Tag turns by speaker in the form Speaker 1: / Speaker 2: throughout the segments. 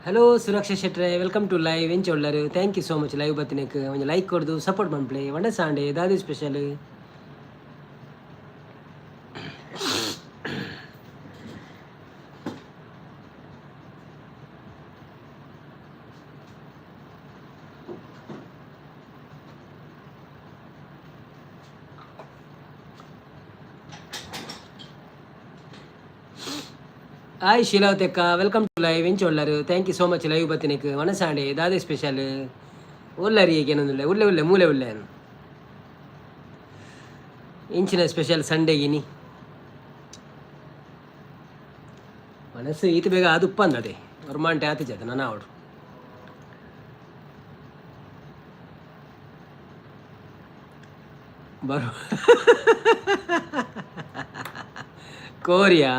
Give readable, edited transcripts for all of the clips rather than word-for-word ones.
Speaker 1: Hello Suraksha ಶೆಟ್ರೆ, welcome to live. ಏನು ಚೊಳ್ಳರು, thank you so much live ಬತ್ತಿನಕ್ಕೆ ಒಂದು ಲೈಕ್ ಕೊಡ್ದು ಸಪೋರ್ಟ್ ಮಾಡ್ಪ್ಲೆ. ಒಳ್ಳೆ ಸಾಂಡೆ ದಾದಿ ಸ್ಪೆಷಲ್. ಹಾಯ್ ಶೀಲಾವತೆಕ್ಕ, ವೆಲ್ಕಮ್ ಟು ಲೈವ್. ಏನು ಚೊಳ್ಳರು, thank you so much live ಬತ್ತಿನಕ್ಕೆ ಒಣ ಸಾಂಡೆ ದಾದಿ ಸ್ಪೆಷಲ್. ಒಲ್ಲರಿ ಏನೊಂದಿಲ್ಲ, ಉಳ್ಳೆ ಉಳ್ಳೆ ಮೂಲೆ ಉಳ್ಳೆ ಇಂಚಿನ ಸ್ಪೆಷಲ್ ಸಂಡೇಗಿನಿ ಮನಸ್ಸು ಈತ ಬೇಗ ಅದು ಉಪ್ಪ ಅಂದದೆ ಹೊರಮಾಂಟೆ ಆತ ಜದ ನನ್ನ ಅವಡು ಬರೋ ಕೋರಿಯಾ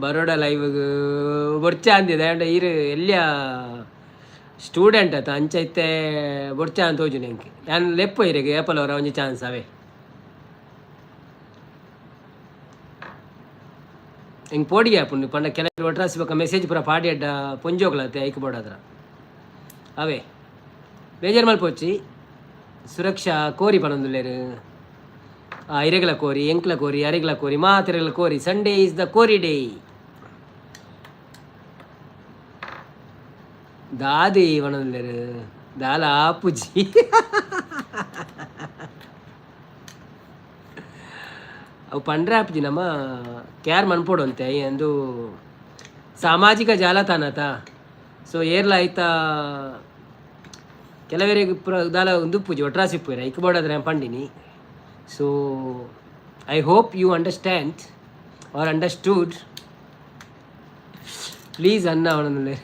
Speaker 1: ಬರೋಡ ಲೈವ್ ಬೊಡ್ಚ ಅಂದಿದೆ ಅಂಡ ಇರು ಎಲ್ಲಿಯ ಸ್ಟೂಡೆಂಟ್ ಆತ ಅಂಚೈತೆ ಬೊಡ್ಚ ಅಂತ ಹೋಜು ನೆಂಗೆ ನಾನು ಲೆಪ್ಪು ಇರಿಗೆ ಏಪಲ್ ಅವರ ಒಂಜಿ ಚಾನ್ಸ್ ಅವೇ ಹಿಂಗೆ ಪೋಡಿಗೆ ಆಪುಂಡು ಪಂಡ ಕೆಲವು ಒಟ್ರಾಸಿ ಬೊಕ್ಕ ಮೆಸೇಜ್ ಪೂರ ಪಾಡಿ ಅಡ್ಡ ಪೊಂಜೋಗ್ಲತ್ತೆ ಐಕ್ ಬೋಡಾದ್ರ ಅವೇ ಬೇಜಾರು ಮಲ್ಪೊಚ್ಚಿ ಸುರಕ್ಷಾ ಕೋರಿ ಪನೊಂದುಲ್ಲೇರು ಇರೆಗ್ಲ ಕೋರಿ ಎಂಕ್ಲ ಕೋರಿ ಅರೆಗ್ಲ ಕೋರಿ ಮಾತಿರೆಗ್ಲ ಕೋರಿ ಸಂಡೇ ಈಸ್ ದ ಕೋರಿ ಡೇ. ದಾದಿ ಪನೊಂದುಲ್ಲೇರು ದಾಲ ಆಪುಜಿ ಅವು ಪಂಡ್ರೆ ಆಪ್ಜಿ ನಮ್ಮ ಕ್ಯಾರ್ ಮನ್ಪೋಡು ಅಂತೆ ಎಂದು ಸಾಮಾಜಿಕ ಜಾಲತಾಣತ ಸೊ ಏರ್ಲ ಆಯ್ತಾ ಕೆಲವರಿಗೆ ಪುರ ದಾಲ ಒಂದು ಪೂಜೆ ಒಟ್ರಾಸಿ ಪೂರ ಇಕ್ ಬೋಡಾದ್ರೆ ಪಂಡಿನಿ. So I hope you understand or understood. Please ಅನ್ನ ಅವನಲ್ಲೇ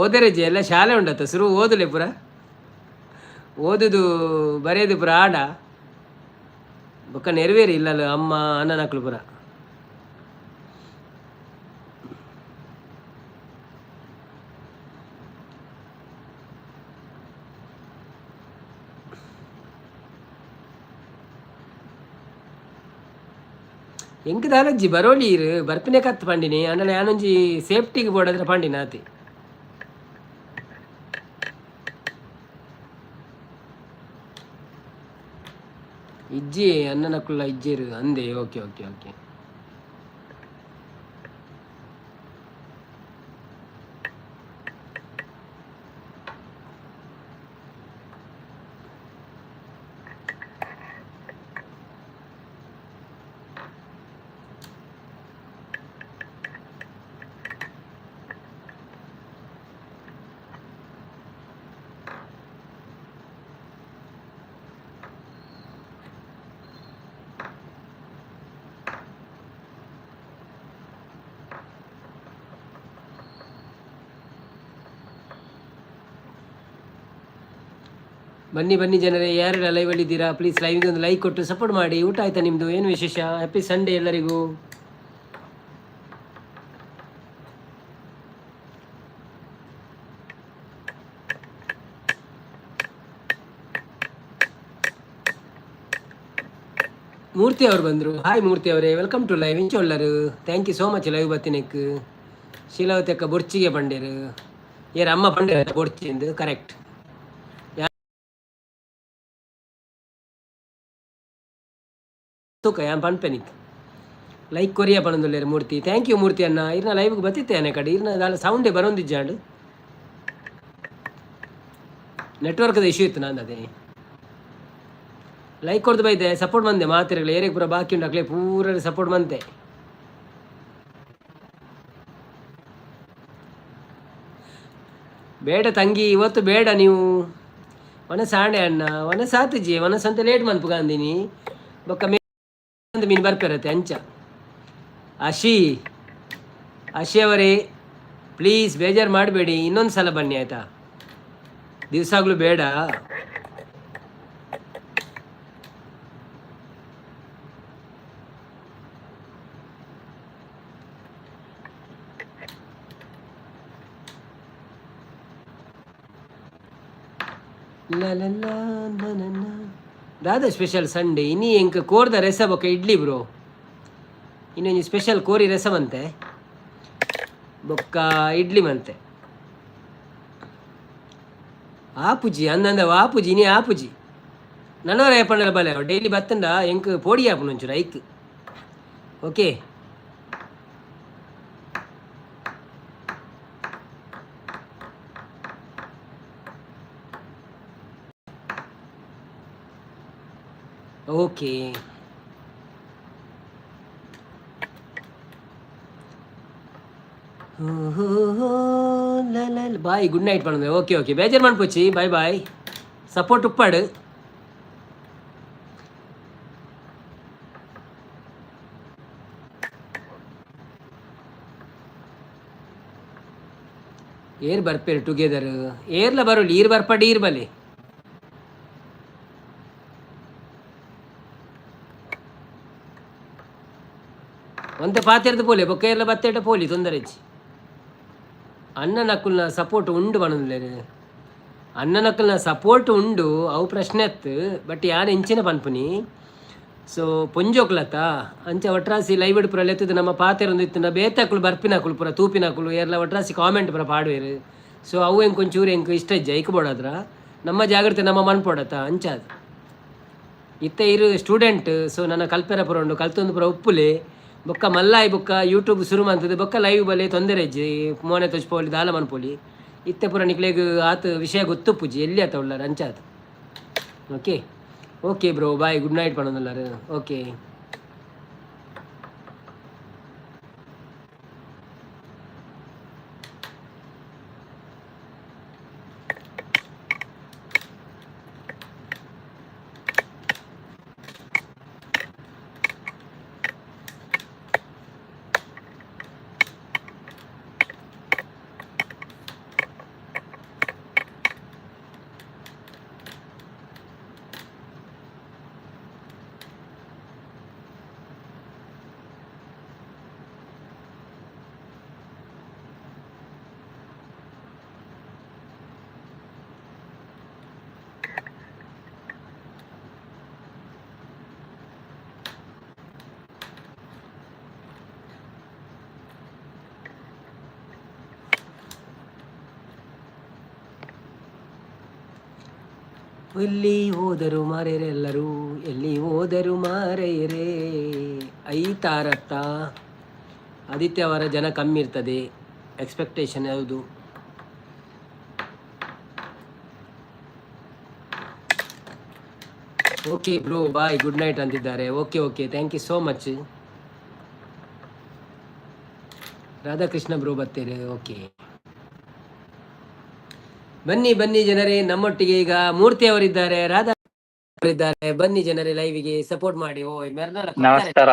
Speaker 1: ಓದರೆಜಿ ಎಲ್ಲ ಶಾಲೆ ಉಂಡತ್ತ ಶುರು ಓದಲೆ ಪುರ ಓದುದು ಬರೆಯೋದು ಪುರ ಆಡ ಬೊಕ್ಕ ನೆರವೇರಿ ಇಲ್ಲಲ್ಲ ಅಮ್ಮ ಅಣ್ಣನಕ್ಲು ಪುರ. ಎಂಕ್ ದಾಲಜ್ಜಿ ಬರೋಲಿ ಇರು ಬರ್ಪಿನೆ ಕತ್ತು ಪಂಡಿನಿ ಅಂಡಲೆ ಯಾನೊಂಜಿ ಸೇಫ್ಟಿಗೆ ಬೋಡಾದ್ರೆ ಪಂಡಿನ ಆತಿ ಇಜ್ಜಿ ಅಣ್ಣನಕ್ಕುಲ್ಲ ಇಜ್ಜಿರು ಅಂದೆ. ಓಕೆ ಓಕೆ ಓಕೆ ಬನ್ನಿ ಬನ್ನಿ ಜನರೇ, ಯಾರೆಲ್ಲ ಲೈವಲ್ಲಿ ಇದ್ದೀರಾ ಪ್ಲೀಸ್ ಲೈವ್ಗೆ ಒಂದು ಲೈಕ್ ಕೊಟ್ಟು ಸಪೋರ್ಟ್ ಮಾಡಿ. ಊಟ ಆಯ್ತಾ ನಿಮ್ಮದು? ಏನು ವಿಶೇಷ? ಹ್ಯಾಪಿ ಸಂಡೇ ಎಲ್ಲರಿಗೂ. ಮೂರ್ತಿ ಅವರು ಬಂದರು. ಹಾಯ್ ಮೂರ್ತಿ ಅವರೇ, ವೆಲ್ಕಮ್ ಟು ಲೈವ್. ಇಂಚೊಳ್ಳರು, thank you so much live ಬತ್ತಿನಕ್ಕೆ. ಶೀಲಾವತಿ ಅಕ್ಕ ಬೊರ್ಚಿಗೆ ಪಂಡೇರು ಯಾರ ಅಮ್ಮ ಪಂಡೇರ ಬೊರ್ಚಿಂದು ಕರೆಕ್ಟ್ ತೂಕ ಯಾನ್ ಪನ್ಪೆನಿಕ್ ಲೈಕ್ ಕೊರಿಯ ಪಣಂದುಲ್ಲೇರು ಮೂರ್ತಿ. ಥ್ಯಾಂಕ್ ಯು ಮೂರ್ತಿ ಅನ್ನ. ಇರ್ನ ಲೈವ್ಗೆ ಬತ್ತಿತ್ತೇನೆ ಕಡೆ ಇರ್ನ ಸೌಂಡೇ ಬರೋಂದಿಜ್ಜಾಡು ನೆಟ್ವರ್ಕ್ದ ಇಶ್ಯೂ ಇತ್ತು ನಾನು ಅದೇ ಲೈಕ್ ಕೊಡ್ದು ಬೈದೆ ಸಪೋರ್ಟ್ ಬಂದೆ ಮಾತಿರಲಿ ಏರಿಗೆ ಪೂರ ಬಾಕಿ ಉಂಡು ಅಕ್ಲೇ ಪೂರ ಸಪೋರ್ಟ್ ಬಂತೆ. ಬೇಡ ತಂಗಿ ಇವತ್ತು ಬೇಡ ನೀವು ಒನಸಾಂಡೆ ಅಣ್ಣ ಒನಸಾತುಜಿ ಒನಸಂತ ಲೇಟ್ ಮನ್ಪು ಗಾಂದಿನಿ ಬೊಕ್ಕ ಮೀನು ಬರ್ಪಿರತ್ತೆ ಅಂಚ. ಅಶಿ ಅವರೇ ಪ್ಲೀಸ್ ಬೇಜಾರು ಮಾಡಬೇಡಿ, ಇನ್ನೊಂದು ಸಲ ಬನ್ನಿ ಆಯಿತಾ, ದಿವಸಾಗ್ಲೂ ಬೇಡ. ದಾದ ಸ್ಪೆಷಲ್ ಸಂಡೇ ಇನಿ ಎಂಕ್ ಕೋರ್ದ ರೆಸ ಬೊಕ್ಕ ಇಡ್ಲಿ ಬ್ರೋ ಇನ್ನೊಂದು ಸ್ಪೆಷಲ್ ಕೋರಿ ರೆಸ ಮಂತೆ ಬೊಕ್ಕ ಇಡ್ಲಿ ಮಂತೆ ಆಪುಜಿ ಅಂದಂದ ಆಪುಜಿ ಇನಿ ಆಪುಜಿ ನನ್ನವರ ಏಪಣ್ಣಲ ಬಲೆ ಡೈಲಿ ಬತ್ತಂಡ ಎಂಕ್ ಪೋಡಿ ಆಪುನ ಒಂಚೂರು ಐಕ್ okay okay bye good night ಪಣ್ಣೆ ಓಕೆ ಓಕೆ ಬೇಜಾರು ಮಾಡ್ಪೋಚಿ ಬಾಯ್ ಬಾಯ್ ಸಪೋರ್ಟ್ ಉಪ್ಪಾಡು ಏರ್ ಬರ್ಪೇರು ಟುಗೆದರ್ ಏರ್ಲ ಬರೋಲಿ ಈರ್ ಬರ್ಪಡಿ ಈರ್ ಬಲೆ ಒಂತೆ ಪಾತೆರ್ದು ಪೋಲೆ ಬೊಕ್ಕ ಏರ್ಲ ಬತ್ತೇಟ ಪೋಲಿ ತೊಂದರೆಚ್ಚಿ ಅಣ್ಣ ನಕ್ಕಲ್ನ ಸಪೋರ್ಟ್ ಉಂಡು ಬಣ್ಣಲೇರು ಅಣ್ಣ ನಕ್ಕಲ್ನ ಸಪೋರ್ಟ್ ಉಂಡು ಅವು ಪ್ರಶ್ನೆ ಅತ್ತು ಬಟ್ ಯಾರು ಹೆಂಚಿನ ಪನ್ಪುನಿ ಸೊ ಪೊಂಜೋಕ್ಲತ್ತ ಅಂಚೆ ಒಟ್ರಾಸಿ ಲೈವ್ ಇಡ್ ಪುರ ಲೆತ್ತದ ನಮ್ಮ ಪಾತೆರೊಂದು ಇತ್ತು ನಾ ಬೇತಾಕುಲು ಬರ್ಪಿನಾಕುಲು ಪುರ ತೂಪಿನಾಕುಲು ಏರ್ಲ ಒಟ್ರಾಸಿ ಕಾಮೆಂಟ್ ಪುರ ಪಾಡುವೇರು ಸೊ ಅವು ಹೆಂಗೆ ಒಂಚೂರು ಹೆಂಗೆ ಇಷ್ಟ ಇಜ್ಜ ಐಕ್ ಬೋಡಾದ್ರ ನಮ್ಮ ಜಾಗ್ರತೆ ನಮ್ಮ ಮನ್ ಪೋಡತ್ತ ಅಂಚಾದ ಇತ್ತೆ ಇರು ಸ್ಟೂಡೆಂಟ್ ಸೊ ನನ್ನ ಕಲ್ಪೆರ ಪುರ ಉಂಡು ಕಲ್ತೊಂದು ಪುರ ಉಪ್ಪುಲೆ ಬೊಕ್ಕ ಮಲ್ಲಾಯಿ ಬೊಕ್ಕ ಯೂಟ್ಯೂಬ್ ಶುರು ಮಂತದ್ದು ಬೊಕ್ಕ ಲೈವ್ ಬಲೆ ತೊಂದರೆ ಇಜ್ಜಿ ಮೋನೆ ತೊಚ್ಪೋಲಿ ದಾಲ ಮನ್ಪೋಲಿ ಇತ್ತೆ ಪುರ ನಿಕ್ಲೆಗ್ ಆತ ವಿಷಯ ಗೊತ್ತುಪ್ಪುಜಿ ಎಲ್ಲಿ ಆತ ಉಳ್ಳಾರ ಅಂಚಾದ okay okay bro bye good night ಪಣ್ಣೊಂದುಲ್ಲಾರು ಓಕೆ ಎಲ್ಲಿ ಹೋದರು ಮಾರೇರೆ ಎಲ್ಲರೂ ಎಲ್ಲಿ ಹೋದರು ಮಾರೇರೆ ಐತಾರತ್ತ ಆದಿತ್ಯವಾರ ಜನ ಕಮ್ಮಿ ಇರ್ತದೆ ಎಕ್ಸ್ಪೆಕ್ಟೇಷನ್ ಯಾವುದು okay bro bye good night ಅಂತಿದ್ದಾರೆ okay okay thank you so much Radhakrishna bro ಬರ್ತೀರಿ ಓಕೆ ಬನ್ನಿ ಬನ್ನಿ ಜನರೇ ನಮ್ಮೊಟ್ಟಿಗೆ ಈಗ ಮೂರ್ತಿ ಅವರಿದ್ದಾರೆ ರಾಧಾ ಅವರಿದ್ದಾರೆ ಬನ್ನಿ ಜನರೇ ಲೈವ್ಗೆ ಸಪೋರ್ಟ್ ಮಾಡಿ ಓ
Speaker 2: ನಮಸ್ಕಾರ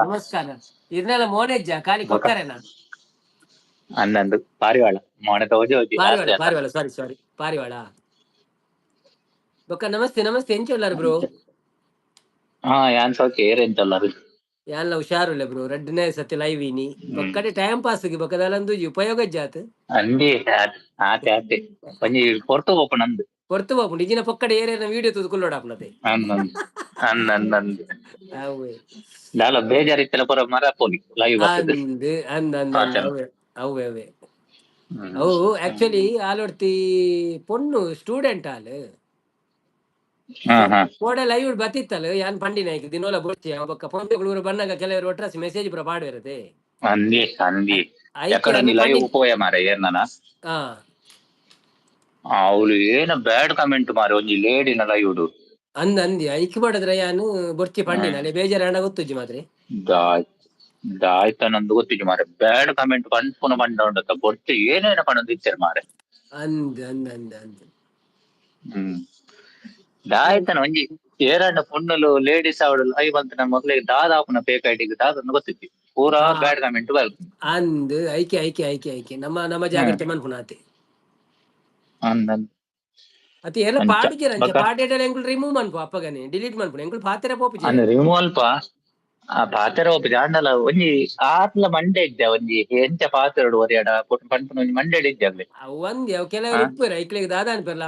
Speaker 1: ನಮಸ್ಕಾರ ಇರ್ನೆಲ್ಲ ಮೋನೆಜ್ಜ ಖಾಲಿ ಕೊಕ್ಕರೆನಾ
Speaker 2: ಅನ್ನಂದು ಪಾರಿವಾಳ ಮೋನೆ ತೋಜಿ
Speaker 1: ಪಾರಿವಾಳ ಸಾರಿ ಸಾರಿ ಪಾರಿವಾಳ ಬೊಕ್ಕ ನಮಸ್ತೆ ನಮಸ್ತೆ ಎಂಚೊಲ್ಲಾರು ಬ್ರೋ
Speaker 2: ಯಾನ್ ಸೌಖ್ಯ ಏರ್ ಎಂಚೊಲ್ಲಾರು
Speaker 1: ಯಾನ್ಲ ಹುಷಾರುಲ್ಲ ಬ್ರೋ ರಡ್ಡನೇ ಸತಿ ಲೈವ್ ಇನಿ ಬೊಕ್ಕಡೆ ಟೈಮ್ ಪಾಸ್ ಗೆ ಬೊಕ್ಕದಲ್ಲಂದು ಉಪಯೋಗ ಜಾತ್
Speaker 2: ಅಂದಿ ಆತೆ ಆತೆ ಒಂಜಿ ಪೊರ್ತು ಓಪನ್ ಅಂದು
Speaker 1: ಪೊರ್ತು ಹೋಗ್ಬಿಟ್ಟು ಈಗಿನ ಪೊಕ್ಕಡೆ ಏರೇನ ವಿಡಿಯೋ ತುದುಕೊಳ್ಳೋಡ ಅಪ್ನತೆ
Speaker 2: ಅಂದ್ ದಾಲ ಬೇಜಾರಿತ್ತಲ್ಲ ಪುರ ಮರ ಪೋಲಿ ಲೈವ್
Speaker 1: ಅವೇ ಅವೇ ಅವು ಆಕ್ಚುಲಿ ಆಲೋಡ್ತಿ ಪೊಣ್ಣು ಸ್ಟೂಡೆಂಟ್ ಆಲ್ ಕೋಡೆ ಲೈವ್ ಬತ್ತಿತ್ತಲ್ಲ ಯಾನ್ ಪಂಡಿ ನಾಯ್ಕ ದಿನೋಲ ಬೋಡ್ತಿ ಬೊಕ್ಕ ಪೊಂಬೆಗಳು ಬಣ್ಣಗ ಕೆಲವರು ಒಟ್ರಾಸಿ ಮೆಸೇಜ್ ಪುರ ಪಾಡ್ವೇರದೆ
Speaker 2: ಅಂದಿ ಅಂದಿ ಲೈವ್ ಪೋಯ ಮಾರ ಏರ್ನನ ಅವಳು ಏನ ಬ್ಯಾಡ್ ಕಮೆಂಟ್ ಮಾರ ಒಂಜಿ ಲೇಡಿನ ಲೈವ್
Speaker 1: ಅಂದಿ ಐಕ್ ಬಡದ್ರ ಯಾನು ಬೊರ್ಚಿ ಪಂಡಿನ ಬೇಜಾರ ಗೊತ್ತುಜ್ಜಿ ಮಾತ್ರೆ
Speaker 2: ದಾಯ್ತನಂದು ಗೊತ್ತಿಜ್ಜಿ ಮಾರೆ ಬ್ಯಾಡ್ ಕಮೆಂಟ್ ಪಂಪುನ ಪಂಡ ಉಂಡತ್ತ ಬೊರ್ಚಿ ಏನೇನ ಪಣದು ಇಚ್ಚಾರ ಮಾರೆ
Speaker 1: ಅಂದ್ ಅಂದ್ ಅಂದ್ ಅಂದ್
Speaker 2: ದಾಯ್ತನ ಒಂಜಿ ಏರಣ್ಣ ಪೊಣ್ಣಲು ಲೇಡೀಸ್ ಅವಳು ಲೈವ್ ಅಂತ ನಮ್ಮ ಮಕ್ಳಿಗೆ ದಾದಾಪುನ ಫೇಕ್ ಐಟಿಗೆ ದಾದನ್ನು ಗೊತ್ತಿದ್ದಿ ಪೂರಾ ಬ್ಯಾಡ್ ಕಮೆಂಟ್ ಬರ್ತದೆ
Speaker 1: ಅಂದ್ ಐಕೆ ಐಕೆ ಐಕೆ ಐಕೆ ನಮ್ಮ ನಮ್ಮ ಜಾಗ್ರತೆ ಮನ್ಪುನಾತೆ ಅತಿ ಎಲ್ಲ ಪಾಡಿಗೆ ರಂಚ ಪಾಡೇಟಲ ಎಂಕುಲ್ ರಿಮೂವ್ ಮನ್ಪು ಅಪ್ಪಗನೆ ಡಿಲೀಟ್ ಮನ್ಪು ಎಂಕುಲ್ ಪಾತೆರ ಪೋಪು
Speaker 2: ರಿಮೂವ್ ಅಲ್ಪ ಪಾತೆರ ಪೋಪು ಜಾಂಡಲ ಒಂಜಿ ಆತ್ಲ ಮಂಡೆ ಇದ್ದೆ ಒಂಜಿ ಎಂಚ ಪಾತೆರಡು ಒರಿಯಾಡ ಪಂಪುನ ಒಂಜಿ ಮಂಡೆ ಇದ್ದೆ ಆಗ್ಲಿ
Speaker 1: ಒಂದಿ ಅವು ಕೆಲವರು ಉಪ್ಪುರ ಐಕ್ಲೆಗ್ ದಾದ ಅನ್ಪರ್ಲ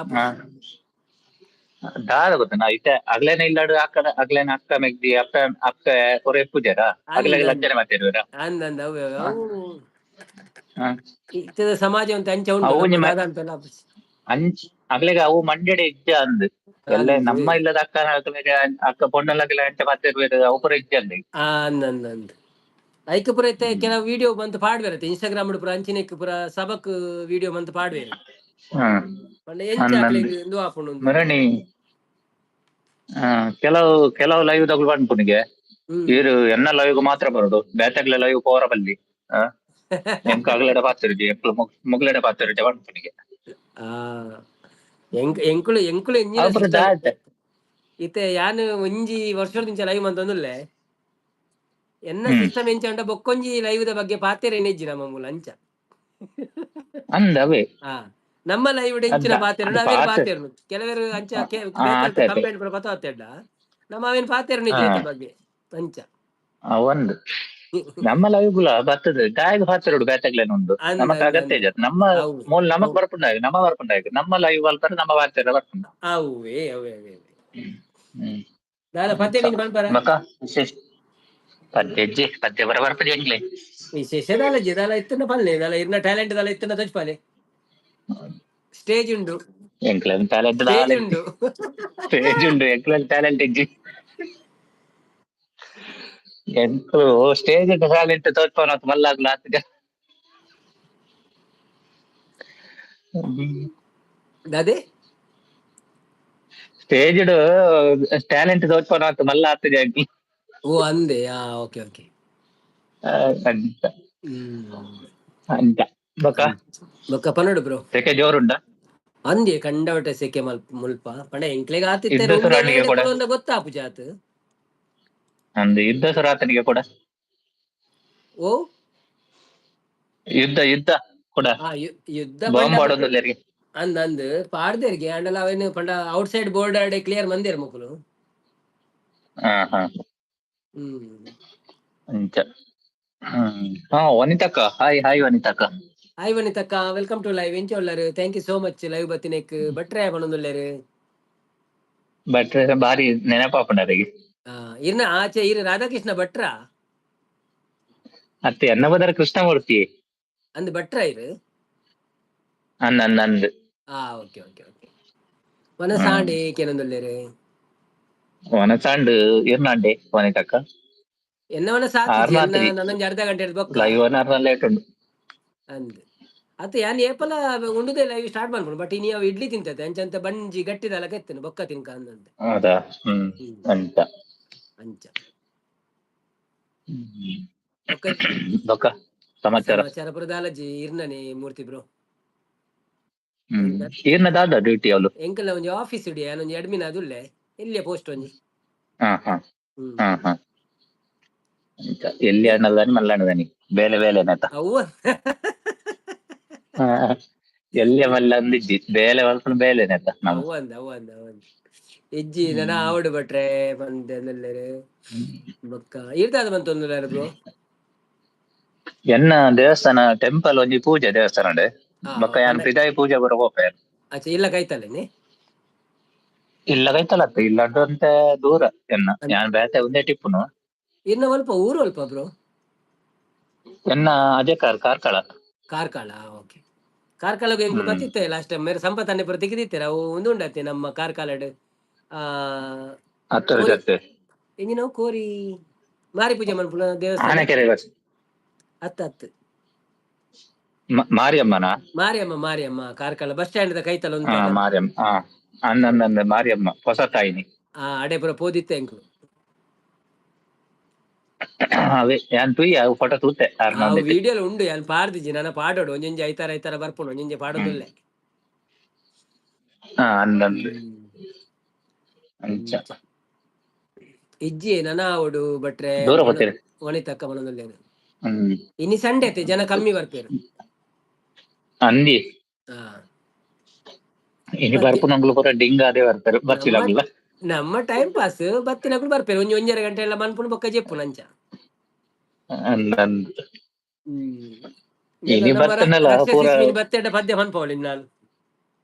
Speaker 2: ದಾದ ಗೊತ್ತ ಇತ್ತೆ ಅಗ್ಲೇನ ಇಲ್ಲಾಡು ಅಗ್ಲೇನ ಅಕ್ಕ ಮೆಗ್ದಿ ಅಕ್ಕ ಅಕ್ಕ ಹೊರೆ ಪೂಜಾರ ಅಗ್ಲಾಗ
Speaker 1: ಅಂದಂದ್
Speaker 2: ಲಂಚನೆ ಮಾಡ್ತಿರ್ವೀರ.
Speaker 1: ಅಂದಂದ್ ಅವು ಅವು
Speaker 2: ಹ
Speaker 1: ಇತ್ತದ ಸಮಾಜ ಅಂತ ಅಂಚ ಉಂಡು
Speaker 2: ಅವು
Speaker 1: ನಮ್ಮ
Speaker 2: ನಿಮ್ಮ
Speaker 1: ದಾದ ಅಂತೆಲ್ಲ
Speaker 2: ಅಂಚ್ ಅಗ್ಲೆಗ ಅವು ಮಂಡ್ಯಡೆ ಇಜ್ಜ ಅಂದ್ ಎಲ್ಲ
Speaker 1: ಅಂದ್
Speaker 2: ನಮ್ಮ ಇಲ್ಲದ ಅಕ್ಕ ಅಗ್ಲೆಗ ಅಕ್ಕ ಪೊಣ್ಣಲಗ್ಲ ಎಂತ ಮಾಡ್ತಿರ್ಬೇಕು ಅವು ಪುರ ಇಜ್ಜ ಅಂದ್
Speaker 1: ಅಂದ್ ಐಕ್ ಪುರ ಇತ್ತೆ ಕೆಲವು ವಿಡಿಯೋ ಬಂತು ಪಾಡ್ವೆರತ್ತೆ ಇನ್ಸ್ಟಾಗ್ರಾಮ್ ಪುರ ಅಂಚಿನೆಕ್ ಪುರ ಸಬಕ್ ವಿಡಿಯೋ ಬಂತು ಪಾಡ್ವೇರು
Speaker 2: ಹ್ಮ್
Speaker 1: ಪಂಡ ಎಂಚ
Speaker 2: ಅಂದಂದ್
Speaker 1: ಆಕ್ಲೆಗ್ ಇಂದು ಆಪುಂಡು ಉಂದು.
Speaker 2: ಮರಣಿ ಕೆಲವು ಕೆಲವು ಲೈವ್ ತಗೊಳ್ ಬಂದ್ಪುನಿಗೆ
Speaker 1: ಹ್ಮ್
Speaker 2: ಇರು ಎನ್ನ ಲೈವ್ ಮಾತ್ರ ಬರೋಡು ಬೇತಗ್ಲ ಲೈವ್ ಪೋರ ಬಲ್ಲಿ ಎಂಕ ಅಗ್ಲಡ ಪಾತಿರ್ಜಿ ಎಂಕ್ಲು ಮುಗ್ಲಡ ಪಾತಿರ್ಜಿ ಬಂದ್ಪುನಿಗೆ
Speaker 1: ಆ ಎಂಕುಲು ಎಂಕುಲು ಎಂಜಿನ
Speaker 2: ಅಪುರ
Speaker 1: ಸಿಸ್ಟಮ್
Speaker 2: ದಾತ
Speaker 1: ಇತ್ತೆ ಯಾನ್ ಒಂಜಿ ವರ್ಷದಿಂಚ ಲೈವ್ ಮಂತೊಂದುಲ್ಲೆ ಎನ್ನ
Speaker 2: ಹ್ಮ್
Speaker 1: ಸಿಸ್ಟಮ್ ಎಂಚ ಉಂಡ ಬೊಕ್ಕೊಂಜಿ ಲೈವ್ ದ ಬಗ್ಗೆ ಪಾತೆರೆ ಎನ್ನೆಜ್ಜಿ ನಮ್ಮ ಮೂಲ ಅಂಚ
Speaker 2: ಅಂದ್ ಅವೇ
Speaker 1: ಆ ನಮ್ಮ ಲೈವ್ ಎಂಚಿನ
Speaker 2: ಅದ್ದ
Speaker 1: ಪಾತೆರಡು
Speaker 2: ಅದು
Speaker 1: ಅವೇನು
Speaker 2: ಪಾತ್
Speaker 1: ಪಾತೆರ್ನು ಕೆಲವರು ಅಂಚ ಬೇತೆ
Speaker 2: ಆತೆ ಆತೆ
Speaker 1: ಕಂಪ್ಲೇಂಟ್ ಪುರ ಬತ್ತಾತೆಡ್ಲ ನಮ್ಮ ಅವೇನು ಪಾತೆರ್ನು
Speaker 2: ಹಾ
Speaker 1: ಇಜ್ಜಿ ಐತ ಬಗ್ಗೆ ಅಂಚ
Speaker 2: ಒಂದು ನಮ್ಮ ಲೈವ್ಗುಲ ಬರ್ತದೆ ದಾಯಗ ಪಾತಿರೋಡು ಬೇತಗ್ಲೇನ ಉಂಡು
Speaker 1: ಅಂದ್
Speaker 2: ನಮಕ್
Speaker 1: ಅಂದ್
Speaker 2: ಅಗತ್ಯ
Speaker 1: ಅಂದ್
Speaker 2: ಇಜತ್ ನಮ್ಮ
Speaker 1: ಅವು
Speaker 2: ಮೂಲ ನಮಕ್
Speaker 1: ಅವು
Speaker 2: ಬರ್ಪುಂಡಾಗ ನಮ್ಮ ಬರ್ಪುಂಡಾಗ ನಮ್ಮ ಲೈವ್ ಅಲ್ತಾರೆ ನಮ್ಮ ಪಾತೆರ ಬರ್ಪುಂಡು.
Speaker 1: ಅವೇ ಅವೇ ಅವೇ
Speaker 2: ಹ್ಮ್
Speaker 1: ದಾದ ಪದ್ಯ ಮೀನು ಪನ್ಪರ
Speaker 2: ಮಕ್ಕ ವಿಶೇಷ ಪದ್ಯಜ್ಜಿ ಪದ್ಯ ಬರ ಬರ್ಪದ ಎಂಗ್ಲೆ
Speaker 1: ವಿಶೇಷ ದಾಲ ಜಿ ದಾಲ ಇತ್ತನ ಪಲ್ಲೆ ದಾಲ ಇರ್ನ ಟ್ಯಾಲೆಂಟ್ ದಾಲ ಇತ್ತನ ತಜ್ಪಾಲೆ ಸ್ಟೇಜ್ ಉಂಡು
Speaker 2: ಎಂಕ್ಲೆನ್ ಟ್ಯಾಲೆಂಟ್
Speaker 1: ಸ್ಟೇಜ್
Speaker 2: ದಾಲ
Speaker 1: ಉಂಡು
Speaker 2: ಸ್ಟೇಜ್ ಉಂಡು ಎಂಕ್ಲೆನ್ ಟ್ಯಾಲೆಂಟ್ ಇಜ್ಜಿ ಎಂಕ್ಲು ಸ್ಟೇಜ್ ಟ್ಯಾಲೆಂಟ್ ತೋಜ್ಪಾನತ್ ಮಲ್ಲಾಗ್ಲ ಆತ್ಗ
Speaker 1: ದಾದೆ
Speaker 2: ಸ್ಟೇಜ್ಡ್ ಟ್ಯಾಲೆಂಟ್ ತೋಜ್ಪಾನತ್ ಮಲ್ಲ ಆತ್ಗ
Speaker 1: ಓ ಅಂದೆ ಓಕೆ ಓಕೆ
Speaker 2: ಅಂಟ
Speaker 1: ಹ್ಮ್
Speaker 2: ಅಂಟ ಬೊಕ
Speaker 1: ಬೊಕ್ಕ ಪನೋಡು ಬ್ರೋ
Speaker 2: ಸೆಕೆ ಜೋರುಂಡ
Speaker 1: ಅಂದೆ ಕಂಡವಟೆ ಸೆಕೆ ಮುಲ್ಪ ಪಂಡ ಎಂಕ್ಲೆಗ್ ಆತಿತ್ತೆ
Speaker 2: ಯುದ್ಧ
Speaker 1: ರೂಮ್
Speaker 2: ಸುರಾಣಿಗೆ
Speaker 1: ದಾಲ
Speaker 2: ಕೂಡ
Speaker 1: ಕುಲೊಂದ ಗೊತ್ತಾಪು ಜಾತ್
Speaker 2: ಅಂದ್ ಯುದ್ಧ ಸುರಾತನಿಗೆ ಕೂಡ
Speaker 1: ಓ
Speaker 2: ಯುದ್ಧ ಯುದ್ಧ ಕೂಡ
Speaker 1: ಯುದ್ಧ ಪಂಡ
Speaker 2: ಬಾಂಬ್ ಆಡೋದಿಲ್ಲರಿಗೆ
Speaker 1: ಅಂದ್ ಪಾಡ್ದೇರ್ಗೆ ಅಂಡಲ ಅವೇನು ಪಂಡ ಔಟ್ ಸೈಡ್ ಬೋರ್ಡ್ ಕ್ಲಿಯರ್ ಮಂದಿರ್ ಮುಕುಲು
Speaker 2: ಹಾ ಹಾ
Speaker 1: ಹ್ಮ್
Speaker 2: ಅಂಚ ಹಾ ವನಿತಕ್ಕ ಹಾಯ್ ಹಾಯ್ ವನಿತಕ್ಕ
Speaker 1: ಹಾಯ್ ವನಿತಕ್ಕ ವೆಲ್ಕಮ್ ಟು ಲೈವ್ ಎಂಚ ಉಳ್ಳಾರು thank you so much live ಬತ್ತಿನಕ್ ಬಟ್ರೆ ಪಣೊಂದುಲ್ಲೇರು
Speaker 2: ಭಟ್ರ ಬಾರಿ ನೆನಪಾಪುಂಡು
Speaker 1: ಇರ್ನ ಆಚೆ ಇರು ರಾಧಾಕೃಷ್ಣ ಭಟ್ರ
Speaker 2: ಅತ್ತೆ ಎನ್ನ ಬದರ ಕೃಷ್ಣಮೂರ್ತಿ
Speaker 1: ಅಂದ್ ಭಟ್ರ ಇರು
Speaker 2: ಅಂದ್
Speaker 1: ಓಕೆ ಓಕೆ ಓಕೆ ಮನಸಾಂಡೆ ಕೆಲೊಂದುಲ್ಲೇರು
Speaker 2: ಒನಸಾಂಡ್ ಇರ್ನಾಂಡೆ ವನಿತಕ್ಕ
Speaker 1: ಎನ್ನವನ ಸಾತಿಜಿ ಎನ್ನ
Speaker 2: ಆರ್ನಾತ್ರಿ
Speaker 1: ನನ್ನೊಂಜಿ ಅರ್ಧ ಗಂಟೆ ಬೊಕ್ಕ
Speaker 2: ಲೈವ್ ಅರ್ನ ಲೇಟ್ ಉಂಡು
Speaker 1: ಅಂದ್ ಅತ್ತೆ ಯಾನ್ ಏಪಲ ಉಂಡುದೇ ಲೈವ್ ಸ್ಟಾರ್ಟ್ ಮಾಡ್ಬೋದು ಬಟ್ ಇನಿ ಅವು ಇಡ್ಲಿ ತಿಂತತೆ ಅಂಚಂತ ಬಂಜಿ ಗಟ್ಟಿದಲಕ ಎತ್ತೇನೆ ಬೊಕ್ಕ ತಿನ್ಕ ಅಂದಂತೆ
Speaker 2: ಹೌದಾ
Speaker 1: ಹ್ಮ್
Speaker 2: ಅಂತ
Speaker 1: ಅಂಚ
Speaker 2: ಹ್ಮ್
Speaker 1: ಬೊಕ್ಕ
Speaker 2: ಬೊಕ ಸಮಾಚಾರ
Speaker 1: ಪುರ ದಾಲಜಿ ಇರ್ನನೆ ಮೂರ್ತಿ ಬ್ರೋ
Speaker 2: ಈರ್ನ ದಾದ ಡ್ಯೂಟಿ ಅವಳು
Speaker 1: ಎಂಕಲ್ನ ಒಂಜಿ ಆಫೀಸ್ ಇಡಿ ಯಾನೊಂಜಿ ಅಡ್ಮಿನ್ ಅದುಲ್ಲೆ ಇಲ್ಲಿಯ ಪೋಸ್ಟ್ ಒಂಜಿ
Speaker 2: ಹಾ ಹಾ
Speaker 1: ಹ್ಮ್
Speaker 2: ಹಾ ಹಾ ಎಲ್ಲಿ ಅಣ್ಣಲ್ದಾನಿ ಮಲ್ಲಣ್ಣದಾನಿ ಬೇಲೆ ಬೇಲೆನತ
Speaker 1: ಅವ್ವ
Speaker 2: ಎಲ್ಲಿಯ ಮಲ್ಲ ಅಂದಿಜ್ಜಿ ಬೇಲೆ ಮಲ್ಪನ ಬೇಲೆನೆತ ನಮ್ಮ
Speaker 1: ಅವಂದ್ ಇಜ್ಜಿ ನನ ಆವಡು ಬಟ್ರೆ ಬಂದೆಲ್ಲರು ಬೊಕ್ಕ ಇರ್ದಾದ ಬಂತೊಂದುಲ್ಲೆರ್ ಬ್ರೋ
Speaker 2: ಎನ್ನ ದೇವಸ್ಥಾನ ಟೆಂಪಲ್ ಒಂಜಿ ಪೂಜೆ ದೇವಸ್ಥಾನಡ್ ಬೊಕ ಯಾನ್
Speaker 1: ಪಂಡ
Speaker 2: ಪಿದಾಯಿ ಪೂಜೆ ಪೂರ ಪೋಪೆ
Speaker 1: ಆಚೆ ಇಲ್ಲ ಕೈತಲ್ಲೆನೆ
Speaker 2: ಇಲ್ಲ ಕೈತಲತ್ತ ಇಲ್ಲಡ್ಡು ಅಂತೆ ದೂರ ಎನ್ನ ಯಾನ್ ಬೇತೆ ಒಂದೇ ಟಿಪ್ಪುನು
Speaker 1: ಇರ್ನ ಒಲ್ಪ ಊರು ಒಲ್ಪ ಬ್ರೋ
Speaker 2: ಎನ್ನ ಅದೇ ಕಾರ್ಕಳ
Speaker 1: ಕಾರ್ಕಳ ಓಕೆ ಕಾರ್ಕಳಗೆ ಎಂಕ್ಲು ಬತ್ತಿತ್ತೆ ಲಾಸ್ಟ್ ಟೈಮ್ ಮೇರೆ ಸಂಪತ್ತನ್ನೆ ಪುರ ತೆಗಿದಿತ್ತೆರ್ ಅವು ಉಂದು ಉಂಡತೆ ನಮ್ಮ ಕಾರ್ಕಳಡ್ ಆ
Speaker 2: ಹತ್ತರ
Speaker 1: ಕೋರಿ
Speaker 2: ಜೊತೆ
Speaker 1: ಎಂಜಿನವು ಕೋರಿ ಮಾರಿ ಪೂಜೆ ಮನ್ಪುನ ದೇವಸ್ಥಾನ
Speaker 2: ಆನೆಕೆರೆ
Speaker 1: ಅತ್ತ
Speaker 2: ಮಾರಿಯಮ್ಮನ
Speaker 1: ಮಾರಿಯಮ್ಮ ಕಾರ್ಕಳ ಬಸ್ ಸ್ಟ್ಯಾಂಡ್ ದ ಕೈತಲ್
Speaker 2: ಹಾ
Speaker 1: ಉಂತಲ್ಲ
Speaker 2: ಮಾರಿಯಮ್ಮ ಅಂದಂದ ಮಾರಿಯಮ್ಮ ಹೊಸ ತಾಯಿನಿ
Speaker 1: ಅಡೆ ಪುರ ಪೋದಿತ್ತೆ ಎಂಕ್ಲು
Speaker 2: ಅವೇ ಯಾನ್ ತುಯ್ಯ ಫೋಟೋ ತೂತೆ
Speaker 1: ಆ
Speaker 2: ಆರ್ನ ಒಂದೆಟ್
Speaker 1: ವಿಡಿಯೋಲ ಉಂಡು ಯಾನ್ ಪಾಡ್ದಿಜಿ ನನ್ನ ಪಾಡೋಡು ಒಂಜೊಂಜಿ ಐತಾರ ಬರ್ಪುಂಡು ಒಂಜೊಂಜಿ ಪಾಡೊಂದುಲ್ಲೆ
Speaker 2: ಅಂದಂದು
Speaker 1: ಹ್ಮ್
Speaker 2: ಅಂಚ
Speaker 1: ಇಜ್ಜಿ ನನವುಡು ಬಟ್ರೆ
Speaker 2: ದೂರ ಬತ್ತೀರಿ
Speaker 1: ವನಿತಕ್ಕ ಮನೊಂದುಲ್ಲೆರ್
Speaker 2: ಹ್ಮ್
Speaker 1: ಇನಿ ಸಂಡೆತೆ ಜನ ಕಮ್ಮಿ ಬರ್ಪೇರು
Speaker 2: ಅಂದಿ
Speaker 1: ಹಾ
Speaker 2: ಇನಿ
Speaker 1: ಬತ್ತಿ
Speaker 2: ಬರ್ಪುನಂಗ್ಲು ಪೂರ ಡಿಂಗ ಅದೇ ಬರ್ತಾರೆ
Speaker 1: ನಮ್ಮ
Speaker 2: ಬರ್ಚಿಲಗ್ಲ
Speaker 1: ನಮ್ಮ ಟೈಮ್ ಪಾಸ್ ಬತ್ತಿನಕುಲು ಬರ್ಪೇರು ಒಂಜಿ 1.5 ಗಂಟೆ ಎಲ್ಲ ಮನ್ಪುನು ಬೊಕ್ಕ ಜೆಪ್ಪುನು ಅಂಚ
Speaker 2: ಅಂದಂದು
Speaker 1: ಹ್ಮ್
Speaker 2: ಇನಿ
Speaker 1: ನಮ್ಮ
Speaker 2: ಬರ್ತನಲ್ಲ ಪೂರ
Speaker 1: ರಕ್ಷಸಿಸ್ಮಿನಿ ಬತ್ತೆಡ್ಡ ಪದ್ಯ ಮನ್ಪವೊಲಿ ನಾಲ್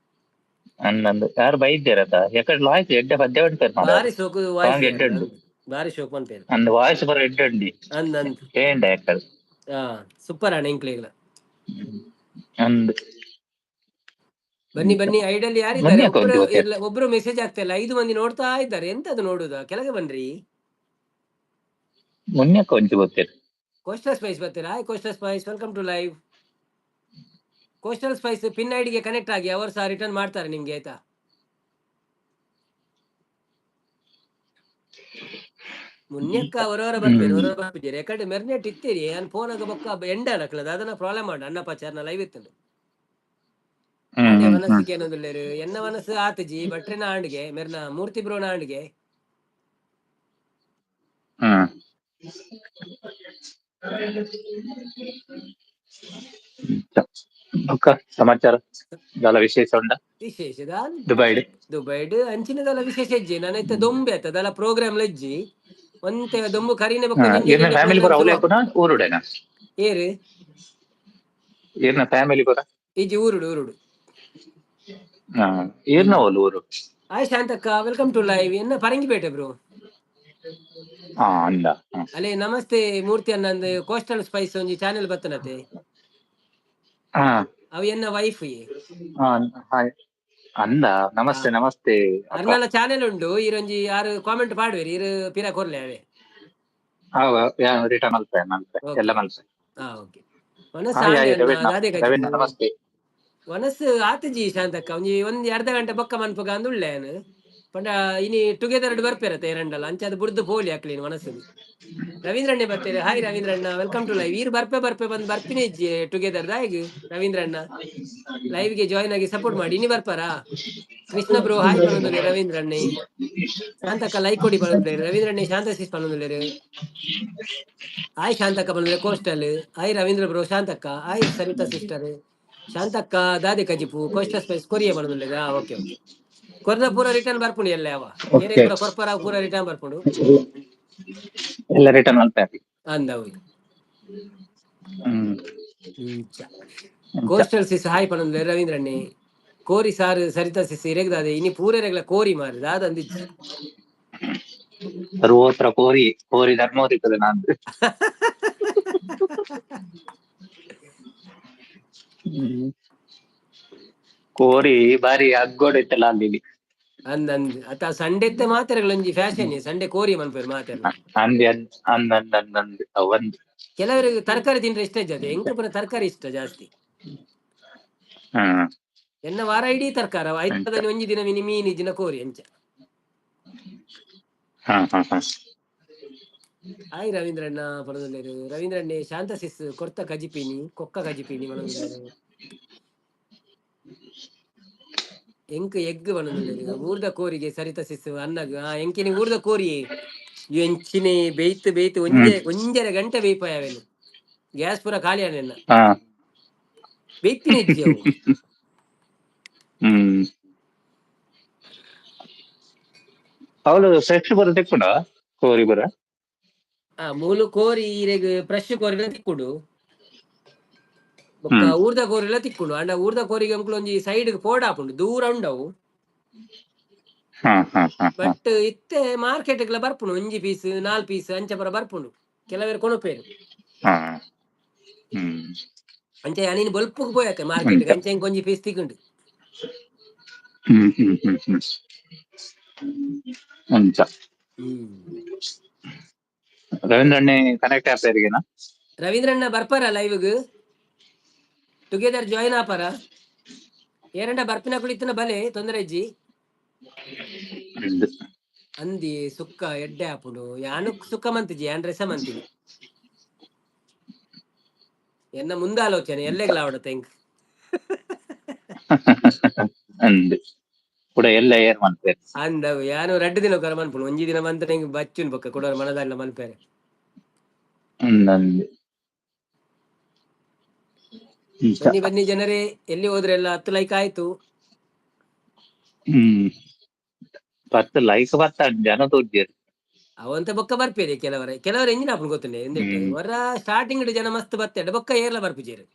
Speaker 2: ಅನ್ನಂದು ಯಾರು ಬೈದ್ಯಾರದ ಯಾಕಡೆ ಲಾಯ್ತು ಎಡ್ಡೆ ಪದ್ಯ ಹೊಡ್ತಾರೆ
Speaker 1: ಬಾರಿ
Speaker 2: ಮಾಡೋರು
Speaker 1: ಸೋಕು ವಾಯ್ಸ್
Speaker 2: ಸಾಂಗ್ ಎಡ್ಡೆ ಉಂಡು
Speaker 1: ಬಾರಿ ಶೋಕ್ ಪನ್ಪೇರು
Speaker 2: ಅಂದ್ ವಾಯ್ಸ್ ಬರ ಎಡ್ಡೆ ಉಂಡಿ
Speaker 1: ಅಂದ್
Speaker 2: ಏಂಡ ಯಾಕಡೆ
Speaker 1: ಸೂಪರ್ ಅಣ್ಣ ಇಂಕ್ಲೇಗ್ಲ
Speaker 2: ಅಂದ್
Speaker 1: ಬನ್ನಿ ಬನ್ನಿ ಐಡಲ್ಲಿ ಯಾರಿದ್ದಾರೆ
Speaker 2: ಮುನ್ಯಕ್ಕೆ
Speaker 1: ಒಬ್ರು
Speaker 2: ಒಂಚೂರು ಗೊತ್ತೇ
Speaker 1: ಇಲ್ಲ ಒಬ್ರು ಮೆಸೇಜ್ ಆಗ್ತಾ ಇಲ್ಲ 5 ಮಂದಿ ನೋಡ್ತಾ ಇದ್ದಾರೆ ಎಂತದು ನೋಡುದಾ ಕೆಳಗೆ ಬನ್ರಿ
Speaker 2: ಮುನ್ಯಕ್ಕೆ ಒಂಚೂರು ಗೊತ್ತಿಲ್ಲ
Speaker 1: ಕೋಸ್ಟಲ್ ಸ್ಪೈಸ್ ಬರ್ತೀರಾ coastal spice welcome to live coastal spice pin ಐಡಿಗೆ ಕನೆಕ್ಟ್ ಆಗಿ ಅವರು ಸಹ ರಿಟರ್ನ್ ಮಾಡ್ತಾರೆ ನಿಮ್ಗೆ ಆಯ್ತಾ ಮುನ್ಯಕ್ಕ ಅವರವರ ಬರ್ಪೇರು ಅವರವರ ಬರ್ಪಿದ್ದೀರಿ ಯಾಕಂದ್ರೆ ಮೆರ್ನೆಟ್ ಇತ್ತೀರಿ ನಾನು ಫೋನ್ ಆಗ ಬೊಕ್ಕ ಎಂಡ ಅನಕ್ಲದ ಅದನ್ನ ಪ್ರಾಬ್ಲಮ್ ಮಾಡ ಅನ್ನ ಪಚಾರ್ನ ಲೈವ್ ಇತ್ತು ಆಂಡೆ ಮನಸ್ಸಿಗೆ ಅನ್ನೋದಿಲ್ಲೇರು ಎನ್ನ ಮನಸ್ಸು ಆತಜಿ ಬಟ್ರಿನ ಆಂಡ್ಗೆ ಮೆರ್ನ ಮೂರ್ತಿ ಬ್ರೋನ ಆಂಡ್ಗೆ
Speaker 2: ಸಮಾಚಾರ ದಾಲ ವಿಶೇಷ ಉಂಡ
Speaker 1: ವಿಶೇಷದ
Speaker 2: ದುಬೈಡ್
Speaker 1: ಅಂಚಿನದಲ್ಲ ವಿಶೇಷ ಹೆಜ್ಜೆ ನಾನೈತೆ ದೊಂಬೆ ಆಯ್ತ ಅದಲ್ಲ ಪ್ರೋಗ್ರಾಮ್ ಲಜ್ಜಿ ಒಂತೆ ದೊಂಬು ಕರೀನೆ
Speaker 2: ಇರ್ನ ಫ್ಯಾಮಿಲಿ ಪೂರ ಅವಲೇ ಪುನ ಊರುಡೇನ
Speaker 1: ಏರು
Speaker 2: ಇರ್ನ ಫ್ಯಾಮಿಲಿ ಪೂರ
Speaker 1: ಈಜಿ ಊರುಡು
Speaker 2: ಇರ್ನ ಓಲು ಊರು
Speaker 1: ಆಯ್ ಶಾಂತಕ್ಕ ವೆಲ್ಕಮ್ ಟು ಲೈವ್ ಎನ್ನ ಪರಂಗಿಪೇಟೆ ಬ್ರೋ
Speaker 2: ಅಂದ
Speaker 1: ಅಲ್ಲೇ ನಮಸ್ತೆ ಮೂರ್ತಿ ಅನ್ನಂದು ಕೋಸ್ಟಲ್ ಸ್ಪೈಸ್ ಒಂಜಿ ಚಾನೆಲ್ ಬತ್ತನತೆ ಅವು ಎನ್ನ ವೈಫ್
Speaker 2: ಅಂದ ನಮಸ್ತೆ ನಮಸ್ತೆ
Speaker 1: ಅರ್ನಲ ಚಾನೆಲ್ ಉಂಡು ಈರೊಂಜಿ ಯಾರು ಕಾಮೆಂಟ್ ಪಾಡುವೆರಿ ಇರು ಪಿರ ಕೊರ್ಲೆ ಅವೇ
Speaker 2: ರಿಟರ್ನ್ ಮಲ್ಪೆ ಎಲ್ಲ ಮಲ್ಪೆ
Speaker 1: ಓಕೆ ಮನಸ್ಸು
Speaker 2: ನಮಸ್ತೆ
Speaker 1: ಮನಸ್ಸು ಆತಜಿ ಶಾಂತಕ್ಕ ಒಂದ್ ಅರ್ಧ ಗಂಟೆ ಬೊಕ್ಕ ಮನ್ಪಗ ಅಂದುಳ್ಳೆನು ಪಂಡ ಇನಿ ಟುಗೆದರ್ ಬರ್ಪೇರತ್ತೆ ಎರಡಲ್ಲ ಅಂಚೆ ಅದು ಬುಡ್ದು ಪೋಲಿ ಹಾಕ್ಲಿನ ಮನಸ್ಸು ರವೀಂದ್ರಣ್ಣೆ ಬರ್ತಾರೆ ಹಾಯ್ ರವೀಂದ್ರಣ್ಣ ವೆಲ್ಕಮ್ ಟು ಲೈವ್ ಈರ್ ಬರ್ಪೆ ಬಂದ್ ಬರ್ಪಿನಿ ಟುಗೆದರ್ ದಾಯಿಗ್ ರವೀಂದ್ರಣ್ಣ ಲೈವ್ಗೆ ಜಾಯ್ನ್ ಆಗಿ ಸಪೋರ್ಟ್ ಮಾಡಿ ಇನಿ ಬರ್ಪಾರಾ ಕೃಷ್ಣ ಬ್ರೋ ಹಾಯ್ ಪನ್ನೊಂದುಲ್ಲೆ ರವೀಂದ್ರಣ್ಣೆ ಶಾಂತಕ್ಕ ಲೈಕ್ ಕೊಡಿ ಪನ್ನೊಂದುಲ್ಲೆ ರವೀಂದ್ರಣ್ಣೆ ಶಾಂತಶಿಸ್ ಪನ್ನೊಂದುಲ್ಲೆ ಹಾಯ್ ಶಾಂತಕ್ಕ ಪನ್ನೊಂದುಲ್ಲೆ ಕೋಸ್ಟಲ್ ಹಾಯ್ ರವೀಂದ್ರ ಬ್ರೋ ಶಾಂತಕ್ಕ ಹಾಯ್ ಸರಿತಾ ಸಿಸ್ಟರ್ ಶಾಂತಕ್ಕ ದಾದೆ ಕಜಿಪು ಕೋಸ್ಟಲ್ ಸ್ಪೈಸ್ ಕೊರಿಯ ಪನ್ನೊಂದುಲ್ಲೆ ಓಕೆ ಓಕೆ ಕೊರ್ದ ಪೂರ ರಿಟರ್ನ್ ಬರ್ಪುಂಡು ಎಲ್ಲ ಯಾವ ಏನೇ ಪೂರ ಕೊರ್ಪರ ಪೂರ ರಿಟರ್ನ್ ಬರ್ಪುಂಡು
Speaker 2: ಎಲ್ಲ ರಿಟರ್ನ್ ಮಲ್ಪೆ
Speaker 1: ಅಂದ ಹೌದು ಕೋಸ್ಟಲ್ ಸಿಸ್ ಹಾಯ್ ಪನ್ನೊಂದುಲ್ಲೆ ರವೀಂದ್ರಣ್ಣೆ ಕೋರಿ ಸಾರು ಸರಿತಾ ಸಿಸ್ ಇರೆಗ್ದಾದೆ ಇನಿ ಪೂರೆರೆಗ್ಲ ಕೋರಿ ಮಾರು ದಾದ ಅಂದಿಜ್ಜಿ
Speaker 2: ಸರ್ವೋತ್ರ ಕೋರಿ ಕೋರಿ ಧರ್ಮೋದಿತದೆ ನಾನು ಕೋರಿ ಬಾರಿ ಅಗ್ಗೋಡೈತಲ್ಲ ಅಲ್ಲಿ
Speaker 1: ಅಂದ್ ಅತ್ತ ಸಂಡೆತ್ತೆ ಮಾತೆರೆಗ್ಲ ಒಂಜಿ ಫ್ಯಾಷನ್ ಸಂಡೆ ಕೋರಿ ಮನ್ಪೇರು ಮಾತೆರ್ಲ ಕೆಲವರಿಗೆ ತರಕಾರಿ ತಿಂದ್ರೆ ಇಷ್ಟ ಇದ್ದದೆ ಎಂಕ ಪುರ ತರಕಾರಿ ಇಷ್ಟ ಜಾಸ್ತಿ ಎನ್ನ ವಾರ ಇಡೀ ತರಕಾರ ಐತದಲ್ಲಿ ಒಂಜಿ ದಿನ ಮಿನಿ ಮೀನಿ ದಿನ ಕೋರಿ ಅಂಚ ಹಾಯ್ ರವೀಂದ್ರಣ್ಣ ಪಡದಲ್ಲೇರು ರವೀಂದ್ರಣ್ಣೆ ಶಾಂತ ಸಿಸ್ ಕೊರ್ತ ಕಜಿಪಿನಿ ಕೊಕ್ಕ ಕಜಿಪಿನಿ ಮನದಲ್ಲೇರು ಎಂಕ್ ಎಗ್ ಬಣ್ಣದಲ್ಲೇರು ಊರ್ದ ಕೋರಿಗೆ ಸರಿತ ಸಿಸ್ ಅನ್ನಗ ಎಂಕಿನಿ ಊರ್ದ ಕೋರಿ ಎಂಚಿನಿ ಬೇಯ್ತು ಒಂಜರ ಗಂಟೆ ಬೇಯ್ಪಾಯವೇನು ಗ್ಯಾಸ್ ಪೂರ ಖಾಲಿ ಆನೆಲ್ಲ ಬೇಯ್ತೀನಿ ಇಜ್ಜಿ ಅವು
Speaker 2: ಅವಳು ಫ್ರೆಶ್ ಬರ ತೆಕ್ಕೊಂಡ ಕೋರಿ ಬರ
Speaker 1: ಮೂಲು ಕೋರಿ ಇರೆಗ್ ಫ್ರೆಶ್ ಕೋರಿ ತಿಕ್ಕುಡು ಬೊಕ್ಕ ಊರ್ದ ಕೋರಿ ಎಲ್ಲ ತಿಕ್ಕುಂಡು ಅಂಡ ಊರ್ದ ಕೋರಿಗೆ ಒಂಜಿ ಸೈಡ್ ಪೋಡ್ ಹಾಪುಂಡು ದೂರ ಉಂಡವು ಬಟ್ ಇತ್ತೆ ಮಾರ್ಕೆಟ್ ಬರ್ಪುಂಡು ಒಂಜಿ ಪೀಸ್ 4 ಪೀಸ್ ಅಂಚ ಪರ ಬರ್ಪುಂಡು ಕೆಲವೇರು ಕೊಣಪೇರು ಅಂಚೆ ನೀನು ಬಲ್ಪುಗ್ ಪೋಯತ್ತೆ ಮಾರ್ಕೆಟ್ ಅಂಚೆ ಒಂಜಿ ಪೀಸ್ ತಿಕ್ಕುಂಡು
Speaker 2: ರವೀಂದ್ರಣ್ಣೆ ಕನೆಕ್ಟ್ ಆಗ್ತಾರಿಗೆನಾ
Speaker 1: ರವೀಂದ್ರಣ್ಣ ಬರ್ಪಾರ ಲೈವ್ಗ್ ಟುಗೆದರ್ ಜಾಯಿನ್ ಆಪಾರ ಏರಂಡ ಬರ್ಪಿನ ಕುಳಿತನ ಬಲೆ ತೊಂದರೆ ಇಜ್ಜಿ ಅಂದಿ ಸುಕ್ಕ ಎಡ್ಡೆ ಆಪುಡು ಯಾನು ಸುಕ್ಕ ಮಂತಿಜಿ ಯಾನ್ ರೆಸ ಮಂತಿನಿ ಎನ್ನ ಮುಂದ ಆಲೋಚನೆ ಎಲ್ಲೆಗ್ಲ ಆವಡತ್ತೆ ಹೆಂಗ್
Speaker 2: ಎಲ್ಲ ಏರ್ ಮಾಡ್ತಾರೆ
Speaker 1: ಅಂದವು ಯಾನು 2 ದಿನ ಕರ ಮನ್ಪುಡು ಒಂಜಿ ದಿನ ಮಂತ ಹೆಂಗ್ ಬಚ್ಚುನ್ ಬೊಕ್ಕ ಕೊಡೋರು ಮನದಾಗ್ಲ ಮನ್ಪೇರೆ ಬನ್ನಿ ಜನರೇ ಎಲ್ಲಿ ಹೋದ್ರೆಲ್ಲ 10 ಲೈಕ್ ಆಯ್ತು
Speaker 2: 10 ಲೈಕ್ ಬತ್ತ ಜನ ತೋಜ್ಜೇರು
Speaker 1: ಅವಂತ ಬೊಕ್ಕ ಬರ್ಪೇರಿ ಕೆಲವರ ಎಂಜಿನ ಆಪುಂಡು ಗೊತ್ತುಂಡೆ ಎಂದಿಟ್ಟು ವರ ಸ್ಟಾರ್ಟಿಂಗ್ ಜನ ಮಸ್ತ್ ಬತ್ತೇಡ ಬೊಕ್ಕ ಏರ್ಲ ಬರ್ಪಿಜೇರು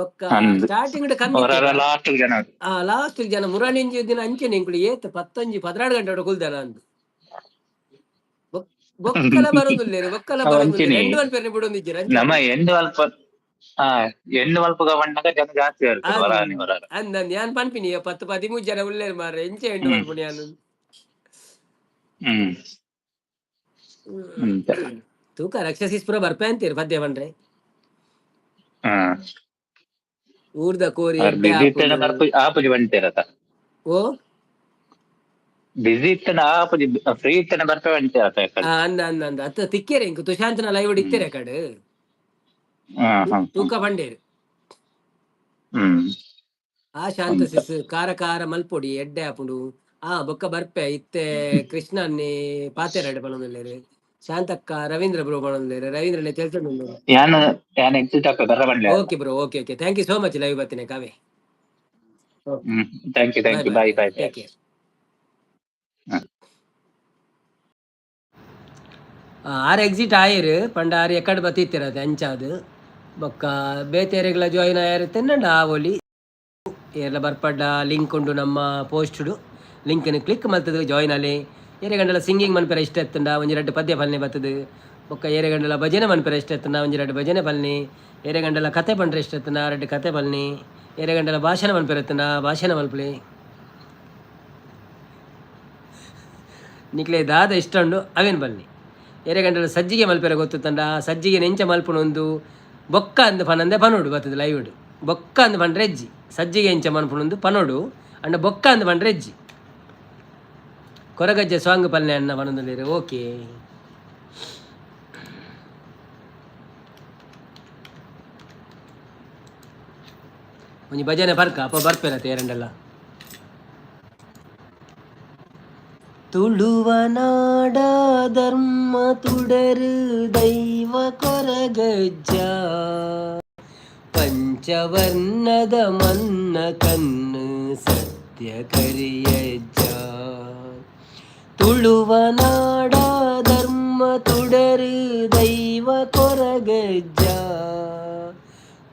Speaker 1: ಬೊಕ್ಕ
Speaker 2: ಅಂದ್
Speaker 1: ಸ್ಟಾರ್ಟಿಂಗ್ ಕಮ್ಮಿ
Speaker 2: ಅವರೆಲ್ಲ ಲಾಸ್ಟ್ ಜನ.
Speaker 1: ಲಾಸ್ಟ್ ಜನ ಮುರಾಣಿಂಜಿ ದಿನ ಅಂಚೆನೆ ಇಂಕ್ಲು ಏತ್ 16 ಗಂಟೆ ಕೊಲ್ದಾನ ಅಂದು ಬೊಕ್ಕಲ ಬರೋದಿಲ್ಲ ಬೊಕ್ಕಲ ಬರೋದಿಲ್ಲ
Speaker 2: ಅಂಚಿನಿ
Speaker 1: 2 ಬಿಡೊಂದಿದ್ದೀರ
Speaker 2: ನಮ್ಮ ಎಂಡು ಅಲ್ಪ ಹಾ ಎಂಡು ಅಲ್ಪ ಬಂದಾಗ ಜನ ಜಾಸ್ತಿ ಇರ್ತದೆ ಹೊರಾನಿ ಹೊರ.
Speaker 1: ಅಂದ್ ಯಾನ್ ಪನ್ಪಿನಿ 10-13 ಜನ ಉಳ್ಳೇರು ಮಾರ್ರೆ ಎಂಚೆ ಎಂಡು ಮಲ್ಪುನಿ ನಾನು. ತೂಕ ರಕ್ಷಸಿಸ್ಪುರ ಬರ್ಪೆ ಅಂತೀರಿ ಪದ್ಯ ಬಂದ್ರೆ ಊರ್ದ ಕೋರಿ ಎಡ್ಡೆ
Speaker 2: ಆಪುಜಿ ಬಂಟೇರತ
Speaker 1: ಓ
Speaker 2: ಬಿಸಿ ಇತ್ತನ ಆಪುಜಿ ಫ್ರೀ ಇತ್ತನ ಬರ್ಪೆ ಬಂಟೇರತ
Speaker 1: ಅಂದ ಅತ್ತ ತಿಕ್ಕೇರೆ ಇಂಕ ತುಶಾಂತನ ಲೈವ್ ಇತ್ತೇರೆ ಕಡೆ ತೂಕ ಬಂಡೇರು ಆ ಶಾಂತ ಸಿಸ್ ಕಾರ ಕಾರ ಮಲ್ಪೊಡಿ ಎಡ್ಡೆ ಆಪುಂಡು ಬೊಕ್ಕ ಬರ್ಪೆ ಇತ್ತೆ ಕೃಷ್ಣನ್ನೇ ಪಾತೆರಡೆ ಪಣೊಂದುಲ್ಲೇರು ಶಾಂತಕ್ಕ ರವೀಂದ್ರ ಬ್ರೋ ಪಣೊಂದುಲ್ಲೇರು ರವೀಂದ್ರನೇ ತಿಳ್ಕೊಂಡು okay bro okay thank you so much live ಬರ್ತೀನಿ ಕಾವೇ
Speaker 2: thank you bye
Speaker 1: take care. 6 exit ಆಯರು ಪಂಡ 6 ಎಕ್ಕಡೆ ಬತ್ತಿತ್ತಿರತ್ತೆ ಅಂಚಾದು ಬೊಕ್ಕ ಬೇತೆರೆಗ್ಲ ಜಾಯಿನ್ ಆಯರು ತೆನ್ನಂಡ ಆವೊಲಿ ಎಲ್ಲ ಬರ್ಪಡ್ಡ ಲಿಂಕ್ ಉಂಡು ನಮ್ಮ ಪೋಸ್ಟ್ಡು ಲಿಂಕ್ನ ಕ್ಲಿಕ್ ಮಲ್ತದು ಜಾಯಿನ್ ಅಲ್ಲಿ ಗಂಟಲ ಸಿಂಗಿಂಗ್ ಮನ್ಪೆರ ಇಷ್ಟ ಎತ್ತುಂಡ ಒಂಜಿ 2 ಪದ್ಯ ಫಲ್ನೆ ಬರ್ತದೆ ಬೊಕ್ಕ ಗಂಟಲ ಭಜನೆ ಮನ್ಪೆರ ಇಷ್ಟ ಎತ್ತುಂಡ ಒಂಜಿ 2 ಭಜನೆ ಫಲ್ನೆ ಗಂಟಲ ಕತೆ ಪಂಡ್ರೆ ಇಷ್ಟ ಎತ್ತುಂಡ 2 ಕತೆ ಫಲ್ನೆ ಗಂಟಲ ಭಾಷಣ ಮನ್ಪೆರ ಎತ್ತುಂಡ ಭಾಷಣ ಮಲ್ಪಲೆ ನಿಕ್ಲೆ ದಾದ ಇಷ್ಟ ಉಂಡು ಅವೇನು ಬನ್ನಿ ಗಂಟಲ ಸಜ್ಜಿಗೆ ಮಲ್ಪೆರ ಗೊತ್ತುತ್ತಂಡ ಸಜ್ಜಿಗೆ ನೆಂಚ ಮಲ್ಪುಣೊಂದು ಬೊಕ್ಕ ಅಂದು ಪನಂದೆ ಪನೋಡು ಬರ್ತದೆ ಲೈವ್ಡು ಬೊಕ್ಕ ಅಂದು ಪಂಡ್ರೆ ಎಜ್ಜಿ ಸಜ್ಜಿಗೆ ಎಂಚ ಮನ್ಪುಣೊಂದು ಪನೋಡು ಅಂಡ ಬೊಕ್ಕ ಅಂದು ಪಂಡ್ರೆ ಎಜ್ಜಿ ಕೊರಗಜ್ಜೆ ಸಾಂಗ್ ಪಲ್ಲೆ ಅನ್ನ ಪನೊಂದುಲ್ಲೇರು ಓಕೆ ಒಂಜಿ ಭಜನೆ ಬರ್ಕ ಅಪ್ಪ ಬರ್ಪೆರತ್ತೆ ಎರಡೆಲ್ಲ ತುಳುವ ನಾಡ ಧರ್ಮ ತುಡರು ದೈವ ಕೊರಗಜ್ಜ ಪಂಚವರ್ಣದ ಮನ್ನ ಕಣ್ಣು ಸತ್ಯ ಕರಿಯಜ್ಜ ತುಳುವ ನಾಡ ಧರ್ಮ ತುಡರು ದೈವ ಕೊರಗಜ್ಜ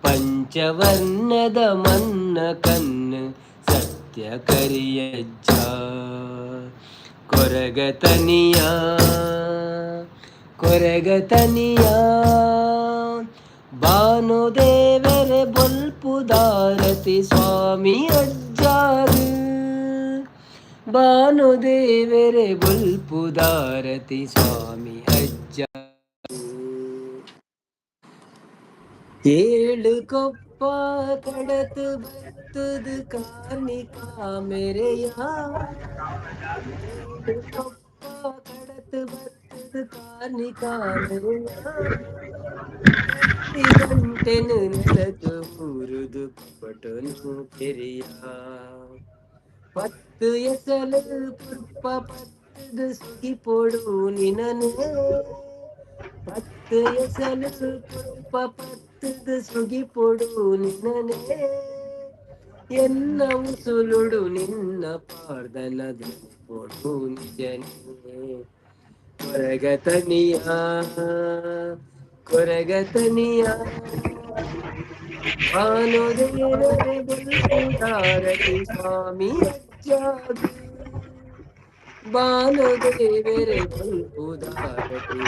Speaker 1: ಪಂಚವರ್ಣದ ಮನ್ನ ಕಣ್ಣು ಸತ್ಯ ಕರಿಯಜ್ಜ ಕೊರಗತನಿಯ ಭಾನುದೇವರೆ ಬೊಲ್ಪುದಾರತಿ ಸ್ವಾಮಿ ಅಜ್ಜಾರು ಭಾನುದೇವರೆ ಬೊಲ್ಪುದಾರತಿ ಸ್ವಾಮಿ ಅಜ್ಜ 7 ಕೊಪ್ಪ ಕಡತು ಬತ್ತದು ಕಾರ್ಣಿಕ ಮೇರೆಯ 7 ಕೊಪ್ಪ ಕಡತು ಬತ್ತದು ಕಾರ್ಣಿಕ ಮೇರೆಯ ಗಂಟೆನು ನೆಲದು ಮುರುದು ಪಟನು ಕೆರೆಯ 10 ಎಸಲು ಪುರ್ಪ ಪತ್ತದು ಸುಗಿ ಪೋಡು ನಿನನೆ 10 ಎಸಲು ಪುರ್ಪ ಪತ್ತದು ಸುಗಿ ಪೋಡು ನಿನನೆ ಎನ್ನ ಉಸುಲುಡು ನಿನ್ನ ಪಾರ್ದನದ ಪೋಡು ನಿಜನೇ ಕೊರಗತನಿಯ ಭಾನುದೇವರೆ ಬೊಲ್ಪುದಾರತಿ ಸ್ವಾಮಿ ಅಜ್ಜಾದು ಭಾನುದೇವರೆ ಬೊಲ್ಪುದಾರತಿ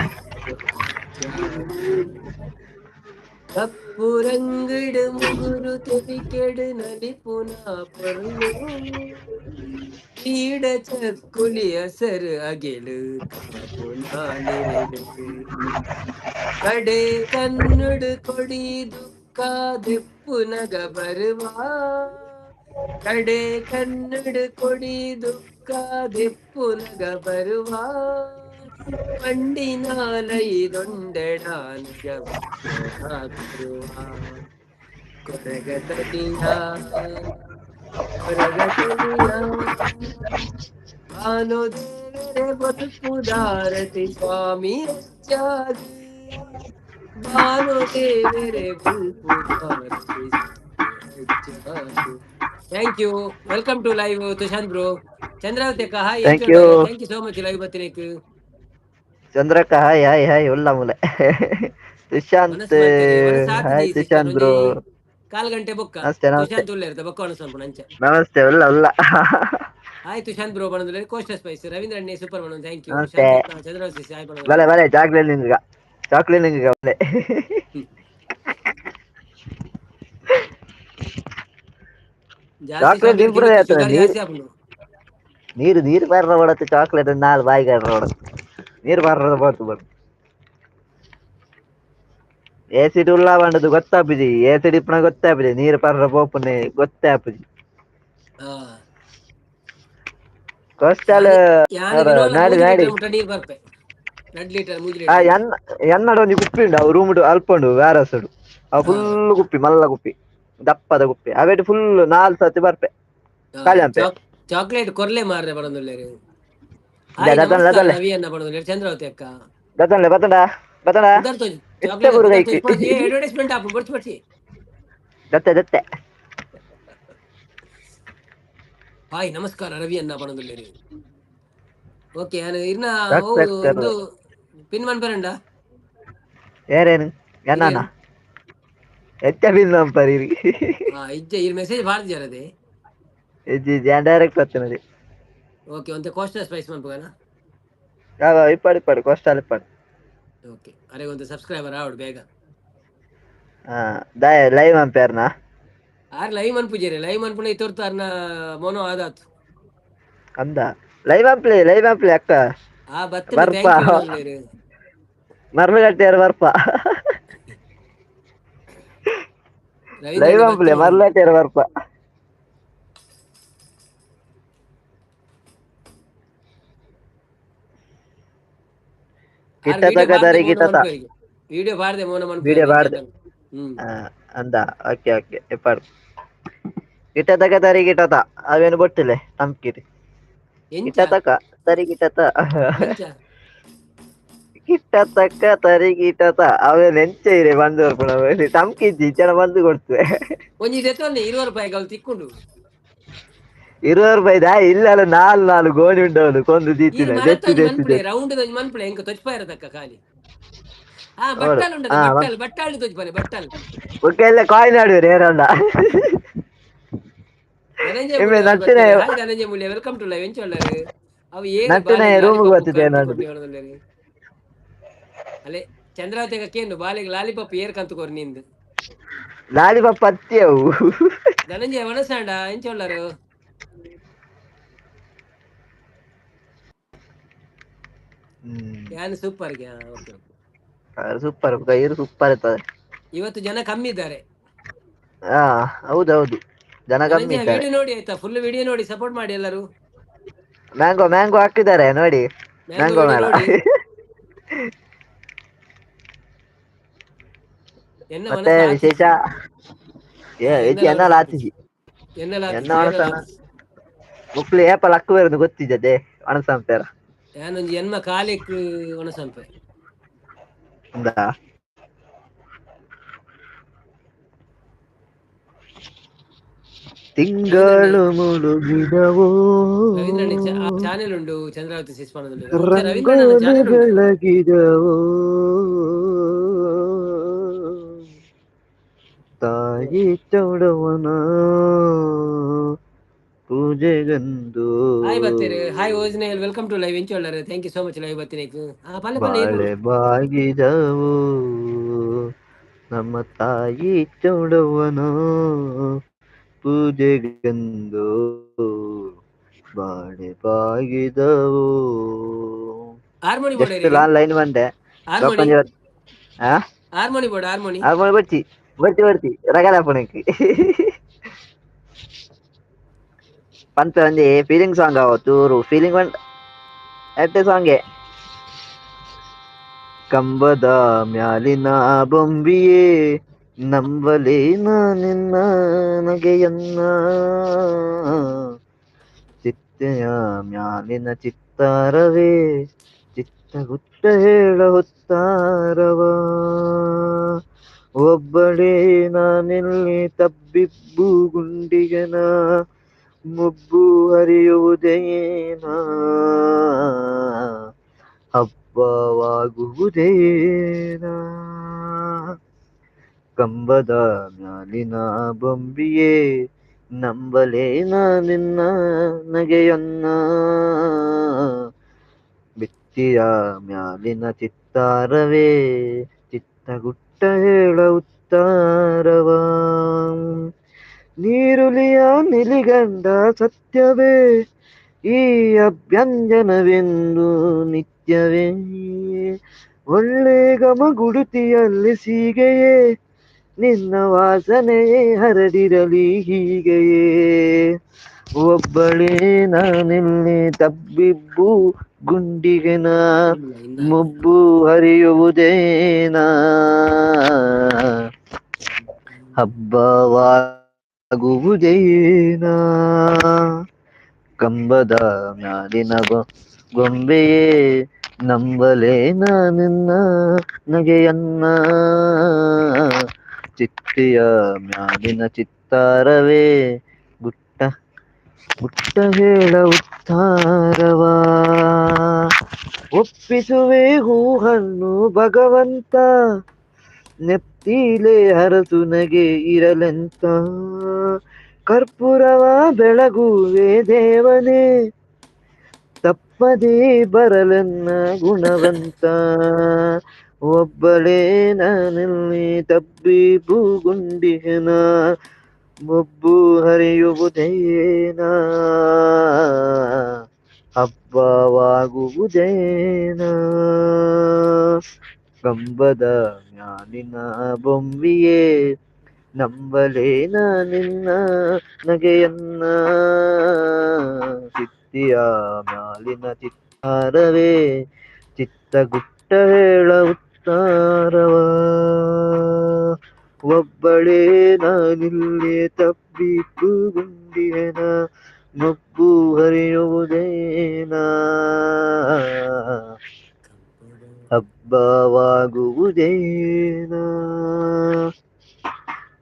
Speaker 1: ಕಪ್ಪು ರಂಗಡು ಮುಗುರು ತೆಬಿಕೆಡು ನಲಿಪುನ ಪೊರ್ಲು ಈಡ ಚಕ್ಕುಲಿ ಹಸರು ಅಗೆಲು ಕಾಪುನಾಲಿರೆಡು ಕಡೆ ಕನ್ನಡು ಕೊಡಿ ದುಃಖ ದೆಪ್ಪು ನಗ ಬರುವ ಕಡೆ ಕನ್ನಡು ಕೊಡಿ ದುಃಖ ದೆಪ್ಪು ನಗ ಬರುವ ಪಂಡಿನಾಲೈದೊಂಡೆಡ ನಿಜ ಬರುವ ಕೊರಗತನಿಯ ಭಾನುದೇವರೆ ಬೊಲ್ಪುದಾರತಿ ಸ್ವಾಮಿ ಅಜ್ಜಾದು ಭಾನುದೇವರೆ ಬೊಲ್ಪುದಾರತಿ ಅಜ್ಜಾದು. Thank you welcome to live Tushanth bro Chandravathi ಅಕ್ಕ hi thank you so much live ಬರ್ತೀನಿ
Speaker 3: ಚಂದ್ರಕ್ಕ ಹಾಯ್ ಒಳ್ಳ ಮುಲೆ ತುಶಾಂತ್ ಹಾಯ್ ತುಶಾಂತ್ ಬ್ರೋ
Speaker 1: ಕಾಲ್ ಗಂಟೆ ಬೊಕ್ಕ
Speaker 3: ನಮಸ್ತೆ ನಮಸ್ತೆ
Speaker 1: ತುಶಾಂತ್ ಉಳ್ಳೆ ಇರ್ತ ಬೊಕ್ಕ ಅನ್ಸಂಪು ಅಂಚ
Speaker 3: ನಮಸ್ತೆ ಉಲ್ಲ ಉಲ್ಲ
Speaker 1: ಆಯ್ತು ಶಾಂತ್ ಬ್ರೋ ಬಣ್ಣದಲ್ಲಿ ಕೋಸ್ಟ ಸ್ಪೈಸ್ ರವೀಂದ್ರ ಅಣ್ಣೆ ಸೂಪರ್ ಬಣ್ಣ ಥ್ಯಾಂಕ್ ಯು
Speaker 3: ನಮಸ್ತೆ
Speaker 1: ಶಾಂತ್ ಚಂದ್ರವಸಿ ಆಯ್
Speaker 3: ಬಲೆ
Speaker 1: ಬಣ್ಣ
Speaker 3: ಬಲೆ ಚಾಕ್ಲೇಟ್ ನಿಂಗ ಚಾಕ್ಲೇಟ್ ನಿಂಗ ಬಲೆ
Speaker 1: ಜಾಸ್ತಿ
Speaker 3: ಚಾಕ್ಲೇಟ್
Speaker 1: ಚಾಕ್ಲೇಟ್
Speaker 3: ನಿಂಪುರ
Speaker 1: ತಿನ್ನೋದು
Speaker 3: ಆಯ್ತದ
Speaker 1: ಶುಗರ್
Speaker 3: ನೀರು
Speaker 1: ಜಾಸ್ತಿ ಆಪುಂಡು
Speaker 3: ನೀರು ನೀರು ಬರ್ರ ಬಡತ್ತೆ ಚಾಕ್ಲೇಟ್ ನಾಲ್ ಬಾಯಿಗೆ ಬಡತ್ತೆ ನೀರು ಬರ್ರ ಬರ್ತು ಬಡ್ ಏಸಿಡ್ ಉಳ್ಳಾ ಬಂಡದು ಗೊತ್ತಾಪಿಜಿ ಏಸಿಡ್ ಇಪ್ಪಣ ಗೊತ್ತಾಪಿಜಿ ನೀರು ಪರ್ರ ಪೋಪುನೆ ಗೊತ್ತಾಪಿಜಿ
Speaker 1: ಹಾ
Speaker 3: ಕೊಸ್ಟಲ್
Speaker 1: ಯಾನ್ ದಿನವಲ್ಲ
Speaker 3: ನಾಡಿ
Speaker 1: 3
Speaker 3: ನಾಡಿ
Speaker 1: ಲೀಟರ್ ಮುಟ್ಟ ನೀರ್ ಬರ್ಪೆ 2 ಲೀಟರ್ 3 ಲೀಟರ್
Speaker 3: ಎನ್ನಡ ಒಂಜಿ ಕುಪ್ಪಿ ಉಂಡು ಅವು ರೂಮ್ ಅಲ್ಪಂಡು ವ್ಯಾರಸಡು ಅವು
Speaker 1: ಹಾ
Speaker 3: ಫುಲ್ ಕುಪ್ಪಿ ಮಲ್ಲ ಕುಪ್ಪಿ ದಪ್ಪದ ಕುಪ್ಪಿ ಅವೆಟ್ ಫುಲ್ 4 ಸತಿ ಬರ್ಪೆ ಖಾಲಿ ಅಂಪೆ
Speaker 1: ಚಾಕ್ಲೇಟ್ ಕೊರ್ಲೆ ಮಾರ್ರೆ ಬರೋದಿಲ್ಲ ಹಾಯ್
Speaker 3: ದದನ್
Speaker 1: ನಮಸ್ಕಾರ
Speaker 3: ದದನ್ಲೆ
Speaker 1: ರವಿ ಅನ್ನ ಬರೋದಿಲ್ಲ ಚಂದ್ರಾವತಿ ಅಕ್ಕ
Speaker 3: ದದನ್ಲೆ ಬತ್ತಡ ಬತ್ತಡ
Speaker 1: ಉದರ್ ತೋಜ್
Speaker 3: ಎತ್ತೆ
Speaker 1: ಚಾಕ್ಲೇಟ್
Speaker 3: ಬುರು
Speaker 1: ಉದರ್
Speaker 3: ಕೈಕ್
Speaker 1: ತೋಜ್ ಅಡ್ವರ್ಟೈಸ್ಮೆಂಟ್ ಆಪು ಬರ್ಚಿ ಬರ್ಚಿ
Speaker 3: ದತ್ತೆ ದತ್ತೆ
Speaker 1: ಹಾಯ್ ನಮಸ್ಕಾರ ರವಿ ಅನ್ನ ಬರೋದಿಲ್ಲ ಓಕೆ ನಾನು ಇರ್ನ ಓ
Speaker 3: ರಕ್ಷಕರು
Speaker 1: ಇಂದು ಪಿನ್ ಮನ್ಪರಂಡ
Speaker 3: ಏರೇನು ಎನ್ನಾನ ಎತ್ತೆ ಬಿಲ್ ನಂಪರ್ ಇರಿ
Speaker 1: ಹಾ ಇಜ್ಜೆ ಈ ಮೆಸೇಜ್ ಬಾರ್ದಿಯಾರದೆ
Speaker 3: ಜಿ ಡೈರೆಕ್ಟ್ ಬರ್ತೀನಿ
Speaker 1: ಓಕೆ ಒಂತೆ ಕೋಸ್ಟಲ್ ಸ್ಪೈಸ್ ಮನ್ಪುಗನ
Speaker 3: ಯಾವ ಇಪ್ಪಡು ಇಪ್ಪಡು ಕೊಸ್ಟಲ್ ಇಪ್ಪಡು
Speaker 1: ಓಕೆ ಅರೆ ಒಂದು ಸಬ್ಸ್ಕ್ರೈಬರ್ ಆವಡು ಬೇಗ
Speaker 3: ಹಾ ದಾಯ ಲೈವ್ ಅಂಪೇರ್ನ
Speaker 1: ಆರ್ ಲೈವ್ ಮನ್ಪುಜೆರೆ ಲೈವ್ ಮನ್ಪುನ ತೋರ್ತ ಅರ್ನ ಮೊನೋ ಆದಾತು
Speaker 3: ಅಂದ ಲೈವ್ ಆಪ್ಲಿ ಅಕ್ಕ
Speaker 1: ಆ ಬತ್ತನ
Speaker 3: ಬರ್ಪ
Speaker 1: ಥ್ಯಾಂಕ್ ಯು ಹೇಳೋರು
Speaker 3: ಮರ್ಮ ಕಟ್ಟಿಯಾರ ಬರ್ಪ
Speaker 1: ರವೀಂದ್ರ
Speaker 3: ಲೈವ್
Speaker 1: ಅಣ್ಣ
Speaker 3: ಆಪ್ಲಿ
Speaker 1: ಬತ್ತಿನ
Speaker 3: ಮರ್ಲಾಟಿಯಾರ ಬರ್ಪ
Speaker 1: ಆರ್
Speaker 3: ಕಿಟ್ಟ
Speaker 1: ವಿಡಿಯೋ
Speaker 3: ತಕ
Speaker 1: ಬಾರ್ದೆ
Speaker 3: ದಾರಿ
Speaker 1: ಮೋನ
Speaker 3: ಕಿಟ್ಟ
Speaker 1: ಮನ್ಪೇರಿಗೆ ವಿಡಿಯೋ ಬಾರ್ದೆ ಮೋನ
Speaker 3: ವಿಡಿಯೋ
Speaker 1: ಮನ್ಪೇರಿಗೆ
Speaker 3: ಬಾರ್ದು
Speaker 1: ಎಂಚಂದ
Speaker 3: ಅಂದ ಓಕೆ ಓಕೆ ಇಪ್ಪಡು ಕಿಟ್ಟ ತಕ ದಾರಿ ಕಿಟ್ಟತ ಅವೇನು ಗೊತ್ತಿಲ್ಲ ತಮ್ಕಿರಿ
Speaker 1: ಎಂಚ
Speaker 3: ಕಿಟ್ಟ ತಕ ತರಿ ಕಿಟ್ಟತ
Speaker 1: ಎಂಚ
Speaker 3: ಕಿಟ್ಟ ತಕ್ಕ ತರಿಗಿಟತ ಅವೇ ನೆಂಚ ಇರೆ ಬಂದವರು ಕೂಡ ತಮ್ಕಿಜ್ಜಿ ಜನ ಬಂದು ಕೊಡ್ತವೆ
Speaker 1: ಒಂಜಿ ದೆತ್ತೊಂದೆ 20 ರೂಪಾಯಿ ಗಲ್ ತಿಕ್ಕೊಂಡು
Speaker 3: 20 ರೂಪಾಯಿ ಇಲ್ಲ ನಾಲ್ ಗೋಣಿ ಉಂಡವನು ಕೊಂದು
Speaker 1: ಈರ್
Speaker 3: ದೀತಿನ ದೆತ್ತು
Speaker 1: ಮರತ್ತೊಂಜಿ
Speaker 3: ದೆತ್ತು
Speaker 1: ಮನ್ಪುಲೆ
Speaker 3: ದೆತ್ತು
Speaker 1: ರೌಂಡ್ ಒಂಜಿ ಮನ್ಪುಲೆ ಎಂಕ ತೊಚ್ಪಾಯ ಇರತಕ್ಕ ಖಾಲಿ ಹಾ
Speaker 3: ನೋಡು
Speaker 1: ಬಟ್ಟಲ್ ಉಂಡದೆ ಬಟ್ಟಲ್ ತೊಜ್ಪಾನೆ ಬಟ್ಟಲ್
Speaker 3: ಓಕೆ ಎಲ್ಲ ಕಾಯಿನ್ ಆಡುವರು ಯಾರಲ್ಲ
Speaker 1: ಧನಂಜಯ
Speaker 3: ಇಮ್ಮೆ
Speaker 1: ಮೂಲ್ಯ ಅವರು
Speaker 3: ನಟ್ಟಿನ
Speaker 1: ಬರ್ತಾರೆ hi Dhananjaya Moolya welcome to live ಎಂಚೊಳ್ಳರು ಅವು ಏರು
Speaker 3: ನಟ್ಟಿನ
Speaker 1: ಬಾಲೆಗ್
Speaker 3: ರೂಮ್ಗೆ
Speaker 1: ಲಾಲಿಪಾಪ್
Speaker 3: ಬರ್ತಿದ್ದೆ
Speaker 1: ಕಂತು
Speaker 3: ನೋಡುದು
Speaker 1: ಕೊರ್ನಿ ಅಲ್ಲೇ ಚಂದ್ರಾವತಿ ಕೇನು ಬಾಲೆಗ್ ಲಾಲಿಪಾಪ್ ಏರ್ ಕಂತು ಕೊರ್ ನಿಂದು
Speaker 3: ಲಾಲಿಪಾಪ್ ಅತ್ತಿ ಅವು
Speaker 1: ಧನಂಜಯ ವನಸಾಂಡ ಎಂಚೊಳ್ಳರು ಯಾನ್ ಸೂಪರ್ ಓಕೆ ಓಕೆ
Speaker 3: ಸೂಪರ್ ಗೈರು ಸೂಪರ್ ಇರ್ತದೆ
Speaker 1: ಇವತ್ತು ಜನ ಕಮ್ಮಿ ಇದ್ದಾರೆ
Speaker 3: ಹಾ ಹೌದೌದು ಜನ ಕಮ್ಮಿ
Speaker 1: ಧನಂಜಯ
Speaker 3: ಇದ್ದಾರೆ
Speaker 1: ವಿಡಿಯೋ ನೋಡಿ ಆಯ್ತಾ ಫುಲ್ ವಿಡಿಯೋ ನೋಡಿ ಸಪೋರ್ಟ್ ಮಾಡಿ ಎಲ್ಲರೂ
Speaker 3: ಮ್ಯಾಂಗೋ ಹಾಕಿದ್ದಾರೆ ನೋಡಿ ಮ್ಯಾಂಗೋ
Speaker 1: ವಿಡಿಯೋ
Speaker 3: ಮೇಳ
Speaker 1: ನೋಡಿ ಎನ್ನ
Speaker 3: ಮತ್ತೆ
Speaker 1: ಮನಸ್ಸು
Speaker 3: ವಿಶೇಷ
Speaker 1: ಆಚಿಸಿ
Speaker 3: ಹೆಚ್ಚು
Speaker 1: ಎನ್ನಲ
Speaker 3: ಎನ್ನಲ್ಲ
Speaker 1: ಆಚಿಸಿ
Speaker 3: ಆತಿಸಿ
Speaker 1: ಎನ್ನಲ
Speaker 3: ಎನ್ನ
Speaker 1: ಆಚಿಸಿ
Speaker 3: ಒಣಸಣ ಮುಕ್ಲಿ ಏಪಲ್ ಅಕ್ಕು ಬರೋದು ಗೊತ್ತಿದ್ದದೆ ಒಣಸಂಪೇರ
Speaker 1: ಯಾನೊಂದು ಎನ್ಮ ಕಾಲಿಕ್ ಒಣಸಂಪೆ
Speaker 3: ಹೌದಾ
Speaker 1: ರವೀಂದ್ರಣ್ಣ
Speaker 3: ತಿಂಗಳು ಮುಳುಗಿದವೋ
Speaker 1: ರವೀಂದ್ರಣ್ಣ ಚಾನೆಲ್ ಉಂಡು ಚಂದ್ರಾವತಿ ಶಿಸ್ಪಾನದಲ್ಲಿ ರವೀಂದ್ರಣ್ಣ
Speaker 3: ರಂಗೋಲಿ
Speaker 1: ಚಾನೆಲ್ ಉಂಟು
Speaker 3: ಬೆಳಗಿದವೋ ತಾಯಿ ಚೌಡವನ ಪೂಜೆಗಂದು
Speaker 1: ಹಾಯ್ ಬತ್ತೀರಿ ಹಾಯ್ ಓಜ್ನೇಲ್ ವೆಲ್ಕಮ್ ಟು ಲೈವ್ ಎಂಚೊಳ್ಳರು thank you so much live ಬತ್ತೀನಿ ಪಲ್ಲೆ ಪಲ್ಲೆ ಏರ್ಬಿಡು
Speaker 3: ಬಾಳೆ ಬಾಗಿದವೋ ನಮ್ಮ ತಾಯಿ ಚೌಡವನ ಪೂಜೆಗೆಂದು ಬಾಳೆ ಬಾಗಿದವೋ
Speaker 1: ಹಾರ್ಮೋನಿ
Speaker 3: ಜಸ್ಟ್
Speaker 1: ಬೋರ್ಡ್
Speaker 3: ಲೈನ್ ಬಂದೆ
Speaker 1: ಹಾರ್ಮೋನಿ
Speaker 3: ರೊಕ್ಕೊಂಜಿ
Speaker 1: ಹಾರ್ಮೋನಿ ಬೋರ್ಡ್ ಹಾರ್ಮೋನಿ
Speaker 3: ಹಾರ್ಮೋನಿ ಬರ್ತಿ ರಗಡಪ್ಪಣಕ್ಕೆ ಪಂತ ಒಂಜಿ ಫೀಲಿಂಗ್ ಸಾಂಗ್ ಆವ ಚೂರು ಫೀಲಿಂಗ್ ಎಟ್ಟೆ ಸಾಂಗೆ ಕಂಬದ ಮ್ಯಾಲಿನ ಬೊಂಬಿಯೇ ನಂಬಲೇನ ನಿನ್ನ ನಗೆಯನ್ನ ಚಿತ್ತೆಯ ಮ್ಯಾಲಿನ ಚಿತ್ತಾರವೇ ಚಿತ್ತಗುತ್ತ ಹೇಳ ಹೊತ್ತಾರವ ಒಬ್ಬಳೇ ನಾನೆಲ್ಲಿ ತಬ್ಬಿಬ್ಬು ಗುಂಡಿಗನ ಮುಬ್ಬು ಹರಿಯುವುದೇನ ಹಬ್ಬವಾಗುವುದೇನ ಕಂಬದ ಮ್ಯಾಲಿನ ಬೊಂಬಿಯೇ ನಂಬಲೇನ ನಿನ್ನ ನಗೆಯನ್ನ ಬಿತ್ತಿಯ ಮ್ಯಾಲಿನ ಚಿತ್ತಾರವೇ ಚಿತ್ತಗುಟ್ಟ ಹೇಳ ಉತ್ತಾರವ ನೀರುಲಿಯ ನಿಲಿಗಂಡ ಸತ್ಯವೇ ಈ ಅಭ್ಯಂಜನವೆಂದು ನಿತ್ಯವೇ ಒಳ್ಳೆ ಗುಡುತಿಯಲ್ಲಿ ಸೀಗೆಯೇ ನಿನ್ನ ವಾಸನೆಯೇ ಹರಡಿರಲಿ ಹೀಗೆಯೇ ಒಬ್ಬಳೇ ನಾನಿಲ್ಲಿ ತಬ್ಬಿಬ್ಬು ಗುಂಡಿಗೆನ ಮುಬ್ಬು ಹರಿಯುವುದೇನಾ ಹಬ್ಬವಾಗುವುದೇನಾ ಕಂಬದ ಮ್ಯಾಲಿನ ಗೊಂಬೆಯೇ ನಂಬಲೇನ ನಿನ್ನ ನಗೆಯನ್ನ ಚಿತ್ತಿಯ ಮ್ಯಾಲಿನ ಚಿತ್ತಾರವೇ ಗುಟ್ಟ ಗುಟ್ಟ ಹೇಳ ಉತ್ತಾರವಾ ಒಪ್ಪಿಸುವೆ ಹೂಹಣ್ಣು ಭಗವಂತ ನೆಪ್ತೀಲೆ ಹರಸು ನಗೆ ಇರಲೆಂತ ಕರ್ಪೂರವ ಬೆಳಗುವೆ ದೇವನೇ ತಪ್ಪದೇ ಬರಲೆನ್ನ ಗುಣವಂತ ಒಬ್ಬಳೇ ನಾನಲ್ಲಿ ತಬ್ಬಿ ಭೂಗುಂಡಿಗೆನ ಮೊಬ್ಬು ಹರಿಯುವುದೇನಾ ಹಬ್ಬವಾಗುವುದೇನಾ ಕಂಬದ ಮ್ಯಾಲಿನ ಬೊಂಬಿಯೇ ನಂಬಲೇನ ನಿನ್ನ ನಗೆಯನ್ನ ಚಿತ್ತಿಯ ಮ್ಯಾಲಿನ ಚಿತ್ತಾರವೇ ಚಿತ್ತಗುಟ್ಟ ಹೇಳ ಉತ್ತಾರವ ಒಬ್ಬಳೇ ನಾನಿಲ್ಲಿ ತಪ್ಪಿತು ಗುಂಡಿಯನ ಮಬ್ಬು ಹರಿಯುವುದೇನಾ ಹಬ್ಬವಾಗುವುದೇನಾ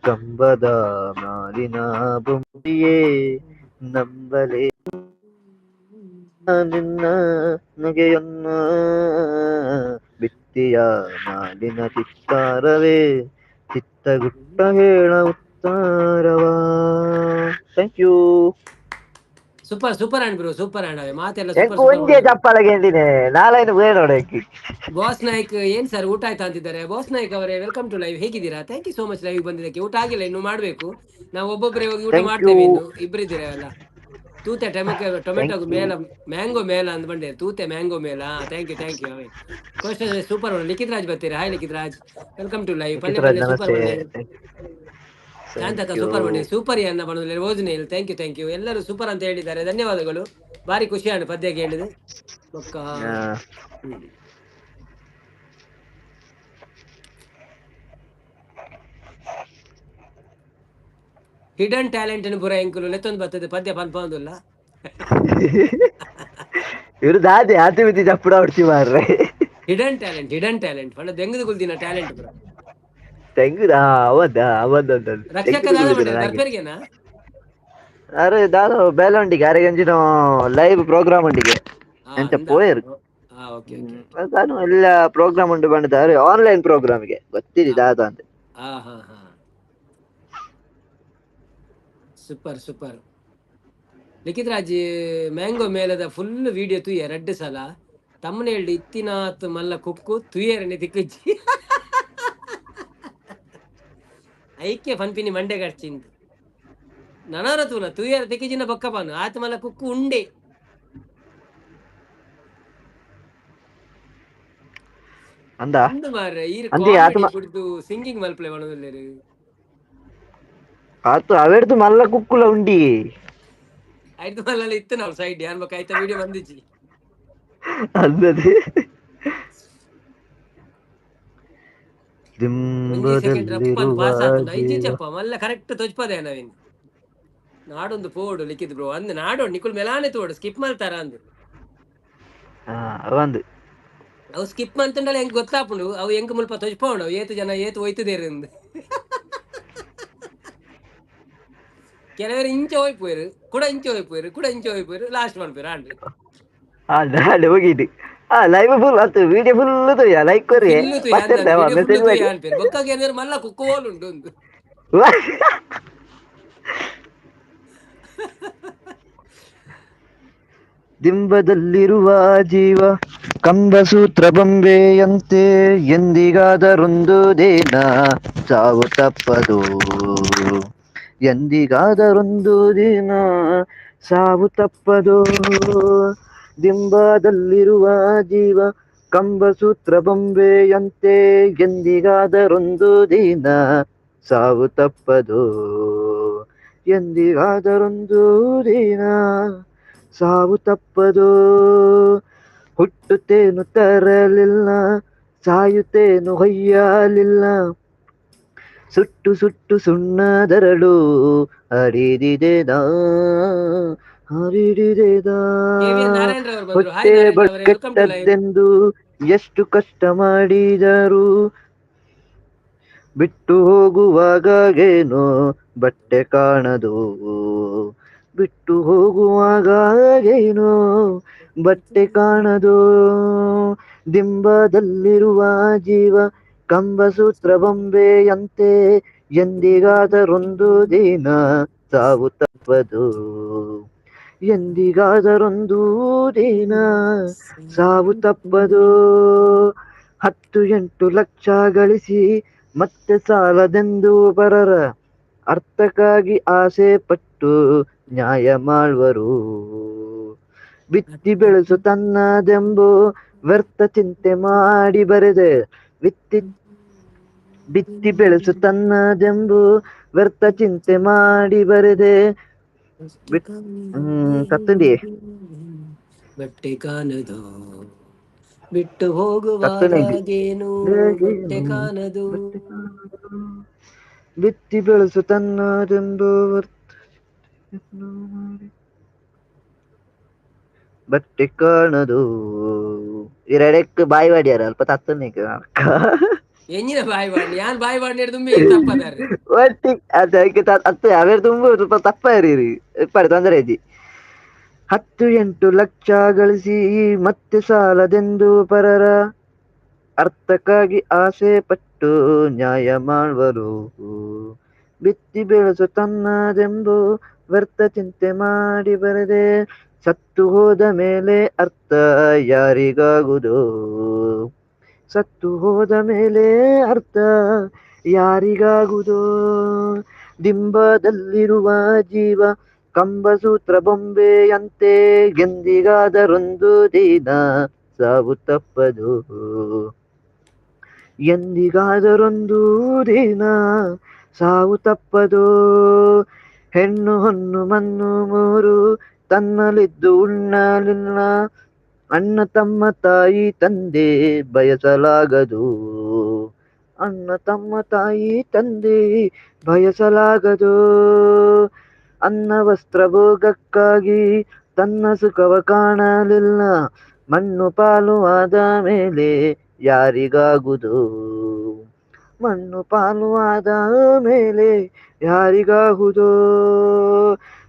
Speaker 3: ಕಂಬದ ಮ್ಯಾಲಿನ ಬೊಂಬಿಯೇ ನಂಬಲೇ ನಿನ್ನ ನಗೆಯನ್ನ ಬಿತ್ತಿಯ ಮ್ಯಾಲಿನ ಚಿತ್ತಾರವೇ ಚಿತ್ತಗುಟ್ಟ ಹೇಳ ಉತ್ತಾರವಾ ಥ್ಯಾಂಕ್ ಯು
Speaker 1: ಸೂಪರ್ ಸೂಪರ್ ಆ್ಯಂಡ್ ಬ್ರೋ ಸೂಪರ್ ಆ್ಯಂಡ್ ಅವೆ ಮಾತೆಲ್ಲ
Speaker 3: ಎಂಕು
Speaker 1: ಸೂಪರ್
Speaker 3: ಒಂಜೆ
Speaker 1: ಸೂಪರ್.
Speaker 3: ಚಪ್ಪಲಗೆ ಎಂದಿನೆ ನಾಳೆನು ಬೇಡೋಡಕ್ಕೆ
Speaker 1: ಬಾಸ್ ನಾಯ್ಕ್ ಏನ್ ಸರ್ ಊಟ ಆಯ್ತಾ ಅಂತಿದ್ದಾರೆ. ಬಾಸ್ ನಾಯ್ಕ್ ಅವರೇ ವೆಲ್ಕಮ್ ಟು ಲೈವ್, ಹೇಗಿದ್ದೀರಾ? Thank you so much live ಬಂದಿದ್ದಕ್ಕೆ. ಊಟ ಆಗಿಲ್ಲ, ಇನ್ನು ಮಾಡ್ಬೇಕು. ನಾವು ಒಬ್ಬೊಬ್ಬರೇ ಹೋಗಿ ಊಟ
Speaker 3: ಥ್ಯಾಂಕ್ ಯು
Speaker 1: ಮಾಡ್ತೇವೆ. ಇನ್ನು ಇಬ್ಬರಿದ್ದೀರಾ ಅಲ್ಲ. ತೂತೆ ಟೊಮೆಟೊ
Speaker 3: ಥ್ಯಾಂಕ್ ಯು
Speaker 1: ಮೇಲ ಮ್ಯಾಂಗೋ ಮೇಲ ಅಂತ ಬಂದೆ. ತೂತೆ ಮ್ಯಾಂಗೋ ಮೇಲ. ಥ್ಯಾಂಕ್ ಯು ಅವೇ question super one. Likhith Raj ಬರ್ತೀರಾ? Hi Likhith Raj, welcome to live. ಪಲ್ಯ
Speaker 3: ಲಿಖಿತರಾಜ್
Speaker 1: ಪಲ್ಯ ಸೂಪರ್
Speaker 3: ನಮಸ್ತೆ.
Speaker 1: ಬಂಡೆ.
Speaker 3: ಥ್ಯಾಂಕ್
Speaker 1: ಶಾಂತಕ
Speaker 3: ಯು
Speaker 1: ಸೂಪರ್ ಬಂಡೆ. ಸೂಪರ್ ಅನ್ನ ಬಣ್ಣದಲ್ಲಿ ಓಜ್ನೇಲ್. ಥ್ಯಾಂಕ್ ಯು ಎಲ್ಲರೂ ಸೂಪರ್ ಅಂತ ಹೇಳಿದ್ದಾರೆ, ಧನ್ಯವಾದಗಳು. ಭಾರಿ ಖುಷಿ ಆಯ್ತು ಪದ್ಯ ಕೇಳಿದೆ. ಹಿಡನ್ ಟ್ಯಾಲೆಂಟ್ ಪುರ ಎಂಕುಲು ಲೆತ್ತೊಂದು ಬರ್ತದೆ ಪದ್ಯ ಪನ್ಪಂದುಲ್ಲ.
Speaker 3: ಇವ್ರು ದಾದೆ ಆತಿ ಮಿತಿ ಚಪ್ಪಡ ಹೊಡ್ಸಿ ಮಾರ್ರೆ.
Speaker 1: ಹಿಡನ್ ಟ್ಯಾಲೆಂಟ್ ಪಂಡ ದೆಂಗದ ಗುಲ್ದಿನ ಟ್ಯಾಲೆಂಟ್ ಪುರ
Speaker 3: ತೆಂಗುದಾ ಅವದ
Speaker 1: ರಕ್ಷಕ ದಾದ ಮಂಡ್ಯ ದರ್ಪೆರ್ಗೆನಾ
Speaker 3: ಅರೆ ದಾದ ಬೇಲೊಂಡಿಗೆ ಅರೆಗಂಜಿನ ಲೈವ್ ಪ್ರೋಗ್ರಾಮ್ ಉಂಡಿಗೆ ಎಂತ ಪೋಯರ್ ನಾನು ಎಲ್ಲ ಪ್ರೋಗ್ರಾಮ್ ಉಂಟು ಬಂದಿದ್ದಾರೆ ಆನ್ಲೈನ್ ಪ್ರೋಗ್ರಾಮ್ಗೆ ಗೊತ್ತಿದೆ ದಾದ ಅಂತ.
Speaker 1: ಸೂಪರ್ ಲಿಖಿತ್ ರಾಜ್ ಮ್ಯಾಂಗೋ ಮೇಲದ ಫುಲ್ ವಿಡಿಯೋ ತುಯ್ಯ 2 ಸಲ ತಮ್ಮನೆ ಹೇಳಿ ಇತ್ತಿನಾತ್ ಮಲ್ಲ ಕುಕ್ಕು ತುಯ್ಯರನೆ ತಿಕ್ಕುಜ್ಜಿ ಐಕ್ಯ ಪನ್ಪಿನಿ ಮಂಡೆ ಗಡ್ಚಿಂತ ನನರ ತೂನ ತುಯ್ಯರ ತಿಕ್ಕಿಜಿನ ಬೊಕ್ಕ ಪಾನು ಆತ ಮಲ್ಲ ಕುಕ್ಕು ಉಂಡೆ
Speaker 3: ಅಂದ
Speaker 1: ಮಾರ್ರೆ ಈರು ಕುಡ್ದು ಸಿಂಗಿಂಗ್ ಮಲ್ಪಲೆ ಮಾಡೋದಿಲ್ಲ
Speaker 3: ಆತು ಅವೆಡ್ದು ಮಲ್ಲ ಕುಕ್ಕುಲ ಉಂಡಿ
Speaker 1: ಆಯ್ತು ಮಲ್ಲ ಇತ್ತು ನಾವು ಸೈಡ್ ಯಾನ್ ಬಕ್ಕ ಆಯ್ತಾ ವಿಡಿಯೋ ಬಂದಿಜ್ಜಿ
Speaker 3: ಅಲ್ಲದೆ
Speaker 1: ಮಲ್ಲ ಕರೆಕ್ಟ್ ತೊಜ್ಪದೆ ನವೀನ್ ನಾಡೊಂದು ಪೋಡು ಲಿಖಿತ್ ಬ್ರೋ ಅಂದ್ ನಾಡೋಡು ನಿಕುಲ್ ಮೆಲಾನೆ ತೋಡು ಸ್ಕಿಪ್ ಮಾಡ್ತಾರ ಅಂದ್ ಅವು ಸ್ಕಿಪ್ ಮಾಡ್ತಂಡಲ್ಲ ಹೆಂಗ್ ಗೊತ್ತಾಪುಂಡು ಅವು ಹೆಂಗ್ ಮುಲ್ಪ ತೊಜ್ಪೋಂಡು ಏತು ಜನ ಏತು ಒಯ್ತದೇರಿಂದ ಕೆಲವರು ಇಂಚ ಹೋಯ್ಪೋಯ್ರು ಕೂಡ ಇಂಚ ಹೋಯ್ಪೋಯ್ರು ಲಾಸ್ಟ್ ಮಾಡ್ಪೇರು ಆಂಡ್ರೆ
Speaker 3: ಹೋಗಿದ್ದು ಲೈವ್ ಫುಲ್ ಆತು ವಿಡಿಯೋ ಫುಲ್ ತುಯ್ಯ ಲೈಕ್ ಕೊರಿ
Speaker 1: ಬೊಕ್ಕಾಗಿ ಏನಾದ್ರು ಮಲ್ಲ ಕುಕ್ಕೋಲುಂಡು ಒಂದು
Speaker 3: ದಿಂಬದಲ್ಲಿರುವ ಜೀವ ಕಂಬಸೂತ್ರ ಬೊಂಬೆಯಂತೆ ಎಂದಿಗಾದರೊಂದು ದಿನ ಸಾವು ತಪ್ಪದು. ಎಂದಿಗಾದರೊಂದು ದಿನ ಸಾವು ತಪ್ಪದು. ದಿಂಬದಲ್ಲಿರುವ ಜೀವ ಕಂಬಸೂತ್ರ ಬೊಂಬೆಯಂತೆ ಎಂದಿಗಾದರೊಂದು ದಿನ ಸಾವು ತಪ್ಪದು. ಎಂದಿಗಾದರೊಂದು ದಿನ ಸಾವು ತಪ್ಪದು. ಹುಟ್ಟುತ್ತೇನು ತರಲಿಲ್ಲ, ಸಾಯುತ್ತೇನು ಹೊಯ್ಯಲಿಲ್ಲ, ಸುಟ್ಟು ಸುಟ್ಟು ಸುಣ್ಣದರಳು ಹರಿದಿದೆದಾ ಹರಿದಿದೆದಾ.
Speaker 1: KVN ನಾರಾಯಣರವರು ಬಂದ್ರು. ಹಾಯ್
Speaker 3: ಹೊಟ್ಟೆ
Speaker 1: ನಾರಾಯಣ ಅವರೇ, ವೆಲ್ಕಮ್ ಟು ಲೈವ್.
Speaker 3: ಕೆಟ್ಟದ್ದೆಂದು ಎಷ್ಟು ಕಷ್ಟ ಮಾಡಿದರು, ಬಿಟ್ಟು ಹೋಗುವಾಗ ಏನೋ ಬಟ್ಟೆ ಕಾಣದು. ಬಿಟ್ಟು ಹೋಗುವಾಗ ಏನೋ ಬಟ್ಟೆ ಕಾಣದು. ದಿಂಬದಲ್ಲಿರುವ ಜೀವ ಕಂಬಸೂತ್ರ ಬೊಂಬೆಯಂತೆ ಎಂದಿಗಾದರೊಂದು ದಿನ ಸಾವು ತಪ್ಪದು. ಎಂದಿಗಾದರೊಂದು ದಿನ ಸಾವು ತಪ್ಪದು. 10-8 ಲಕ್ಷ ಗಳಿಸಿ ಮತ್ತೆ ಸಾಲದೆಂದು ಪರರ ಅರ್ಥಕ್ಕಾಗಿ ಆಸೆ ಪಟ್ಟು ನ್ಯಾಯ ಮಾಡುವರು. ಬಿತ್ತಿ ಬೆಳೆಸು ತನ್ನದೆಂಬು ವ್ಯರ್ಥ ಚಿಂತೆ ಮಾಡಿ ಬರೆದೆ. ಬಿತ್ತಿ ಬೆಳೆಸು ತನ್ನದೆಂಬು ವ್ಯರ್ಥ ಚಿಂತೆ ಮಾಡಿ ಬರೆದೆ. ಕತ್ತುಂಡಿ
Speaker 1: ಬಟ್ಟೆ ಕಾಣದು, ಬಿಟ್ಟು ಹೋಗುವಾಗ
Speaker 3: ಕತ್ತುಂಡಿ
Speaker 1: ಏನು ಬಟ್ಟೆ ಕಾಣದು.
Speaker 3: ಬಿತ್ತಿ ಬೆಳೆಸು ತನ್ನದೆಂಬು ಬಟ್ಟೆ ಕಾಣದು. ಇರಡೆಕ್ ಬಾಯಿ ಬಾಡಿಯಾರ ಅಲ್ಪ ತತ್ತನೆ
Speaker 1: ಎಂಜಿನ ಬಾಯಿ ಬಾಡಿ ಯಾನ್ ಬಾಯಿ ಬಾಡಿ ತುಂಬಿ ತಪ್ಪದಾರ್ರಿ
Speaker 3: ಒಟ್ಟಿ ಅದಕ್ಕೆ ಅತ್ತು ಯಾವ್ಯಾರು ತುಂಬ ಸ್ವಲ್ಪ ತಪ್ಪ ಇರೀರಿ ಇಪ್ಪಡಿ ತೊಂದರೆ ಇದ್ದಿ. 10-8 ಲಕ್ಷ ಗಳಿಸಿ ಮತ್ತೆ ಸಾಲದೆಂದು ಪರರ ಅರ್ಥಕ್ಕಾಗಿ ಆಸೆ ಪಟ್ಟು ನ್ಯಾಯ ಮಾಡುವರು. ಬಿತ್ತಿ ಬೆಳೆಸು ತನ್ನದೆಂಬು ವ್ಯರ್ಥ ಚಿಂತೆ ಮಾಡಿ ಬರೆದೆ. ಸತ್ತು ಹೋದ ಮೇಲೆ ಅರ್ಥ ಯಾರಿಗಾಗುವುದು, ಸತ್ತು ಹೋದ ಮೇಲೆ ಅರ್ಥ ಯಾರಿಗಾಗುವುದು. ದಿಂಬದಲ್ಲಿರುವ ಜೀವ ಕಂಬಸೂತ್ರ ಬೊಂಬೆಯಂತೆ ಎಂದಿಗಾದರೊಂದು ದಿನ ಸಾವು ತಪ್ಪದು. ಎಂದಿಗಾದರೊಂದು ದಿನ ಸಾವು ತಪ್ಪದು. ಹೆಣ್ಣು ಹೊನ್ನು ಮಣ್ಣು ಮೂರು ತನ್ನಲಿದ್ದು ಉಣ್ಣಲಿಲ್ಲ, ಅಣ್ಣ ತಮ್ಮ ತಾಯಿ ತಂದೆ ಬಯಸಲಾಗದು. ಅಣ್ಣ ತಮ್ಮ ತಾಯಿ ತಂದೆ ಬಯಸಲಾಗದು. ಅನ್ನ ವಸ್ತ್ರ ಭೋಗಕ್ಕಾಗಿ ತನ್ನ ಸುಖವ ಕಾಣಲಿಲ್ಲ, ಮಣ್ಣು ಪಾಲು ಆದ ಮೇಲೆ ಯಾರಿಗಾಗುವುದು. ಮಣ್ಣು ಪಾಲು ಆದ ಮೇಲೆ ಯಾರಿಗಾಗುವುದು.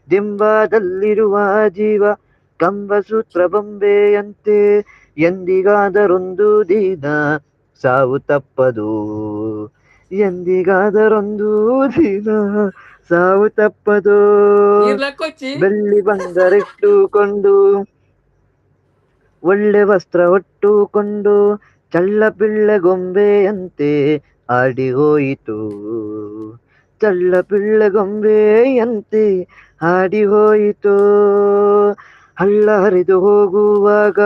Speaker 3: ದಿಂಬದಲ್ಲಿರುವ ಜೀವ ಕಂಬಸೂತ್ರ ಬೊಂಬೆಯಂತೆ ಎಂದಿಗಾದರೊಂದು ದಿನ ಸಾವು ತಪ್ಪದು. ಎಂದಿಗಾದರೊಂದು ದಿನ ಸಾವು ತಪ್ಪದು. ಬೆಳ್ಳಿ ಬಂಗಾರಿಟ್ಟುಕೊಂಡು ಒಳ್ಳೆ ವಸ್ತ್ರ ಹೊಟ್ಟುಕೊಂಡು ಚಳ್ಳ ಪಿಳ್ಳೆ ಗೊಂಬೆಯಂತೆ ಆಡಿ ಹೋಯಿತು. ಚಳ್ಳ ಪಿಳ್ಳೆ ಗೊಂಬೆಯಂತೆ ಹಾಡಿ ಹೋಯಿತು. ಹಳ್ಳ ಹರಿದು ಹೋಗುವಾಗ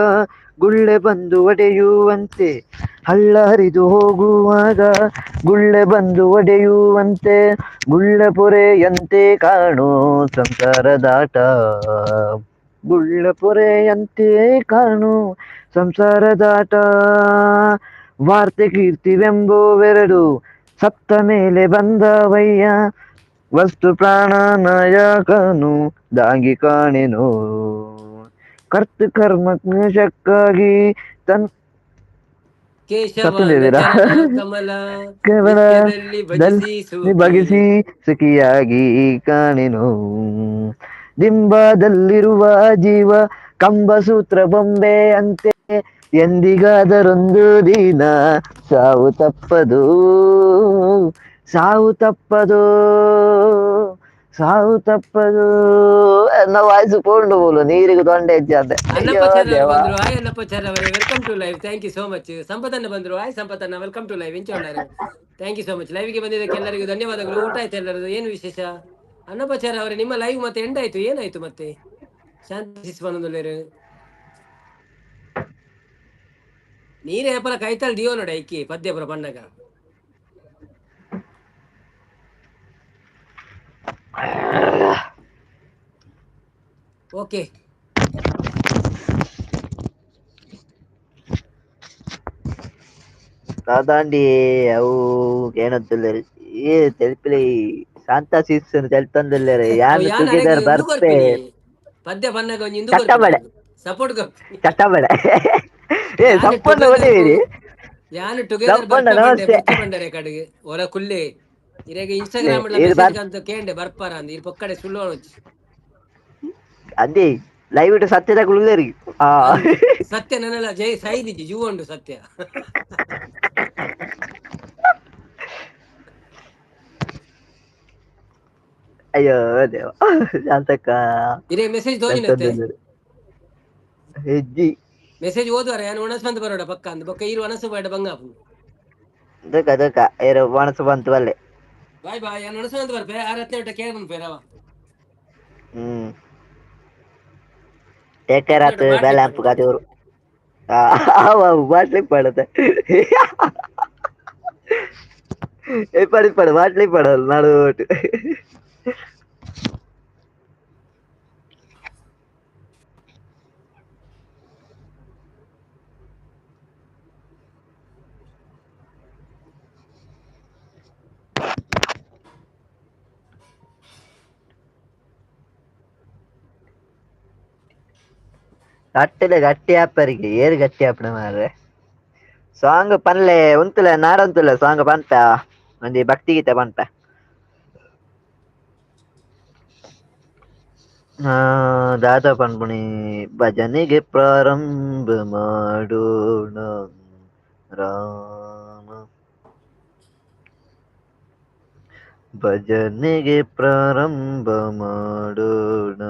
Speaker 3: ಗುಳ್ಳೆ ಬಂದು ಒಡೆಯುವಂತೆ, ಹಳ್ಳ ಹರಿದು ಹೋಗುವಾಗ ಗುಳ್ಳೆ ಬಂದು ಒಡೆಯುವಂತೆ, ಗುಳ್ಳೆ ಪೊರೆಯಂತೆ ಕಾಣು ಸಂಸಾರದಾಟ. ಗುಳ್ಳೆ ಪೊರೆಯಂತೆ ಕಾಣು ಸಂಸಾರದಾಟ. ವಾರ್ತೆ ಕೀರ್ತಿವೆಂಬುವೆರಡು ಸತ್ತ ಮೇಲೆ ಬಂದವಯ್ಯ, ವಸ್ತು ಪ್ರಾಣ ನಾಯಕನು ದಾಗಿ ಕಾಣೆನು. ಕರ್ತ ಕರ್ಮ ಕ್ಲೇಶಕ್ಕಾಗಿ ತನ್ ಕಮಲದಲ್ಲಿ ಬಗಿಸಿ ಸುಖಿಯಾಗಿ ಕಾಣೆನು. ದಿಂಬದಲ್ಲಿರುವ ಜೀವ ಕಂಬಸೂತ್ರ ಬೊಂಬೆಯಂತೆ ಎಂದಿಗಾದರೊಂದು ದಿನ ಸಾವು ತಪ್ಪದು. ಸಾವು ತಪ್ಪದು ಸಾವು ತಪ್ಪದು ಎನ್ನ ವಾಯ್ಸ್ ಪೋಂಡು ಬೋಲು ನೀರಿಗೆ ತೊಂಡೆ ಹೆಚ್ಚಾದೆ. ಅಯ್ಯೋ
Speaker 1: ಅನ್ನಪ್ಪಚಾರ್ಯ ಅವರು
Speaker 3: ದೇವಾ.
Speaker 1: ಬಂದ್ರು. ಹಾಯ್ ಅನ್ನಪ್ಪಚಾರ್ಯ ಅವರೇ, welcome to live. Thank you so much. ಸಂಪತನ್ನ ಬಂದ್ರು. ಹಾಯ್ ಸಂಪತನ್ನ, ವೆಲ್ಕಮ್ ಟು ಲೈವ್. ಇಂಚೋಳ್ಳಾರು, ಥ್ಯಾಂಕ್ ಯು ಸೋ ಮಚ್. ಲೈವ್ಗೆ ಬಂದಿದ್ದಕ್ಕೆ ಎಲ್ಲರಿಗೂ ಧನ್ಯವಾದಗಳು. ಊಟ ಆಯ್ತು ಎಲ್ಲರದು? ಏನು ವಿಶೇಷ? ಅನ್ನಪ್ಪಚಾರ್ಯ ಅವರೇ, ನಿಮ್ಮ ಲೈವ್ ಮತ್ತೆ ಎಂಡ್ ಆಯ್ತು, ಏನಾಯ್ತು ಮತ್ತೆ? ಶಾಂತಿ ಶಿಸ್ಪನೊಂದುಲ್ಲೇರು ನೀರೇ ಏಪಲ ಕೈತಲ್ ದಿಯೋ ನೋಡ ಇಕ್ಕಿ ಪದ್ಯಪುರ ಪಂಡಗ. ಓಕೆ,
Speaker 3: ದಾದಾಂಡಿ ಅವು ಏನಂತಲ್ಲೇರಿ ಏ ತೆಲ್ಪಿಲಿ ಶಾಂತ ಸೀಸನ್ ತೆಲ್ತಂದಿಲ್ಲೇರಿ
Speaker 1: ಅವ್
Speaker 3: ಯಾನ್
Speaker 1: ಯಾನ್ ಅರೆಗ್
Speaker 3: ಟುಗೆದರ್
Speaker 1: ಇಂದು
Speaker 3: ಬರ್ಪೆ
Speaker 1: ಕೊರ್ಪಿನಿ ಪದ್ಯ ಪನ್ನಗ ಒಂಜಿ ಇಂದು ಕೊರ್ಪಿನಿ
Speaker 3: ಚಟ್ಟಬಡೆ
Speaker 1: ಅರೆಗ್ ಸಪೋರ್ಟ್ ಕೊರ್ಪಿನಿ.
Speaker 3: ಚಟ್ಟಬಡೆ ಏ
Speaker 1: ಯಾನ್
Speaker 3: ಸಪ್ಪಂಡ
Speaker 1: ಟುಗೆದರ್
Speaker 3: ಹೊಡಿವಿರಿ
Speaker 1: ಯಾನ್ ಟುಗೆದರ್
Speaker 3: ಸಪ್ಪಂಡ
Speaker 1: ಬರ್ಪೆ ಪಂಡೆ
Speaker 3: ನಮಸ್ತೆ.
Speaker 1: ಬುರ್ಚಿ ಪಂಡರೆ ಕಡೆಗೆ ಒಲ ಕುಲ್ಲೆ ಇರೆಗ್ ಇನ್ಸ್ಟಾಗ್ರಾಮ್
Speaker 3: ಇದು
Speaker 1: ಮೆಸೇಜ್
Speaker 3: ಬರ್
Speaker 1: ಕಂತ ಕೇಂಡೆ ಬರ್ಪಾರ ಅಂದ್ ಇರ್ ಪೊಕ್ಕಡೆ ಸುಳ್ಳು ಅಣುಚಿ
Speaker 3: ಅಂದಿ ಲೈವ್ ಇಟ್ಟು ಸತ್ಯದ ಕುಳ್ಳುದೇರಿ ಆ
Speaker 1: ಅಂದ್ ಸತ್ಯ ನನ್ನಲ್ಲ ಜೈ ಸೈದಿಜಿ ಜೂ ಉಂಡು ಸತ್ಯ.
Speaker 3: ಅಯ್ಯೋ ದೇವ ಶಾಂತಕ್ಕ
Speaker 1: ಇರೆ ಮೆಸೇಜ್ ತೋಜಿನತ್ತೆ
Speaker 3: ತೆಲ್ತಂದಿಲ್ಲೇರಿ ಹೆಜ್ಜಿ
Speaker 1: ಮೆಸೇಜ್ ಓದುವರ ಯಾನ್ ಒಣಸ್ ಬಂದ್ ಬರೋಡ ಪಕ್ಕ ಅಂದ್ ಬೊಕ್ಕ ಇರು ಒಣಸು ಬೇಡ ಬಂಗಾಪು
Speaker 3: ದಕ ದಕ ಏರು ಮನಸ್ಸು ಬಂತು ಅಲ್ಲೇ.
Speaker 1: ಬಾಯ್ ಬಾಯ್ ಯಾನ್ ಒಣಸ ಬಂದ್ ಬರ್ಪೆ ಆರತ್ನೆ ಒಟ್ಟ ಕೇಳ ಬಂದ್ಪೇರವ.
Speaker 3: ಹ್ಮ್ ಟೇಕ್ ಕೇರ್
Speaker 1: ಅತ್ನೆ ಒಟ್ಟ
Speaker 3: ಆತು
Speaker 1: ಬಾಟ್ಲಿ
Speaker 3: ಬೇಲೆ
Speaker 1: ಪಡ್
Speaker 3: ಹಂಪು
Speaker 1: ಮತ್ತೆ
Speaker 3: ಕತೆಯವರು ಬಾಟ್ಲಿ ಪಡತೆ ಪಡಿ ಪಡ ಬಾಟ್ಲಿ ಪಡಲ್ಲ ನಡುಟ್ ಕಟ್ಟಿಲೆ ಗಟ್ಟಿ ಆಪರಿಗೆ ಏರು ಗಟ್ಟಿ ಆಪಣ ಮಾರ್ರೆ. ಸಾಂಗ್ ಪನ್ಲೆ ಉಂತುಲೆ ನಾಡಂತುಲೆ ಸಾಂಗ್ ಪನ್ಪ ಒಂಜಿ ಭಕ್ತಿ ಗೀತೆ ಪನ್ಪ. ಹಾ ದಾದ ಪನ್ಪುಣಿ ಭಜನೆಗೆ ಪ್ರಾರಂಭ ಮಾಡೋಣ ರಾಮ ಭಜನೆಗೆ ಪ್ರಾರಂಭ ಮಾಡೋಣ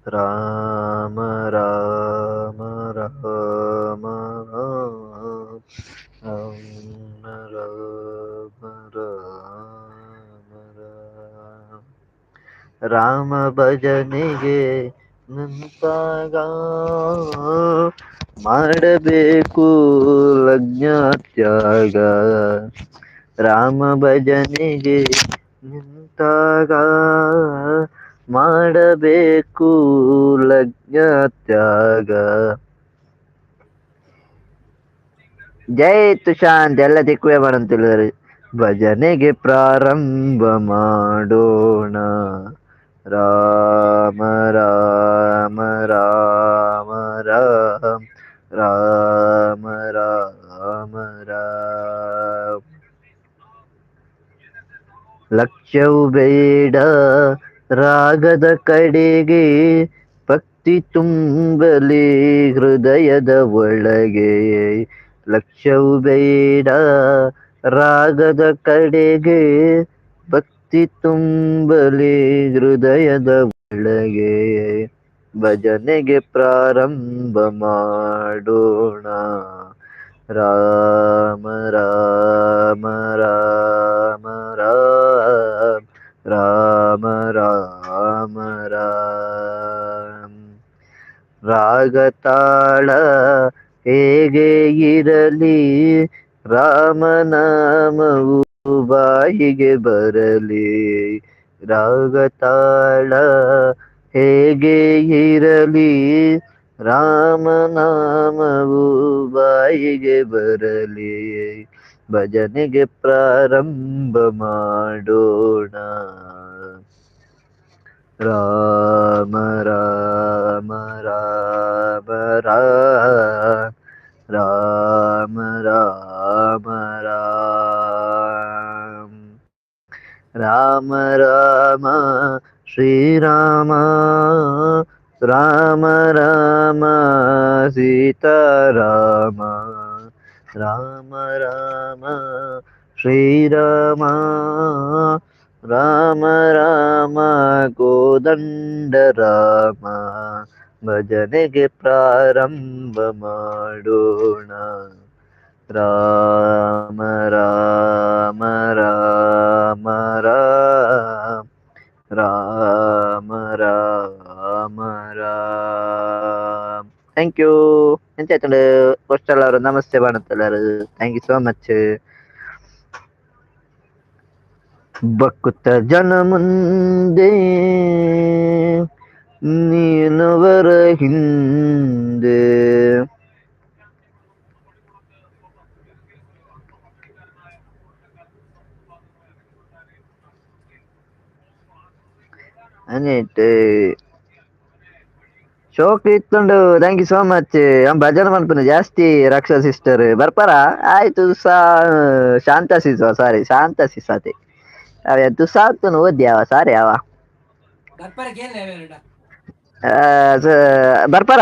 Speaker 3: ರಾಮ ರಾಮ ರಾಮ ರಾಮ ರಾಮ ರಾಮ ರಾಮ ಭಜನೆಗೆ ನಿಂತಾಗ ಮಾಡಬೇಕು ಲಜ್ಞ ತ್ಯಾಗ. ರಾಮ ಭಜನೆಗೆ ನಿಂತಾಗ ಮಾಡಬೇಕು ಲಜ್ಞ ತ್ಯಾಗ. ಜೈ ತುಷಾಂತ್ ಎಲ್ಲ ದಿಕ್ಕುವೆ ಮಾಡಂತಿಲ್ಲರಿ. ಭಜನೆಗೆ ಪ್ರಾರಂಭ ಮಾಡೋಣ ರಾಮ ರಾಮ ರಾಮ ರಾಮ ರಾಮ ರಾಮ ರಾಮ. ಲಕ್ಷ್ಯವು ಬೇಡ ರಾಗದ ಕಡೆಗೆ ಭಕ್ತಿ ತುಂಬಲಿ ಹೃದಯದ ಒಳಗೆ. ಲಕ್ಷ್ಯವು ಬೇಡ ರಾಗದ ಕಡೆಗೆ ಭಕ್ತಿ ತುಂಬಲಿ ಹೃದಯದ ಒಳಗೆ. ಭಜನೆಗೆ ಪ್ರಾರಂಭ ಮಾಡೋಣ ರಾಮ ರಾಮ ರಾಮ ರಾಮ ರಾಮ ರಾಮ ರಾಮ. ರಾಗ ತಾಳ ಹೇಗೆ ಇರಲಿ ರಾಮನಾಮವು ಬಾಯಿಗೆ ಬರಲಿ. ರಾಗ ತಾಳ ಹೇಗೆ ಇರಲಿ ರಾಮನಾಮವು ಬಾಯಿಗೆ ಬರಲಿ. ಭಜನೆಗೆ ಪ್ರಾರಂಭ ಮಾಡೋಣ ರಾಮ ರಾಮ ರಾಮ ರಾಮ ರಾಮ ರಾಮ ರಾಮ. ರಾಮ ರಾಮ ಶ್ರೀರಾಮ ರಾಮ ರಾಮ ಸೀತಾರಾಮ ರಾಮ ರಾಮ ಶ್ರೀರಾಮ ರಾಮ ರಾಮ ಕೋದಂಡ ರಾಮ ಭಜನೆಗೆ ಪ್ರಾರಂಭ ಮಾಡೋಣ ರಾಮ ರಾಮ ರಾಮ ರಾಮ ರಾಮ ರಾಮ ರಾಮ ಥ್ಯಾಂಕ್ ಯು ಎಂತ ಆಯ್ತು ಪೋಸ್ಟಲ್ ಅವರು ನಮಸ್ತೆ ಬಾಣತ್ತಲ್ಲರು ಥ್ಯಾಂಕ್ ಯು ಸೋ ಮಚ್ ಬಕ್ಕುತ್ತ ಜನ ಮುಂದೆ ನೀನವರ ಹಿಂದೆ ಅನ್ನಿಟ್ಟು ಶೋಕ್ ಇತ್ತುಂಡು ಥ್ಯಾಂಕ್ ಯು ಸೋ ಮಚ್ ಭಜನೆ ಮಾಡ್ತಾನೆ ಜಾಸ್ತಿ ರಕ್ಷಾ ಸಿಸ್ಟರ್ ಬರ್ಪಾರ ಆಯ್ತು ಶಾಂತ ಸಿಸ ಸಾರಿ ಶಾಂತ ಸಿಸಾತಿ ಅವ ದುಸಾತನು ಓದ್ಯ ಅವ ಸಾರಿ ಅವ ಬರ್ಪಾರ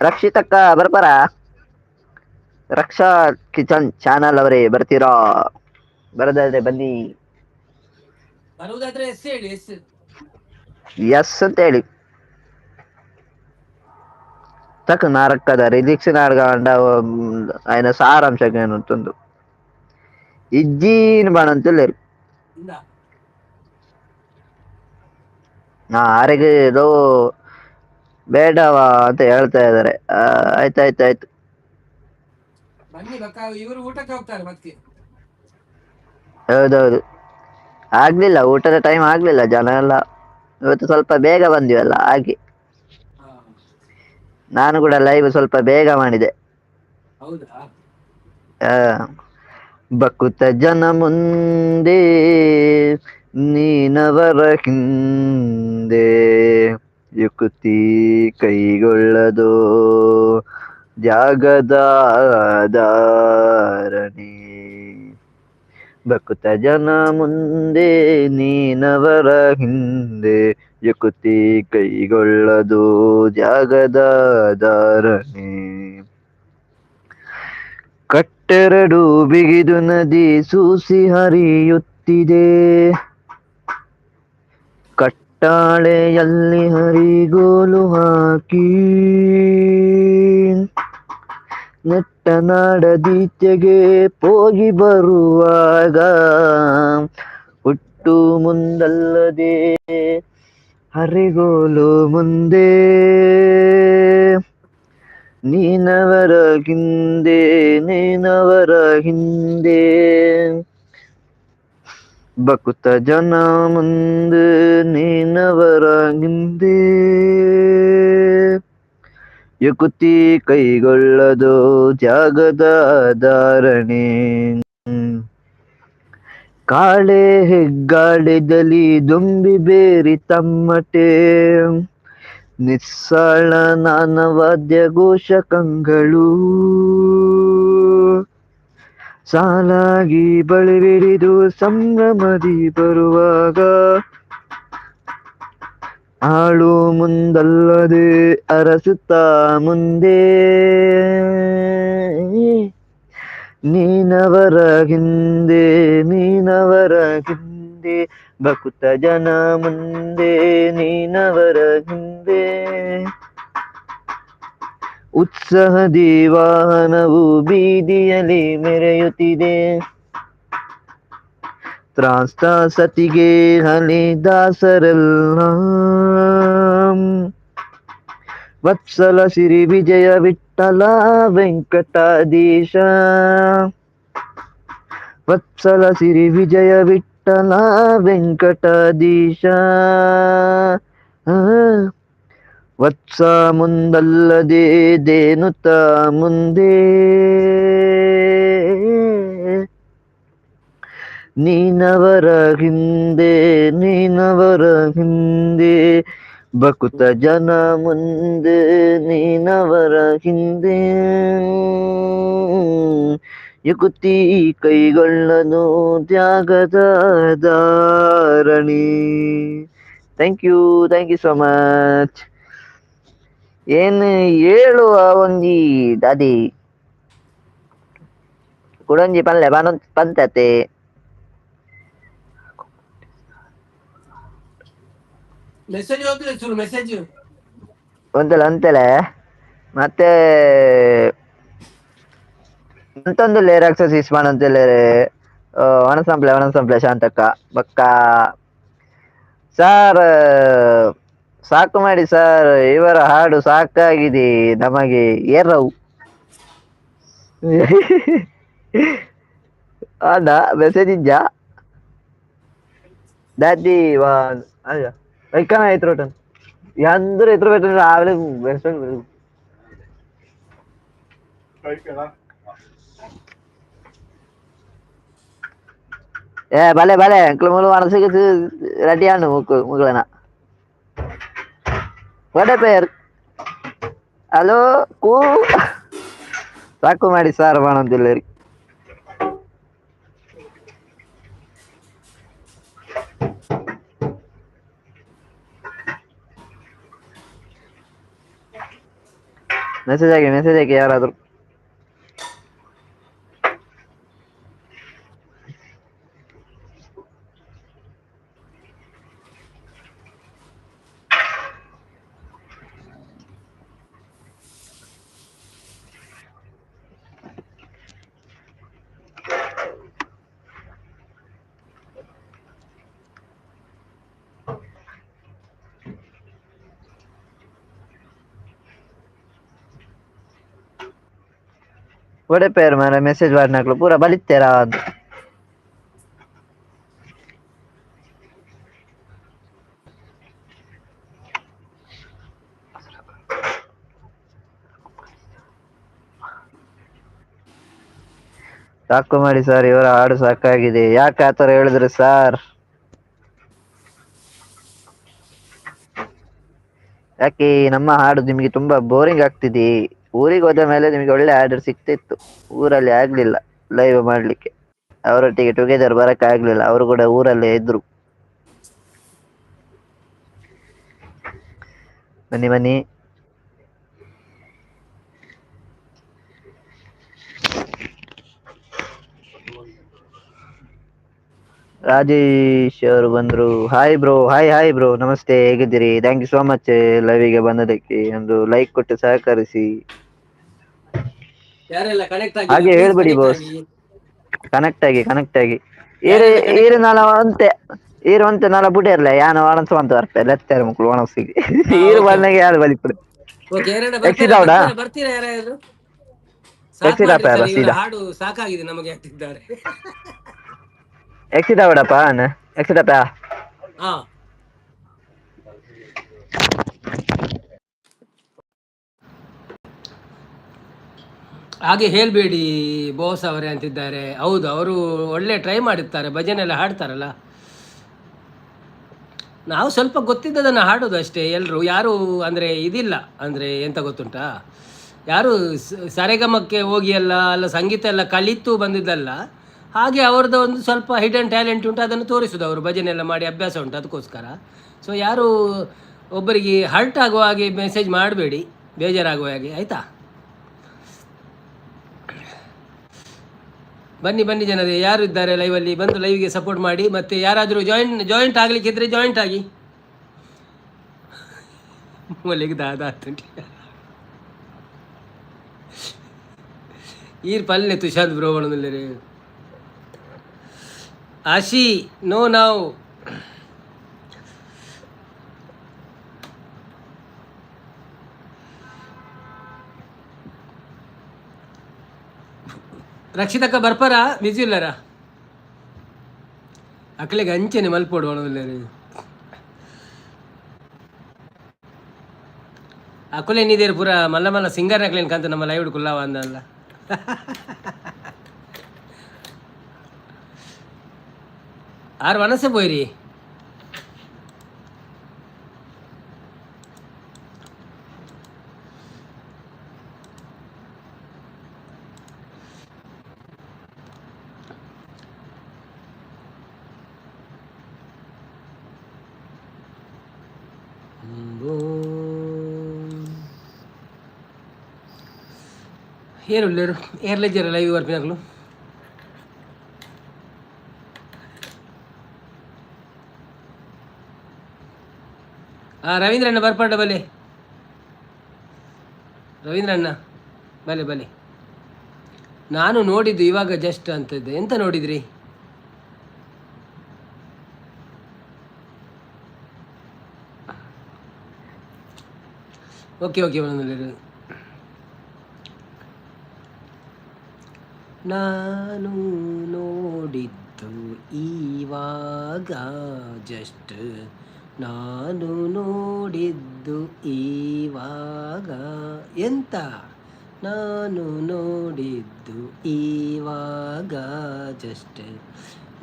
Speaker 3: ರಕ್ಷಿತಕ್ಕ ಬರ್ಪಾರ ರಕ್ಷಾ ಕಿಚನ್ ಚಾನಲ್ ಅವರೇ ಬರ್ತೀರಾ ಬರದಾದ್ರೆ ಬನ್ನಿ ಎಸ್ ಅಂತ ಹೇಳಿ ತಕ್ಕ ನಾರಕ್ಕದ ರಿಜಿಕ್ಸ್ ನಾಡ್ಗಂಡ ఆయన ಸಾರಾಂಶ ಏನಂತಂದು ಇಜ್ಜೀನ್ ಬಾಣ ಅಂತೇಳಿ ಆರೆಗೆ ಇದು ಬೇಡವ ಅಂತ ಹೇಳ್ತಾ ಇದಾರೆ ಆಯ್ತಾಯ್ತಾಯ್ತು ಹೌದೌದು ಆಗ್ಲಿಲ್ಲ ಊಟದ ಟೈಮ್ ಆಗ್ಲಿಲ್ಲ ಜನ ಎಲ್ಲ ಇವತ್ತು ಸ್ವಲ್ಪ ಬೇಗ ಬಂದಿವಲ್ಲ ಹಾಗೆ ನಾನು ಕೂಡ ಲೈವ್ ಸ್ವಲ್ಪ ಬೇಗ ಮಾಡಿದೆ ಬಕುತ ಜನ ಮುಂದೆ ನೀನವರ ಹಿಂದೆ ಯುಕುತಿ ಕೈಗೊಳ್ಳದು ಜಾಗದ ಧಾರಣಿ ಬಕುತ ಜನ ಮುಂದೆ ನೀನವರ ಹಿಂದೆ ಯುಕುತಿ ಕೈಗೊಳ್ಳದು ಜಾಗದ ಧಾರಣಿ ಕಟ್ಟೆರಡು ಬಿಗಿದು ನದಿ ಸೂಸಿ ಹರಿಯುತ್ತಿದೆ ಕಟ್ಟಾಳೆಯಲ್ಲಿ ಹರಿಗೋಲು ಹಾಕಿ ನೆಟ್ಟನಾಡದೀಚೆಗೆ ಹೋಗಿ ಬರುವಾಗ ಹುಟ್ಟು ಮುಂದಲ್ಲದೆ ಹರಿಗೋಲು ಮುಂದೆ ನೀನವರ ಹಿಂದೆ ನೀನವರ ಹಿಂದೆ ಬಕುತ ಜನ ಮುಂದೆ ನೀನವರ ಹಿಂದೆ ಯುಕುತಿ ಕೈಗೊಳ್ಳದು ಜಾಗದ ಧಾರಣೆ ಕಾಳೆ ಹೆಗ್ಗಾಡಿದಲ್ಲಿ ದುಂಬಿ ಬೇರಿ ತಮ್ಮಟೆ ನಿಸ್ಸಾಳ ನಾನವಾದ್ಯ ಘೋಷಕಗಳು ಸಾಲಾಗಿ ಬಳಿಬಿಡಿದು ಸಂಭ್ರಮದಿ ಬರುವಾಗ ಆಳು ಮುಂದಲ್ಲದೆ ಅರಸುತ್ತಾ ಮುಂದೆ ನೀನವರ ಹಿಂದೆ ನೀನವರ ಹಿಂದೆ ಬಕುತ ಜನ ಮುಂದೆ ನೀನವರ ಹಿಂದೆ ಉತ್ಸಾಹದಿ ವಾಹನವು ಬೀದಿಯಲ್ಲಿ ಮೆರೆಯುತ್ತಿದೆ ತ್ರಾಸ್ತ ಸತಿಗೆ ಹಲಿದಾಸರೆಲ್ಲ ವತ್ಸಲ ಸಿರಿ ವಿಜಯ ವಿಠಲ ವೆಂಕಟಾಧೀಶ ವತ್ಸಲ ಸಿರಿ ವಿಜಯ ವಿಠಲ ವೆಂಕಟಾಧೀಶ ವತ್ಸ ಮುಂದಲ್ಲದೆ ದೇನುತ ಮುಂದೆ ನೀನವರ ಹಿಂದೆ ನೀನವರ ಹಿಂದೆ ಬಕುತ ಜನ ಮುಂದೆ ನೀನವರ ಹಿಂದೆ ಯುಕುತಿ ಕೈಗೊಳ್ಳನು ತ್ಯಾಗದ Dharini thank you so much. ಏನು ಹೇಳುವ ಒಂಜಿ ದಾದಿ ಕುಡೊಂಜಿ ಪಲ್ಲೆ ಪಂತತೆ.
Speaker 1: ಮೆಸೇಜ್ ಹೋಗ್ತಿಲ್ಲ ಚೂರು ಮೆಸೇಜ್.
Speaker 3: ಒಂತಲೆ ಮತ್ತೆ ಅಂತೊಂದುಲ್ಲೆ ರಾಕ್ಷಸಿ ಇಸ್ಮಾನ್ ಅಂತೇಳಿ ಒಣಸಂಪ್ಲೆ ಶಾಂತಕ್ಕ ಬಕ್ಕ ಸಾರ್ ಸಾಕು ಮಾಡಿ ಸರ್, ಇವರ ಹಾಡು ಸಾಕಾಗಿದೆ ನಮಗೆ ಎರವು. ಅದ ಮೆಸೇಜ್ ಇಜ್ಜ ದಾದಿ ವೈಕನ ಎತ್ರೋಟ ಎಂದ್ರೆ ಎತ್ತರ ಬೇಟ ರಾವಿലെ ಬಲೆ ಅಂಕಲ್ ಮುಳು ಮನಸ್ಸಿಗೆ ರೆಡಿയാണ് ಮುಗಳನ ಒಡೆ ಪೇರ್. ಹಲೋ ಕೂ ಸಾಕು ಮಾಡಿ ಸಾರ್ ಬಾಣಂತಿಲ್ಲ. ಮೆಸೇಜ್ ಆಗಿ ಯಾರಾದ್ರು. ಒಡೆ ಪೇರ್ ಮಾರ ಮೆಸೇಜ್ ಮಾಡ್ನಾಕ್ಲು ಪೂರ ಬಲಿತೇರಾ ಅಂತ. ಸಾಕು ಮಾಡಿ ಸರ್, ಇವರ ಹಾಡು ಸಾಕಾಗಿದೆ. ಯಾಕೆ ಆತರ ಹೇಳಿದ್ರಿ ಸರ್? ಯಾಕೆ ನಮ್ಮ ಹಾಡು ನಿಮಗೆ ತುಂಬಾ ಬೋರಿಂಗ್ ಆಗ್ತಿದೆ? ಊರಿಗೆ ಹೋದ ಮೇಲೆ ನಿಮಗೆ ಒಳ್ಳೆ ಆರ್ಡರ್ ಸಿಕ್ತಿತ್ತು. ಊರಲ್ಲಿ ಆಗ್ಲಿಲ್ಲ ಲೈವ್ ಮಾಡ್ಲಿಕ್ಕೆ. ಅವರೊಟ್ಟಿಗೆ ಟುಗೆದರ್ ಬರಕ್ ಆಗ್ಲಿಲ್ಲ, ಅವರು ಕೂಡ ಊರಲ್ಲೇ ಇದ್ರು. ಬನ್ನಿ ರಾಜೇಶ್ ಅವರು ಬಂದ್ರು. ಹಾಯ್ ಬ್ರೋ, ನಮಸ್ತೆ, ಹೇಗಿದ್ದೀರಿ? ಥ್ಯಾಂಕ್ ಯು ಸೋ ಮಚ್ ಲೈವಿಗೆ ಬಂದದಕ್ಕೆ. ಒಂದು ಲೈಕ್ ಕೊಟ್ಟು ಸಹಕರಿಸಿ.
Speaker 1: ಯಾರೆಲ್ಲ ಕನೆಕ್ಟ್
Speaker 3: ಹಾಗೆ
Speaker 1: ಆಗಿ
Speaker 3: ಹೇಳ್ಬಿಡಿ
Speaker 1: ಕನೆಕ್ಟ್
Speaker 3: ಬಾಸ್.
Speaker 1: ಆಗಿ.
Speaker 3: ಕನೆಕ್ಟ್ ಆಗಿ
Speaker 1: ಯಾರೆಲ್ಲ connect ಆಗಿ?
Speaker 3: ಈರು ಒಂತೆ ನಾಲ ಬುಡೇರ್ಲ ಯಾನ ಒಣಸುವಂತ ಬರ್ತೆ ಲೆತ್ತಾರೆ ಮಕ್ಕಳು ಒಣಸಿಗೆ
Speaker 1: ಹಾ
Speaker 3: ಈರು
Speaker 1: ಓಕೆ
Speaker 3: ಬಂದಂಗೆ ಯಾರು ಬಲಿಪುಡು.
Speaker 1: ಓಕೆ. ಯಾರೆಲ್ಲ
Speaker 3: ಎಕ್ಸಿಟ್ ಔಡಾ
Speaker 1: ಬರ್ತೀರಾ ಯಾರಾದ್ರು? ಸಾಕು
Speaker 3: ಎಕ್ಸಿಟ್
Speaker 1: ಮಾಡ್ರಿ
Speaker 3: ಆಪ
Speaker 1: ಸರ್, ಇವರ
Speaker 3: ಸೀದಾ
Speaker 1: ಹಾಡು ಸಾಕಾಗಿದೆ ನಮಗೆ ಅಂತಿದ್ದಾರೆ.
Speaker 3: ಎಕ್ಸಿಟ್ ಔಡಪ್ಪ ಎಕ್ಸಿಟ್ ಅಪ್ಪ.
Speaker 1: ಹಾ ಹಾಗೆ ಹೇಳ್ಬೇಡಿ ಬೋಸ್ ಅವರೇ ಅಂತಿದ್ದಾರೆ. ಹೌದು, ಅವರು ಒಳ್ಳೆ ಟ್ರೈ ಮಾಡಿರ್ತಾರೆ, ಭಜನೆ ಎಲ್ಲ ಹಾಡ್ತಾರಲ್ಲ. ನಾವು ಸ್ವಲ್ಪ ಗೊತ್ತಿದ್ದದನ್ನು ಹಾಡೋದು ಅಷ್ಟೇ. ಎಲ್ಲರೂ ಯಾರು ಅಂದರೆ ಇದಿಲ್ಲ, ಅಂದರೆ ಎಂತ ಗೊತ್ತುಂಟಾ, ಯಾರು ಸರೆಗಮಕ್ಕೆ ಹೋಗಿ ಅಲ್ಲ ಸಂಗೀತ ಎಲ್ಲ ಕಲಿತು ಬಂದಿದ್ದಲ್ಲ. ಹಾಗೆ ಅವ್ರದ್ದು ಒಂದು ಸ್ವಲ್ಪ ಹಿಡನ್ ಟ್ಯಾಲೆಂಟ್ ಉಂಟು, ಅದನ್ನು ತೋರಿಸೋದು. ಅವರು ಭಜನೆ ಎಲ್ಲ ಮಾಡಿ ಅಭ್ಯಾಸ ಉಂಟು, ಅದಕ್ಕೋಸ್ಕರ. ಸೊ ಯಾರು ಒಬ್ಬರಿಗೆ ಹರ್ಟ್ ಆಗುವ ಹಾಗೆ ಮೆಸೇಜ್ ಮಾಡಬೇಡಿ, ಬೇಜಾರಾಗುವ ಹಾಗೆ, ಆಯಿತಾ? ಬನ್ನಿ ಜನರೇ, ಯಾರು ಇದ್ದಾರೆ ಲೈವಲ್ಲಿ ಬಂದು ಲೈವ್ಗೆ ಸಪೋರ್ಟ್ ಮಾಡಿ. ಮತ್ತು ಯಾರಾದರೂ ಜಾಯಿಂಟ್ ಆಗಲಿಕ್ಕಿದ್ರೆ ಜಾಯಿಂಟ್ ಆಗಿ. ಮೊಲೆಗೆ ದಾದಾತುಂಟಿ ಈರ್ ಪಲ್ಲೆ ತುಷಾಂತ್ ಬ್ರೋ ಬಣದಿಲ್ಲರಿ ಆಶಿ ನೋ ನಾವು ರಕ್ಷಿತಕ್ಕ ಬರ್ಪಾರ ಬಿಜಿ ಇಲ್ಲರ ಅಕ್ಕಳಿಗೆ ಅಂಚೆನೆ ಮಲ್ಪೋಡು ಬಣದಿಲ್ಲರಿ ಅಕ್ಕಲೇನಿದ್ದೀರಿ ಪೂರ ಮಲ್ಲ ಸಿಂಗರ್ ನಕ್ಲೇನು ಕಂತ ನಮ್ಮ ಲೈವ್ ಕುಲ್ಲವ ಅಂದಲ್ಲ. ಆರು ಮನಸ್ಸೆ ಪೋಯ್ರಿ ఏరులేరు ఏర్లేజారు లైవ్ వర్పినట్లు ರವೀಂದ್ರ ಅಣ್ಣ ಬರ್ಪಾಡ ಬಲೆ ರವೀಂದ್ರ ಅಣ್ಣ ಬಲೆ ಬಲೆ ನಾನು ನೋಡಿದ್ದು ಇವಾಗ ಜಸ್ಟ್ ಅಂತಿದ್ದೆ ಎಂತ ನೋಡಿದ್ರಿ ಓಕೆ ಓಕೆ ಬಂದಿಲ್ಲ ನಾನು ನೋಡಿದ್ದು ಇವಾಗ ಜಸ್ಟ್ ನಾನು ನೋಡಿದ್ದು ಇವಾಗ ಎಂತ ನಾನು ನೋಡಿದ್ದು ಇವಾಗ ಜಸ್ಟ್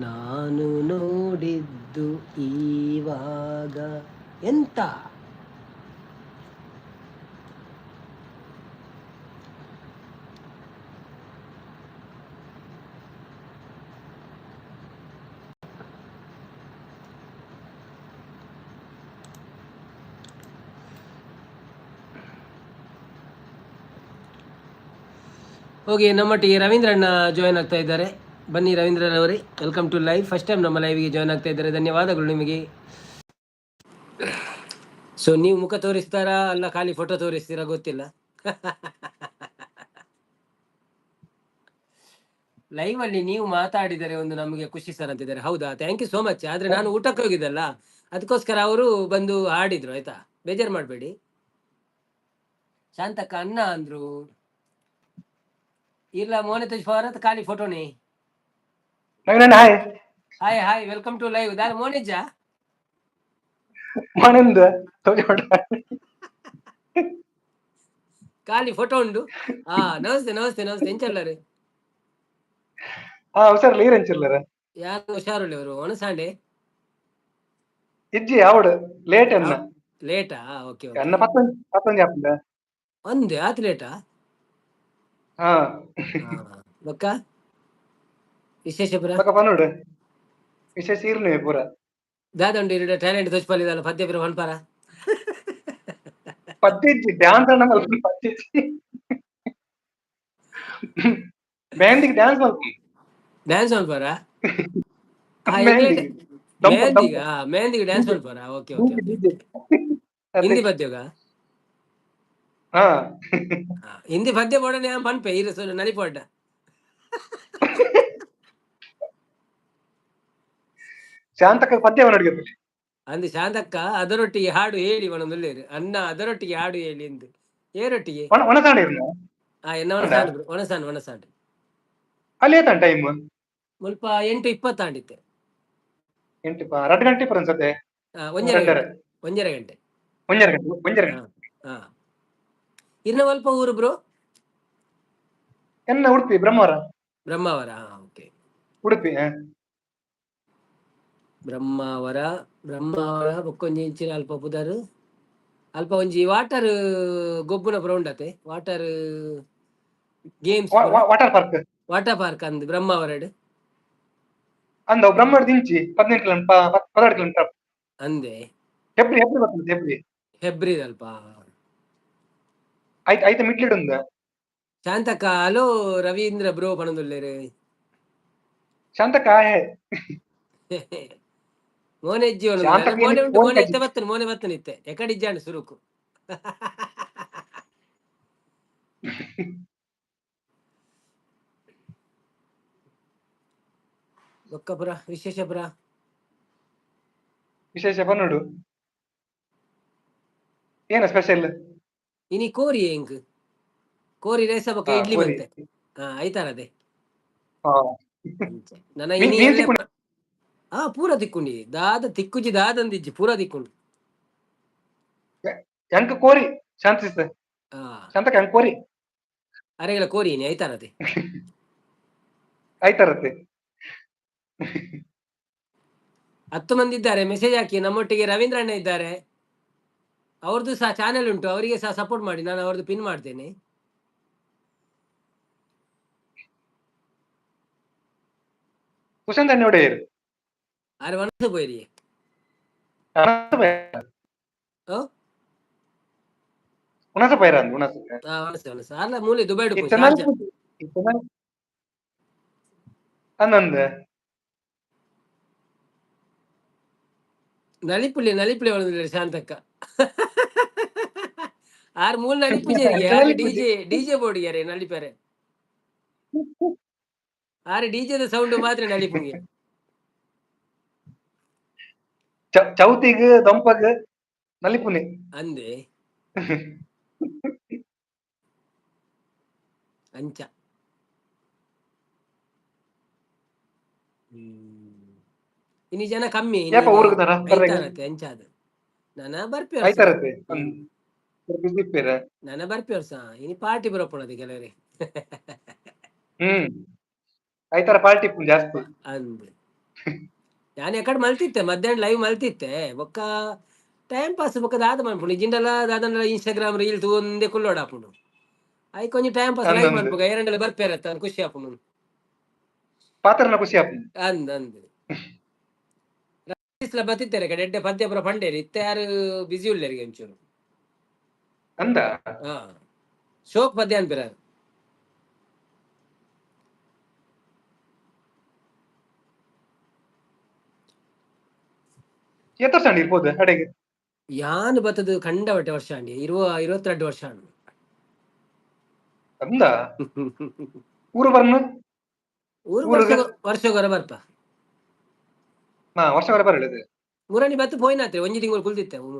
Speaker 1: ನಾನು ನೋಡಿದ್ದು ಇವಾಗ ಎಂತ ಹೋಗಿ ನಮ್ಮೊಟ್ಟಿಗೆ ರವೀಂದ್ರಣ್ಣ ಜಾಯ್ನ್ ಆಗ್ತಾ ಇದ್ದಾರೆ. ಬನ್ನಿ ರವೀಂದ್ರನವರೇ, welcome to live. First time ನಮ್ಮ ಲೈವ್ಗೆ ಜಾಯ್ನ್ ಆಗ್ತಾ ಇದ್ದಾರೆ, ಧನ್ಯವಾದಗಳು ನಿಮಗೆ. ಸೊ ನೀವು ಮುಖ ತೋರಿಸ್ತಾರಾ ಅಲ್ಲ ಖಾಲಿ ಫೋಟೋ ತೋರಿಸ್ತೀರಾ ಗೊತ್ತಿಲ್ಲ. ಲೈವ್ ಅಲ್ಲಿ ನೀವು ಮಾತಾಡಿದರೆ ಒಂದು ನಮಗೆ ಖುಷಿ ಸರ್ ಅಂತಿದ್ದಾರೆ. ಹೌದಾ, ಥ್ಯಾಂಕ್ ಯು ಸೋ ಮಚ್. ಆದ್ರೆ ನಾನು ಊಟಕ್ಕೆ ಹೋಗಿದ್ದಲ್ಲ, ಅದಕ್ಕೋಸ್ಕರ ಅವರು ಬಂದು ಹಾಡಿದ್ರು. ಆಯ್ತಾ, ಬೇಜಾರು ಮಾಡಬೇಡಿ. ಶಾಂತಕ್ಕ ಅನ್ನ ಅಂದ್ರು. ಇಲ್ಲ ಮೋನಿತೇಶ್ ಫಾರತ್ ಖಾಲಿ ಫೋಟೋನೇ. Hi hi, welcome to live. ದಾರ ಮೋನಿಜ ಖಾಲಿ ಫೋಟೋ ಉಂಡು. ನಮಸ್ತೆ ನಮಸ್ತೆ ನಮಸ್ತೆ. ಎಂಚಲ್ಲರು ಯಾರು ಹುಷಾರುಳ್ಳಿ ಅವರು ಒಣಸಾಂಡೆ
Speaker 4: ಇಜ್ಜಿ ಅವಡು ಲೇಟ್ ಅನ್ನ
Speaker 1: ಲೇಟಾ? ಓಕೆ
Speaker 4: ಅನ್ನ ಪತ್ತೊಂಜಿ ಆಪುಂಡ
Speaker 1: ಒಂದೇ ಆತ್ ಲೇಟಾ?
Speaker 4: ಹಾ
Speaker 1: ಬೊಕ್ಕ ವಿಶೇಷ ಪುರ
Speaker 4: ಬೊಕ್ಕ ಪನ್ನುಡು ವಿಶೇಷ ಇರ್ಲಿ ಪೂರ
Speaker 1: ದಾದಂಡು ಇರುಡ ಟ್ಯಾಲೆಂಟ್ ತೋಚ್ಪಲ್ಲಿದಲ್ಲ ಪದ್ಯ ಪುರ ಹೊನ್ಪಾರ
Speaker 4: ಪದ್ಯ ಇಜ್ಜಿ ಡ್ಯಾನ್ಸ್ ಅನ್ನ ಮಲ್ಪು ಪದ್ಯ ಇಜ್ಜಿ ಮೆಹಂದಿಗೆ ಡ್ಯಾನ್ಸ್ ಮಲ್ಪು
Speaker 1: ಡ್ಯಾನ್ಸ್ ಹೊನ್ಪಾರ ಮೆಹಂದಿಗೆ ಡ್ಯಾನ್ಸ್ ಹೊನ್ಪಾರ. Okay okay. ಹಿಂದಿ ಪದ್ಯಗ ಹಿಂದಿ ಪದ್ಯ ಪೋಡನೆ ಪನ್ಪೆ ಇರು ನಲಿಪೋಡ್ಡ
Speaker 4: ಶಾಂತಕ್ಕ ಪದ್ಯ ಅಡಿಗೆ
Speaker 1: ಅಂದ್ ಶಾಂತಕ್ಕ ಅದರೊಟ್ಟಿಗೆ ಹಾಡು ಹೇಳಿ ಒಣೊಂದುಲ್ಲೇರು ಅನ್ನ ಅದರೊಟ್ಟಿಗೆ ಹಾಡು ಹೇಳಿ ಎಂದು ಏರೊಟ್ಟಿಗೆ
Speaker 4: ಒಣಸಾಂಡ್
Speaker 1: ಎನ್ನ ಒಣಸಾಂಡು ಒಣಸಾಂಡು ಒಣಸಾಂಡು
Speaker 4: ಅಲ್ಲಿ ಟೈಮ್
Speaker 1: ಮುಲ್ಪ 8:20 ಆಂಡಿತ್ತೆ.
Speaker 4: 2 ಗಂಟೆ ಅನ್ಸತ್ತೆ.
Speaker 1: ಒಂಜರ ಗಂಟೆ ಇನ್ನ ಸ್ವಲ್ಪ ಊರು ಬ್ರೋ
Speaker 4: ಎನ್ನ ಉಡುಪಿ ಬ್ರಹ್ಮಾವರ.
Speaker 1: ಓಕೆ.
Speaker 4: ಉಡುಪಿ
Speaker 1: ಬ್ರಹ್ಮಾವರ ಬೊಕ್ಕೊಂಜಿ ಇಂಚಿನ ಅಲ್ಪ ಪುದರ್ ಅಲ್ಪ ಒಂಜಿ ವಾಟರ್ ಗೊಬ್ಬುನ ಗ್ರೌಂಡ್ ಅತೆ ವಾಟರ್ ಗೇಮ್ಸ್ ವಾಟರ್ ಪಾರ್ಕ್ ಅಂದ್ ಬ್ರಹ್ಮಾವರಡ್
Speaker 4: ಅಂದ ಬ್ರಹ್ಮಾವರ ದಿಂಚಿ 16 ಕಿಲೋಮೀಟರ್
Speaker 1: ಅಂದೆ ಹೆಬ್ರಿ ಅಲ್ಪ
Speaker 4: ಐತ ಮಿಡ್ಲಿಡ್ ಉಂದ
Speaker 1: ಶಾಂತಕ್ಕ. ಹಲೋ ರವೀಂದ್ರ ಬ್ರೋ ಪಣದುಲ್ಲೇರು
Speaker 4: ಶಾಂತಕ್ಕ
Speaker 1: ಮೋನೆಜ್ಜಿ ಮೋನೆ ಬತ್ತನ ಇತ್ತೆ ಎಕಡಿಜ್ಜಾಂಡು ಸುರುಕು ಬೊಕ್ಕಪುರ ವಿಶೇಷಪುರ
Speaker 4: ವಿಶೇಷ ಪನ್ನೋಡು ಏನ ಸ್ಪೆಷಲ್
Speaker 1: ಇನಿ ಕೋರಿ ಎಂಕ್ ಕೋರಿ ರೇಸ ಬೊಕ್ಕ ಇಡ್ಲಿ ಬಂತೆ ಐತಾರದೆ ನನ್ನ ಇನಿ ಪೂರ ತಿಕ್ಕುಂಡಿ ದಾದ ತಿಕ್ಕುಜಿ ದಾದಂದಿಜ್ಜಿ ಪೂರ ತಿಕ್ಕುಂಡು
Speaker 4: ಎಂಕ ಕೋರಿ ಶಾಂತಕ ಎಂಕ ಕೋರಿ
Speaker 1: ಅರೆಗಳ ಕೋರಿ ಇನಿ ಐತಾರದೆ
Speaker 4: ಐತಾರತ್ತೆ
Speaker 1: 10 ಮಂದಿ ಇದ್ದಾರೆ. ಮೆಸೇಜ್ ಹಾಕಿ. ನಮ್ಮೊಟ್ಟಿಗೆ ರವೀಂದ್ರ ಅಣ್ಣ ಇದ್ದಾರೆ, ಅವ್ರದ್ದು ಸಹ ಚಾನೆಲ್ ಉಂಟು, ಅವರಿಗೆ ಸಹ ಸಪೋರ್ಟ್ ಮಾಡಿ. ನಾನು ಅವ್ರದ್ದು ಪಿನ್ ಮಾಡ್ತೇನೆ.
Speaker 4: ಕುಶನ್ ನೋಡಿ
Speaker 1: ಅರೆ ಮನಸ್ಸು போயிರಿ
Speaker 4: ಉಣಸ ಪೈರ ಅಂದ್ ಉಣಸ
Speaker 1: ವನಸ ಅಲ್ಲ ಮೂಲೆ ದುಬೈ
Speaker 4: ಇತ್ತನಲ್ಲಿ ಅನ್ನೊಂದು
Speaker 1: ನಲಿಪುಲಿ ಒಳಗಿದ್ದಾರೆ ಶಾಂತಕ್ಕ ಆರ್ ಮೂಲ ನಲಿಪುಜೇರಿಗೆ ಯಾರು ಡಿಜೆ ಬೋರ್ಡಿಗೆ ನಲಿಪಾರೆ ಆರು ಡಿಜೆದ ಸೌಂಡ್ ಮಾತ್ರ ನಲಿಪುಂಗೆ
Speaker 4: ಚೌತಿಗ್ ದೊಂಪಗ್ ನಲಿಪುನಿ
Speaker 1: ಅಂದೆ ಅಂಚ ಇನ್ನು ಜನ ಕಮ್ಮಿ ಐತಾರತ್ತೆ ಅಂಚಾದ ನಾನ ಬರ್ಪಿ ನನ್ನ ಬರ್ಪಿ ವರ್ಷ ಇನ್ನು ಪಾರ್ಟಿ ಬರೋಪಣದು ಕೆಲವರೇ
Speaker 4: ಐತಾರ ಪಾರ್ಟಿ ಜಾಸ್ತಿ
Speaker 1: ಅಂದೆ ನಾನು ಎಕಡೆ ಮಲ್ತಿತ್ತೆ ಮಧ್ಯಾಹ್ನ ಲೈವ್ ಮಲ್ತಿತ್ತೆ ಬೊಕ್ಕ ಟೈಮ್ ಪಾಸ್ ಬೊಕ್ಕ ದಾದ ಮನ್ಪುಂಡು ಜಿಂಡಲ ದಾದನ ಇನ್ಸ್ಟಾಗ್ರಾಮ್ ರೀಲ್ಸ್ ಒಂದೇ ಕುಲ್ಲೋಡ ಹಾಪುಂಡು ಐ ಕೊಂಚ ಟೈಮ್ ಪಾಸ್ ಲೈವ್ ಮನ್ಪುಗ ಎರಡೆಲ್ಲ ಬರ್ಪೇರತ್ತ ಖುಷಿ ಹಾಪುಂಡು
Speaker 4: ಪಾತ್ರನ ಖುಷಿ ಹಾಪುಂಡು
Speaker 1: ಅಂದ್ ಬತ್ತಿತ್ತಾರೆ ಕಡೆ ಎಡ್ಡೆ ಪದ್ಯ ಪುರ ಪಂಡೇರಿ ಇತ್ತ ಯಾರು ಬಿಸಿ ಉಳ್ಳೇರಿಗೆ ಒಂಚೂರು
Speaker 4: ಅಂದ
Speaker 1: ಹಾ ಶೋಕ್ ಪದ್ಯ ಅನ್ಪಿರ
Speaker 4: ಎಷ್ಟು ವರ್ಷ ಇರ್ಬೋದು ಅಡೆಗೆ
Speaker 1: ಯಾನ್ ಬತ್ತದು ಕಂಡವಟ್ಟೆ ವರ್ಷ ಅಂಡಿ 22 ವರ್ಷ
Speaker 4: ಅಂದ ಊರು ಬರ್ನು
Speaker 1: ಊರು ವರ್ಷಗೊರ ಬರ್ಪ
Speaker 4: ವರ್ಷಗೊರ ಬರಲಿದೆ
Speaker 1: ಮುರಣಿ ಬತ್ತು ಪೋಯ್ನಾತ್ರಿ ಒಂಜಿ ತಿಂಗಳು ಕುಲ್ದಿತ್ತೆ ಊರು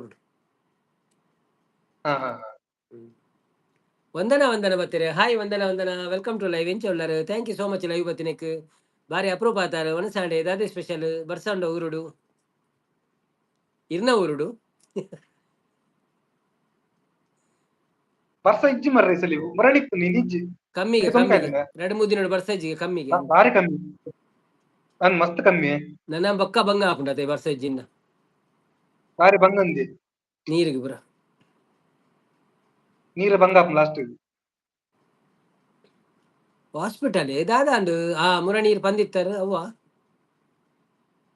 Speaker 1: ವಂದನ ಬತ್ತೀರಿ hi Vandana welcome to live ಎಂಚ ಉಳ್ಳಾರು thank you so much live ಬತ್ತಿನಕ್ ಬಾರಿ ಅಪ್ರೂಪ ಆತಾರ ಒಣಸಾಂಡೆ ದಾದೆ ಸ್ಪೆಷಲ್ ಬರ್ಸಾಂಡ ಊರುಡು ಇರ್ನ ಊರುಡು
Speaker 4: ಬರ್ಸ ಇಜ್ಜಿ ಮರ್ರೆ ಸಲಿ ಮುರಣಿತ್ತು ನೀ ಇಜ್ಜಿ
Speaker 1: ಕಮ್ಮಿಗೆ 2-3 ದಿನ ಬರ್ಸಜ್ಜಿಗೆ ಕಮ್ಮಿಗೆ
Speaker 4: ಬಾರಿ ಕಮ್ಮಿ ನನ್ ಮಸ್ತ್ ಕಮ್ಮಿ
Speaker 1: ನನ್ನ ಬೊಕ್ಕ ಬಂಗ ಹಾಪುಂಡತೆ ಬರ್ಸಜ್ಜಿನ
Speaker 4: ಬಾರಿ ಬಂಗಂದಿ
Speaker 1: ನೀರಿಗೆ ಪುರ
Speaker 4: ನೀರು ಬಂಗ ಲಾಸ್ಟ್
Speaker 1: ಹಾಸ್ಪಿಟಲ್ ದಾದಾಂಡು ಮುರ ನೀರು ಬಂದಿತ್ತಾರ ಅವ್ವ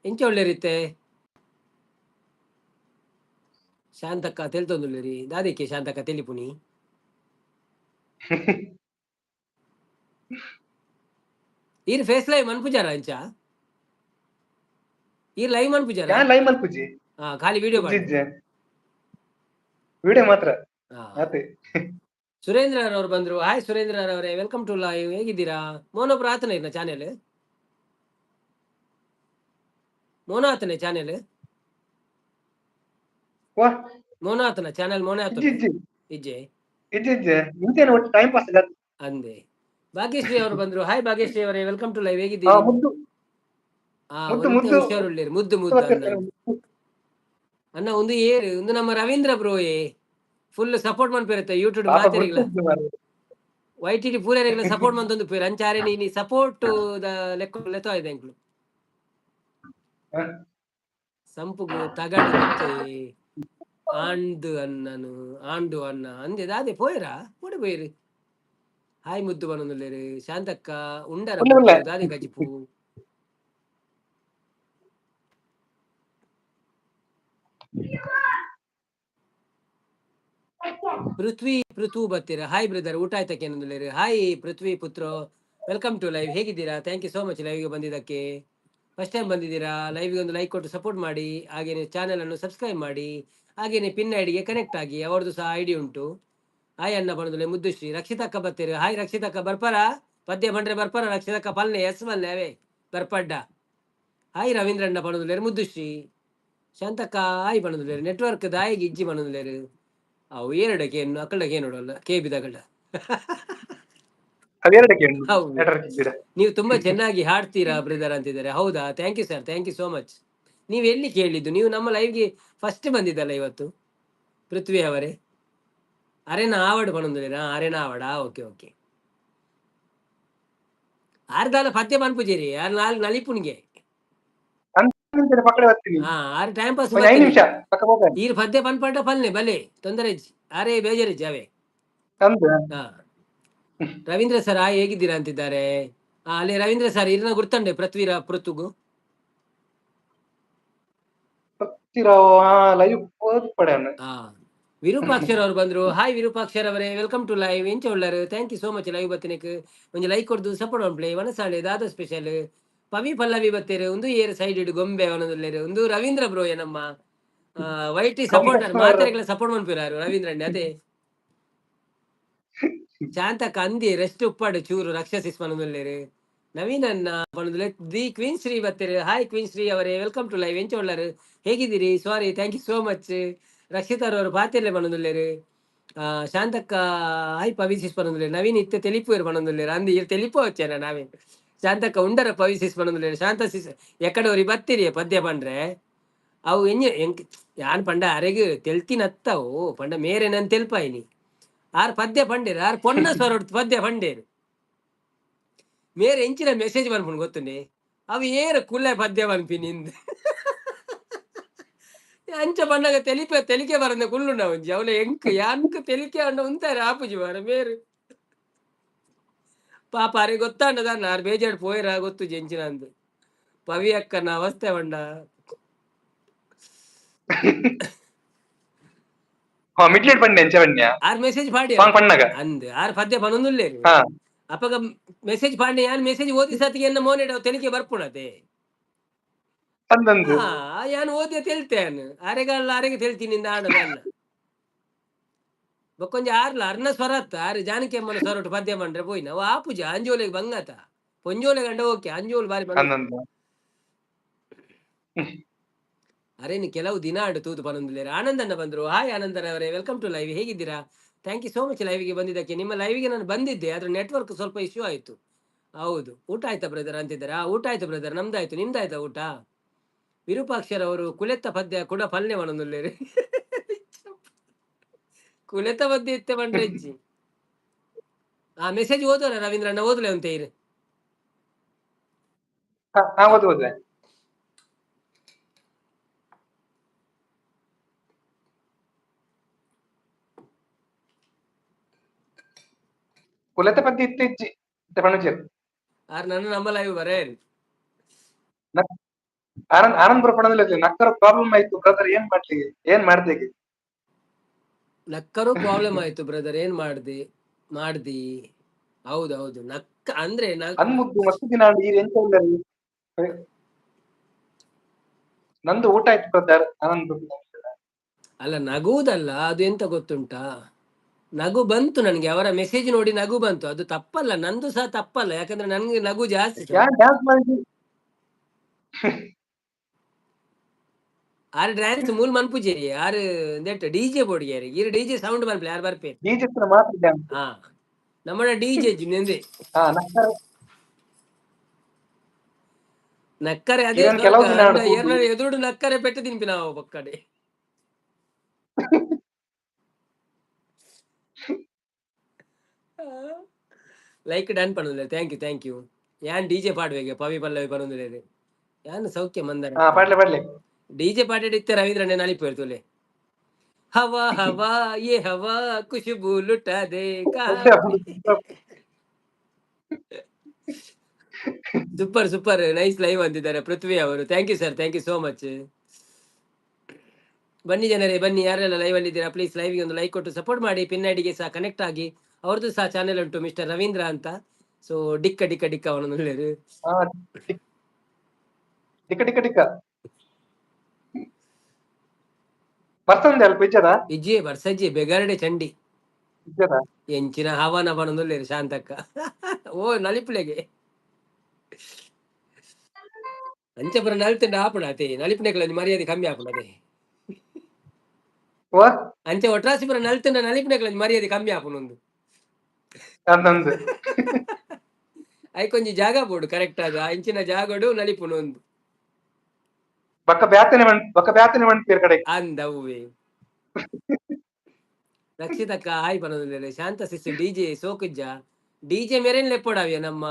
Speaker 1: ಎಂಚ ಒಳ್ಳೆರಿತ್ತೆ ಶಾಂತಕ್ಕ ತೆಲ್ತೊಂದುಲ್ಲೇರಿ ದಾದಿಕ್ಕೆ ಶಾಂತಕ್ಕ ತೆಲಿಪುನಿ ಈರ್ ಫೇಸ್ ಲೈವ್ ಮನ್ಪುಜಾರ ಅಂಚ ಈರ್ ಲೈವ್ ಮನ್ಪುಜಾರ
Speaker 4: ಲೈವ್ ಮನ್ಪುಜಿ
Speaker 1: ಖಾಲಿ ವಿಡಿಯೋ
Speaker 4: ಮಾತ್ರ
Speaker 1: ಸುರೇಂದ್ರ ಅವರು ಬಂದ್ರು ಹಾಯ್ ಸುರೇಂದ್ರ ಅವರೇ ವೆಲ್ಕಮ್ ಟು ಲೈವ್ ಹೇಗಿದ್ದೀರಾ ಮೋನೋ ಪ್ರಾರ್ಥನೆ ಇರ್ನ ಚಾನೆಲ್ ಮೋನೋ ಆತನೆ ಚಾನೆಲ್ ಮೋನೋ ಆತನ ಚಾನೆಲ್ ಮೋನೋ ಆತನ ಇಜ್ಜೆ ಅಂದೆ ಭಾಗ್ಯಶ್ರೀ ಅವರು ಬಂದ್ರು ಹಾಯ್ ಭಾಗ್ಯಶ್ರೀ ಅವರೇ ವೆಲ್ಕಮ್ ಟು ಲೈವ್ ಹೇಗಿದ್ದೀರಾ ಹುಷಾರುಳ್ಳಿರಿ ಮುದ್ದು ಅಣ್ಣ ಒಂದು ಏರು ಒಂದು ನಮ್ಮ ರವೀಂದ್ರ ಬ್ರೋಯೇ ಫುಲ್ ಸಪೋರ್ಟ್ ಮನ್ಪಿರುತ್ತೆ ಯೂಟ್ಯೂಬ್ ಮಾತಾಡಿಲ್ಲ YTT ಪೂರೈರೆಗಳ ಸಪೋರ್ಟ್ ಮಂತೊಂದು ಪೇರು ಅಂಚಾರೆ ನೀ ಸಪೋರ್ಟ್ ಲೆಕ್ಕ ಇದೆ ಅಂಕ್ಲು ಸಂಪುಗು ತಗಡು ಮತ್ತೆ ಆಂಡು ಅಣ್ಣ ಅಂದೆ ದಾದೆ ಪೋಯರಾ ಪೋಡೆ ಪೋಯ್ರಿ ಹಾಯ್ ಮುದ್ದು ಬನ್ನೊಂದುಲ್ಲೇರು ಶಾಂತಕ್ಕ ಉಂಡರ ದಾದೆ ಕಜಿಪು ಪೃಥ್ವಿ ಬರ್ತೀರ ಹಾಯ್ ಬ್ರದರ್ ಊಟ ಆಯ್ತಕ್ಕೆ ಏನಂದ್ರೆ ಹಾಯ್ ಪೃಥ್ವಿ ಪುತ್ರ ವೆಲ್ಕಮ್ ಟು ಲೈವ್ ಹೇಗಿದ್ದೀರಾ ಥ್ಯಾಂಕ್ ಯು ಸೋ ಮಚ್ ಲೈವ್ಗೆ ಬಂದಿದ್ದಕ್ಕೆ ಫಸ್ಟ್ ಟೈಮ್ ಬಂದಿದ್ದೀರಾ ಲೈವ್ಗೆ ಒಂದು ಲೈಕ್ ಕೊಟ್ಟು ಸಪೋರ್ಟ್ ಮಾಡಿ ಹಾಗೇನೆ ಚಾನೆಲ್ ಅನ್ನು ಸಬ್ಸ್ಕ್ರೈಬ್ ಮಾಡಿ ಹಾಗೇನೆ ಪಿನ್ ಐಡಿಗೆ ಕನೆಕ್ಟ್ ಆಗಿ ಅವರದು ಸಹ ಐಡಿ ಉಂಟು ಹಾಯ್ ಅನ್ನ ಬಂದ್ರೆ ಮುದ್ದುಶ್ರೀ ರಕ್ಷಿತಕ್ಕ ಬರ್ತೀರಿ ಹಾಯ್ ರಕ್ಷಿತಕ್ಕ ಬರ್ಪಾರ ಪದ್ಯ ಬಂದ್ರೆ ಬರ್ಪಾರ ರಕ್ಷಿತಕ್ಕ ಪಲ್ಲೆ ಮಲ್ಲೆ ಅವೇ ಬರ್ಪಡ್ಡ ಹಾಯ್ ರವೀಂದ್ರಣ್ಣ ಪಣದುಲೇರು ಮುದ್ದುಶ್ರೀ ಶಾಂತಕ್ಕ ಹಾಯ್ ಪಣದುಲೇರು ನೆಟ್ವರ್ಕ್ ದಾಯಿಗೆ ಇಜ್ಜಿ ಪಣದುಲೇರು ಅವು ಎರಡಕ್ಕೆ ಏನು ಅಕ್ಕಳಕ್ಕೆ ಏನು ನೋಡಲ್ಲ ಬಿದಗಳ್ಳ ನೀವು ತುಂಬಾ ಚೆನ್ನಾಗಿ ಹಾಡ್ತೀರಾ ಬ್ರದರ್ ಅಂತಿದ್ದಾರೆ ಹೌದಾ thank you sir thank you so much ನೀವು ಎಲ್ಲಿ ಕೇಳಿದ್ದು ನೀವು ನಮ್ಮ ಲೈವ್ಗೆ ಫಸ್ಟ್ ಬಂದಿದ್ದಲ್ಲ ಇವತ್ತು ಪೃಥ್ವಿ ಅವರೇ ಅರೆನಾ ಆವಡ್ ಬಂದಿದ್ದೀರಾ ಅರೆನಾ ಆವಡ ಓಕೆ ಆರ್ದಾಲ ಪದ್ಯ ಪನ್ಪುಜೇರಿ ಯಾರು ನಾಲ್ ನಲಿಪುಣಿಗೆ ಆರು ಟೈಮ್ ಪಾಸ್ ಈರ್ ಪದ್ಯ ಪನ್ಪಡ್ಡ ಪಲ್ನೆ ಬಲೆ ತೊಂದರೆ ಅರೆ ಬೇಜಾರಿಜ್ಜಿ ಅವೇ ರವೀಂದ್ರ ಸರ್ ಹೇಗಿದ್ದೀರಾ ಅಂತಿದ್ದಾರೆ ಅಲ್ಲಿ ರವೀಂದ್ರ ಸರ್ ಇರ್ನ ಗುರ್ತಂಡೆ ಪೃಥ್ವಿಗೂ ವಿರೂಪಾಕ್ಷರ್ ಅವರು ಬಂದ್ರು. ಹಾಯ್ ವಿರೂಪಾಕ್ಷರ್ ಅವರೇ, ವೆಲ್ಕಮ್ ಟು ಲೈವ್. ಎಂಚ ಉಳ್ಳಾರು? Thank you so much live ಬತ್ತಿನಕ್ ಒಂಜಿ ಲೈಕ್ ಕೊಡ್ದು ಸಪೋರ್ಟ್ ಒನ್ ಪ್ಲೇ ವನಸಾಳೆ ದಾದ ಸ್ಪೆಷಲ್ ಪವಿ ಪಲ್ಲವಿ ಬತ್ತೇರು ಒಂದು ಏರ್ ಸೈಡ್ ಇಡು ಗೊಂಬೆ ಅವನದಲ್ಲೇರು ಒಂದು ರವೀಂದ್ರ ಬ್ರೋ ಏನಮ್ಮ ವೈಟಿ ಸಪೋರ್ಟರ್ ಮಾತ್ರೆಗಳ ಸಪೋರ್ಟ್ ಮನ್ಪಿರಾರು ರವೀಂದ್ರ ಅಂಡಿ ಅದೇ ಶಾಂತಕ್ಕ ಅಂದಿ ರೆಸ್ಟ್ ಉಪ್ಪಾಡು ಚೂರು ರಕ್ಷಸಿಸ್ ಮನದಲ್ಲೇರು ನವೀನ್ ಅನ್ನ ಪಣದಲ್ಲಿ ದಿ ಕ್ವೀನ್ ಶ್ರೀ ಬತ್ತೇರು. ಹಾಯ್ ಕ್ವೀನ್ ಶ್ರೀ ಅವರೇ, ವೆಲ್ಕಮ್ ಟು ಲೈವ್. ಎಂಚ ಉಳ್ಳಾರು? ಹೇಗಿದ್ದೀರಿ? Sorry, thank you so much. ರಕ್ಷಿತಾರ್ ಅವರು ಪಾತಿರ್ಲೆ ಪಣದಲ್ಲೇರು. ಶಾಂತಕ್ಕ ಹಾಯ್ ಪವಿಸಿಸ್ ಪಣದಲ್ಲೇರು. ನವೀನ್ ಇತ್ತೆ ತೆಲಿಪುಯರು ಪಣದಲ್ಲೇರು ಅಂದಿ ತೆಲಿಪು వచ్చాನ ನಾವೇನ್ ಶಾಂತಕ್ಕ ಉಂಡರ ಪವಿಸಿಸ್ ಪಣದಲ್ಲೇರು. ಶಾಂತ ಸಿಸ್ ಎಕ್ಕಡವ್ರಿ ಬತ್ತಿರಿ ಪದ್ಯ ಪಂಡ್ರೆ ಅವು ಎಂಕ್ ಯಾನ್ ಪಂಡ ಅರೆಗ್ ತೆಲ್ತಿನತ್ತವು ಪಂಡ ಮೇರೆ ನನ್ ತೆಲ್ಪಾಯಿನಿ ಆರ್ ಪದ್ಯ ಪಂಡೇರು ಆರ್ ಪೊನ್ನ ಸ್ವರೊಡ್ ಪದ್ಯ ಪಂಡೇರು ಮೇರೆ ಎಂಚಿನ ಮೆಸೇಜ್ ಬನ್ಪುಂಡು ಗೊತ್ತುಂಡೆ ಅವು ಏರು ಕುಳ್ಳೆ ಪದ್ಯ ಬನ್ಪಿನಿ ಅಂಚ ಪಂಡಗ ತೆಲಿಕೆ ಬರಂದ ಕುಳ್ಳುಂಡ ಒಂಜಿ ಅವಳ ಎಂಕ್ ಯಾನ್ಕ್ ತೆಲಿಕೆ ಅಂಡ ಉಂತಾರೆ ಆಪುಜಿ ಬಾರ ಮೇರು ಪಾಪ ಅರೆ ಗೊತ್ತಾಂಡದನ್ನ ಆರ್ ಬೇಜಾಡ್ ಪೋಯರ ಗೊತ್ತು ಜೆಂಚಿನ ಅಂದ್ ಪವಿ ಅಕ್ಕನ ಅವಸ್ಥೆ ಬಂಡ
Speaker 4: ಮಿಡ್ಲೇಟ್ ಪಂಡೆ ಎಂಚ ಪಂಡ್ಯ
Speaker 1: ಆರ್ ಮೆಸೇಜ್ ಪಾಡಿ
Speaker 4: ಪಣ್ಣಗ
Speaker 1: ಅಂದ್ ಆರ್ ಪದ್ಯ ಪನೊಂದುಲ್ಲೇರು ಅಪ್ಪಗ ಮೆಸೇಜ್ ಪಾಂಡೆ ಯಾನ್ ಮೆಸೇಜ್ ಓದಿ ಸತಿಗೆ ಎನ್ನ ಮೋನೆಡ್ ತೆಲಿಕೆ ಬರ್ಪುಣತೆ ಯಾನ್ ಓದಿಯ ತೆಲ್ತೇನ್ ಅರೆಗಲ್ಲ ಅರೆಗೆ ತೆಲ್ತೀನಿ ಆಡದ ಅನ್ನ ಬೊಕ್ಕೊಂಜ ಆರ್ಲ ಅರ್ನ ಸ್ವರತ್ತ ಆರು ಜಾನಕಿ ಅಮ್ಮನ ಸ್ವರಟ್ಟು ಪದ್ಯ ಮಾಡ್ರೆ ಪೋಯ್ನ ಅವ ಆಪುಜ ಅಂಜೋಲೆಗೆ ಬಂಗಾತ ಪೊಂಜೋಲೆ ಗಂಡ ಓಕೆ ಅಂಜೋಲ್ ಬಾರಿ ಅರೇನು ಕೆಲವು ದಿನ ಆಡು ತೂತು ಪನೊಂದಿಲ್ಲೇರು. ಆನಂದಣ್ಣ ಬಂದ್ರು. ಹಾಯ್ ಆನಂದಣ್ಣ ಅವರೇ, ವೆಲ್ಕಮ್ ಟು ಲೈವ್. ಹೇಗಿದ್ದೀರಾ? ಥ್ಯಾಂಕ್ ಯು ಸೋ ಮಚ್ ಲೈವ್ಗೆ ಬಂದಿದ್ದಕ್ಕೆ. ನಿಮ್ಮ ಲೈವ್ಗೆ ನಾನು ಬಂದಿದ್ದೆ, ಅದ್ರ ನೆಟ್ವರ್ಕ್ ಸ್ವಲ್ಪ ಇಶ್ಯೂ ಆಯ್ತು. ಹೌದು. ಊಟ ಆಯ್ತಾ ಬ್ರದರ್ ಅಂತಿದ್ದಾರಾ? ಊಟ ಆಯ್ತು ಬ್ರದರ್, ನಮ್ದಾಯ್ತು. ನಿಮ್ದಾಯ್ತಾ ಊಟ? ವಿರೂಪಾಕ್ಷರ್ ಅವರು ಕುಲೆತ್ತ ಪದ್ಯ ಕೂಡ ಪಲ್ಯ ಮನೊಂದುಲ್ಲೇರು ಕುಲೆತ ಪದ್ಯ ಇತ್ತೆ ಬಂಡ್ರೆಜ್ಜಿ ಆ ಮೆಸೇಜ್ ಓದೋರ ರವೀಂದ್ರಣ್ಣ ಓದ್ಲೆ ಅಂತ ಇರು
Speaker 4: ಕುಲತೆ ಪದ್ಯ ಇತ್ತೆಜ್ಜಿ ಪಣಜರ್
Speaker 1: ಆರ್ ನನ್ನ ನಮ್ಮ ಲೈವ್ ಬರೇ
Speaker 4: ಆನಂದ್ ಪಣದಲ್ಲಿ ನಕ್ಕರ ಪ್ರಾಬ್ಲಮ್ ಆಯ್ತು ಬ್ರದರ್, ಏನ್ ಮಾಡ್ದೆ
Speaker 1: ನಕ್ಕರೂ ಪ್ರಾಬ್ಲಮ್ ಆಯ್ತು ಬ್ರದರ್, ಏನ್ ಮಾಡ್ದಿ ಹೌದೌದು ನಕ್ಕ ಅಂದ್ರೆ
Speaker 4: ಅನ್ಮುದ್ದು ಮಸ್ತು ದಿನ ಎಂತ ಇಲ್ಲ ನಂದು ಊಟ ಆಯ್ತು ಬ್ರದರ್. ಆನಂದ್
Speaker 1: ಅಲ್ಲ ನಗುವುದಲ್ಲ, ಅದು ಎಂತ ಗೊತ್ತುಂಟಾ, ನಗು ಬಂತು ನನಗೆ, ಅವರ ಮೆಸೇಜ್ ನೋಡಿ ನಗು ಬಂತು. ಅದು ತಪ್ಪಲ್ಲ, ನಂದು ಸಹ ತಪ್ಪಲ್ಲ, ಯಾಕಂದ್ರೆ ನನ್ಗೆ ನಗು ಜಾಸ್ತಿ. ಆರು ಡ್ಯಾನ್ಸ್ ಮೂಲ್ ಮನ್ಪುಜೇರಿ ಆರು ನೆಟ್ ಡಿಜೆ ಬೋಡಿಯಾರಿ ಇರು ಡಿಜೆ ಸೌಂಡ್ ಮನ್ಪಲೆ ಯಾರು ಬರ್ಪೇ ಹಾ ನಮ್ಮ ಡಿಜೆ ನೆಂದೆ ನಕ್ಕರೆ ಅದೇ ಎದುರು ನಕ್ಕರೆ ಪೆಟ್ಟು ತಿನ್ಪಿ ನಾವು ಪಕ್ಕಡೆ ಲೈಕ್ ಡನ್ ಪಣುದಿಲ್ಲ. ಥ್ಯಾಂಕ್ ಯು ಯಾನ್ ಡಿಜೆ ಪಾಡುವೆಗೆ ಪವಿ ಪಲ್ಲವಿ ಪಣುದಿಲ್ಲ ಯಾನ್ ಸೌಖ್ಯ ಮಂದರ ಡಿಜೆ ಪಾಡಿತ್ತೆ ರವೀಂದ್ರಣ್ಣ ನಲಿಪು ಇರ್ತಲೆ ಹವಾ ಹವಾ ಯೇ ಹವಾ ಖುಷಬು ಲುಟಾದೆ ಸೂಪರ್ ನೈಸ್ ಲೈವ್ ಅಂತಿದ್ದಾರೆ ಪೃಥ್ವಿ ಅವರು. Thank you sir, thank you so much. ಬನ್ನಿ ಜನರೇ ಬನ್ನಿ, ಯಾರೆಲ್ಲ ಲೈವ್ ಅಲ್ಲಿ ಇದ್ದೀರಾ ಪ್ಲೀಸ್ ಲೈವ್ಗೆ ಒಂದು ಲೈಕ್ ಕೊಟ್ಟು ಸಪೋರ್ಟ್ ಮಾಡಿ. ಪಿನ್ ಐಡಿಗೆ ಸಹ ಕನೆಕ್ಟ್ ಆಗಿ, ಅವ್ರದ್ದು ಸಹ ಚಾನೆಲ್ ಉಂಟು ಮಿಸ್ಟರ್ ರವೀಂದ್ರ ಅಂತ. ಸೊ ಡಿಕ್ಕ ಅವನನ್ನು ಹೇಳಿದ್ರು ಇಜ್ಜಿ ಬರ್ಸಜ್ಜಿ ಬೆಗಾರಡೆ ಚಂಡಿ ಎಂಚಿನ ಹವನ ಬನೊಂದುಲ್ಲೇರು ಶಾಂತಕ್ಕ ಓ ನಲಿಪ್ಲೆಗೆ ಅಂಚಪುರ ನಲ್ತಂಡ ಆಪುಣ ಅತೆ ನಲಿಪ್ನೆಗಳಲ್ಲಿ ಮರ್ಯಾದೆ ಕಮ್ಮಿ ಆಪುಣ ಅದೇ ಅಂಚೆ ಒಟ್ರಾಸಿಪುರ ನಲ್ತಂಡ ನಲಿಪ್ನೆಗಳಲ್ಲಿ ಮರ್ಯಾದೆ ಕಮ್ಮಿ ಆಪುಣೊಂದು ಐಕೊಂಜಿ ಜಾಗ ಬೋಡು ಕರೆಕ್ಟ್ ಆಗ ಇಂಚಿನ ಜಾಗಡು ನಲಿಪುಣೊಂದು ಅಂದವ್ವೆ ರಕ್ಷಿತಕ್ಕ ಹಾಯ್ ಪನೊಂದುಲ್ಲೇರು. ಶಾಂತ ಸಿಸ್ ಡಿಜೆ ಸೋಕುಜ್ಜ ಡಿಜೆ ಮೇರೇನ್ ಲೆಪ್ಪೊಡಾವ್ಯ ನಮ್ಮ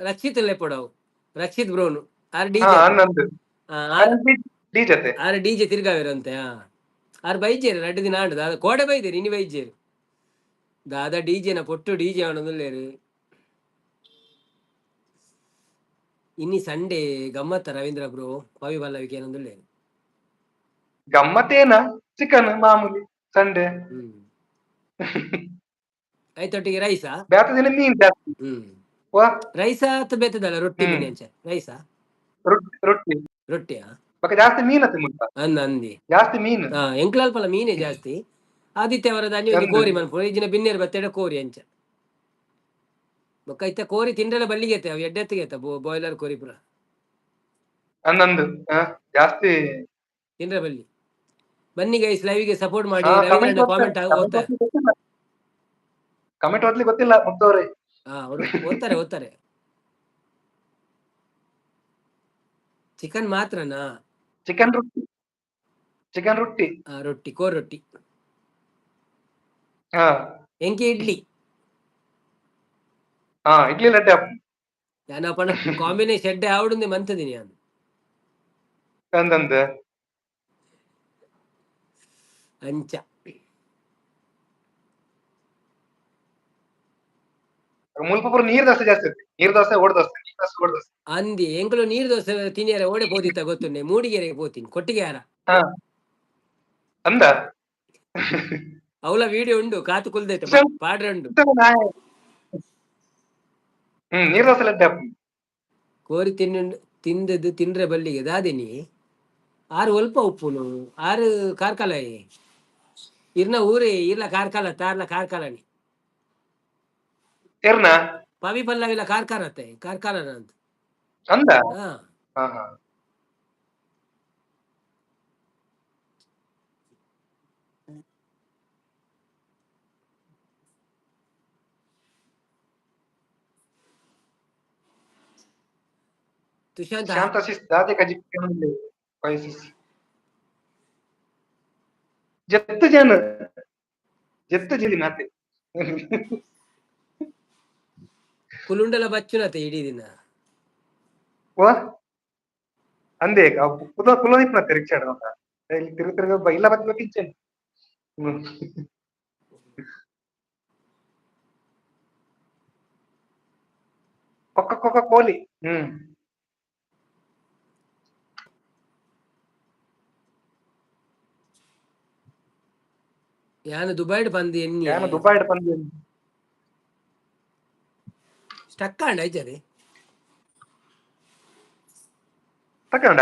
Speaker 1: ರಕ್ಷಿತ್ ಲೆಪ್ಪೊಡಾವು ರಕ್ಷಿತ್ ಬ್ರೋನು ಆರ್ ಡಿಜೆ ತಿರ್ಗಾವಿರಂತೆ ಆರ್ ಬೈಜೇರು 2 ದಿನ ಆಂಡು ದಾದ ಕೋಡೆ ಬೈದೇರು ಇನಿ ಬೈಜೇರು ದಾದ ಡಿಜೆನ ಪೊಟ್ಟು ಡಿಜೆ ಅವನೊಂದುಲ್ಲೇರು ಇನ್ನಿ ಸಂಡೇ ಗಮ್ಮತ್ತ ರವೀಂದ್ರ ಬ್ರೋ ಪವಿ ಪಲ್ಲವಿಗೆ ಏನೊಂದುಲ್ಲೇರು
Speaker 4: ಗಮ್ಮತ್ತೇನ ಚಿಕನ್ ಮಾಮೂಲಿ ಸಂಡೆ
Speaker 1: ಐತೊಟ್ಟಿಗೆ ರೈಸಾ
Speaker 4: ಬೇತ ದಿನ ಮೀನ್ ಜಾಸ್ತಿ. ವಾ
Speaker 1: ರೈಸಾ ಅಥವಾ ಬೇತದಲ್ಲ ರೊಟ್ಟಿ
Speaker 4: ಹ್ಮ್.
Speaker 1: ಮೀನು ಅಂಚ ರೈಸಾ
Speaker 4: ರೊಟ್ಟಿ
Speaker 1: ರೊಟ್ಟಿಯಾ
Speaker 4: ಬೊಕ ಜಾಸ್ತಿ ಮೀನ್ ಅತ್ತೆ ಮುಲ್ಪ
Speaker 1: ಅಂದಿ
Speaker 4: ಜಾಸ್ತಿ ಮೀನ್
Speaker 1: ಎಂಕ್ಲಾಲ್ಪಲ ಮೀನೇ ಜಾಸ್ತಿ ಆದಿತ್ಯವರದ ಅನಿ ಒಂದು
Speaker 4: ಚಂದ.
Speaker 1: ಕೋರಿ ಮನ್ಪು ಈಜಿನ ಬಿನ್ನೇರು ಬತ್ತೆಡೆ ಕೋರಿ ಅಂಚ ಬೊಕ್ಕ ಇತ್ತ ಕೋರಿ ತಿಂಡ್ರೆಲ ಬಲ್ಲಿಗೆ ಅವು ಎಡ್ಡೆತ್ತಿಗೆ ಬಾಯ್ಲರ್ ಕೋರಿ ಪುರ
Speaker 4: ಅಂದಂದು ಜಾಸ್ತಿ
Speaker 1: ತಿಂಡ್ರೆ ಬಲ್ಲಿ ಬನ್ನಿ ಗೈಸ್ ಲೈವ್ಗೆ ಸಪೋರ್ಟ್ ಮಾಡಿ
Speaker 4: ಕಮೆಂಟ್
Speaker 1: ರವೀಂದ್ರ ಕಾಮೆಂಟ್ ಓದ್ತಾ
Speaker 4: ಕಮೆಂಟ್ ಓದ್ಲಿಕ್ಕೆ ಗೊತ್ತಿಲ್ಲ ಮುಗ್ದವ್ರೆ.
Speaker 1: ಓದ್ತಾರೆ ಚಿಕನ್ ಮಾತ್ರನಾ
Speaker 4: ಚಿಕನ್ ರೊಟ್ಟಿ
Speaker 1: ರೊಟ್ಟಿ ಕೋರ್ ರೊಟ್ಟಿ
Speaker 4: ಹಾ
Speaker 1: ಎಂಕಿ ಇಡ್ಲಿ
Speaker 4: ಇಡ್ಲಿ ಲಡ್ಡೆ
Speaker 1: ನಾನು ಪಣ ಕಾಂಬಿನೇಷನ್ ಎಡ್ಡೆ ಆವಡುಂದೆ ಮಂತದಿನಿ ನಾನು
Speaker 4: ಅಂದಂದ
Speaker 1: ಅಂಚ
Speaker 4: ಮುಲ್ಪ ಪೂರ ನೀರ್ ದೋಸೆ ಜಾಸ್ತಿ ಇರ್ತದೆ. ನೀರ್ ದೋಸೆ ಓಡ್ ದೋಸೆ
Speaker 1: ಅಂದಿ ಎಂಕಲು ನೀರು ದೋಸೆ ತಿನಿಯರ ಓಡೆ ಪೋದಿತ್ತ ಗೊತ್ತುಂಡೆ ಮೂಡಿಗೆರೆಗೆ ಪೋತೀನಿ ಕೊಟ್ಟಿಗೆ ಯಾರ
Speaker 4: ಅಂದ
Speaker 1: ಅವಳ ವಿಡಿಯೋ ಉಂಡು ಕಾತು ಕುಲ್ದೈತೆ ಪಾಡ್ರೆ ಉಂಡು
Speaker 4: ನೀರ್ ದೋಸೆ ಲಡ್ಡೆ
Speaker 1: ಕೋರಿ ತಿಂದದ್ದು ತಿಂಡ್ರೆ ಬಲ್ಲಿಗೆ ದಾದಿನಿ ಆರು ಒಲ್ಪ ಉಪ್ಪುನು ಆರು ಕಾರ್ಕಲಾಯಿ ಇರ್ನ ಊರೇ ಇಲ್ಲ ಕಾರ್ಕಲ ತಾರ್ಲ ಕಾರ್ಕಲನಿ
Speaker 4: ಇರ್ನ
Speaker 1: ಪವಿ ಪಲ್ಲವಿಲ್ಲ ಕಾರ್ಕಾರತ್ತೆ ಕಾರ್ಕಾಲನ ಅಂತ
Speaker 4: ಅಂದ
Speaker 1: ತುಷಾಂತ
Speaker 4: ಶಾಂತಸಿಸ್ ದಾದೆ ಕಜಿಕ್ಕೆ ಪೈಸಿಸ್ ಜತ್ತು ಜಲಿ ನಾತೆ
Speaker 1: ಕುಲುಂಡಲ ಬಚ್ಚುನತೆ ಇಡೀ ದಿನ
Speaker 4: ವಾ ಅಂದೆ ಕುಲೋದಿಪ್ನತ್ತೆ ರಿಕ್ಷಾ ಇಲ್ಲಿ ತಿರುಗ ಇಲ್ಲ ಬತ್ತಬೇಕು ಇಚ್ಛೆ ಕೊಕ್ಕ ಕೋಲಿ
Speaker 1: ಯಾನು ದುಬೈಡ್ ಬಂದಿ ಎನ್ನಿ
Speaker 4: ದುಬೈಡ್ ಬಂದಿ
Speaker 1: ಸ್ಟಕ್ ಆಂಡ ಐಚರಿ
Speaker 4: ತಕೊಂಡ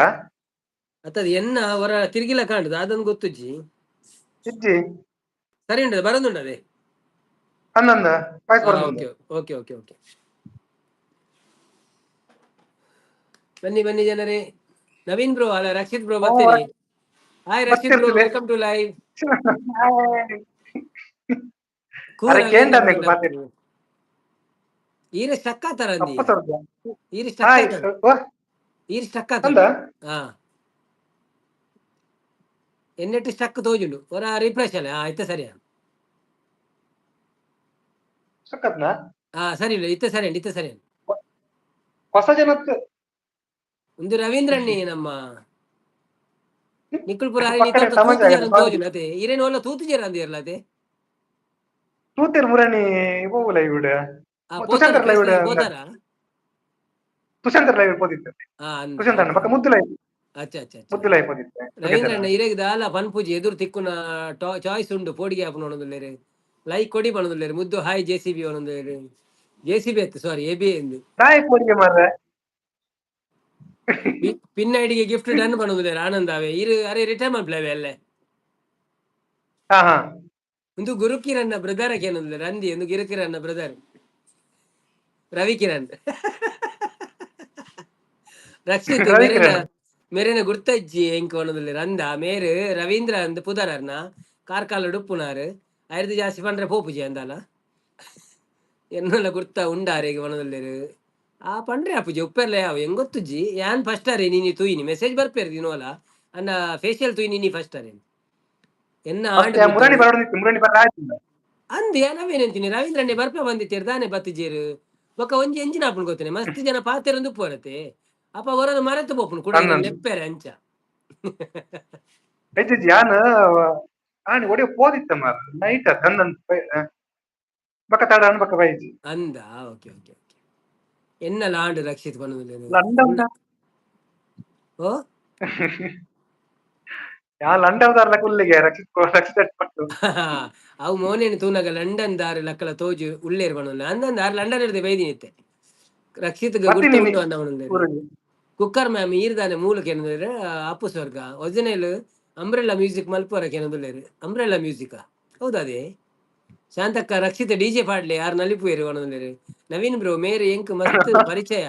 Speaker 1: ಅತ್ತದ ಎನ್ನ ಅವರ ತಿರುಗಿಲ ಕಾಂಡದ ಅದನ್ನು ಗೊತ್ತುಜ್ಜಿ
Speaker 4: ಇಜ್ಜಿ
Speaker 1: ಸರಿ ಉಂಟದ ಬರಂದುಂಡದೆ
Speaker 4: ಅನ್ನಂದ
Speaker 1: ಓಕೆ ಓಕೆ ಓಕೆ ಓಕೆ ಬನ್ನಿ ಜನರೇ ನವೀನ್ ಬ್ರೋ ಅಲ್ಲ ರಕ್ಷಿತ್ ಬ್ರೋ ಬರ್ತೀನಿ hi Rakshith bro welcome to live ಈರೆ ಸ್ಟಕ್ ಆತಾರ ಈರೆ ಸ್ಟಕ್ ಆತಾರ ಎನ್ನೆಟ್ಟು ಸ್ಟಕ್ ತೋಜುಂಡು ಹೊರ ರಿಫ್ರೆಶ್ ಅಲ್ಲ ಇತ್ತ ಸರಿಯಾ ಸರಿ ಇಲ್ಲ ಇತ್ತ ಸರಿ ಇತ್ತ ಸರಿ
Speaker 4: ಹೊಸ ಜನಕ್ಕೆ
Speaker 1: ಒಂದು ರವೀಂದ್ರಣ್ಣಿ ನಮ್ಮ ನಿಕ್ಕುಲ್ಪುರ ತೋಜುಂಡು ಅದೇ ಇರೇನು ಒಲ್ಲ ತೂತುಜೇರ ಅಂದಿರಲ್ಲ ಅದೇ
Speaker 4: ತೂತಿರ್ ಮುರಣಿ ಹೋಗಲ್ಲ ಇವಿಡ
Speaker 1: పోతారా
Speaker 4: ತುಷಾಂತರ ಲೈವ್ పోదిತ್ತೆ ತುಷಾಂತರ ಪಕ್ಕ ಮುದ್ದುಲೈ ಮುದ್ದುಲೈ పోదిತ್ತೆ
Speaker 1: ರವೀಂದ್ರಣ್ಣ ಇರೆಗ್ ದಾಲ ಪನ್ಪುಜಿ ಎದುರು ತಿಕ್ಕುನ ಚಾಯ್ಸ್ ಉಂಡು ಪೋಡಿಗೆ ಆಪ್ ನೋಡೊಂದುಲ್ಲೆರ್ ಲೈಕ್ ಕೊಡಿ ಬಣೊಂದುಲ್ಲೆರ್ ಮುದ್ದು ಹಾಯ್ ಜೆಸಿಬಿ ಒನೊಂದುಲ್ಲೆರ್ ಜೆಸಿಬಿ ಅತ್ತು ಸಾರಿ ಎಬಿ ಎಂದು
Speaker 4: ನಾಯ್ ಪೋಡಿಗೆ ಮಾರ್ರೆ
Speaker 1: ಪಿನ್ ಐಡಿಗೆ ಗಿಫ್ಟ್ ಡನ್ ಬಣೊಂದುಲ್ಲೆರ್ ಆನಂದಾವೆ ಇರು ಅರೆ ರಿಟರ್ನ್ ಮಾಡ್ಲವೆ ಅಲ್ಲೇ ಒಂದು ಗುರುಕಿರಣ್ಣ ಬ್ರದರ್ ಏನಂದ್ರೆ ರಂದಿ ಒಂದು ಗಿರುಕಿರಣ್ಣ ಬ್ರದರ್ ರವಿಕಿರಣ್ ರಕ್ಷಿತ್ ಮೇರೆನ ಗುರ್ತಜ್ಜಿ ಎಂಕ್ ಒಣದಲ್ಲಿ ರಂದ ಮೇರು ರವೀಂದ್ರ ಅಂದ್ ಪುದರರ್ನ ಕಾರ್ಕಾಲ ಡುಪ್ಪುನಾರು ಆಯ್ರದು ಜಾಸ್ತಿ ಪಂಡ್ರೆ ಪೋಪುಜಿ ಅಂದಲ್ಲ ಎನ್ನೆಲ್ಲ ಗುರ್ತ ಉಂಡಾರೆಗೆ ಒಣದಲ್ಲೇರು ಆ ಪಂಡ್ರೆ ಅಪ್ಪುಜಿ ಉಪ್ಪೆರ್ಲ ಯಾವ ಹೆಂಗ್ ಗೊತ್ತುಜ್ಜಿ ಯಾನ್ ಫಸ್ಟ್ ಅರೆ ನೀನಿ ತುಯಿನಿ ಮೆಸೇಜ್ ಬರ್ಪೇರ್ ದಿನೋಲ ಅನ್ನ ಫೇಶಿಯಲ್ ತುಯಿ ನೀನಿ ಫಸ್ಟ್ ಅರೆ ಎನ್ನ ಅಂದ್ ನಾವೇನಂತೀನಿ ರವೀಂದ್ರಣ್ಣೆ ಬರ್ಪ ಬಂದಿತ್ತೀರ್ ತಾನೆ ಬತ್ತಿಜೇರು ಬೊಕ್ಕ ಒಂಜಿ ಎಂಜಿನ ಆಪುನ್ ಗೊತ್ತೇನೆ ಮಸ್ತ್ ಜನ ಪಾತೆರಂದು ಪೋರತೆ ಅಪ್ಪ ಹೊರದು ಮರೆತು ಪೋಪುನ್ ಕೂಡ ಲೆಪ್ಪೆರೆ ಅಂಚ
Speaker 4: ಯಾನ್ ಆನಿ ಒಡೆ ಪೋದಿತ್ತ ಮಾರ ನೈಟ್ ಬಕ್ಕ ತಡ ಬಕ್ಕ ಬೈಜಿ
Speaker 1: ಅಂದ ಓಕೆ ಓಕೆ ಓಕೆ ಎನ್ನ ಲಾಂಡ್ ರಕ್ಷಿತ್ ಬಂದು ಓ
Speaker 4: ಯಾ ಲಂಡನ್ ದಾರ್ಲ ಕುಲ್ಲಿಗೆ ರಕ್ಷಿತ್ ಪಟ್ಟು
Speaker 1: ಅವು ಮೋನೇನು ತೂನಗ ಲಂಡನ್ ದಾರಿ ಲಕ್ಕಲ ತೋಜು ಉಳ್ಳೇರು ಬಣ್ಣ ಅಂದಂದ ಲಂಡನ್ ಇರ್ದೆ ಬೈದಿನಿತ್ತೆ ರಕ್ಷಿತ್ಗೆ ಗುಟ್ಟ
Speaker 4: ಬರ್ತೀನಿ
Speaker 1: ಉಂಟು ಅಂದ
Speaker 4: ಊರಿಗೆ.
Speaker 1: ಕುಕ್ಕರ್ ಮ್ಯಾಮ್ ಈರ್ದಾನೆ ಮೂಲಕ ಏನಂದ್ರೆ ಅಪ್ಪು ಸ್ವರ್ಗ ಒರಿಜಿನಲ್ ಅಂಬ್ರೆಲ್ಲಾ ಮ್ಯೂಸಿಕ್ ಮಲ್ಪೋರಕ್ಕೆ ಏನಂದ್ರೆ ಅಂಬ್ರೆಲ್ಲಾ ಮ್ಯೂಸಿಕ್ ಹೌದಾ ಅದೇ ಶಾಂತಕ್ಕ ರಕ್ಷಿತ ಡಿಜೆ ಪಾಡ್ಲಿ ಯಾರು ನಲಿಪುಯರು ಒಣಂದ್ರೆ ನವೀನ್ ಬ್ರೋ ಮೇರೆ ಎಂಕ್ ಮಸ್ತ್ ಪರಿಚಯ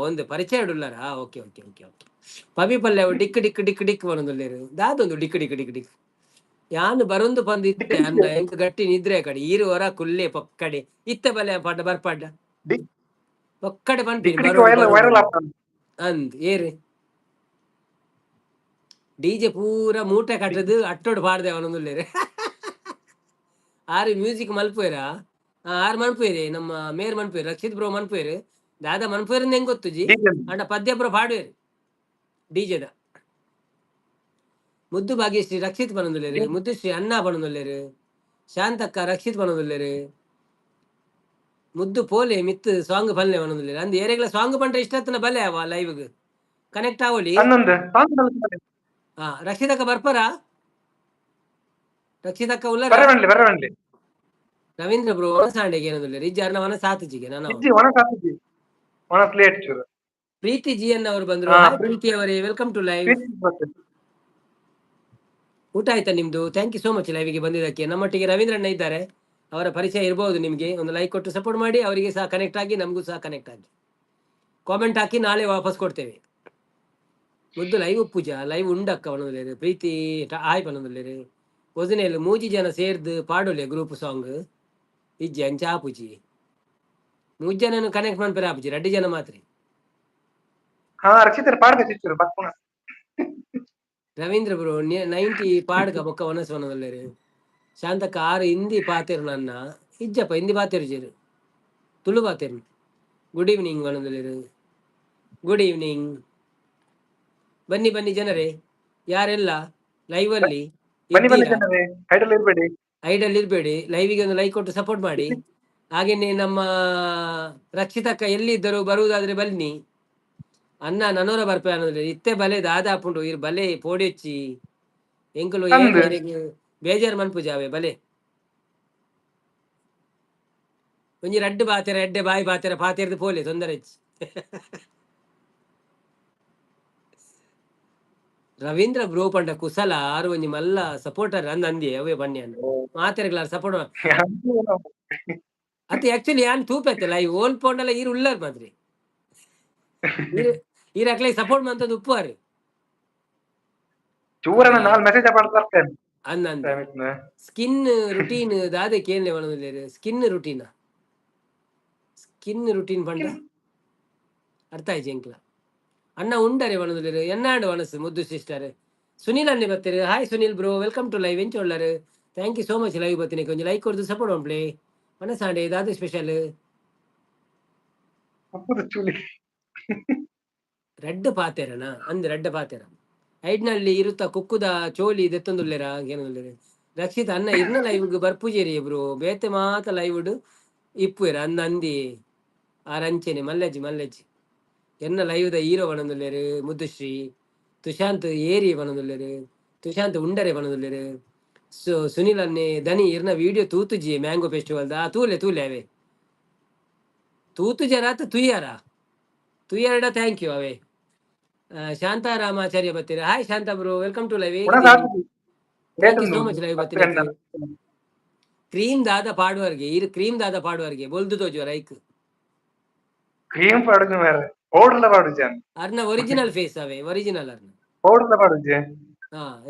Speaker 1: ಒಂದು ಪರಿಚಯ ಉಳ್ಳಾರ ಓಕೆ ಓಕೆ ಓಕೆ ಓಕೆ ಪಬಿ ಪಲ್ಲೆ ಡಿಕ್ ಡಿಕ್ ಡಿಕ್ ಡಿಕ್ ಒಣಂದ್ರೆ ದಾದೊಂದು ಡಿಕ್ ಡಿಕ್ ಡಿಕ್ ಡಿಕ್ ಯಾನು ಬರೊಂದು ಬಂದು ಇತ್ತೆ ಅನ್ನ ಎಂಕ್ ಗಟ್ಟಿ ನಿದ್ರೆ ಕಡೆ ಈರು ಹೊರ ಕುಲ್ಲೆ ಪೊಕ್ಕಡೆ ಇತ್ತ ಬಲೆ ಪಾಡ್ಡ ಬರ್ಪಾಡ್ಡ
Speaker 4: ಡಿ-
Speaker 1: ಪೊಕ್ಕಡೆ ಪನ್ಪಿನಿ
Speaker 4: ಡಿಕ್ ಡಿಕ್
Speaker 1: ಬರೋಡು
Speaker 4: ವೈರಲ್
Speaker 1: ಬರೋಡು
Speaker 4: ಆಗ್ತಾನೆ.
Speaker 1: ಅಂದ್ ಏರು ಡಿಜೆ ಪೂರ ಮೂಟೆ ಕಟ್ಟದು ಅಟ್ಟೋಡು ಪಾಡ್ದೆ ಅವನೊಂದುಲ್ಲೇರೆ ಆರು ಮ್ಯೂಸಿಕ್ ಮಲ್ಪುಯರ ಆರು ಮನ್ಪುಯರಿ ನಮ್ಮ ಮೇರ್ ಮನ್ಪುಯರು ರಕ್ಷಿತ್ ಬ್ರೋ ಮನ್ಪುಯರು ದಾದಾ ಮನ್ಪುಯರಿಂದ ಹೆಂಗ್ ಗೊತ್ತು ಜಿ
Speaker 4: DJ.
Speaker 1: ಅಂಡ ಪದ್ಯ ಬ್ರೋ ಪಾಡುವೇರು ಡಿಜೆದ ಮುದ್ದು ಭಾಗ್ಯಶ್ರೀ ರಕ್ಷಿತ್ ಪನೊಂದುಲ್ಲೇರು ಮುದ್ದುಶ್ರೀ ಅಣ್ಣ ಪನೊಂದುಲ್ಲೇರು ಶಾಂತಕ್ಕ ರಕ್ಷಿತ್ ಪನೊಂದುಲ್ಲೇರು ಮುದ್ದು ಪೋಲೆ ಮಿತ್ ಸಾಂಗ್ ಪಲ್ಲೆ ಪನೊಂದುಲ್ಲೇರು ಅಂದ್ ಏರೆಗ್ಲ ಸಾಂಗ್ ಪಂಡ್ರೆ ಇಷ್ಟತ್ತನ ಬಲೆ ಅವ ಲೈವ್ಗ್ ಕನೆಕ್ಟ್ ಆವಲಿ
Speaker 4: ಹನ್ನೊಂದು ಸಾಂಗ್ ಕಲಿಸ್ತಾರೆ.
Speaker 1: ರಕ್ಷಿತಕ್ಕ ಬರ್ಪಾರ ರಕ್ಷಿತಕ್ಕ ಉಳ್ಳಾರ
Speaker 4: ಬರವಣ್ಲಿ
Speaker 1: ರವೀಂದ್ರ ಬ್ರೋ ಸಾಂಡೆಗೆ ಏನಂದ್ರೆ ಇಜ್ಜಾರ್ನ ವನ ಸಾತಿಜಿಗೆ ನಾನು
Speaker 4: ಇಜ್ಜಿ ಒಣ ಕಾಸಿದ್ದಿ ಒಣ ಪ್ಲೇಟ್ ಚೂರು
Speaker 1: ಪ್ರೀತಿ ಜಿ ಎನ್ ಅವರು ಬಂದ್ರು
Speaker 4: ಹಾ,
Speaker 1: ಹಾಯ್ ಪ್ರೀತಿ ಅವರೇ ವೆಲ್ಕಮ್ ಟು ಲೈವ್
Speaker 4: ಬರ್ತದೆ.
Speaker 1: ಊಟ ಆಯ್ತಾ ನಿಮ್ದು ಥ್ಯಾಂಕ್ ಯು ಸೋ ಮಚ್ ಲೈವ್ಗೆ ಬಂದಿದ್ದಕ್ಕೆ ನಮ್ಮೊಟ್ಟಿಗೆ ರವೀಂದ್ರಣ್ಣ ಇದ್ದಾರೆ ಅವರ ಪರಿಚಯ ಇರಬಹುದು ನಿಮಗೆ ಒಂದು ಲೈಕ್ ಕೊಟ್ಟು ಸಪೋರ್ಟ್ ಮಾಡಿ ಅವರಿಗೆ ಸಹ ಕನೆಕ್ಟ್ ಆಗಿ ನಮಗೂ ಸಹ ಕನೆಕ್ಟ್ ಆಗಿ ಕಾಮೆಂಟ್ ಹಾಕಿ ನಾಳೆ ವಾಪಸ್ ಕೊಡ್ತೇವೆ ಮುದ್ದು ಲೈವ್ ಪೂಜಾ ಲೈವ್ ಉಂಡಕ್ಕ ಪಣದಲ್ಲೇರು ಪ್ರೀತಿ ಹಾಯ್ ಪಣದಲ್ಲೇರು ಒಜನೆಯಲ್ಲಿ ಮೂಜಿ ಜನ ಸೇರ್ದು ಪಾಡೋಲೆ ಗ್ರೂಪ್ ಸಾಂಗ್ ಇಜ್ಜಿ ಅಂಚ ಆಪುಜಿ ಮೂಜ್ ಜನ ಕನೆಕ್ಟ್ ಮಾಡ್ತಾರೆ ಆಪುಜಿ 2 ಜನ ಮಾತ್ರ
Speaker 4: ಹಾ ರಕ್ಷಿತರ ಪಾಡ್ಬೇಕು ಚೂರು ಬಕ್ಕುಣ
Speaker 1: ರವೀಂದ್ರ ಬ್ರೋ 90 ಪಾಡ್ಗ ಬೊಕ್ಕ ವನಸ್ವನದಲ್ಲೇರು ಶಾಂತಕ್ಕ 6 ಹಿಂದಿ ಪಾತೆರು ನನ್ನ ಇಜ್ಜಪ್ಪ ಹಿಂದಿ ಪಾತೆರು ಜೇರು ತುಳು ಪಾತೆರು ಗುಡ್ ಈವ್ನಿಂಗ್ ವನದಲ್ಲೇರು ಗುಡ್ ಈವ್ನಿಂಗ್ ಬನ್ನಿ ಬನ್ನಿ ಜನರೇ ಯಾರೆಲ್ಲ ಲೈವ್ ಅಲ್ಲಿ
Speaker 4: ಬನ್ನಿ ಜನರೇ ಐಡಲ್ ಇರ್ಬೇಡಿ.
Speaker 1: ಐಡಲ್ ಇರ್ಬೇಡಿ ಲೈವಿಗೆ ಒಂದು ಲೈಕ್ ಕೊಟ್ಟು ಸಪೋರ್ಟ್ ಮಾಡಿ ಹಾಗೇನೆ ನಮ್ಮ ರಕ್ಷಿತಕ್ಕ ಎಲ್ಲಿದ್ದರು ಬರುವುದಾದ್ರೆ ಬನ್ನಿ ಅನ್ನ ನನೋರ ಬರ್ಪೆ ಅನ್ನೋದ್ರೆ ಇತ್ತೆ ಬಲೆ ದಾದಾಪುಂಡು ಇರ್ ಬಲೆ ಪೋಡೆಚ್ಚಿ ಎಂಕುಲು ಬೇಜಾರ್ ಮನ್ಪುಜಾವೆ ಬಲೆ ಒಂಜಿ ರಡ್ಡು ಬಾತೆರ ಎಡ್ಡೆ ಬಾಯಿ ಬಾತೆರ ಪಾತೆರ್ದು ಪೋಲೆ ತೊಂದರೆ ರವೀಂದ್ರ ಬ್ರೋ ಪಂಡ ಕುಸಲ ಆರು ಒಂಜಿ ಮಲ್ಲ ಸಪೋರ್ಟರ್ ಅಂದಿ ಅವೇ ಬನ್ನಿ ಅನ್ನ ಮಾತೆರ್ಗ್ಲ ಸಪೋರ್ಟ್ ಅತ್ತೆ ಆಕ್ಚುಲಿ ಯಾನ್ ತೂಪೆತ್ತೆ ಲೈವ್ ಓಲ್ ಪೋಂಡಲ್ಲ ಈರು ಉಳ್ಳಾರ್ ಮಾದ್ರಿ ಈರ ಅಕ್ಲೆ ಸಪೋರ್ಟ್ ಮಂತದ್ದು ಉಪ್ಪುವಾರು
Speaker 4: ಚೂರನ 4 ಮೆಸೇಜ್ ಮಾಡ್ತಾರೆ
Speaker 1: ಅಂದ ಸ್ಕಿನ್ ರುಟೀನ್ ದಾದೆ ಕೇಳಲೆ ಒಣದಿಲ್ಲ ಸ್ಕಿನ್ ರುಟೀನ್ ಪಂಡ ಅರ್ಥ ಆಯ್ತು ಎಂಕ್ಲ ಅಣ್ಣ ಉಂಡರೆ ಒಣದಿಲ್ಲ ಎನ್ನಾಡು ಒಣಸು ಮುದ್ದು ಸಿಸ್ಟರ್ ಸುನಿಲ್ ಅನ್ನೆ ಬರ್ತಾರೆ hi Sunil bro welcome to live ಎಂಚ ಒಳ್ಳಾರು thank you so much live ಬರ್ತೀನಿ ಕೊಂಚ ಲೈಕ್ ಕೊಡ್ದು ಸಪೋರ್ಟ್ ಒಣ್ಪ್ಲೆ ಮನಸಾಂಡೆ ದಾದೆ ಸ್ಪೆಷಲ್ ರೆಡ್ ಪಾತೆರನ ಅಂದ್ ರೆಡ್ ಪಾತೆರ ಐಡ್ನಲ್ಲಿ ಇರುತ್ತ ಕುಕ್ಕುದ ಚೋಲಿ ದೆತ್ತೊಂದುಲ್ಲೆರ ಏನೊಂದುಲ್ಲೆರ ರಕ್ಷಿತ ಅನ್ನ ಇರ್ನ ಲೈವ್ಗ್ ಬರ್ಪುಜೇರಿ ಬ್ರೋ ಬೇತೆ ಮಾತ ಲೈವ್ಡ್ ಇಪ್ಪುವೆರ ಅಂದಿ ಆ ರಂಚೆನೆ ಮಲ್ಲೆಜ್ಜಿ ಎನ್ನ ಲೈವ್ದ ಹೀರೋ ಬಣದುಲ್ಲೆರು ಮುದ್ದುಶ್ರೀ ತುಶಾಂತ್ ಏರಿ ಬಣದುಲ್ಲೆರು ತುಶಾಂತ್ ಉಂಡರೆ ಬಣದುಲ್ಲೆರು ಸುನಿಲ್ ಅನ್ನೆ ದನಿ ಇರ್ನ ವಿಡಿಯೋ ತೂತುಜಿ ಮ್ಯಾಂಗೋ ಫೆಸ್ಟಿವಲ್ ತೂಲೆ ಅವೇ ತೂತು ಜರಾತ ತುಯ್ಯಾರ ಥ್ಯಾಂಕ್ ಯು ಅವೇ ಶಾಂತಾರಾಮಾಚಾರ್ಯ ಬರ್ತೀರ hi Shanta bro welcome to live thank you so much live ಬರ್ತೀನಿ ಕ್ರೀಮ್ ದಾದ ಪಾಡುವರ್ಗೆ ಬೊಲ್ದು ತೋಜುವ ರೈಕ್
Speaker 4: ಕ್ರೀಮ್ ಪಾಡುದು ಮೇರೆ ಪೌಡರ್ಲ ಪಾಡುಜಿ
Speaker 1: ಅರ್ನ ಒರಿಜಿನಲ್ ಫೇಸ್ ಅವೇ ಒರಿಜಿನಲ್ ಅರ್ನ
Speaker 4: ಪೌಡರ್ಲ ಪಾಡುಜಿ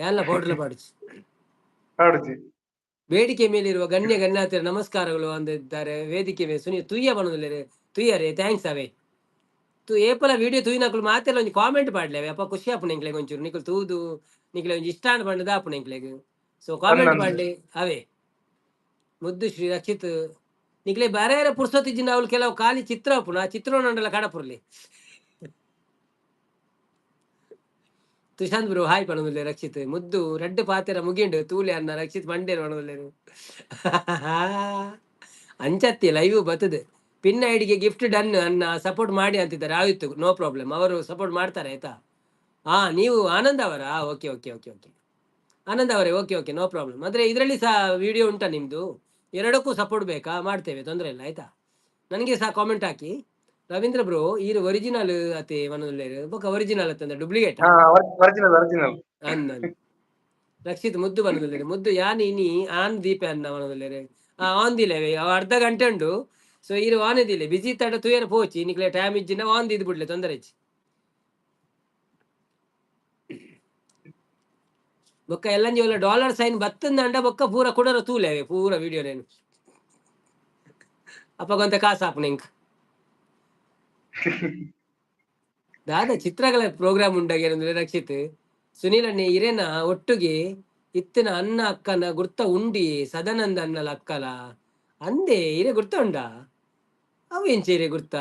Speaker 1: ಎಲ್ಲ ಪೌಡರ್ಲ
Speaker 4: ಪಾಡುಜಿ
Speaker 1: ಬೇಡಿಕೆ ಮೇಲಿರುವ ಗಣ್ಯಾತಿರ ನಮಸ್ಕಾರಗಳು ಅಂದಿದ್ದಾರೆ ವೇದಿಕೆ ಮೇಲೆ ಸುನಿ ತುಯ್ಯ ಬಣದಲ್ಲಿ ತುಯ್ಯರೇ ಥ್ಯಾಂಕ್ಸ್ ಅವೇ ಏಪಲ ವಿಡಿಯೋ ತೂಯಿನಕಲು ಮಾತೆಲ್ಲ ಒಂದು ಕಾಮೆಂಟ್ ಪಾಡ್ಲೇವೆ ಅಪ್ಪ ಖುಷಿ ಆಪುಣ ಎಂಕ್ಲೆಗ್ ಒಂಚೂರು ನಿಕಲ್ ತೂದು ನಿಕ್ಲೆ ಒಂಜಿ ಇಷ್ಟ ಪಂಡದ ಆಪುಣ ಎಂಕ್ಲೆಗ್ ಸೊ ಕಾಮೆಂಟ್ ಮಾಡ್ಲಿ ಅವೇ ಮುದ್ದು ಶ್ರೀ ರಕ್ಷಿತ್ ನಿಕ್ಲೆ ಬೇರೆ ಪುರ್ಸೊತ್ತಿಜ್ಜಿನ ಅವ್ಲು ಕೆಲವು ಖಾಲಿ ಚಿತ್ರ ಆಪುಣ ಆ ಚಿತ್ರೋನಂಡಲ ಕಡಪುರ್ಲಿ ತುಶಾಂತ್ ಬ್ರೋ ಹಾಯ್ ಪಣದುಲ್ಲೆ ರಕ್ಷಿತ್ ಮುದ್ದು ರೆಡ್ ಪಾತೆರ ಮುಗಿಂಡು ತೂಲೆ ಅನ್ನ ರಕ್ಷಿತ್ ಮಂಡೇರು ಪಣದುಲ್ಲೆರು ಅಂಚತ್ತಿ ಲೈವ್ ಬರ್ತದೆ ಪಿನ್ ಐಡಿಗೆ ಗಿಫ್ಟ್ ಡನ್ ಅನ್ನ ಸಪೋರ್ಟ್ ಮಾಡಿ ಅಂತಿದ್ದಾರೆ ಆಯ್ತು ನೋ ಪ್ರಾಬ್ಲಮ್ ಅವರು ಸಪೋರ್ಟ್ ಮಾಡ್ತಾರೆ ಆಯ್ತಾ ನೀವು ಆನಂದ್ ಅವರಾ okay okay okay okay Anand ಅವರೇ, ಓಕೆ ಓಕೆ, ನೋ ಪ್ರಾಬ್ಲಮ್. ಅಂದ್ರೆ ಇದರಲ್ಲಿ ಸಹ ವಿಡಿಯೋ ಉಂಟಾ ನಿಮ್ದು? ಎರಡಕ್ಕೂ ಸಪೋರ್ಟ್ ಬೇಕಾ? ಮಾಡ್ತೇವೆ, ತೊಂದರೆ ಇಲ್ಲ ಆಯ್ತಾ. ನನಗೆ ಸಹ ಕಾಮೆಂಟ್ ಹಾಕಿ. ರವೀಂದ್ರ ಬ್ರೋ ಈರು ಒರಿಜಿನಲ್ ಅತೆ ಮನೋಲ್ಲ ಬೊಕ್ಕ ಒರಿಜಿನಲ್ ಅತ್ತಂದ್ರೆ ಡೂಪ್ಲಿಕೇಟ್
Speaker 4: ಒರಿಜಿನಲ್ ಒರಿಜಿನಲ್
Speaker 1: ಅಂದ್ ರಕ್ಷಿತ್ ಮುದ್ದು ಬನ್ನದಲ್ಲೇರೆ ಮುದ್ದು ಯಾನಿ ಇನಿ ಆನ್ ದೀಪೆ ಅನ್ನ ಮನದಲ್ಲೇರೆ ಆನ್ ದಿಲೇವೆ ಅವ ಅರ್ಧ ಗಂಟೆ ಉಂಡು. ಸೊ ಇರು ಆನ್ ಇದಿಲ್ಲ ಬಿಜಿ ತಡ ತೂಯನ ಪೋಚಿ ನಿಕ್ಲೆ ಟೈಮ್ ಇಜ್ಜಿನ ಆನ್ ದಿದ್ ಬಿಡ್ಲೆ ತೊಂದರೆ ಇಚ್ಚಿ ಬೊಕ್ಕ ಎಲ್ಲಂಜಿ ಒಲ್ಲ ಡಾಲರ್ ಸೈನ್ ಬತ್ತಂದ ಅಂಡ ಬೊಕ್ಕ ಪೂರ ಕುಡರ ತೂಲೇವೆ ಪೂರ ವಿಡಿಯೋ ನೇನು ಅಪ್ಪ ಗೊಂತ ಕಾಸು ಹಾಪುನ ಇಂಕ ದಾದ ಚಿತ್ರಗಳ ಪ್ರೋಗ್ರಾಮ್ ಉಂಡಾಗ ರಕ್ಷಿತ್ ಸುನೀಲ್ ಅಣ್ಣ ಇರೇನ ಒಟ್ಟುಗೆ ಇತ್ತಿನ ಅನ್ನ ಅಕ್ಕನ ಗುರ್ತ ಉಂಡಿ ಸದಾನಂದ ಅನ್ನಲ ಅಕ್ಕಲ ಅಂದೆ ಇರೆ ಗುರ್ತ ಉಂಡ ಅವು ಎಂಚೇರೆ ಗುರ್ತ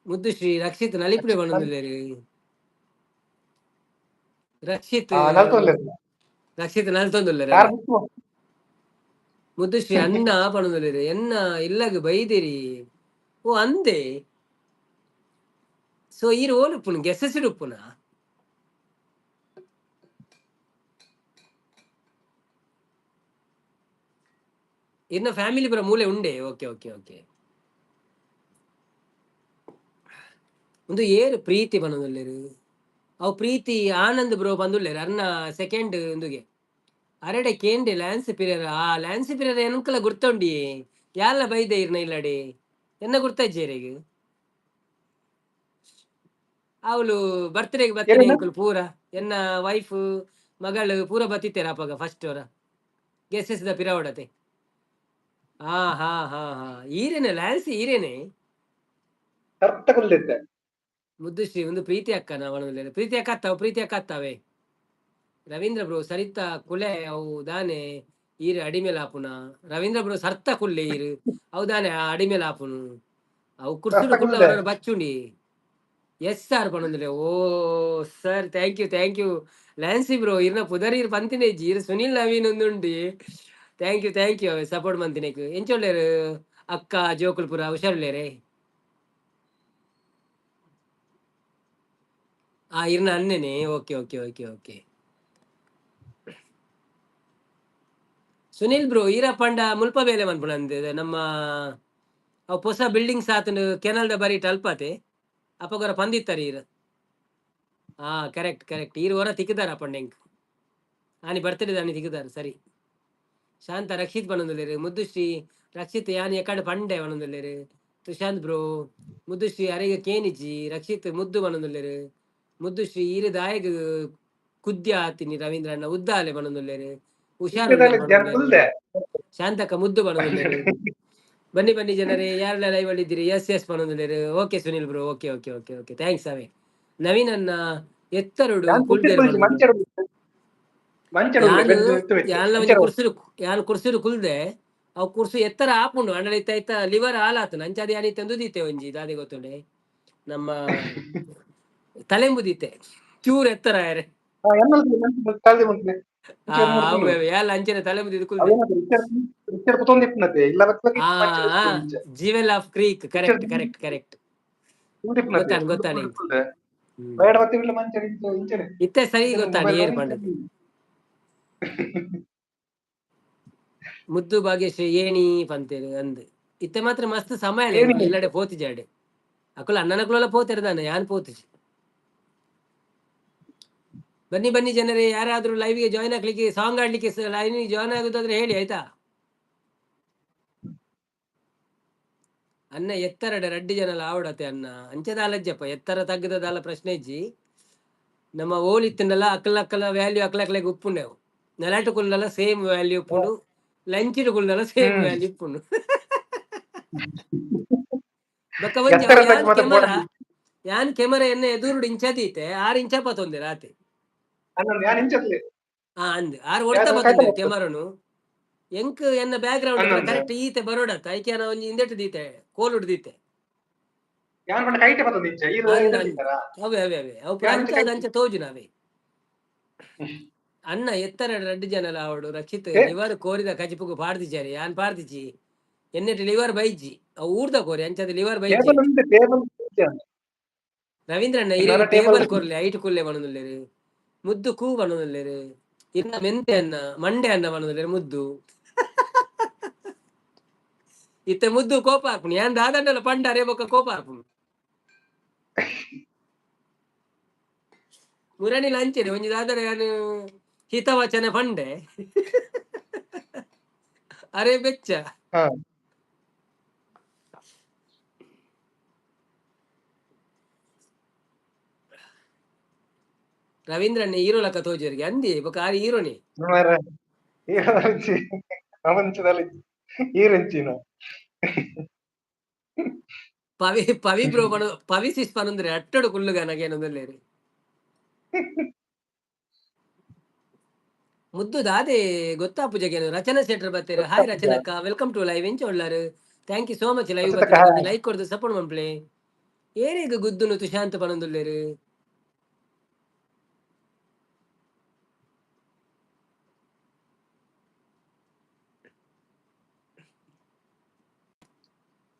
Speaker 1: ಮುದ್ದುಶ್ರೀ ರಕ್ಷಿತ್ ನಲಿಪುಡೆ ಬಣ್ಣದಿಲ್ಲೇರಿ ರಕ್ಷಿತ್ ರಕ್ಷಿತ್ ನಲ್ತೊಂದುಲ್ಲೇರ ಮುದ್ದುಶ್ರೀ ಅನ್ನ ಪಣದಿಲ್ಲೇರಿ ಎನ್ನ ಇಲ್ಲಗ ಬೈದಿರಿ ಓ ಅಂದೆ ಸೊ ಈರು ಓಲುಪ್ಪುನು ಗೆಸಸಿಡು ಉಪ್ಪುನ ಇನ್ನ ಫ್ಯಾಮಿಲಿ ಪುರ ಮೂಲೆ ಉಂಡೆ. ಓಕೆ ಓಕೆ ಓಕೆ ಒಂದು ಏರು ಪ್ರೀತಿ ಬನ್ನದುಲ್ಲೇರು ಅವು ಪ್ರೀತಿ ಆನಂದ್ ಬ್ರೋ ಬಂದುಲ್ಲೇರು ಅನ್ನ ಸೆಕೆಂಡ್ ಒಂದುಗೆ ಅರೆಡೆ ಕೇಂಡೆ ಲ್ಯಾನ್ಸ್ ಪಿರಿಯರ್ ಆ ಲ್ಯಾನ್ಸ್ ಪಿರಿಯರ್ ಎನ್ಕಲ ಗುರ್ತೊಂಡಿ ಯಾಲ ಬೈದೆ ಇರ್ನ ಇಲ್ಲಡೆ ಎನ್ನ ಗುರ್ತಾಜ್ಜೇರೆಗ್ ಅವಳು ಬರ್ತ್ಡೇಗೆ ಬರ್ತೀನಿ ಅಂಕಲ್ ಪೂರ ಎನ್ನ ವೈಫ್ ಮಗಳು ಪೂರ ಬತ್ತಿತ್ತೇರ ಅಪ್ಪಗ ಫಸ್ಟ್ ಅವರ ಗೆಸ್ಸೆಸ್ದ ಪಿರವಡತೆ ಹಾ ಹಾ ಹಾ ಹಾ ಈರೇನೆ ಲ್ಯಾನ್ಸ್ ಈರೇನೆ ಮುದ್ದುಶ್ರೀ ಒಂದು ಪ್ರೀತಿ ಅಕ್ಕ ನಾವು ಪ್ರೀತಿ ಅಕ್ಕ ಅತ್ತಾವ ಪ್ರೀತಿ ಅಕ್ಕ ಅತ್ತಾವೆ ರವೀಂದ್ರ ಬ್ರೋ ಸರಿತಾ ಕುಲೆ ಅವು ದಾನೆ ಈರು ಅಡಿಮೇಲೆ ಆಪುನ ರವೀಂದ್ರ ಬ್ರೋ ಸರ್ತ ಕುಲ್ಲೆ ಈರು ಅವು ದಾನೆ ಅಡಿಮೇಲೆ ಆಪುನು ಅವು ಕುರ್ಸುಡು ಕುಲ್ಲ ಅವರ ಬಚ್ಚುಂಡಿ ಎಸ್ ಸರ್ ಪಣಂದ್ರೆ ಓ sir thank you Lancy bro ಇರ್ನ ಪುದರ್ ಇರ್ ಪಂತಿನೇಜಿ ಇರು ಸುನಿಲ್ ನವೀನ್ ಒಂದುಂಡಿ ಥ್ಯಾಂಕ್ ಯು ಸಪೋರ್ಟ್ ಮಂತಿನೇಕು ಎಂಚೊಳ್ಳೇರು ಅಕ್ಕ ಜೋಕುಲ್ಪುರ ಹುಷಾರುಳ್ಳೇರೆ ಆ ಇರ್ನ ಅನ್ನೇನೆ okay okay okay okay Sunil bro ಈರ ಪಂಡ ಮುಲ್ಪ ಬೇಲೆ ಮನ್ಪುಣಂದೆ ನಮ್ಮ ಅವು ಹೊಸ ಬಿಲ್ಡಿಂಗ್ಸ್ ಆತನು ಕೆನಲ್ದ ಬರೀಟ್ ಅಲ್ಪತೆ ಅಪ್ಪಗೊರ ಪಂದಿತ್ತಾರೆ ಈರ ಹಾ ಕರೆಕ್ಟ್ ಈರು ಹೊರ ತಿಕ್ಕಿದಾರ ಪಂಡೆಂಕ್ ಆನಿ ಬರ್ತಡೇ ದಾನಿ ತಿಕ್ಕಿದಾರ ಸರಿ ಶಾಂತ ರಕ್ಷಿತ್ ಬಣ್ಣದಲ್ಲೇರು ಮುದ್ದುಶ್ರೀ ರಕ್ಷಿತ್ ಯಾನಿ ಎಕಡೆ ಪಂಡೆ ಬಣ್ಣದಲ್ಲೇರು ಸುಶಾಂತ್ ಬ್ರೋ ಮುದ್ದುಶ್ರೀ ಅರೆಗೆ ಕೇನಿಜಿ ರಕ್ಷಿತ್ ಮುದ್ದು ಬಣ್ಣದಲ್ಲೇರು ಮುದ್ದುಶ್ರೀ ಈರು ದಾಯಗ್ ಕುದ್ಯ ಆತಿನಿ ರವೀಂದ್ರ ಅಣ್ಣ ಉದ್ದಾಲೆ ಬಣ್ಣದಲ್ಲೇರು ಹುಷಾರು ಶಾಂತಕ್ಕ ಮುದ್ದು ಬಣ್ಣದಲ್ಲೇರು ಬನ್ನಿ ಜನರೇ ಯಾರೆಲ್ಲ ಲೈವ್ ಅಲ್ಲಿ ಇದ್ದೀರಿ ಎಸ್ ಬಣ್ಣದಲ್ಲೇರು okay Sunil bro okay thanks ಅವೇ ನವೀನ್ ಅನ್ನ ಎತ್ತರಡು ಕುಲ್ದೇರು ಯಾನ್ ಕುರ್ಸಿರು ಕುಲ್ದೆ ಅವ್ ಕುರ್ಸು ಎತ್ತರ ಆಪುಂಡು ಅಂಡಲ ಇತ್ತ ಲಿವರ್ ಹಾಲಾತು ಅಂಚದ ಯಾನಿ ತಂದು ದೀತೆ ಒಂಜಿ ದಾದೆ ಗೊತ್ತುಂಡೆ ನಮ್ಮ ತಲೆಂಬುದೀತೆ ಚೂರ್ ಎತ್ತರ ಯಾರೆ ಯಾಲ ಅಂಚನೆ ತಲೆಂಬುದಿದ್ದು ಕುಲ್ದೆ ಜೀವೆಲ್ ಆಫ್ ಕ್ರೀಕ್ ಕರೆಕ್ಟ್ ಗೊತ್ತಾನೆ ಇತ್ತೆ ಸರಿ ಗೊತ್ತಾನೆ ಏರ್ ಪಂಡ ಮುದ್ದು ಭಾಗ್ಯಶ್ರೀ ಏಣಿ ಪಂತೇರು ಅಂದ್ ಇತ್ತೆ ಮಾತ್ರ ಮಸ್ತ್ ಸಮಯ ಎಲ್ಲಡೆ ಪೋತಿ ಜಾಡೆ ಅಕುಲ ಅಣ್ಣನ ಕುಲ ಪೋತಿರ್ದಾನೆ ಯಾನ್ ಪೋತಿಜಿ ಬನ್ನಿ ಜನರೇ ಯಾರಾದ್ರೂ ಲೈವ್ಗೆ ಜಾಯ್ನ್ ಆಗ್ಲಿಕ್ಕೆ ಸಾಂಗ್ ಆಡ್ಲಿಕ್ಕೆ ಲೈವ್ ಜಾಯ್ನ್ ಆಗುದಾದ್ರೆ ಹೇಳಿ ಆಯ್ತಾ. ಅನ್ನ ಎತ್ತರಡ ರಡ್ಡಿ ಜನಲ ಆವಡತೆ ಅನ್ನ ಅಂಚದ ಅಲಜ್ಜಪ್ಪ ಎತ್ತರ ತಗ್ಗದಲ್ಲ ಪ್ರಶ್ನೆ ಇಜ್ಜಿ ನಮ್ಮ ಓಲಿತ್ತಿನಲ್ಲ ಅಕ್ಕಲ ವ್ಯಾಲ್ಯೂ ಅಕ್ಲಕ್ಲೆಗ್ ಉಪ್ಪುಂಡೆವು ನೆಲಾಟು ಕುಲ್ಲಲ್ಲ ಸೇಮ್ ವ್ಯಾಲ್ಯೂ ಉಪ್ಪುಂಡು ಲಂಚಿಡು ಕುಲ್ಲಲ್ಲ ಸೇಮ್ ವ್ಯಾಲ್ಯೂ ಉಪ್ಪುಂಡು ಯಾನ್ ಕೆಮರಾ ಎನ್ನ ಎದುರುಡು ಇಂಚದೀತೆ 6 ಇಂಚ ಪತ್ತೊಂದೆ ರಾತೆ ಅಂದ್ 6 ಹೊಡ್ತ ಪತ್ತೊಂದೆ ಕೆಮರಾನು ಎಂಕ್ ಎನ್ನ ಬ್ಯಾಕ್ ಗ್ರೌಂಡ್ ಕರೆಕ್ಟ್ ಈತೆ ಬರೋಡತ್ತ ಐಕೆ ಒಂಜಿ ಇಂದೆಟ್ ದೀತೆ ಕೋಲುಡ್ ದೀತೆ ಅವೇ ಅವು ಅಂಚ ತೋಜು ನಾವೇ ಅನ್ನ ಎತ್ತರ ರಡ್ಡು ಜನಲ ಅವಡು ರಕ್ಷಿತ್ ಲಿವರ್ ಕೋರಿದ ಕಜಿಪುಗು ಪಾಡ್ದಿಜಾರಿ ಯಾನ್ ಪಾಡ್ದಿಜಿ ಎನ್ನೆಟ್ ಲಿವರ್ ಬೈಜಿ ಅವು ಊರ್ದ ಕೋರಿ ಅಂಚದ ಲಿವರ್ ಬೈಜಿ ರವೀಂದ್ರಣ್ಣ ಇರೇ ಟೇಬಲ್ ಕೊರ್ಲೆ ಐಟ್ ಕುಲ್ಲೆ ಬಣದುಲ್ಲೇರು ಮುದ್ದು ಕೂ ಪಣೊಂದುಲ್ಲೆರ್ ಇನ್ನ ಮೆಂತೆ ಅನ್ನ ಮಂಡೆ ಅನ್ನ ಪಣೊಂದುಲ್ಲೆರ್ ಮುದ್ದು ಇತ್ತೆ ಮುದ್ದು ಕೋಪ ಹಾಕ್ಪುಣಿ ಯಾನ್ ದಾದಂಡಲ ಪಂಡಾರೆ ಬೊಕ್ಕ ಕೋಪ ಹಾಕ್ಪುಣಿ ಮುರಣಿ ಲಂಚನೆ ಒಂಜಿ ದಾದರ ಯಾನು ಹಿತವಚನ ಪಂಡೆ ಅರೆ ಬೆಚ್ಚ
Speaker 4: ಹಾ
Speaker 1: ರವೀಂದ್ರಣ್ಣ ಹೀರೋ ಲಕ್ಕ ತೋಜರಿಗೆ ಅಂದಿ ಬೊಕ್ಕ ಆರಿ ಹೀರೋನಿ
Speaker 4: ಮಾರ್ರೆ, ಈರಂಚಿ ಪ್ರಪಂಚದಲ್ಲಿ ಈರಂಚಿನ
Speaker 1: ಪವಿ ಪವಿ ಬ್ರೋ ಪಣ ಪವಿ ಸಿಸ್ ಪನಂದ್ರೆ ಅಟ್ಟಡು ಕುಲ್ಲುಗ ನನಗೇನೊಂದಲ್ಲೇರಿ ಮುದ್ದು ದಾದೆ ಗೊತ್ತಾ ಪೂಜೆಗೆ ರಚನಾ ಶೆಟ್ರ್ ಬರ್ತಾರೆ ಹಾಯ್ ರಚನಕ್ಕ ವೆಲ್ಕಮ್ ಟು ಲೈವ್ ಎಂಚ ಒಳ್ಳಾರು thank you so much live
Speaker 4: ರಚನಕ್ಕ
Speaker 1: ಬರ್ತಾರೆ ಲೈಕ್ ಕೊಡ್ದು ಸಪೋರ್ಟ್ ಮನ್ಪ್ಲೆ ಏನೇಗ ಗುದ್ದುನು ತುಶಾಂತ್ ಪನಂದುಲ್ಲೇರು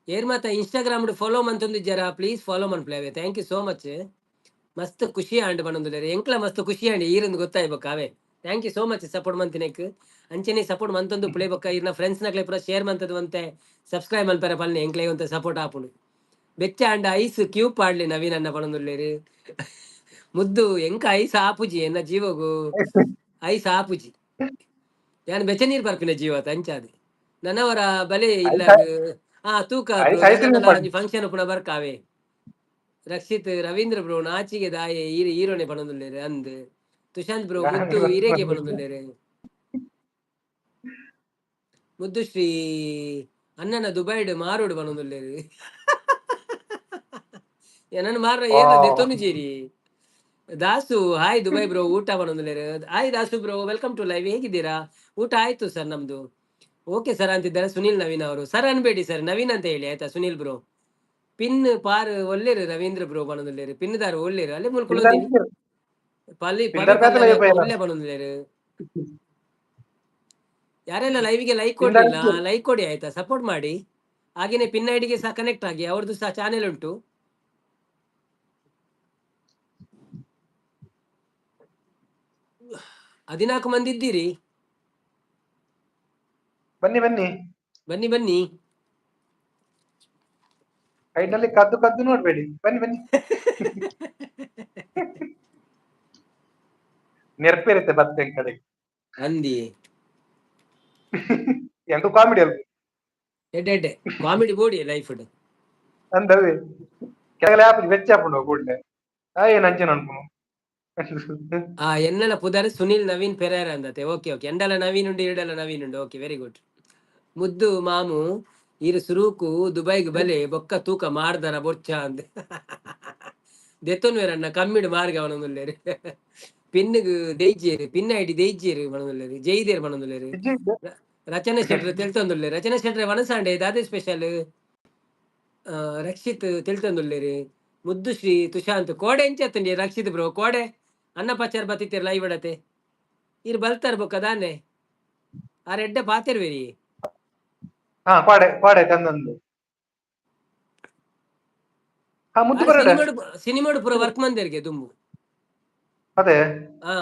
Speaker 1: ಏರ್ ಮಾತ ಇನ್ಸ್ಟಾಗ್ರಾಮ್ ಫಾಲೋ ಮಂತೊಂದು ಜರ ಪ್ಲೀಸ್ ಫಾಲೋ ಮನ್ಪ್ಲೇವೆ ಥ್ಯಾಂಕ್ ಯು ಸೋ ಮಚ್ ಮಸ್ತ್ ಖುಷಿ ಆಂಡ್ ಪನೊಂದುಲ್ಲೇರು ಎಂಕ್ಲ ಮಸ್ತ್ ಖುಷಿ ಆಂಡ್ ಈರಂದು ಗೊತ್ತಾಯ್ಬಕ್ಕ ಅವೇ thank you so much support ಮಂತಿನೆಕ್ ಅಂಚನೆ ಸಪೋರ್ಟ್ ಮಂತೊಂದು ಪ್ಲೇ ಬೊಕ್ಕ ಇರ್ನ ಫ್ರೆಂಡ್ಸ್ ನಕ್ಲೆ ಪೂರ ಶೇರ್ ಮಂತದ್ದು ಅಂತೆ ಸಬ್ಸ್ಕ್ರೈಬ್ ಮಲ್ಪರ ಪಲ್ಲೆ ಎಂಕ್ಲೆ ಅಂತ ಸಪೋರ್ಟ್ ಆಪುಂಡು ಬೆಚ್ಚ ಅಂಡ ಐಸ್ ಕ್ಯೂಪ್ ಆಡ್ಲಿ ನವೀನ್ ಅನ್ನ ಪಣೊಂದುಲ್ಲೇರು ಮುದ್ದು ಎಂಕ ಐಸ್ ಆಪುಜಿ ಎನ್ನ ಜೀವಗು ಐಸ್ ಆಪುಜಿ ಯಾನ್ ಬೆಚ್ಚ ನೀರ್ ಬರ್ಪಿನ ಜೀವತ ಅಂಚಾದೆ ನನವರ ಬಲೆ ಇಲ್ಲ ತೂಕ
Speaker 4: ಐಸ್ ಕ್ರೀಮ್
Speaker 1: ಫಂಕ್ಷನ್ ಪುನಃ ಬರ್ಕಾವೆ ರಕ್ಷಿತ್ ರವೀಂದ್ರ ಬ್ರೋ ನಾಚಿಗೆ ದಾಯೆ ಹೀರೋನೆ ಪಣೊಂದುಲ್ಲೇರು ಅಂದ್ ತುಶಾಂತ್ ಬ್ರೋ ಮುದ್ದು ಹಿರೇಗೆ ಪಣೊಂದುಲ್ಲೇರು ಮುದ್ದು ಶ್ರೀ ಅಣ್ಣನ ದುಬೈಡ್ ಮಾರೋಡು ಪಣೊಂದುಲ್ಲೇರು ನನ್ನ ಮಾರ ಏನ ದೆತ್ತೊಂದು ಜೀರಿ ದಾಸು ಹಾಯ್ ದುಬೈ ಬ್ರೋ ಊಟ ಪಣೊಂದುಲ್ಲೇರು hi Dasu bro welcome to live ಹೇಗಿದ್ದೀರಾ ಊಟ ಆಯ್ತು ಸರ್ ನಮ್ದು ಓಕೆ ಸರ್ ಅಂತಿದ್ದಾರೆ ಸುನಿಲ್ ನವೀನ್ ಅವರು ಸರ್ ಅನ್ಬೇಡಿ ಸರ್ ನವೀನ್ ಅಂತ ಹೇಳಿ ಆಯ್ತಾ ಸುನಿಲ್ ಬ್ರೋ ಪಿನ್ ಪಾರ್ ಒಳ್ಳೆರು ರವೀಂದ್ರ ಬ್ರೋ ಪಣೊಂದುಲ್ಲೇರು ಪಿನ್ ದಾರು ಒಳ್ಳೆರು ಅಲ್ಲೇ ಮುಲ್ಕೊಳ್ಳೋದಿನಿ ಪಲ್ಲಿ ಒಳ್ಳೆ ಪಣೊಂದುಲ್ಲೇರು ಯಾರೆಲ್ಲ ಲೈವ್ಗೆ ಲೈಕ್ ಕೊಡ್ಲಿಲ್ಲ ಲೈಕ್ ಕೊಡಿ ಆಯ್ತಾ ಸಪೋರ್ಟ್ ಮಾಡಿ ಹಾಗೇನೆ ಪಿನ್ ಐಡಿಗೆ ಸಹ ಕನೆಕ್ಟ್ ಆಗಿ ಅವ್ರದ್ದು ಸಹ ಚಾನೆಲ್ ಉಂಟು 14 ಮಂದಿ ಇದ್ದೀರಿ
Speaker 4: ಬನ್ನಿ ಬನ್ನಿ
Speaker 1: ಬನ್ನಿ ಬನ್ನಿ
Speaker 4: ಸೈಡ್ನಲ್ಲಿ ಕದ್ದು ಕದ್ದು ನೋಡ್ಬೇಡಿ ಬನ್ನಿ ಬನ್ನಿ ನೆನಪಿರುತ್ತೆ ಮತ್ತೆ ಕಡೆ
Speaker 1: ಅಂದಿ
Speaker 4: ಎಂಟು ಕಾಮಿಡಿ ಅಲ್ವ
Speaker 1: ಎಡ್ಡೆ ಎಡ್ಡೆ ಕಾಮಿಡಿ ಬೋಡಿ ಲೈಫ್
Speaker 4: ಅಂದವೆ ಕೆಳಗಡೆ ಆಪುದು ವೆಚ್ಚ ಆಪುಂಡು ಕೂಡಲೇ ಏನು ಅಂಚನೆ ಅನ್ಪುನು
Speaker 1: ಎನ್ನಲ ಪುದರ್ ಸುನಿಲ್ ನವೀನ್ ಪೆರೇರ ಅಂದತೆ ಓಕೆ ಓಕೆ ಎಂಡಲ ನವೀನ್ ಉಂಡು ಇರಡಲ ನವೀನ್ ಉಂಡು ಓಕೆ ವೆರಿ ಗುಡ್ ಮುದ್ದು ಮಾಮು ಇರು ಸುರೂಕು ದುಬೈಗ್ ಬಲೆ ಬೊಕ್ಕ ತೂಕ ಮಾಡ್ದನ ಬೊಚ್ಚ ಅಂದೆ ದೆತ್ತೊನ್ ವೇರಣ್ಣ ಕಮ್ಮಿಡು ಮಾರ್ಗ ಅವನೊಂದುಲ್ಲೇರು ಪಿನ್ನುಗು ದೈಜ್ಯರು ಪಿನ್ ಐಡಿ ದೈಜ್ಯರು ಮನೊಂದುಲ್ಲೇರು ಜೈದೇರ್ ಮನೊಂದುಲ್ಲೇರು ರಚನಾ ಶೆಟ್ರ್ ತಿಳ್ತೊಂದುಲ್ಲೇರು ರಚನಾ ಶೆಟ್ರೆ ವನಸಾಂಡೆ ದಾದೆ ಸ್ಪೆಷಲ್ ರಕ್ಷಿತ್ ತಿಳ್ತೊಂದುಲ್ಲೇರು ಮುದ್ದು ಶ್ರೀ ತುಶಾಂತ್ ಕೋಡೆ ಎಂಚತ್ತಂಡಿ ರಕ್ಷಿತ್ ಬ್ರೋ ಕೋಡೆ ಅನ್ನ ಪಚಾರ್ ಬತ್ತಿತ್ತೀರ್ ಲೈವ್ ಇಡತೆ ಇರ್ ಬಲ್ತಾರ ಬೊಕ್ಕ ದಾನೆ ಆ ರೆಡ್ಡೆ ಪಾತಿರ್ವೇರಿ
Speaker 4: ಹಾ ಪಾಡೆ ಪಾಡೆ ತಂದಂದು ಹಾ ಮುದ್ದು ಬರೋಡ
Speaker 1: ಸಿನಿಮಾಡು ಪೂರ ವರ್ಕ್ ಮಂದಿರ್ಗೆ ದುಂಬು
Speaker 4: ಅದೇ
Speaker 1: ಹಾ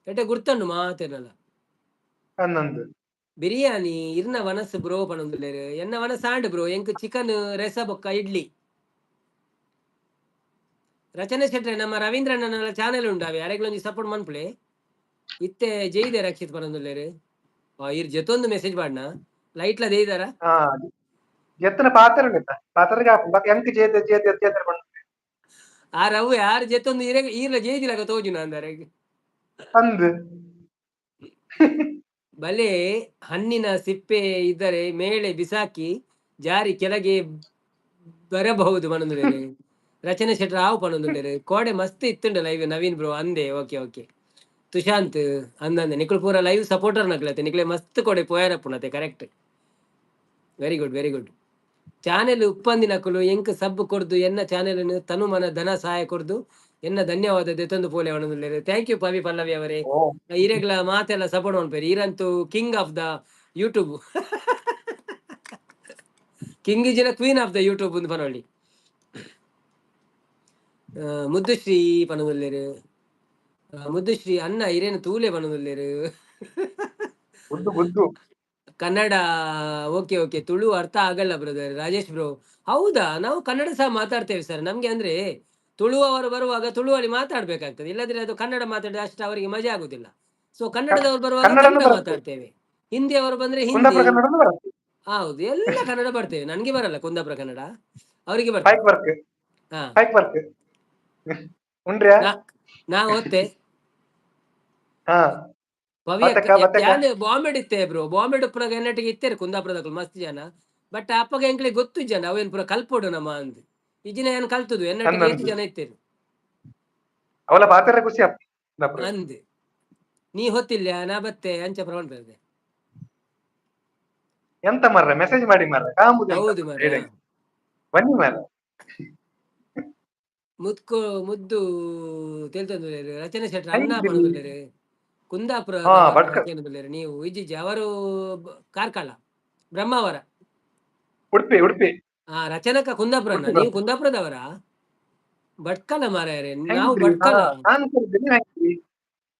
Speaker 1: ಎಡ್ಡೆ ಗುರ್ತಂಡು ಮಾತೇನಲ್ಲ
Speaker 4: ಹನ್ನೊಂದು
Speaker 1: ಬಿರಿಯಾನಿ ಇರ್ನ ವನಸ್ ಬ್ರೋ ಪಣೊಂದುಲ್ಲೇರು ಎನ್ನ ವನಸ್ ಆಂಡ್ ಬ್ರೋ ಎಂಕ್ ಚಿಕನ್ ರೆಸ ಬೊಕ್ಕ ಇಡ್ಲಿ ರಚನೆ ಶೆಟ್ರೆ ನಮ್ಮ ರವೀಂದ್ರಣ್ಣನ ಚಾನೆಲ್ ಉಂಡಾವೆ ಯಾರೆಗ್ಲೊಂಜಿ ಸಪೋರ್ಟ್ ಮನ್ಪುಳೆ ಇತ್ತೆ ಜೈದೆ ರಕ್ಷಿತ್ ಪಣೊಂದುಲ್ಲೇರು ಇರ್ ಜೊತೊಂದು ಮೆಸೇಜ್ ಮಾಡ್ನ ಲೈಟ್ಲ ದೇಯ್ದಾರ
Speaker 4: ಹಾ ಎತ್ತನ ಪಾತ್ರ ಪಾತ್ರಗೆ ಎಂಕ್ ಜೇತ ಜೇತ ಜೇತ ಬಂದು
Speaker 1: ಆ ರವು ಯಾರು ಜೊತೊಂದು ಈರ್ಲ ಜೈದಿಲಾಗ ತೋಜುನ ಅಂದರೆ
Speaker 4: ಅಂದು
Speaker 1: ಬಲೆ ಹಣ್ಣಿನ ಸಿಪ್ಪೆ ಇದ್ದರೆ ಮೇಲೆ ಬಿಸಾಕಿ ಜಾರಿ ಕೆಳಗೆ ಬರಬಹುದು ಪಣೊಂದುಲ್ಲೇರು ರಚನೆ ಶೆಟ್ರ ಆವು ಪಣೊಂದುಲ್ಲೇರು ಕೋಡೆ ಮಸ್ತ್ ಇತ್ತುಂಡ ಲೈವ್ ನವೀನ್ ಬ್ರೋ ಅಂದೆ ಓಕೆ ಓಕೆ ತುಶಾಂತ್ ಅಂದಂದೆ ನಿಕುಲ್ ಪೂರ ಲೈವ್ ಸಪೋರ್ಟರ್ ನಕ್ಲತೆ ನಿಕ್ಲೆ ಮಸ್ತ್ ಕೊಡೆ ಪೋಯರಪ್ಪುನತೆ correct very good very good channel ಉಪ್ಪಂದಿ ನಕುಲು ಎಂಕ್ ಸಬ್ ಕೊರ್ದು ಎನ್ನ ಚಾನೆಲ್ ತನು ಮನ ಧನ ಸಹಾಯ ಕೊರ್ದು ಎನ್ನ ಧನ್ಯವಾದ ದೆತೊಂದು ಪೋಲೆ ಅವನದುಲ್ಲೇರು ಥ್ಯಾಂಕ್ ಯು ಪವಿ ಪಲ್ಲವಿ ಅವರೇ ಈರೆಗ್ಲ ಮಾತೆಲ್ಲ ಸಪೋರ್ಟ್ ಮಾಡ್ಪೇರಿ ಈರಂತೂ king of the YouTube king ಇಜಿನ ಕ್ವೀನ್ ಆಫ್ ದ ಯೂಟ್ಯೂಬ್ ಒಂದು ಪನೊಳ್ಳಿ ಮುದ್ದುಶ್ರೀ ಪನದುಲ್ಲೇರು ಮುದ್ದುಶ್ರೀ ಅನ್ನ ಹಿರೇನು ತೂಲೆ ಬಣ್ಣದಲ್ಲಿರು
Speaker 4: ಗುದ್ದು ಗುದ್ದು.
Speaker 1: ಕನ್ನಡ ಓಕೆ ಓಕೆ, ತುಳು ಅರ್ಥ ಆಗಲ್ಲ ಬ್ರದರ್ ರಾಜೇಶ್ ಬ್ರೋ. ಹೌದಾ, ನಾವು ಕನ್ನಡ ಸಹ ಮಾತಾಡ್ತೇವೆ ಸರ್. ನಮ್ಗೆ ಅಂದ್ರೆ ತುಳು ಅವರು ಬರುವಾಗ ತುಳುವಲ್ಲಿ ಮಾತಾಡ್ಬೇಕಾಗ್ತದೆ, ಇಲ್ಲದ್ರೆ ಅದು ಕನ್ನಡ ಮಾತಾಡಿದ್ರೆ ಅಷ್ಟು ಅವರಿಗೆ ಮಜಾ ಆಗುದಿಲ್ಲ. ಸೊ ಕನ್ನಡದವರು ಬರುವಾಗ
Speaker 4: ಕನ್ನಡನೂ
Speaker 1: ಕನ್ನಡ
Speaker 4: ಬರುತ್ತೆ,
Speaker 1: ಮಾತಾಡ್ತೇವೆ, ಹಿಂದಿ ಅವರು ಬಂದ್ರೆ ಹಿಂದಿ.
Speaker 4: ಕುಂದಾಪುರ ಕನ್ನಡನೂ ಬರುತ್ತೆ.
Speaker 1: ಹೌದು, ಎಲ್ಲ ಕನ್ನಡ ಬರ್ತೇವೆ. ನನ್ಗೆ ಬರಲ್ಲ ಕುಂದಾಪುರ ಕನ್ನಡ, ಅವರಿಗೆ
Speaker 4: ಹೈಕ್
Speaker 1: ಬರ್ತದೆ.
Speaker 4: ವರ್ಕ್,
Speaker 1: ಹಾ,
Speaker 4: ಹೈಕ್ ವರ್ಕ್. ಉಂಡ್ರ್ಯಾ?
Speaker 1: ನಾ ಓದ್ತೆ
Speaker 4: ಹಾ,
Speaker 1: ಭವ್ಯಕ್ಕ
Speaker 4: ಬತ್ತಕ.
Speaker 1: ಯಾಂದೆ ಬಾಂಬೆಡ್ ಇತ್ತೆ ಬ್ರೋ. ಬಾಂಬೆಡ್ ಪುರ ಎನ್ನಟಿಗೆ ಇತ್ತೇರು ಕುಂದಾಪುರದಾಗ ಮಸ್ತ್ ಜನ. ಬಟ್ ಅಪ್ಪಗ ಎಂಕ್ಲಿಗೆ ಗೊತ್ತು ಜನ ಅವೇನ್ ಪುರ ಕಲ್ಪೋಡು ನಮ್ಮ ಅಂದ್ ಇಜಿನ ಏನ್ ಕಲ್ತದು ಎನ್ನಟಿಗೆ ಏತು
Speaker 4: ಅಂದಂದು
Speaker 1: ಜನ ಇತ್ತೇರು
Speaker 4: ಅವಳ ಪಾತ್ರ ಖುಷಿ ಆಗ್ತದೆ ಕುಂದಾಪುರ.
Speaker 1: ಅಂದ್. ನೀ ಹೊತ್ತಿಲ್ಲ ನಾ ಬತ್ತೆ ಅಂಚ ಪ್ರಮಾಣ ಬರ್ತದೆ.
Speaker 4: ಎಂತ ಮಾರ್ರೆ ಮೆಸೇಜ್ ಮಾಡಿ ಮಾರ್ರೆ, ಕಾಂಬುದು ಎಂತ
Speaker 1: ಹೌದು ಮಾರ್ರೆ.
Speaker 4: ರೇಡಿಯೋಗೆ. ಬನ್ನಿ ಮಾರ್ರೆ.
Speaker 1: ಮುದ್ಕೋ ಮುದ್ದು ತಿಳ್ತಂದು ರಚನೆ ಶೆಟ್ರ ಅನ್ನ
Speaker 4: ಹೆಂಗಿದ್ದೀರಿ?
Speaker 1: ಪಣದುಲ್ಲೇರು ಕುಂದಾಪುರದ
Speaker 4: ಹಾ ಭಟ್ಕ,
Speaker 1: ರಚನೆ ನೀವು ಇಜ್ಜಿಜ್ಜಿ ಅವರು ಕಾರ್ಕಳ ಬ್ರಹ್ಮಾವರ.
Speaker 4: ಉಡುಪಿ ಉಡುಪಿ
Speaker 1: ಹಾ, ರಚನಕ ಕುಂದಾಪುರನ,
Speaker 4: ಉಡುಪಿ
Speaker 1: ನೀವು
Speaker 4: ಬರ್ತಾರೆ.
Speaker 1: ಕುಂದಾಪುರದವರ? ಭಟ್ಕಲ ಮಾರಾಯರೆ, ನಾವು
Speaker 4: ಹೆಂಗಿದ್ರಿ? ಹಾ,
Speaker 1: ಭಟ್ಕಲ.
Speaker 4: ನಾನು ಕೇಳಿದ್ದೆ, ನೀವ್ ಹೆಂಗಿದ್ರಿ?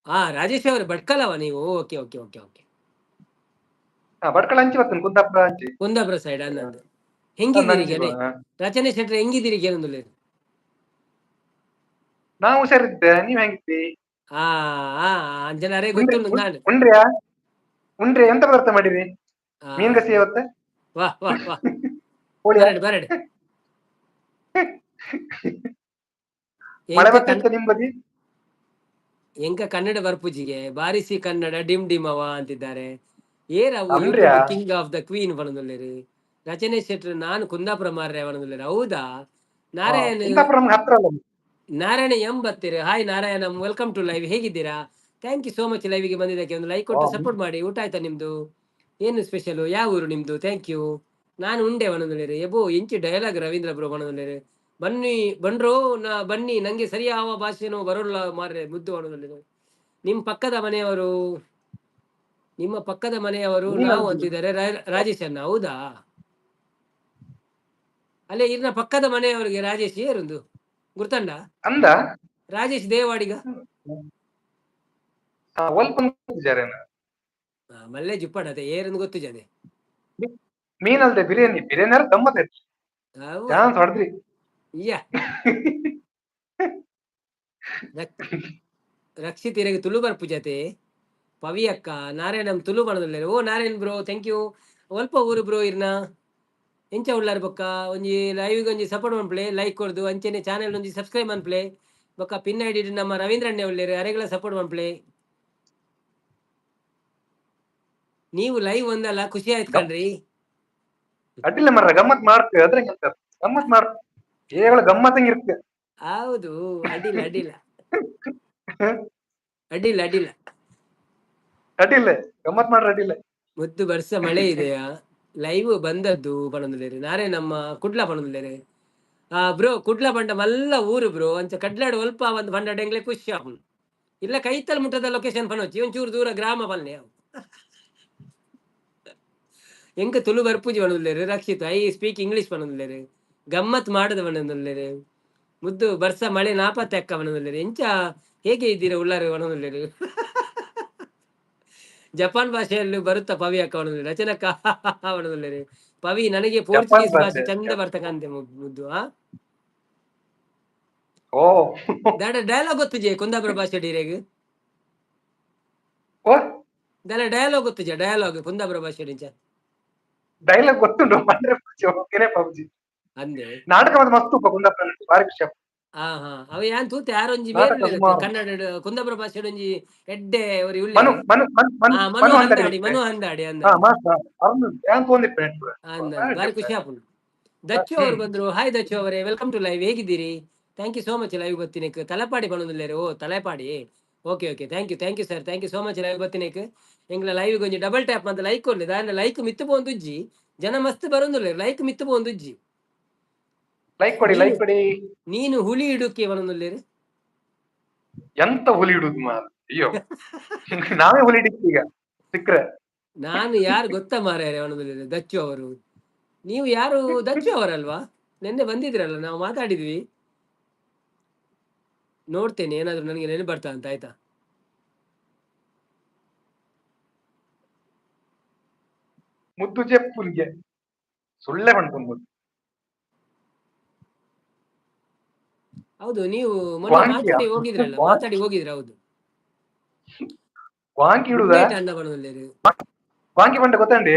Speaker 1: ಹಾ, ರಾಜೇಶ್ ಅವರು ಭಟ್ಕಲವ ನೀವು? Okay okay okay okay.
Speaker 4: ಹಾ, ಭಟ್ಕಳ ಹಂಚಿ ಬರ್ತೇನೆ, ಕುಂದಾಪುರ ಹಂಚಿ.
Speaker 1: ಕುಂದಾಪುರ ಸೈಡ್ ಅನ್ನಂದು.
Speaker 4: ನನ್ನ
Speaker 1: ಹೆಂಗಿದ್ದೀರಿ
Speaker 4: ಹಂಚಿ
Speaker 1: ಗಣೆ ರಚನೆ ಶೆಟ್ರ, ಹೆಂಗಿದ್ದೀರಿ ಕೇಳಂದುಲ್ಲ?
Speaker 4: ನಾವು ಹುಷಾರಿದ್ದೆ, ನೀವ್ ಹೆಂಗಿದ್ರಿ?
Speaker 1: ಹಾ ಹಾ, ಅಂಜನಾರೇ
Speaker 4: ಉಂಡ್ರಿ
Speaker 1: ಗೊತ್ತುಂಟು ನಾನು.
Speaker 4: ಉಂಡ್ರ್ಯಾ? ಉಂಡ್ರಿ ಎಂತ ಪದಾರ್ಥ ಮಾಡಿರಿ?
Speaker 1: ಹಾ,
Speaker 4: ಮೀನ್ ಗಸಿ ಇವತ್ತ?
Speaker 1: ವಾಹ್ ವಾಹ್ ವಾಹ್,
Speaker 4: ಕೋಳಿಯ?
Speaker 1: ಬರಡ್ ಬರಡ್.
Speaker 4: ಮಳೆ
Speaker 1: ಎಂಕ
Speaker 4: ಬರ್ತಿತ್ತ ನಿಮ್ ಬದಿ?
Speaker 1: ಎಂಕ ಕನ್ನಡ ಬರ್ಪುಜಿಗೆ ಬಾರಿಸಿ ಕನ್ನಡ ಡಿಮ್ ಡಿಮವ ಅಂತಿದ್ದಾರೆ. ಏರವು
Speaker 4: ಅಮ್ರ್ಯಾ?
Speaker 1: YouTube king of the queen ಬಣದುಲ್ಲೇರಿ. ರಚನೆ ಶೆಟ್ರು ನಾನು ಕುಂದಾಪುರ ಮಾರ್ರೆ ಬಣದುಲ್ಲೇರಿ. ಹೌದಾ?
Speaker 4: ಹಾ,
Speaker 1: ನಾರಾಯಣ್
Speaker 4: ಕುಂದಾಪುರ ನಮ್ಗೆ ಹತ್ರ ಅಲ್ಲ.
Speaker 1: ನಾರಾಯಣ ಎಂ ಬತ್ತೀರಿ. Hi Narayana, welcome to live. ಹೇಗಿದ್ದೀರಾ? ಥ್ಯಾಂಕ್ ಯು ಸೋ ಮಚ್ ಲೈವ್ಗೆ ಬಂದಿದ್ದಕ್ಕೆ. ಒಂದು ಲೈಕ್ ಕೊಟ್ಟು ಸಪೋರ್ಟ್ ಮಾಡಿ. ಊಟ ಆಯ್ತಾ ನಿಮ್ದು? ಏನು ಸ್ಪೆಷಲು? ಯಾವ ಊರು ನಿಮ್ದು? Thank you. ನಾನು ಉಂಡೆ ಬಣದುಲ್ಲೇರಿ. ಎಬೋ ಇಂಚಿ ಡೈಲಾಗ್ ರವೀಂದ್ರ ಬ್ರೋ ಬಣದುಲ್ಲೇರಿ. ಬನ್ನಿ ಬನ್ರೋ ಬನ್ನಿ, ನಂಗೆ ಸರಿಯಾವ ಭಾಷೆನೋ ಬರೋಲ್ಲ ಮಾರ್ರೆ ಮುದ್ದು ಬಣದುಲ್ಲೇರಿ. ನಿಮ್ಮ ಪಕ್ಕದ ಮನೆಯವರು, ನಿಮ್ಮ ಪಕ್ಕದ ಮನೆಯವರು ನಾವು
Speaker 4: ನೀನಂತ
Speaker 1: ಅಂತಿದ್ದಾರೆ ರಾಜೇಶ್ ಅನ್ನ. ಹೌದಾ? ಅಲ್ಲೇ ಇನ್ನ ಪಕ್ಕದ ಮನೆಯವರಿಗೆ ರಾಜೇಶ್ ಏರುಂದು ಗುರ್ತಂಡ
Speaker 4: ಅಂದ
Speaker 1: ರಾಜೇಶ್ ದೇವಾಡಿಗ
Speaker 4: ಒಲ್ಪಂಜಾರೇನ
Speaker 1: ಮಲ್ಲೆ ಜುಪ್ಪಡತೆ ಏರಂದು ಗೊತ್ತು ಜದೆ.
Speaker 4: ಮೀನಲ್ದೆ ಬಿರಿಯಾನಿ, ಬಿರಿಯಾನಿ ಗಮ್ಮತ್ ಆಯ್ತು. ಚಾನ್ಸ್ ಹೊಡೆದ್ರಿ.
Speaker 1: ಇಯ್ಯ ರಕ್ಷಿತ್ ಇರಗೆ ತುಳು ಬರ್ಪು ಜತೆ ಪವಿ ಅಕ್ಕ ನಾರಾಯಣಂ ತುಳು ಬಣದಲ್ಲ. ಓ ನಾರಾಯಣ್ ಬ್ರೋ ಥ್ಯಾಂಕ್ ಯು. ಅಲ್ಪ ಊರು ಬ್ರೋ ಇರ್ನ ಎಂಚ ಉಳ್ಳಾರ ಬೊಕ್ಕ ಒಂಜಿ ಲೈವ್ಗೆ ಒಂಜಿ ಸಪೋರ್ಟ್ ಮನ್ಪ್ಲೆ, ಲೈಕ್ ಕೊಡ್ದು ಅಂಚೆನೆ ಚಾನೆಲ್ ಒಂಜಿ ಸಬ್ಸ್ಕ್ರೈಬ್ ಮನ್ಪ್ಲೆ. ಬೊಕ್ಕ ಪಿನ್ ಐಡಿ ನಮ್ಮ ರವೀಂದ್ರಣ್ಣೆ ಉಳ್ಳೇರು ಅರೆಗಳ ಸಪೋರ್ಟ್ ಮನ್ಪ್ಲೆ. ನೀವು ಲೈವ್ ಒಂದಲ್ಲ, ಖುಷಿ ಆಯ್ತು ಕಣ್ರಿ.
Speaker 4: ಅಡ್ಡಿಲ್ಲ ಮರ್ರ, ಗಮ್ಮತ್ ಮಾಡ್ತೇವೆ ಅದ್ರ ಗಮ್ಮತ್ ಮಾಡ್ತೇವೆ. ಏಗಳ ಗಮ್ಮತ್ತಂಗ ಇರ್ತೇವೆ.
Speaker 1: ಹೌದು, ಅಡ್ಡಿಲ್ಲ ಅಡ್ಡಿಲ್ಲ ಅಡ್ಡಿಲ್ಲ ಅಡ್ಡಿಲ್ಲ
Speaker 4: ಅಡ್ಡಿಲ್ಲ, ಗಮ್ಮತ್ ಮಾಡ್ರ ಅಡ್ಡಿಲ್ಲ.
Speaker 1: ಮುದ್ದು ವರ್ಷ ಮಳೆ ಇದೆಯಾ? ಲೈವ್ ಬಂದದ್ದು ಪಣಂದುಲೇರಿ ನಾರೇ ನಮ್ಮ ಕುಡ್ಲ ಪಣಂದುಲೇರಿ. ಬ್ರೋ ಕುಡ್ಲ ಪಂಡ ಮಲ್ಲ ಊರು ಬ್ರೋ ಅಂಚ ಕಡ್ಲಾಡು ಒಲ್ಪ ಒಂದು ಪಂಡ ಎಂಗ್ಲೆ ಖುಷಿ ಆಪುಂಡು. ಇಲ್ಲ ಕೈತಲ್ ಮುಟ್ಟದ ಲೊಕೇಶನ್ ಪನೋಚಿ ಒಂಚೂರು ದೂರ ಗ್ರಾಮ ಪಲ್ಲೆ ಅವು. ಎಂಕ ತುಳು ಬರ್ಪೂಜಿ ಪಣಂದುಲೇರಿ ರಕ್ಷಿತ್. ಐ ಸ್ಪೀಕ್ ಇಂಗ್ಲಿಷ್ ಪಣಂದುಲೇರಿ. ಗಮ್ಮತ್ ಮಾಡದ ಪಣಂದುಲೇರಿ. ಮುದ್ದು ಬರ್ಸ ಮಳೆ ನಾಪತ್ತೆ ಅಕ್ಕ ಪಣಂದುಲೇರಿ. ಎಂಚ ಹೇಗೆ ಇದ್ದೀರಾ ಉಳ್ಳಾರ ಪಣಂದುಲೇರಿ. ಜಪಾನ್ ಭಾಷೆಯಲ್ಲಿ ಬರುತ್ತಾ ಪವಿ ಅಕ್ಕ ಅವನದಲ್ಲಿ, ರಚನಕ್ಕ ಅವನದಲ್ಲಿ. ಪವಿ ನನಗೆ ಪೋರ್ಚುಗೀಸ್ ಭಾಷೆ ಚಂದ ಬರ್ತಕ್ಕಂತೆ ಮುದ್ದು.
Speaker 4: ಓ
Speaker 1: ಡೈಲಾಗ್ ಗೊತ್ತು ಜೆ ಕುಂದಾಪುರ ಭಾಷೆ ಡೀರೆಗ್ ದಲ ಡೈಲಾಗ್ ಗೊತ್ತು ಜೆ, ಡೈಲಾಗ್ ಕುಂದಾಪುರ ಭಾಷೆ ನಿಂಚ
Speaker 4: ಡೈಲಾಗ್ ಗೊತ್ತುಂಟು ಪಬ್ಜಿ
Speaker 1: ಅಂದೆ
Speaker 4: ನಾಟಕ ಮಸ್ತ್ ಕುಂದಾಪುರ ಬಾರಿ ಖುಷಿ.
Speaker 1: ಹಾ ಹಾ ಅವ ಯಾನ್ ತೂತೆ ಯಾರೊಂಜಿ
Speaker 4: ನಾಟಕ
Speaker 1: ಬೇರೆ
Speaker 4: ಸುಮಾರು.
Speaker 1: ಕನ್ನಡ ಕುಂದಾಪುರ ಭಾಷೆ ಒಂಜಿ ಎಡ್ಡೆ ಅವ್ರಿ ಉಳ್ಳೆ
Speaker 4: ಮನು ಮನು
Speaker 1: ಮನು ಹಂದಾಡಿ ಮನು ಹಂದಾಡಿ ಅಂದ ಬಾರಿ ಖುಷಿ ಆಪುಂಡು. ದಚ್ಚು ಅವರು ಬಂದ್ರು. ಹಾಯ್ ದಚ್ಚು ಅವರೇ, ವೆಲ್ಕಮ್ ಟು ಲೈವ್. ಹೇಗಿದ್ದೀರಿ? Thank you so much live ಬತ್ತಿನಕ್. ತಲೆಪಾಡಿ ಬಂದಿಲ್ಲ. ಓ Talapady, okay okay, thank you sir, thank you so much live ಬತ್ತಿನಕ್. ಎಂಗ್ಲ ಲೈವ್ ಗೊಂಜಿ ಡಬಲ್ ಟ್ಯಾಪ್ ಅಂತ ಲೈಕ್ ಕೊಡ್ಲಿ ದಾಂಡ ಲೈಕ್ ಮಿತ್ತು ಪೋಂದುಜ್ಜಿ ಜನ ಮಸ್ತ್ ಬರೋದಿಲ್ಲ. ಲೈಕ್ ಮಿತ್ತು ಪೋಂದುಜ್ಜಿ.
Speaker 4: ಲೈಕ್ ಕೊಡಿ, ಲೈಕ್ ಕೊಡಿ.
Speaker 1: ನೀನು ಹುಲಿ ಇಡುಕ್ಕೆ ಬರೋದಿಲ್ಲ.
Speaker 4: ಎಂತ ಹುಲಿ ಇಡುದು ಮಾರ, ಅಯ್ಯೋ ನಾವೇ ಹುಲಿ ಇಡಿತೀವಿ ಈಗ ಸಿಕ್ಕ್ರೆ.
Speaker 1: ನಾನು ಯಾರು ಗೊತ್ತಾ ಮಾರಾಯರೆ ಅವನದಲ್ಲಿ ದಚ್ಚು ಅವರು. ನೀವು ಯಾರು ದಚ್ಚು ಅವರಲ್ವಾ? ನಿನ್ನೆ ಬಂದಿದ್ರಲ್ಲ, ನಾವು ಮಾತಾಡಿದ್ವಿ. ನೋಡ್ತೇನೆ ಏನಾದ್ರು ನನಗೆ ನೆನಪು ಬರ್ತಾ ಅಂತ. ಆಯ್ತಾ?
Speaker 4: ಮುದ್ದು ಚೆಪ್ಪುನ್ಗೆ ಸುಳ್ಳೆ ಪಂಡ್ಪುನ್
Speaker 1: ಹೌದು, ನೀವು ಮೊನ್ನೆ
Speaker 4: ವಾಂಕಿಯ
Speaker 1: ಮಾತಾಡಿ ಹೋಗಿದ್ರ? ಹೌದು,
Speaker 4: ವಾಂಕಿ
Speaker 1: ಗುಡ್
Speaker 4: ಇಡುದ
Speaker 1: ನೈಟ್ ಅಣ್ಣ ಬಣ್ಣದಲ್ಲಿ.
Speaker 4: ವಾಂಕಿ ಪಂಡ ಗೊತ್ತಂಡಿ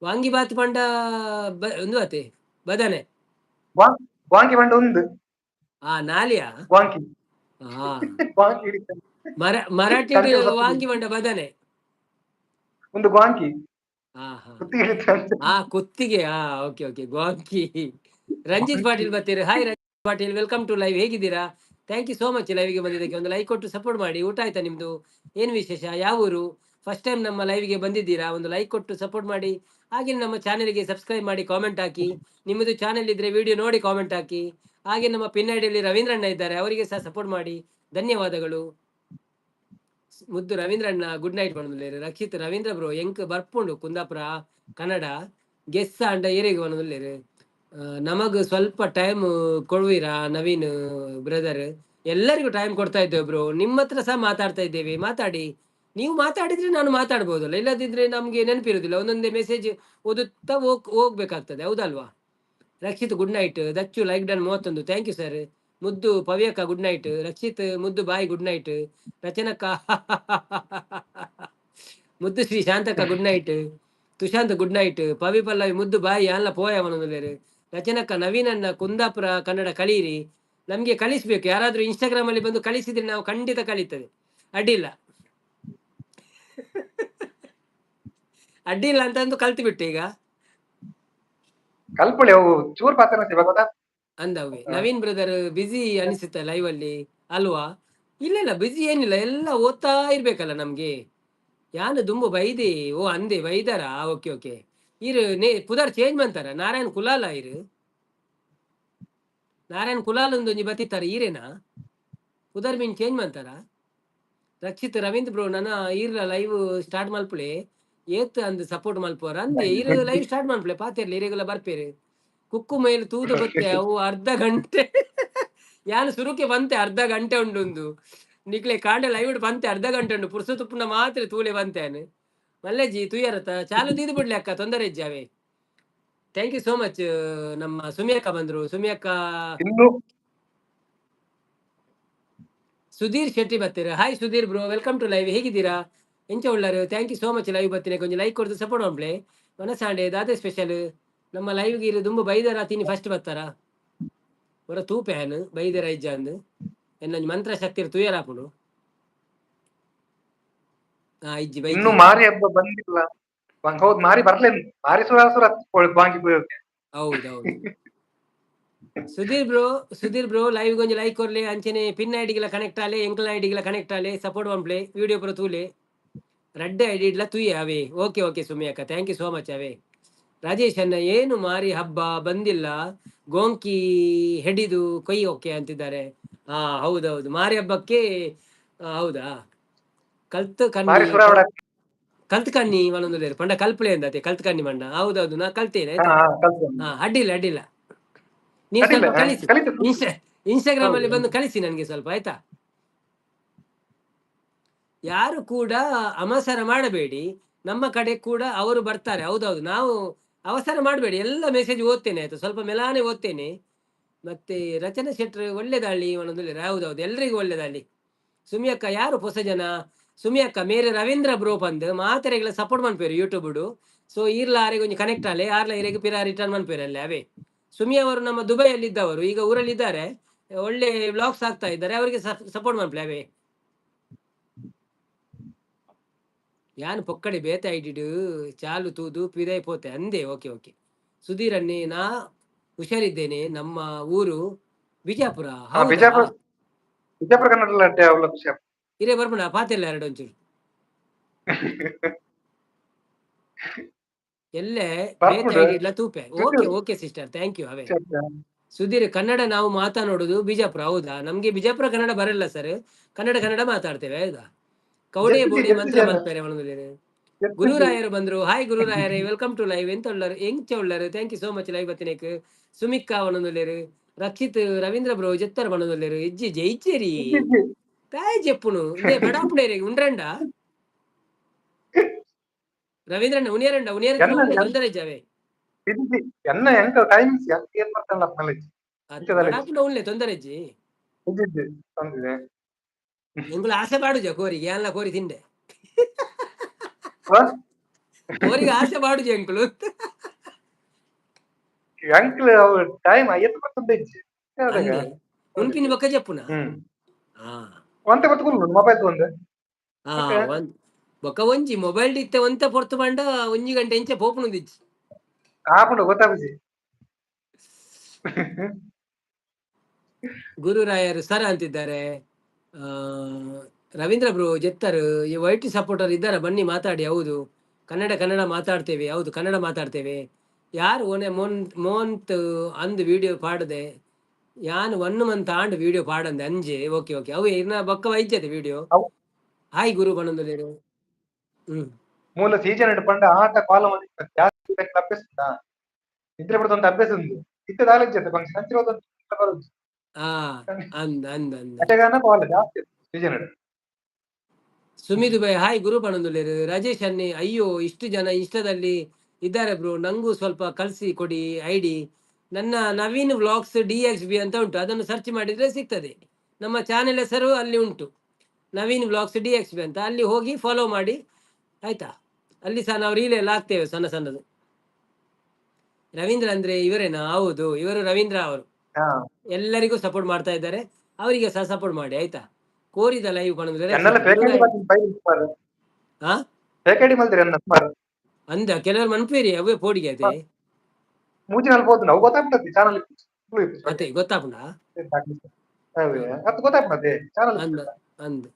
Speaker 1: ವಾಂಗಿ ಬಾತ್ ಪಂಡ ಒಂದು ಆತೆ ಬದನೆ
Speaker 4: ವಾಂಕಿ ಪಂಡ ಒಂದು
Speaker 1: ನಾಲಿಯಾ
Speaker 4: ವಾಂಕಿ
Speaker 1: ಹಾ
Speaker 4: ವಾಂಕಿ ಹಿಡಿತ
Speaker 1: ಮರಾಠಿ
Speaker 4: ಕರೆಕ್ಟ್ ಗೊತ್ತಿಲ್ಲ.
Speaker 1: ವಾಂಗಿ ಪಂಡ ಬದನೆ
Speaker 4: ಒಂದು ವಾಂಕಿ
Speaker 1: ಹಾ ಹಾ
Speaker 4: ಕುತ್ತಿಗೆ ಹಿಡಿತ ಅಂತ.
Speaker 1: ಕುತ್ತಿಗೆ. ಓಕೆ ಓಕೆ, ಗ್ವಾಂಕಿ. ರಂಜಿತ್ ಪಾಟೀಲ್ ಬರ್ತೀರಿ. Hi Ranjit Patil, welcome to live. ಹೇಗಿದ್ದೀರಾ? ಥ್ಯಾಂಕ್ ಯು ಸೋ ಮಚ್ ಲೈವ್ಗೆ ಬಂದಿದ್ದಕ್ಕೆ. ಒಂದು ಲೈಕ್ ಕೊಟ್ಟು ಸಪೋರ್ಟ್ ಮಾಡಿ. ಊಟ ಆಯ್ತಾ ನಿಮ್ದು? ಏನು ವಿಶೇಷ? ಯಾವ ಊರು? ಫಸ್ಟ್ ಟೈಮ್ ನಮ್ಮ ಲೈವ್ಗೆ ಬಂದಿದ್ದೀರಾ? ಒಂದು ಲೈಕ್ ಕೊಟ್ಟು ಸಪೋರ್ಟ್ ಮಾಡಿ. ಹಾಗೆ ನಮ್ಮ ಚಾನೆಲ್ಗೆ ಸಬ್ಸ್ಕ್ರೈಬ್ ಮಾಡಿ, ಕಾಮೆಂಟ್ ಹಾಕಿ. ನಿಮ್ಮದು ಚಾನೆಲ್ ಇದ್ರೆ ವಿಡಿಯೋ ನೋಡಿ ಕಾಮೆಂಟ್ ಹಾಕಿ. ಹಾಗೆ ನಮ್ಮ ಪಿನ್ನಡಿಯಲ್ಲಿ ರವೀಂದ್ರಣ್ಣ ಇದ್ದಾರೆ, ಅವರಿಗೆ ಸಹ ಸಪೋರ್ಟ್ ಮಾಡಿ. ಧನ್ಯವಾದಗಳು. ಮುದ್ದು ರವೀಂದ್ರಣ್ಣ ಗುಡ್ ನೈಟ್ ಬಂದುಲ್ಲೇರು. ರಕ್ಷಿತ್ ರವೀಂದ್ರ ಬ್ರೋ ಎಂಕ್ ಬರ್ಪುಂಡು ಕುಂದಾಪುರ ಕನ್ನಡ ಗೆಸ್ಸ ಅಂಡ ಏರಿಗೆ ಬಂದುಲ್ಲೇರು. ನಮಗ್ ಸ್ವಲ್ಪ ಟೈಮ್ ಕೊಡುವಿರಾ ನವೀನ್ ಬ್ರದರ್? ಎಲ್ಲರಿಗೂ ಟೈಮ್ ಕೊಡ್ತಾ ಇದ್ದೇವೆ ಬ್ರೋ. ನಿಮ್ಮ ಹತ್ರ ಸಹ ಮಾತಾಡ್ತಾ ಇದ್ದೇವೆ, ಮಾತಾಡಿ. ನೀವು ಮಾತಾಡಿದ್ರೆ ನಾನು ಮಾತಾಡ್ಬೋದಲ್ಲ, ಇಲ್ಲದಿದ್ರೆ ನಮ್ಗೆ ನೆನಪಿರುದಿಲ್ಲ. ಒಂದೊಂದೇ ಮೆಸೇಜ್ ಓದುತ್ತಾ ಹೋಗ್ಬೇಕಾಗ್ತದೆ, ಹೌದಲ್ವಾ? Rakshit good night. Dachchu like done 31. Thank you sir. ಮುದ್ದು ಪವ್ಯಕ್ಕ ಗುಡ್ ನೈಟ್. ರಕ್ಷಿತ್ ಮುದ್ದು ಬಾಯ್ ಗುಡ್ ನೈಟ್. ರಚನಕ್ಕ ಮುದ್ದು ಶ್ರೀ ಶಾಂತಕ್ಕ good night. Tushant good night. Pavi Pallavi ಮುದ್ದು ಬಾಯಿ ಅಲ್ಲ ಪೋಯ ಮನೋಲೇರು. ರಚನಕ್ಕ ನವೀನನ್ನ ಕುಂದಾಪುರ ಕನ್ನಡ ಕಲೀರಿ. ನಮ್ಗೆ ಕಲಿಸ್ಬೇಕು. ಯಾರಾದ್ರೂ ಇನ್ಸ್ಟಾಗ್ರಾಮ್ ಅಲ್ಲಿ ಬಂದು ಕಲಿಸಿದ್ರೆ ನಾವು ಖಂಡಿತ ಕಲಿತದೆ, ಅಡ್ಡಿಲ್ಲ. ಅಡ್ಡಿಲ್ಲ ಅಂತಂದು ಕಲ್ತು ಬಿಟ್ಟೆ ಈಗ.
Speaker 4: ಕಲ್ಪಳಿ ಅವು ಚೂರ್ ಪಾತ್ರ ಗೊತ್ತಾ
Speaker 1: ಅಂದವೆ. ನವೀನ್ ಬ್ರದರ್ ಬಿಸಿ ಅನಿಸುತ್ತೆ ಲೈವ್ ಅಲ್ಲಿ ಅಲ್ವಾ? ಇಲ್ಲ ಬಿಸಿ ಏನಿಲ್ಲ, ಎಲ್ಲ ಓದ್ತಾ ಇರ್ಬೇಕಲ್ಲ ನಮ್ಗೆ. ಯಾನು ದುಂಬು ಬೈದಿ ಅಂದೆ ಬೈದಾರ. Okay okay. ಇರು ಪುದರ್ ಚೇಂಜ್ ಮಾಡ್ತಾರ. ನಾರಾಯಣ್ ಕುಲಾಲ ಇರು ನಾರಾಯಣ್ ಕುಲಾಲ್ ಒಂದು ಬತ್ತಿತ್ತಾರ ಈರೇನಾ ಪುದರ್ ಮೀನ್ ಚೇಂಜ್ ಮಾಡ್ತಾರ. ರಕ್ಷಿತ್ ರವೀಂದ್ರ ಬ್ರೋ ನನ್ನ ಈರ ಲೈವ್ ಸ್ಟಾರ್ಟ್ ಮಲ್ಪುಳೆ ಏತ್ ಅಂದ್ ಸಪೋರ್ಟ್ ಮಲ್ಪುವರ ಅಂದೆ ಇರು ಲೈವ್ ಸ್ಟಾರ್ಟ್ ಮಲ್ಪುಳೆ ಪಾತಿರ್ಲಿ ಇರೆಗುಲ ಬರ್ಪೇರು. ಕುಕ್ಕು ಮೇಲ್ ತೂದು ಬತ್ತೆ ಅವು ಅರ್ಧ ಗಂಟೆ ಯಾನು ಸುರುಕೆ ಬಂತೆ ಅರ್ಧ ಗಂಟೆ ಉಂಡು ನಿಕ್ಲೆ ಕಾಂಡೆ ಲೈವ್ ಬಂತೆ ಅರ್ಧ ಗಂಟೆ ಉಂಡು ಪುರ್ಸು ತುಪ್ಪುನ ಮಾತ್ರ ತೂಲೆ ಬಂತೇನೆ ಮಲ್ಲೆಜಿ ತುಯ್ಯರತ ಚಾಲು ತೀದು ಬಿಡ್ಲಿ ಅಕ್ಕ, ತೊಂದರೆ ಇಜ್ಜಾವೆ. Thank you so much. ನಮ್ಮ ಸುಮಿಯಕ್ಕ ಬಂದ್ರು. ಸುಮಿಯಕ್ಕ ಸುಧೀರ್ ಶೆಟ್ಟಿ ಬರ್ತೀರಾ. Hi Sudhir bro, welcome to live. ಹೇಗಿದ್ದೀರಾ? ಎಂಚ ಉಳ್ಳಾರು? Thank you so much live ಬರ್ತೀನಿ. ಕೊಂಚ ಲೈಕ್ ಕೊಡ್ದು ಸಪೋರ್ಟ್ ಮಾಡ್ಲೆ. ಮನಸಾಂಡೆ ದಾದೆ ಸ್ಪೆಷಲ್ ನಮ್ಮ ಲೈವ್ಗೆ ಇರು ದುಂಬು ಬೈದರ ತಿನಿ ಫಸ್ಟ್ ಬರ್ತಾರ ಹೊರ ತೂಪೇನು ಬೈದರ ಇಜ್ಜ ಅಂದು ಎನ್ನ ಮಂತ್ರ ಶಕ್ತಿ ತುಯರಾಪುಡು. ಇಜ್ಜಿ ಬೈ
Speaker 4: ಇನ್ನು ಮಾರಿ ಹಬ್ಬ ಬಂದಿಲ್ಲ. ಹೌದು, ಮಾರಿ ಬರ್ಲೇನು. ಮಾರಿ ಸುರ ಬಾಂಕಿ
Speaker 1: ಹೌದೌದು. ಸುಧೀರ್ ಬ್ರೋ ಲೈವ್ ಗೊಂಜಿ ಲೈಕ್ ಕೊರ್ಲೆ ಅಂಚನೆ ಪಿನ್ ಐಡಿಗೆಲ್ಲ ಕನೆಕ್ಟ್ ಆಲೆ, ಎಂಕಲ್ ಐಡಿಗೆಲ್ಲ ಕನೆಕ್ಟ್ ಆಲೆ, ಸಪೋರ್ಟ್ ಮಾಡ್ಲೆ. ವಿಡಿಯೋ ಪುರ ತೂಲೆ ರೆಡ್ ಐಡಿ ಇಡ್ಲ ತುಯ್ಯ ಅವೇ. ಓಕೆ ಓಕೆ ಸುಮಿಯಕ್ಕ, ಥ್ಯಾಂಕ್ ಯು ಸೋ ಮಚ್ ಅವೇ. ರಾಜೇಶ್ ಅನ್ನ ಏನು ಮಾರಿ ಹಬ್ಬ ಬಂದಿಲ್ಲ, ಗೋಂಕಿ ಹೆಡಿದು ಕೊಯ್ ಓಕೆ ಅಂತಿದ್ದಾರೆ. ಹೌದೌದು, ಮಾರಿ ಹಬ್ಬಕ್ಕೆ ಹೌದಾ ಕಲ್ತ್ ಕಣ್ಣಿ ಮನೊಂದು ಪಂಡ ಕಲ್ಪಳೆ ಅಂದತೆ ಕಲ್ತ್ ಕಣ್ಣಿ ಮಣ್ಣ. ಹೌದೌದು, ನಾ ಕಲ್ತೇನೆ ಆಯ್ತಾ. ಅಡ್ಡಿಲ್ಲ ನೀವು ಸ್ವಲ್ಪ ಕಳಿಸಿ. ಇನ್ಸ್ಟಾಗ್ರಾಮ್ ಅಲ್ಲಿ ಬಂದು ಕಳಿಸಿ ನನ್ಗೆ ಸ್ವಲ್ಪ ಆಯ್ತಾ. ಯಾರು ಕೂಡ ಅವಸರ ಮಾಡಬೇಡಿ, ನಮ್ಮ ಕಡೆ ಕೂಡ ಅವರು ಬರ್ತಾರೆ. ಹೌದೌದು, ನಾವು ಅವಸರ ಮಾಡಬೇಡಿ, ಎಲ್ಲ ಮೆಸೇಜ್ ಓದ್ತೇನೆ ಆಯ್ತು, ಸ್ವಲ್ಪ ಮೆಲಾನೆ ಓದ್ತೇನೆ. ಮತ್ತೆ ರಚನಾ ಶೆಟ್ರು ಒಳ್ಳೇದಾಳಿ ಅನ್ನೋದಿಲ್ಲ. ಹೌದೌದು, ಎಲ್ರಿಗೂ ಒಳ್ಳೇದಾಳಿ. ಸುಮಿಯಕ್ಕ ಯಾರು ಹೊಸ ಜನ? ಸುಮಿಯಕ್ಕ ಮೇರೆ ರವೀಂದ್ರ ಬ್ರೋ ಬಂದು ಮಾತೆರೆಗಳ ಸಪೋರ್ಟ್ ಮಾಡ್ಪೇರು ಯೂಟ್ಯೂಬ್ಡು. ಸೊ ಈರ್ಲ ಆರೆಗೆ ಒಂದು ಕನೆಕ್ಟ್ ಆಲೆ ಆರ್ಲ ಇರೆಗೆ ಪಿರ ರಿಟರ್ನ್ ಮಾಡ್ಪೇರು ಅಲ್ಲೇ ಅವೇ. ಸುಮಿ ಅವರು ನಮ್ಮ ದುಬೈಯಲ್ಲಿ ಇದ್ದವರು, ಈಗ ಊರಲ್ಲಿ ಇದ್ದಾರೆ, ಒಳ್ಳೆ ವ್ಲಾಗ್ಸ್ ಆಗ್ತಾ ಇದ್ದಾರೆ, ಅವರಿಗೆ ಸಪೋರ್ಟ್ ಮಾಡ್ಪಲೆ ಅವೇ. ಯಾನು ಪೊಕ್ಕಡೆ ಬೇತೆ ಐಡಿಡು ಚಾಲು ತೂದು ಪಿದೈ ಪೋತೆ ಅಂದೆ. ಓಕೆ ಓಕೆ ಸುಧೀರನ್ನೇ, ನಾ ಹುಷಾರಿದ್ದೇನೆ. ನಮ್ಮ ಊರು ಬಿಜಾಪುರ.
Speaker 4: ಬಿಜಾಪುರ ಕನ್ನಡ
Speaker 1: ಇರೇ ಬರ್ಬೋಣ ಪಾತಿಲ್ಲ ಎರಡು ಒಂಚೂರು ಎಲ್ಲೇ ಬೇತೆ ಐಡಿ ಇಡ್ಲ ತೂಪೆ. Okay okay sister, thank you ಅವೇ. ಸುಧೀರ್ ಕನ್ನಡ ನಾವು ಮಾತನಾಡುದು ಬಿಜಾಪುರ. ಹೌದಾ, ನಮ್ಗೆ ಬಿಜಾಪುರ ಕನ್ನಡ ಬರಲ್ಲ ಸರ್, ಕನ್ನಡ ಮಾತಾಡ್ತೇವೆ. ಹೌದಾ, ಕೌಡೆ ಬೋಡೆ ಮಂತ್ರ ಬರ್ತಾರೆ ಅವನದಲ್ಲಿ. ಗುರುರಾಯರು ಬಂದ್ರು. ಹಾಯ್ ಗುರುರಾಯರೇ, ವೆಲ್ಕಮ್ ಟು ಲೈವ್. ಎಂತ ಉಳ್ಳಾರು ಎಂಚ ಉಳ್ಳಾರು? Thank you so much live ಬತ್ತಿನೇಕ್. ಸುಮಿಕ್ಕಾ ಅವನೊಂದುಲ್ಲೇರು. ರಕ್ಷಿತ್ ರವೀಂದ್ರ ಬ್ರೋ ಜೆತ್ತರ ಬಣ್ಣದಲ್ಲೇರು. ಇಜ್ಜಿ ಜೈಚೇರಿ ತಾಯ್ ಜೆಪ್ಪುನು ಇದೇ ಬಡಾಪುಡೇರಿ ಉಂಡ್ರಂಡ ರವೀಂದ್ರಣ್ಣ ಉನಿಯರಂಡ
Speaker 4: ಎನ್ನ
Speaker 1: ಉನಿಯರ ತೊಂದರೆ ಜಾವೆ
Speaker 4: ಇದು ಎನ್ನ ಎಂಕ ಟೈಮಿಂಗ್ಸ್ ಏನ್ ಮಾಡ್ತಾನಲ್ಲ ನಾಲೆಜ್
Speaker 1: ಬಡಾಪುನ ಉಳ್ಳೆ ತೊಂದರೆ ಇಜ್ಜಿ
Speaker 4: ಇದ್ದಿದ್ದು ತಂದಿದೆ
Speaker 1: ಎಂಗುಳು ಆಸೆ ಪಾಡುಜ ಕೋರಿಗೆ ಎಲ್ಲ ಕೋರಿ ತಿಂಡೆ ಕೋರಿಗೆ ಆಸೆ ಪಾಡುಜ ಎಂಕುಲು
Speaker 4: ಅಂಕಲ್ ಟೈಮ್ ಎತ್ತು ಬರ್ತದೆ ಇಜ್ಜಿ
Speaker 1: ಅಂದೆ ಉನ್ಪಿನಿ ಬೊಕ್ಕ చెప్పున
Speaker 4: ಒಂತೆ ಬತ್ತುಕೊಂಡು ಮೊಬೈಲ್ ತೊಂದೆ
Speaker 1: ಬೊಕ್ಕ ಒಂಜಿ ಮೊಬೈಲ್ ಇತ್ತೆ ಒಂತೆ ಪೊರ್ತು ಬಂಡ ಒಂಜಿ ಗಂಟೆ ಇಂಚೆ ಪೋಪುನುದಿಜ್ಜಿ
Speaker 4: ಆಪುಂಡು ಗೊತ್ತಾಗುಜಿ
Speaker 1: ಗುರುರಾಯರು ಸರ್ ಅಂತಿದ್ದಾರೆ. ರವೀಂದ್ರ ಬ್ರೋ ಜೆತ್ತರು ಈ ವೈಟ್ ಸಪೋರ್ಟರ್ ಇದ್ದಾರೆ, ಬನ್ನಿ ಮಾತಾಡಿ. ಹೌದು ಕನ್ನಡ ಮಾತಾಡ್ತೇವೆ, ಹೌದು ಕನ್ನಡ ಮಾತಾಡ್ತೇವೆ. ಯಾರು ಒನೆ ಮೋಂತ್ ಅಂದ್ ವಿಡಿಯೋ ಪಾಡದೆ ಯಾನ್ 1 ಮಂತ್ ಆಂಡ್ ವಿಡಿಯೋ ಪಾಡಂದೆ ಅಂಜೆ. ಓಕೆ ಓಕೆ ಅವು ಇನ್ನ ಬೊಕ್ಕ ವೈದ್ಯತೆ ವಿಡಿಯೋ. ಹಾಯ್ ಗುರು ಬನಂದಲೇರು.
Speaker 4: ಮೂಲ ಸೀಜನ್ ಪಂಡ ಆಟ ಕಾಲ ಜಾಸ್ತಿ ಅಭ್ಯಾಸ ನಿದ್ರೆ ಬಿಡೋದು ಅಭ್ಯಾಸ ఉంది ಇತ್ತೆ ನಾಲೆಜ್ ಜೊತೆ ಫಂಕ್ಷನ್ ಅಂತಿರೋದು ಬರುದು
Speaker 1: ಅಂದ್ ಅಂದ್ ಅಂದ್
Speaker 4: ಯಕ್ಷಗಾನ ಕಾಲ ಜಾಸ್ತಿ ಸೀಜನ್
Speaker 1: ಸುಮಿದು ಬೈ ಹಾಯ್ ಗುರು ಬನಂದಲೇರು. ರಾಜೇಶ್ ಅನ್ನಿ ಅಯ್ಯೋ ಇಷ್ಟು ಜನ ಇಷ್ಟದಲ್ಲಿ ಇದ್ದಾರೆ ಬ್ರೋ, ನಂಗೂ ಸ್ವಲ್ಪ ಕಳಿಸಿ ಕೊಡಿ ಐಡಿ. ನನ್ನ ನವೀನ್ ವ್ಲಾಗ್ಸ್ DXB ಅಂತ ಉಂಟು, ಅದನ್ನು ಸರ್ಚ್ ಮಾಡಿದ್ರೆ ಸಿಗ್ತದೆ. ನಮ್ಮ ಚಾನೆಲ್ ಹೆಸರು ಅಲ್ಲಿ ಉಂಟು, ನವೀನ್ ವ್ಲಾಗ್ಸ್ DXB ಅಂತ. ಅಲ್ಲಿ ಹೋಗಿ ಫಾಲೋ ಮಾಡಿ ಆಯ್ತಾ. ಅಲ್ಲಿ ಸಹ ನಾವು ರೀಲ್ ಎಲ್ಲ ಹಾಕ್ತೇವೆ ಸಣ್ಣ ಸಣ್ಣದು. ರವೀಂದ್ರ ಅಂದ್ರೆ ಇವರೇನಾ? ಹೌದು, ಇವರು ರವೀಂದ್ರ ಅವರು. ಎಲ್ಲರಿಗೂ ಸಪೋರ್ಟ್ ಮಾಡ್ತಾ ಇದ್ದಾರೆ, ಅವರಿಗೆ ಸಹ ಸಪೋರ್ಟ್ ಮಾಡಿ ಆಯ್ತಾ. ಕೋರಿದ ಲೈವ್ ಅಂದ ಕೆಲವರು ಮನ್ಪೇರಿ ಅವೇ ಪೋಡಿಗೆ ಅದೇ ಮತ್ತೆ ಗೊತ್ತಾಪುಂಡ ಅಂದ್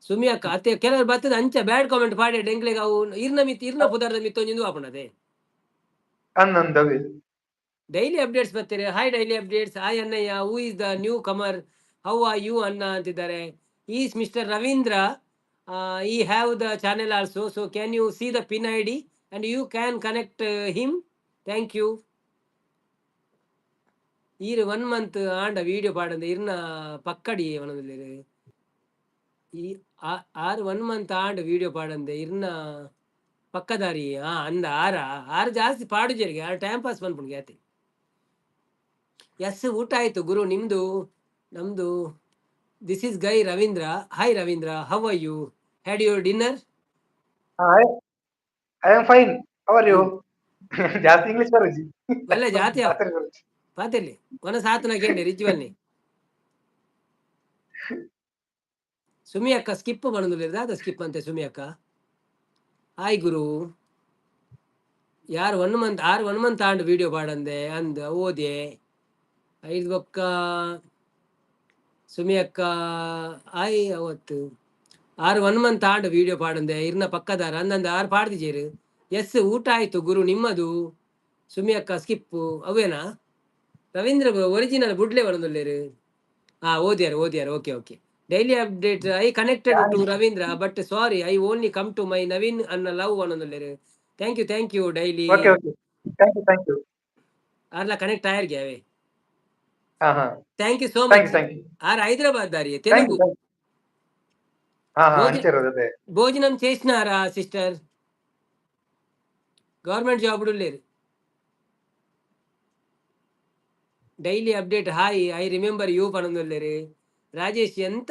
Speaker 1: ಸುಮಿ ಅಕ್ಕ ಅತ್ತೆ ಕೆಲವರು ಬರ್ತದೆ ಅಂಚ ಬ್ಯಾಡ್ ಕಾಮೆಂಟ್ ಪಾಡಿ ಎಂಗ್ಲೆಗ್ ಅವು ಇರ್ನ ಪುದಾರ್ದ ಮಿತ್ತೊಂದು ಆಪುಣದೆ ಡೈಲಿ ಅಪ್ಡೇಟ್ಸ್ ಬರ್ತೀರಿ. Hi daily updates. ಹಾಯ್ ಅಣ್ಣಯ್ಯ, who is the newcomer, how are you ಅಣ್ಣ ಅಂತಿದ್ದಾರೆ. Is mister Ravindra, he have the channel also, so can you see the pin ID and you can connect him, thank you. ಈರು 1 month ಆಂಡ video ಪಾಡಂದೆ ಇರ್ನ ಪಕ್ಕಡಿ ಅವನದಲ್ಲಿ ಈ 1 month ಆಂಡ video ಪಾಡಂದೆ ಇರ್ನ ಪಕ್ಕದಾರಿ ಅಂದ ಆರು ಜಾಸ್ತಿ ಪಾಡುಜರಿಗೆ ಆರು ಟೈಮ್ ಪಾಸ್ ಬಂದ್ಬಿಡ್ಗೆ ಆತಿ. ಎಸ್ ಊಟ ಆಯ್ತು ಗುರು, ನಿಮ್ದು? ನಮ್ದು this is guy Ravindra. Hi Ravindra, how are you? Had your dinner?
Speaker 4: I am fine, how are you? ಜಾಸ್ತಿ ಇಂಗ್ಲಿಷ್ ಬರುಜಿ
Speaker 1: ವಲ್ಲ ಜಾತಿ ಪಾತೆಲ್ಲಿ ಒನ ಸಾತನ ಕೇಂಡೆ ರಿಜ್ವಲ್ನಿ ಸುಮಿ ಅಕ್ಕ ಸ್ಕಿಪ್ ಬಂದಿಲ್ಲ ಅದ ಸ್ಕಿಪ್ ಅಂತೆ ಸುಮಿ ಅಕ್ಕ. ಹಾಯ್ ಗುರು, ಯಾರು 1 ಮಂತ್ ಆಂಡ್ ವಿಡಿಯೋ ಪಾಡಂದೆ ಅಂದ ಓದೆ ಐದು ಬೊಕ್ಕ ಸುಮಿ ಅಕ್ಕ ಆಯ್ ಅವತ್ತು 1 ಮಂತ್ ಆಂಡ್ ವಿಡಿಯೋ ಪಾಡಂದೆ ಇರ್ನ ಪಕ್ಕದಾರ ಅಂದಂದ 6 ಪಾಡ್ದಿಜೇರು. ಎಸ್ ಊಟ ಆಯ್ತು ಗುರು, ನಿಮ್ಮದು? ಸುಮಿ ಅಕ್ಕ ಸ್ಕಿಪ್ಪು ಅವೇನಾ? ರವೀಂದ್ರ ಒರಿಜಿನಲ್ ಬುಡ್ಲೆ ಬರೋದಿಲ್ಲೇರು. ಓದ್ಯಾರ okay okay. Daily update I connected to Ravindra but sorry I only come to my Naveen ಅನ್ನ ಲವ್ ಅನ್ನೋದಿಲ್ಲೇರು. Thank you daily. ಅಲ್ಲ ಕನೆಕ್ಟ್ ಆಯರ್ಗೆ ಅವೇ. Thank you so much. Hyderabad దారి తెలుగు భోజనం చేసినారా సిస్టర్? గవర్నమెంట్ జాబ్ లేరు. Daily update hi I remember you ಪಣಂದೊಲ್ಲೇರಿ. ರಾಜೇಶ್ ಎಂತ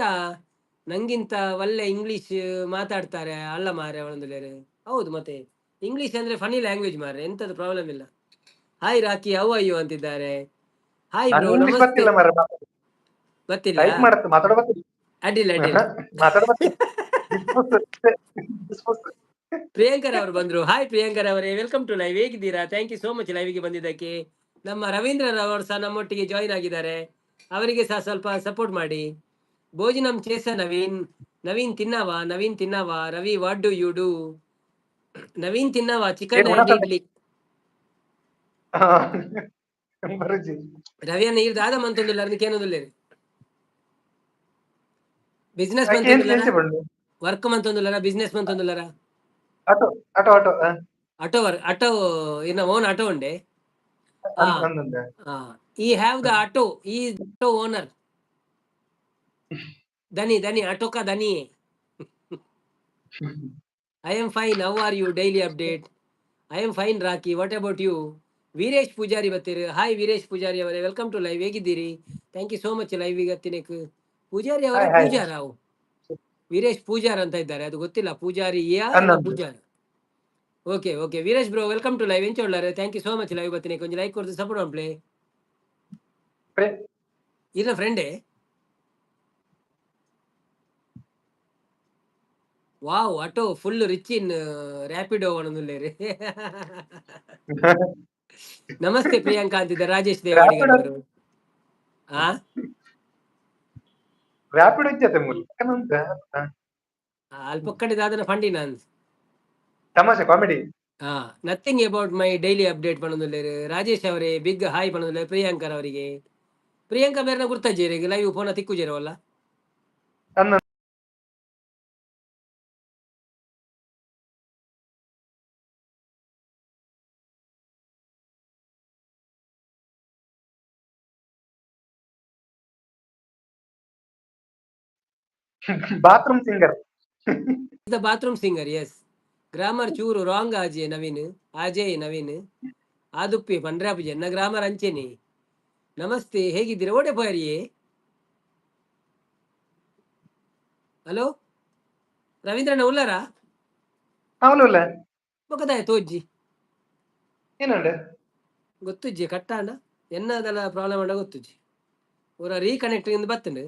Speaker 1: ನಂಗಿಂತ ಒಳ್ಳೆ ಇಂಗ್ಲಿಷ್ ಮಾತಾಡ್ತಾರೆ ಅಲ್ಲ ಮಾರೆ ಅವನೊಂದಿಲ್ಲೇರಿ. ಹೌದು, ಮತ್ತೆ ಇಂಗ್ಲಿಷ್ ಅಂದ್ರೆ ಫನಿ ಲ್ಯಾಂಗ್ವೇಜ್ ಮಾರೆ, ಎಂತದ್ದು ಪ್ರಾಬ್ಲಮ್ ಇಲ್ಲ. Hi Rocky, how are you ಅಂತಿದ್ದಾರೆ. ಹಾಯ್ ಬ್ರೋ, ನಮಸ್ತೆ. ಗೊತ್ತಿಲ್ಲ, ಅಡ್ಡಿಲ್ಲ ಪ್ರಿಯಾಂಕರ್ ಅವರು ಬಂದ್ರು. ಹಾಯ್ ಪ್ರಿಯಾಂಕರ್ ಅವರೇ, ವೆಲ್ಕಮ್ ಟು ಲೈವ್. ಹೇಗಿದ್ದೀರಾ? ಥ್ಯಾಂಕ್ ಯು ಸೋ ಮಚ್ ಲೈವ್ಗೆ ಬಂದಿದ್ದಕ್ಕೆ. ನಮ್ಮ ರವೀಂದ್ರ ಅವರು ಸಹ ನಮ್ಮೊಟ್ಟಿಗೆ ಜಾಯಿನ್ ಆಗಿದ್ದಾರೆ, ಅವರಿಗೆ ಸಹ ಸ್ವಲ್ಪ ಸಪೋರ್ಟ್ ಮಾಡಿ. ಭೋಜನಂ ಚೇಸ ನವೀನ್ ತಿನ್ನವಾ Ravi, what do you do? Naveen ತಿನ್ನವಾ ಚಿಕನ್ ಅಂಡ್ ಇಡ್ಲಿ. ರವಿಯನ್ನ ಇರ್ದು ಆದ ಮಂತೊಂದಿಲ್ಲ ಅದಕ್ಕೇನೊಂದಿಲ್ಲ ಬಿಸ್ನೆಸ್ ಮಂತೊಂದಿಲ್ಲ, ವರ್ಕ್ ಮಂತೊಂದಿಲ್ಲ, ಬಿಸ್ನೆಸ್ ಮಂತೊಂದಿಲ್ಲ. ಆಟೋ ಇನ್ನ ಓನ್ ಆಟೋ ಉಂಡೆ. He have the auto, he auto owner. ದನಿ ಆಟೋ ಕಾ ದನಿ. I am fine, how are you? Daily update. I am fine Rocky, what about you? Veeresh Poojari ಬತ್ತೀರಿ. ಹಾಯ್ ವೀರೇಶ್ ಪೂಜಾರಿ ಅವರೇ, ವೆಲ್ಕಮ್ ಟು ಲೈವ್. ಹೇಗಿದ್ದೀರಿ? Thank you so much live ಗತ್ತಿನಕ್. ಪೂಜಾರಿ ಅವರ
Speaker 4: hi
Speaker 1: Pujara ಅವು ವೀರೇಶ್ ಪೂಜಾರ್ ಅಂತ ಇದ್ದಾರೆ, ಅದು ಗೊತ್ತಿಲ್ಲ. ಪೂಜಾರಿಯಾ
Speaker 4: ಅನ್ನೊಂದು
Speaker 1: Pujara? Okay okay Veeresh bro, welcome to live. ಎಂಚೊಳ್ಳಾರೆ, thank you so much live ಬತ್ತಿನಿ. ಕೊಂಚ ಲೈಕ್ ಕೊಡ್ತು ಸಪೋರ್ಟ್ ಮಾಡ್ಪ್ಲೇ. ಇಲ್ಲ ಫ್ರೆಂಡೇ, wow auto full rich in Rapido ಅನ್ನೋದಿಲ್ಲ. ನಮಸ್ತೆ ಪ್ರಿಯಾಂಕಾ ಅಂತಿದ್ದಾರೆ ರಾಜೇಶ್ ದೇವಾಡಿಗರ್ ಅವರು. ಆ
Speaker 4: ರ್ಯಾಪಿಡ್ ಇಜ್ಜತೆ ಮೂಲ
Speaker 1: ಅಲ್ಪ ಕಡೆ ದಾದನ ಫಂಡಿ ನಾನು
Speaker 4: ತಮಾಷೆ ಕಾಮಿಡಿ.
Speaker 1: ಹಾ, nothing about my daily update ಪಣೊಂದುಲ್ಲೇರು. ರಾಜೇಶ್ ಅವರೇ ಬಿಗ್ ಹಾಯ್ ಪಣೊಂದುಲ್ಲೇರು ಪ್ರಿಯಾಂಕರ್ ಅವರಿಗೆ. ಪ್ರಿಯಾಂಕಾ ಬೇರೆ ಗುರ್ತಾಜೇರಿ ಲೈವ್ ಫೋನ ತಿಕ್ಕುಜೇರವಲ್ಲ.
Speaker 4: ಅನ್ನ bathroom singer.
Speaker 1: The bathroom singer, yes. Grammar ಚೂರು ರಾಂಗ್ ಆಜೆ ನವೀನ್, ಆಜೆ ನವೀನ್ ಆದುಪ್ಪಿ ಪಂಡ್ರಾಪುಜಿ ಎನ್ನ ಗ್ರಾಮರ್ ಅಂಚೆನಿ. ನಮಸ್ತೆ, ಹೇಗಿದ್ದೀರಾ? ಓಡೆ ಪೋಯರಿಯೇ. ಹಲೋ ರವೀಂದ್ರಣ್ಣ ಉಲ್ಲಾರ
Speaker 4: ಅವನಲ್ಲ
Speaker 1: ಬೊಕದಾಯ ತೋಜ್ಜಿ
Speaker 4: ಏನಂಡ
Speaker 1: ಗೊತ್ತುಜ್ಜಿ ಕಟ್ಟಾಂಡ ಎನ್ನದೆಲ್ಲ ಪ್ರಾಬ್ಲಮ್ ಅಂಡ ಗೊತ್ತುಜ್ಜಿ. ಊರ ರೀಕನೆಕ್ಟಿಂಗ್ ಬತ್ತಂಡು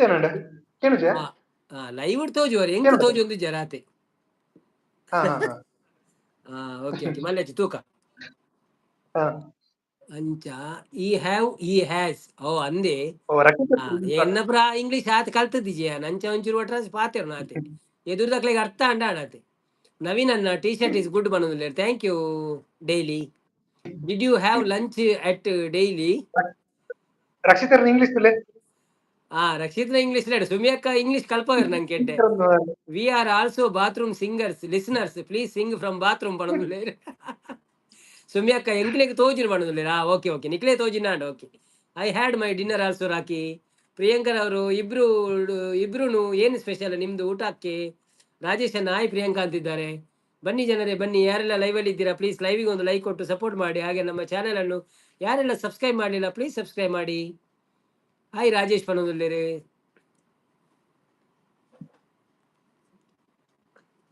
Speaker 4: ಏನಂಡ ಕೇನುಜ
Speaker 1: ಲೈವ್ ತೋಜುವರಿ ಎಂಕ ತೋಜು ಒಂದು ಜರಾತೆ.
Speaker 4: ಹಾ ಹಾ
Speaker 1: ಹಾ ಓಕೆ ಓಕೆ ಮಲ್ಲೆಚ್ಚಿ ತೂಕ
Speaker 4: ಹಾ
Speaker 1: ಅಂಚ ಈ ಹ್ಯಾವ್ ಈ ಹ್ಯಾಸ್ ಓ ಅಂದೆ.
Speaker 4: ಓ ರಕ್ಷಿತ
Speaker 1: ಎನ್ನ ಪ್ರಾ ಇಂಗ್ಲಿಷ್ ಆತ ಕಲ್ತದಿಜಿಯ ನಂಚ ಒಂಚೂರು ಒಟ್ರಾಸ್ ಪಾತೆರು ನಾತೆ ಎದುರ್ದಕ್ಲೆಗ್ ಅರ್ಥ ಅಂಡ ಆಡಾತೆ. ನವೀನ್ ಅನ್ನ ಟಿ ಶರ್ಟ್ ಇಸ್ ಗುಡ್ ಬಂದಿಲ್ಲ. Thank you daily. Did you have lunch at daily?
Speaker 4: ರಕ್ಷಿತರ ಇಂಗ್ಲಿಷ್ ತುಲೆ
Speaker 1: ರಕ್ಷಿತ್ರ ಇಂಗ್ಲಿಷ್ ಲೇಡು ಸುಮಿಯಕ್ಕ ಇಂಗ್ಲಿಷ್ ಕಲ್ಪವೇರು ನಂಗೆ ಕೆಟ್ಟೆ. We are also bathroom singers listeners, please sing from bathroom ಪಣದುಲ್ಲೇರು. ಸುಮಿಯಕ್ಕ ಎಂಕ್ಲೆಗ್ ತೋಜಿನ ಪಣದುಲ್ಲೇರು. ಓಕೆ ಓಕೆ ನಿಕ್ಲೆ ತೋಜಿನ okay. I had my dinner also Rocky. ಪ್ರಿಯಾಂಕರ್ ಅವರು ಇಬ್ರು ಏನು ಸ್ಪೆಷಲ್ ನಿಮ್ದು ಊಟಕ್ಕೆ? ರಾಜೇಶ್ ಅನ್ನ ಹಾಯ್ ಪ್ರಿಯಾಂಕಾ ಅಂತಿದ್ದಾರೆ. ಬನ್ನಿ ಜನರೇ ಬನ್ನಿ, ಯಾರೆಲ್ಲ ಲೈವಲ್ಲಿ ಇದ್ದೀರಾ ಪ್ಲೀಸ್ ಲೈವಿಗೆ ಒಂದು ಲೈಕ್ ಕೊಟ್ಟು ಸಪೋರ್ಟ್ ಮಾಡಿ. ಹಾಗೆ ನಮ್ಮ ಚಾನೆಲ್ ಅನ್ನು ಯಾರೆಲ್ಲ ಸಬ್ಸ್ಕ್ರೈಬ್ ಮಾಡಲಿಲ್ಲ ಪ್ಲೀಸ್ ಸಬ್ಸ್ಕ್ರೈಬ್ ಮಾಡಿ. ಹಾಯ್ ರಾಜೇಶ್ ಪಣದುಲ್ಲೇರು.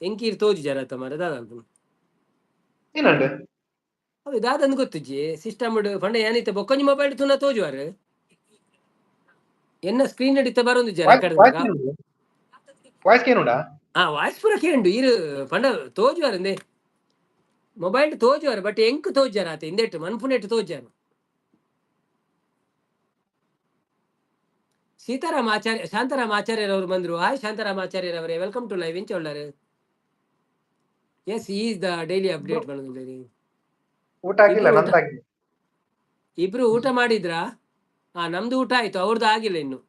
Speaker 1: ಎಂಕೀರ್ ತೋಜು ಜರ ತಮಾರ ದಾದಂತ
Speaker 4: ಏನಂಡ
Speaker 1: ಅವೆ ದಾದಂದು ಗೊತ್ತುಜ್ಜಿ ಸಿಸ್ಟಮ್ ಪಂಡ ಏನಿತ್ತ ಬೊಕ್ಕೊಂಜಿ ಮೊಬೈಲ್ ತುನ ತೋಜುವಾರು ಎನ್ನ ಸ್ಕ್ರೀನ್ ಹಿಡಿತ ಬರೊಂದು ಜರ
Speaker 4: ವಾಯ್ಸ್ ಕೇನುಂಡ
Speaker 1: ವಾಯ್ಸ್ ಪೂರ ಕೇಂಡು ಇರು ಪಂಡ ತೋಜುವಾರಂದೆ ಮೊಬೈಲ್ ತೋಜುವಾರು ಬಟ್ ಎಂಕ್ ತೋಜಾರ ಆತ ಇಂದೆಟ್ಟು ಮನ್ಪುನೆಟ್ಟು ತೋಜಾರು. ಸೀತಾರಾಮ್ ಆಚಾರ್ಯ ಶಾಂತಾರಾಮ್ ಆಚಾರ್ಯರವರು ಬಂದ್ರು. ಹಾಯ್ ಶಾಂತಾರಾಮ್ ಆಚಾರ್ಯರವರೇ, ವೆಲ್ಕಮ್ ಟು ಲೈವ್. ಎಂಚ ಒಳ್ಳಾರು? Yes is the daily update ಬಂದಿದ್ದೀರಿ.
Speaker 4: ಊಟ ಆಗಿಲ್ಲ ನಂದಾಗಿ
Speaker 1: ಇಬ್ರು ಊಟ ಮಾಡಿದ್ರಾ? ನಮ್ದು ಊಟ ಆಯ್ತು, ಅವ್ರದ್ದು ಆಗಿಲ್ಲ ಇನ್ನು.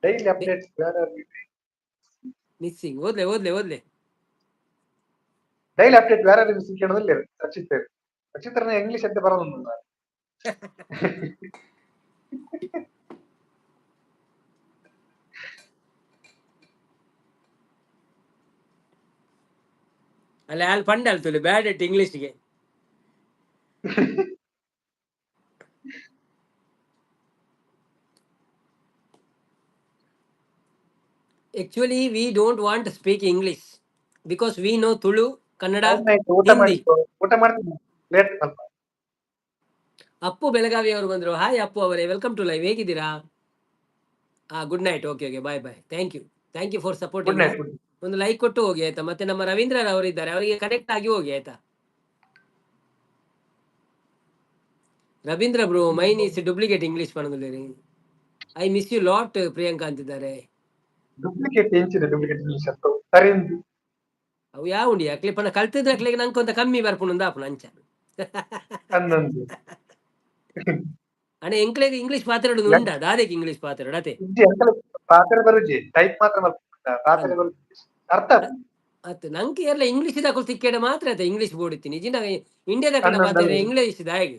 Speaker 4: ಡೈಲಿ ಅಪ್ಡೇಟ್
Speaker 1: ಮಿಸ್ಸಿಂಗ್ ಓದ್ಲೆ
Speaker 4: ಡೈಲಿ ಅಪ್ಡೇಟ್ ಬೇರೆ ಸಿಕ್ಕಣದಲ್ಲಿ ರಕ್ಷಿತರನ್ನ ಇಂಗ್ಲಿಷ್ ಅಂತ ಬರೋದು.
Speaker 1: ಅಲ್ಲ ಅಲ್ಲಿ ಪಂಡ ಅಲ್ತುಲಿ ಬ್ಯಾಡ್ ಎಟ್ ಇಂಗ್ಲಿಷ್ಗೆ. Actually, we don't want to speak English because we know Tulu, Kannada, Hindi.
Speaker 4: ಊಟ ಮಾಡ್ತೀನಿ ಲೇಟ್ ಸ್ವಲ್ಪ.
Speaker 1: ಅಪ್ಪು ಬೆಳಗಾವಿ ಅವರು ಬಂದ್ರು. ಹಾಯ್ ಅಪ್ಪು ಅವರೇ, ವೆಲ್ಕಮ್ ಟು ಲೈವ್. ಹೇಗಿದ್ದೀರಾ? Good night. Okay okay bye bye. Thank you for supporting. ಒಂದು ಲೈಕ್ ಕೊಟ್ಟು ಹೋಗಿ ಆಯ್ತಾ. ಮತ್ತೆ ನಮ್ಮ ರವೀಂದ್ರ ಅವರು ಇದ್ದಾರೆ, ಅವರಿಗೆ ಕನೆಕ್ಟ್ ಆಗಿ ಹೋಗಿ ಆಯ್ತಾ. Ravindra bro mine is duplicate English ಪಣದಲ್ಲಿ. I miss you lot Priyanka ಅಂತಿದ್ದಾರೆ.
Speaker 4: ಡೂಪ್ಲಿಕೇಟ್ ಡೂಪ್ಲಿಕೇಟ್ ಇಂಗ್ಲಿಷ್ ಅಂತ ಸರಿ
Speaker 1: ಅವು ಯಾವ ಉಂಡಿ ಅಕ್ಲಿ ಪಣ ಕಲ್ತಿದ್ರೆ ಅಕ್ಲಿಗೆ ನಂಗೆ ಕೊಂತ ಕಮ್ಮಿ ಬರ್ಪುಂಡು ಆಪುನ ಅಂಚ
Speaker 4: ಅನ್ನೊಂದು
Speaker 1: ಅಣ್ಣ ಎಂಕ್ಲೆಗ್ ಇಂಗ್ಲಿಷ್ ಮಾತಾಡೋದು ಉಂಡ ದಾದಕ್ಕೆ ಇಂಗ್ಲಿಷ್ ಮಾತಾಡೋದು ಅದೇ
Speaker 4: ಪಾತ್ರೆ ಬರುಜಿ ಟೈಪ್ ಮಾತ್ರ ಪಾತ್ರೆ ಬರುಜಿ ಅರ್ಥ
Speaker 1: ಅತ್ ನಂಗೆ ಎಲ್ಲ ಇಂಗ್ಲಿಷ್ ದಾಖಲು ಸಿಕ್ಕೇಡ ಮಾತ್ರ ಆಯ್ತಾ ಇಂಗ್ಲಿಷ್ ಬೋಡಿತ್ತೀನಿ ನಿಜಿನ ಇಂಡಿಯಾದ ಕಡೆ ಮಾತಾಡಿದ್ರೆ ಇಂಗ್ಲಿಷ್ ಹಾಗೆ.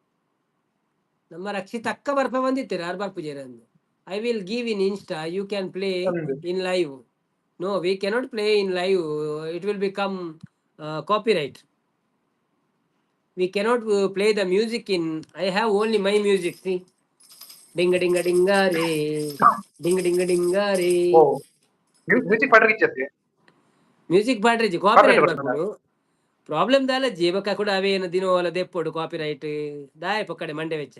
Speaker 1: ನಮ್ಮ ರಕ್ಷಿತ್ ಅಕ್ಕ ಬರ್ಪ ಬಂದಿತ್ತೀರ ಯಾರು ಬರ್ಪುಜೇರ ಅಂದು I will give in insta you can play
Speaker 4: ಒಂದು
Speaker 1: in live. No, we cannot play in live. It will become copyright. We cannot play the music in. I have only my music. See, ding ding ding re, ding re.
Speaker 4: O music ಪಾಡ್ರಿಗೆ ಇಚ್ಚತ್ತೆ
Speaker 1: Music ಪಾಡ್ರಿ
Speaker 4: Copyright
Speaker 1: copyright
Speaker 4: ಬರ್ತದಾ?
Speaker 1: ಬರ್ಬೋದು. Problem ದಾಲ ಜೀವಕ ಕೂಡ ಅವೇನು ದಿನೋ ಅಲ್ಲ ದೆಪ್ಪೋಡು copyright ದಾಯ ಪಕ್ಕಡೆ ಮಂಡೆ ವೆಚ್ಚ.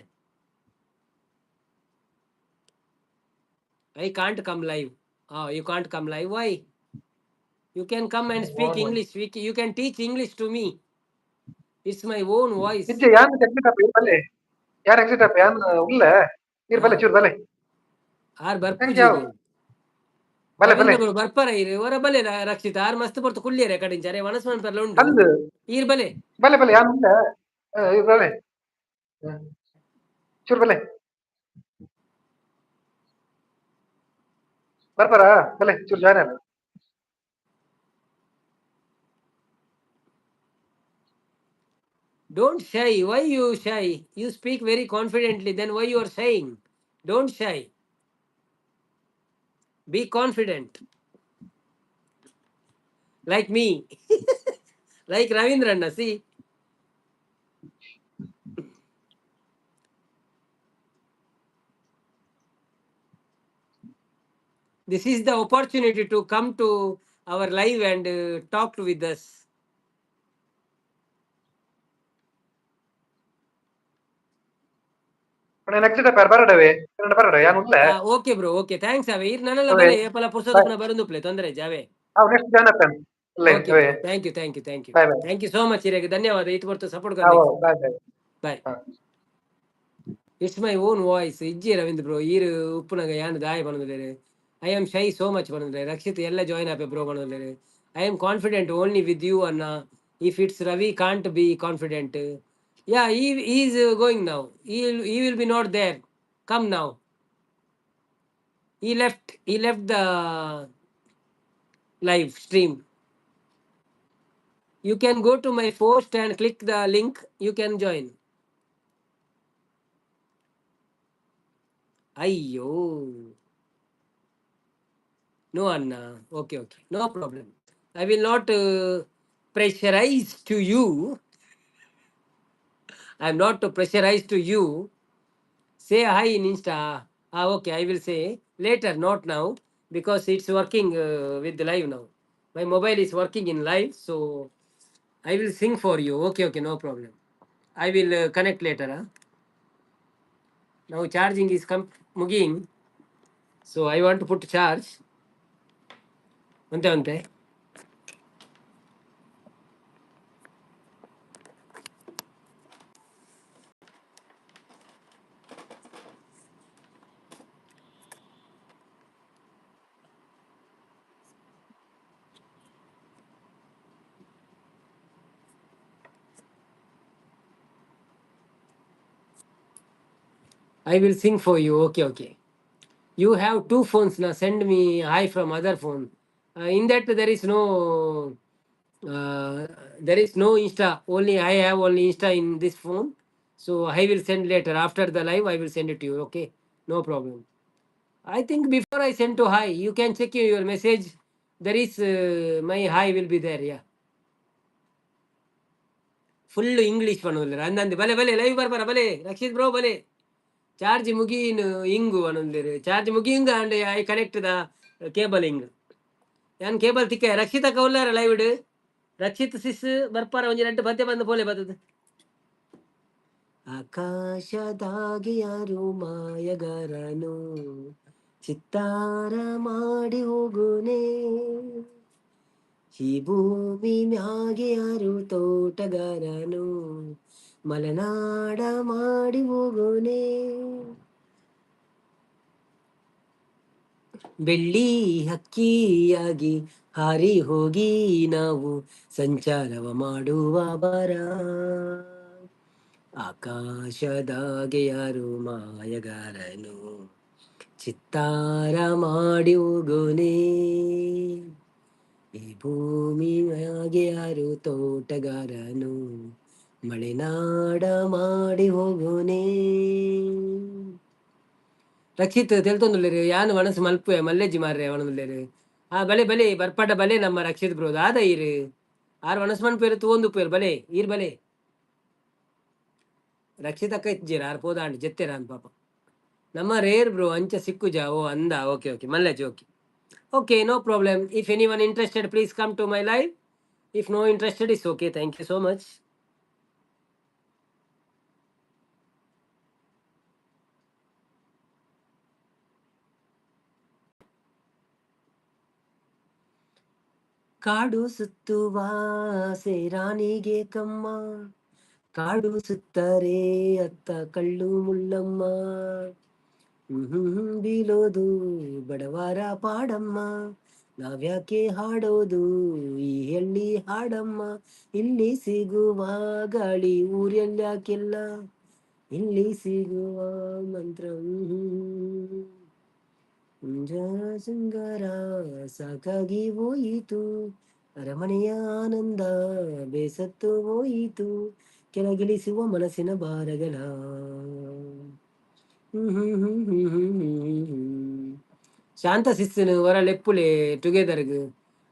Speaker 1: I can't come live. Oh, you can't come live. Why? You can come and speak English. You can teach English to me. It's my own voice.
Speaker 4: ಇಜ್ಜೆ ಯಾನ್ exit app ಬಲೆ ಯಾನ್ ಎಕ್ಸಿಟ್ ಆಪ್ ಯಾನ್ ಉಲ್ಲ ಇರ್ ಬಲೆ ಚೂರ್ ಬಲೆ
Speaker 1: ಆರ್
Speaker 4: ಥ್ಯಾಂಕ್ ಯು
Speaker 1: ಬರ್ಪುಜಿರು
Speaker 4: ಬಲೆ ಬಲೆ
Speaker 1: ರವೀಂದ್ರ ಬರ್ಪರ ಇರು ಹೊರ ಬಲೆ ರಕ್ಷಿತ ಆರ್ ಮಸ್ತ್ ಬರ್ತು ಕುಲ್ಲಿಯರೆ ಕಡಿಂಚಾರೆ ವನಸ್ಮನ್ ಪರ್ಲ ಉಂಡು
Speaker 4: ಅಂದ್
Speaker 1: ಈರ್ ಬಲೆ
Speaker 4: ಬಲೆ ಬಲೆ ಯಾನ್ ಉಲ್ಲ ಇರ್ ಬಲೆ ಚೂರ್ ಬಲೆ ಬರ್ಬರ ಬಲೆ ಚೂರ್ ಜಾಯ್ನ್ ಆಗ
Speaker 1: Don't shy. Why you shy? You speak very confidently. Then why you are shying? Don't shy. Be confident. Like me. Like Ravindrana. See. This is the opportunity to come to our live and talk with us.
Speaker 4: Exit ಆಪ್ ಯಾರು ಬರಡವೆ ಬರಡ ಯಾನ್ ಉಲ್ಲ
Speaker 1: Okay, bro. Okay. Thanks, Ave. ನನ್ನೆಲ್ಲ
Speaker 4: ಅವೇ
Speaker 1: ಬಲೆ ಪಲ ಪುಸ್ತಕ ಬರಂದು play ತೊಂದರೆ ಜಾವೆ.
Speaker 4: ಅವ್ ನೆಕ್ಸ್ಟ್ ಜಾಯ್ನ್ ಆಗ್ತಾನೆ ಅಲ್ಲೇ
Speaker 1: Okay,
Speaker 4: away
Speaker 1: bro. Thank you. Thank you. Thank you.
Speaker 4: Bye bye
Speaker 1: Thank you so much, Irege. ಧನ್ಯವಾದ. ಇದು ಬರ್ತು ಸಪೋರ್ಟ್
Speaker 4: ಹಾಂ
Speaker 1: करने.
Speaker 4: ಬಾಯ್ ಬಾಯ್
Speaker 1: Bye.
Speaker 4: ಹಾಂ
Speaker 1: It's my own voice. ಇಜ್ಜಿ ರವೀಂದ್ರ ಬ್ರೋ ಈರು ಉಪ್ಪುನಾಗ ಯಾನ್ ದಾಯ ಬಂದಿದ್ದಾರೆ. I am shy so much ಬಂದಿದ್ದಾರೆ. ರಕ್ಷಿತ್ ಎಲ್ಲ ಜಾಯಿನ್ ಆಪೆ ಬ್ರೋ ಬಂದಿದ್ದಾರೆ. I am confident only with you Anna. If it's Ravi can't be confident. Yeah, he is going now. He will be not there. Come now. He left the live stream. You can go to my post and click the link. You can join. Ayyo. No, Anna. Okay. No problem. I will not pressurize to you. I am not to pressurize to you. Say hi in Insta. Okay. I will say later, not now, because it's working with the live now. My mobile is working in live, so I will sing for you. Okay. No problem. I will connect later. Huh? Now charging is mugging, so I want to put charge. Ante. I will sing for you. Okay. You have two phones now. Send me hi from other phone. In that there is no Insta. Only I have only Insta in this phone. So I will send later after the live. I will send it to you. Okay, no problem. I think before I send to hi, you can check your message. There is my hi will be there. Yeah, full English ಪನೋಲ್ಲ ಅಂದಂದೆ ಬಲೆ live ಬರ್ಬರ ಬಲೆ Rakshit bro ಬಲೆ charge ಮುಗಿನ್ ಇಂಗು ಅನ್ನೊಂದಿರು charge ಮುಗಿಂಗ and I connect the cable ಇಂಗ್ ಯಾನ್ ಕೇಬಲ್ ತಿಕ್ಕ ರಕ್ಷಿತ ಕೌಲ್ಲಾರ ಲೈವ್ ಇಡು ರಕ್ಷಿತ್ ಸಿಸ್ ಬರ್ಪಾರ ಒಂಜಿ ನೆಟ್ಟು ಬತ್ತೆ ಬಂದು ಪೋಲೆ ಬರ್ತದೆ. ಆಕಾಶದಾಗಿ ಯಾರು ಮಾಯಗಾರನು ಚಿತ್ತಾರ ಮಾಡಿ ಹೋಗುನೆ ಈ ಭೂಮಿ ಮ್ಯಾಗೆ ಯಾರು ತೋಟಗಾರನು ಮಲೆನಾಡ ಮಾಡಿ ಹೋಗೋನೆ ಬೆಳ್ಳಿ ಹಕ್ಕಿಯಾಗಿ ಹಾರಿ ಹೋಗಿ ನಾವು ಸಂಚಾರವ ಮಾಡುವ ಬರ ಆಕಾಶದಾಗೆ ಯಾರು ಮಾಯಗಾರನು ಚಿತ್ತಾರ ಮಾಡಿ ಹೋಗೋನೆ ಈ ಭೂಮಿ ಮ್ಯಾಗೆ ಯಾರು ತೋಟಗಾರನು ಮಲೆನಾಡ ಮಾಡಿ ಹೋಗೋನೆ. ರಕ್ಷಿತ್ ತೆಲ್ತೊಂದುಲ್ಲೇರು ಯಾನು ಮನಸ್ಸು ಮಲ್ಪೆ ಮಲ್ಲೆಜ್ಜಿ ಮಾರ್ರೆ ಅವನದುಲ್ಲೇರು ಆ ಬಲೆ ಬಲೆ ಬರ್ಪಡ್ಡ ಬಲೆ ನಮ್ಮ ರಕ್ಷಿತ್ ಬ್ರೋದು ಆದ ಈರು ಆರು ಮನಸ್ಸು ಮನ್ಪೇರು ತೂಂದು ಪೇರು ಬಲೆ ಈರ್ ಬಲೆ ರಕ್ಷಿತ್ ಅಕ್ಕ ಇಜ್ಜೀರ ಆರು ಪೋದಾಂಡು ಜೆತ್ತೆರ ಅಂತ ಪಾಪ ನಮ್ಮ ರೇರ್ ಬ್ರೋ ಅಂಚ ಸಿಕ್ಕುಜಾ ಓ ಅಂದ ಓಕೆ ಓಕೆ ಮಲ್ಲೆಜ್ಜಿ okay okay no problem if any one interested please come to my live if no interested is okay thank you so much. ಕಾಡು ಸುತ್ತುವ ಸೇರಾಣಿಗೆ ಕಮ್ಮ ಕಾಡು ಸುತ್ತರೆ ಅತ್ತ ಕಳ್ಳು ಮುಳ್ಳಮ್ಮ ಬೀಳೋದು ಬಡವರ ಪಾಡಮ್ಮ ನಾವ್ಯಾಕೆ ಹಾಡೋದು ಈ ಹಳ್ಳಿ ಹಾಡಮ್ಮ ಇಲ್ಲಿ ಸಿಗುವ ಗಾಳಿ ಊರೆಲ್ಯಾಕೆಲ್ಲ ಇಲ್ಲಿ ಸಿಗುವ ಮಂತ್ರ ಶೃಂಗಾರ ಸಾಕಾಗಿ ಹೋಯಿತು ಅರಮನೆಯ ಆನಂದ ಬೇಸತ್ತು ಹೋಯಿತು ಕೆಳಗಿಳಿಸುವ ಮನಸ್ಸಿನ ಭಾರಗಳ. ಶಾಂತ ಸಿಸ್ಸನು ಹೊರಲೆಪ್ಪುಲೆ ಟುಗೆದರ್ಗ್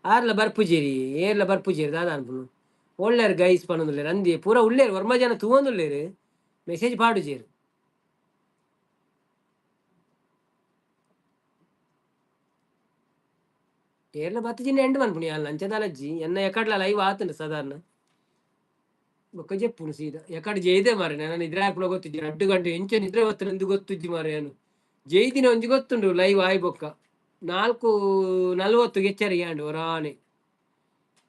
Speaker 1: ಆರ್ಲ ಬರ್ಪುಜೇರಿ ಏರ್ಲ ಬರ್ಪುಜೇರಿ ದಾದ ಅನ್ಪುನು ಒಳ್ಳೆರ್ ಗೈಸ್ ಪನ್ನೊಂದುಲ್ಲೇರು ಅಂದಿ ಪೂರ ಉಳ್ಳೇರು ವರ್ಮ ಜನ ತೂವೊಂದುಲ್ಲೇರು ಮೆಸೇಜ್ ಪಾಡುಜೇರು. ಏರ್ಲ ಬತ್ತು ಜಿನ್ನ ಎಂಡು ಮನ್ಪುನಿ ಅಲ್ಲ ಅಂಚದಾಲಜ್ಜಿ ಎನ್ನ ಎಕಡ್ಲ ಲೈವ್ ಆತಂಡು ಸಾಧಾರಣ ಬೊಕ್ಕ ಜೆಪ್ಪುನು ಸೀದಾ ಎಕಡೆ ಜೈದೆ ಮಾರೆ ನಾನು ನಿದ್ರೆ ಹಾಕ್ಲ ಗೊತ್ತಿಜ್ಜಿ 2 ಗಂಟೆ ಎಂಚ ನಿದ್ರೆ ಗೊತ್ತು ಎಂದು ಗೊತ್ತಿಜ್ಜಿ ಮಾರೆ ನಾನು ಜೈದಿನ ಒಂಜಿ ಗೊತ್ತುಂಡು ಲೈವ್ ಆಯ್ ಬೊಕ್ಕ 4:40 ಎಚ್ಚರಿಗೆ ಆಂಡು ಹೊರಾನೆ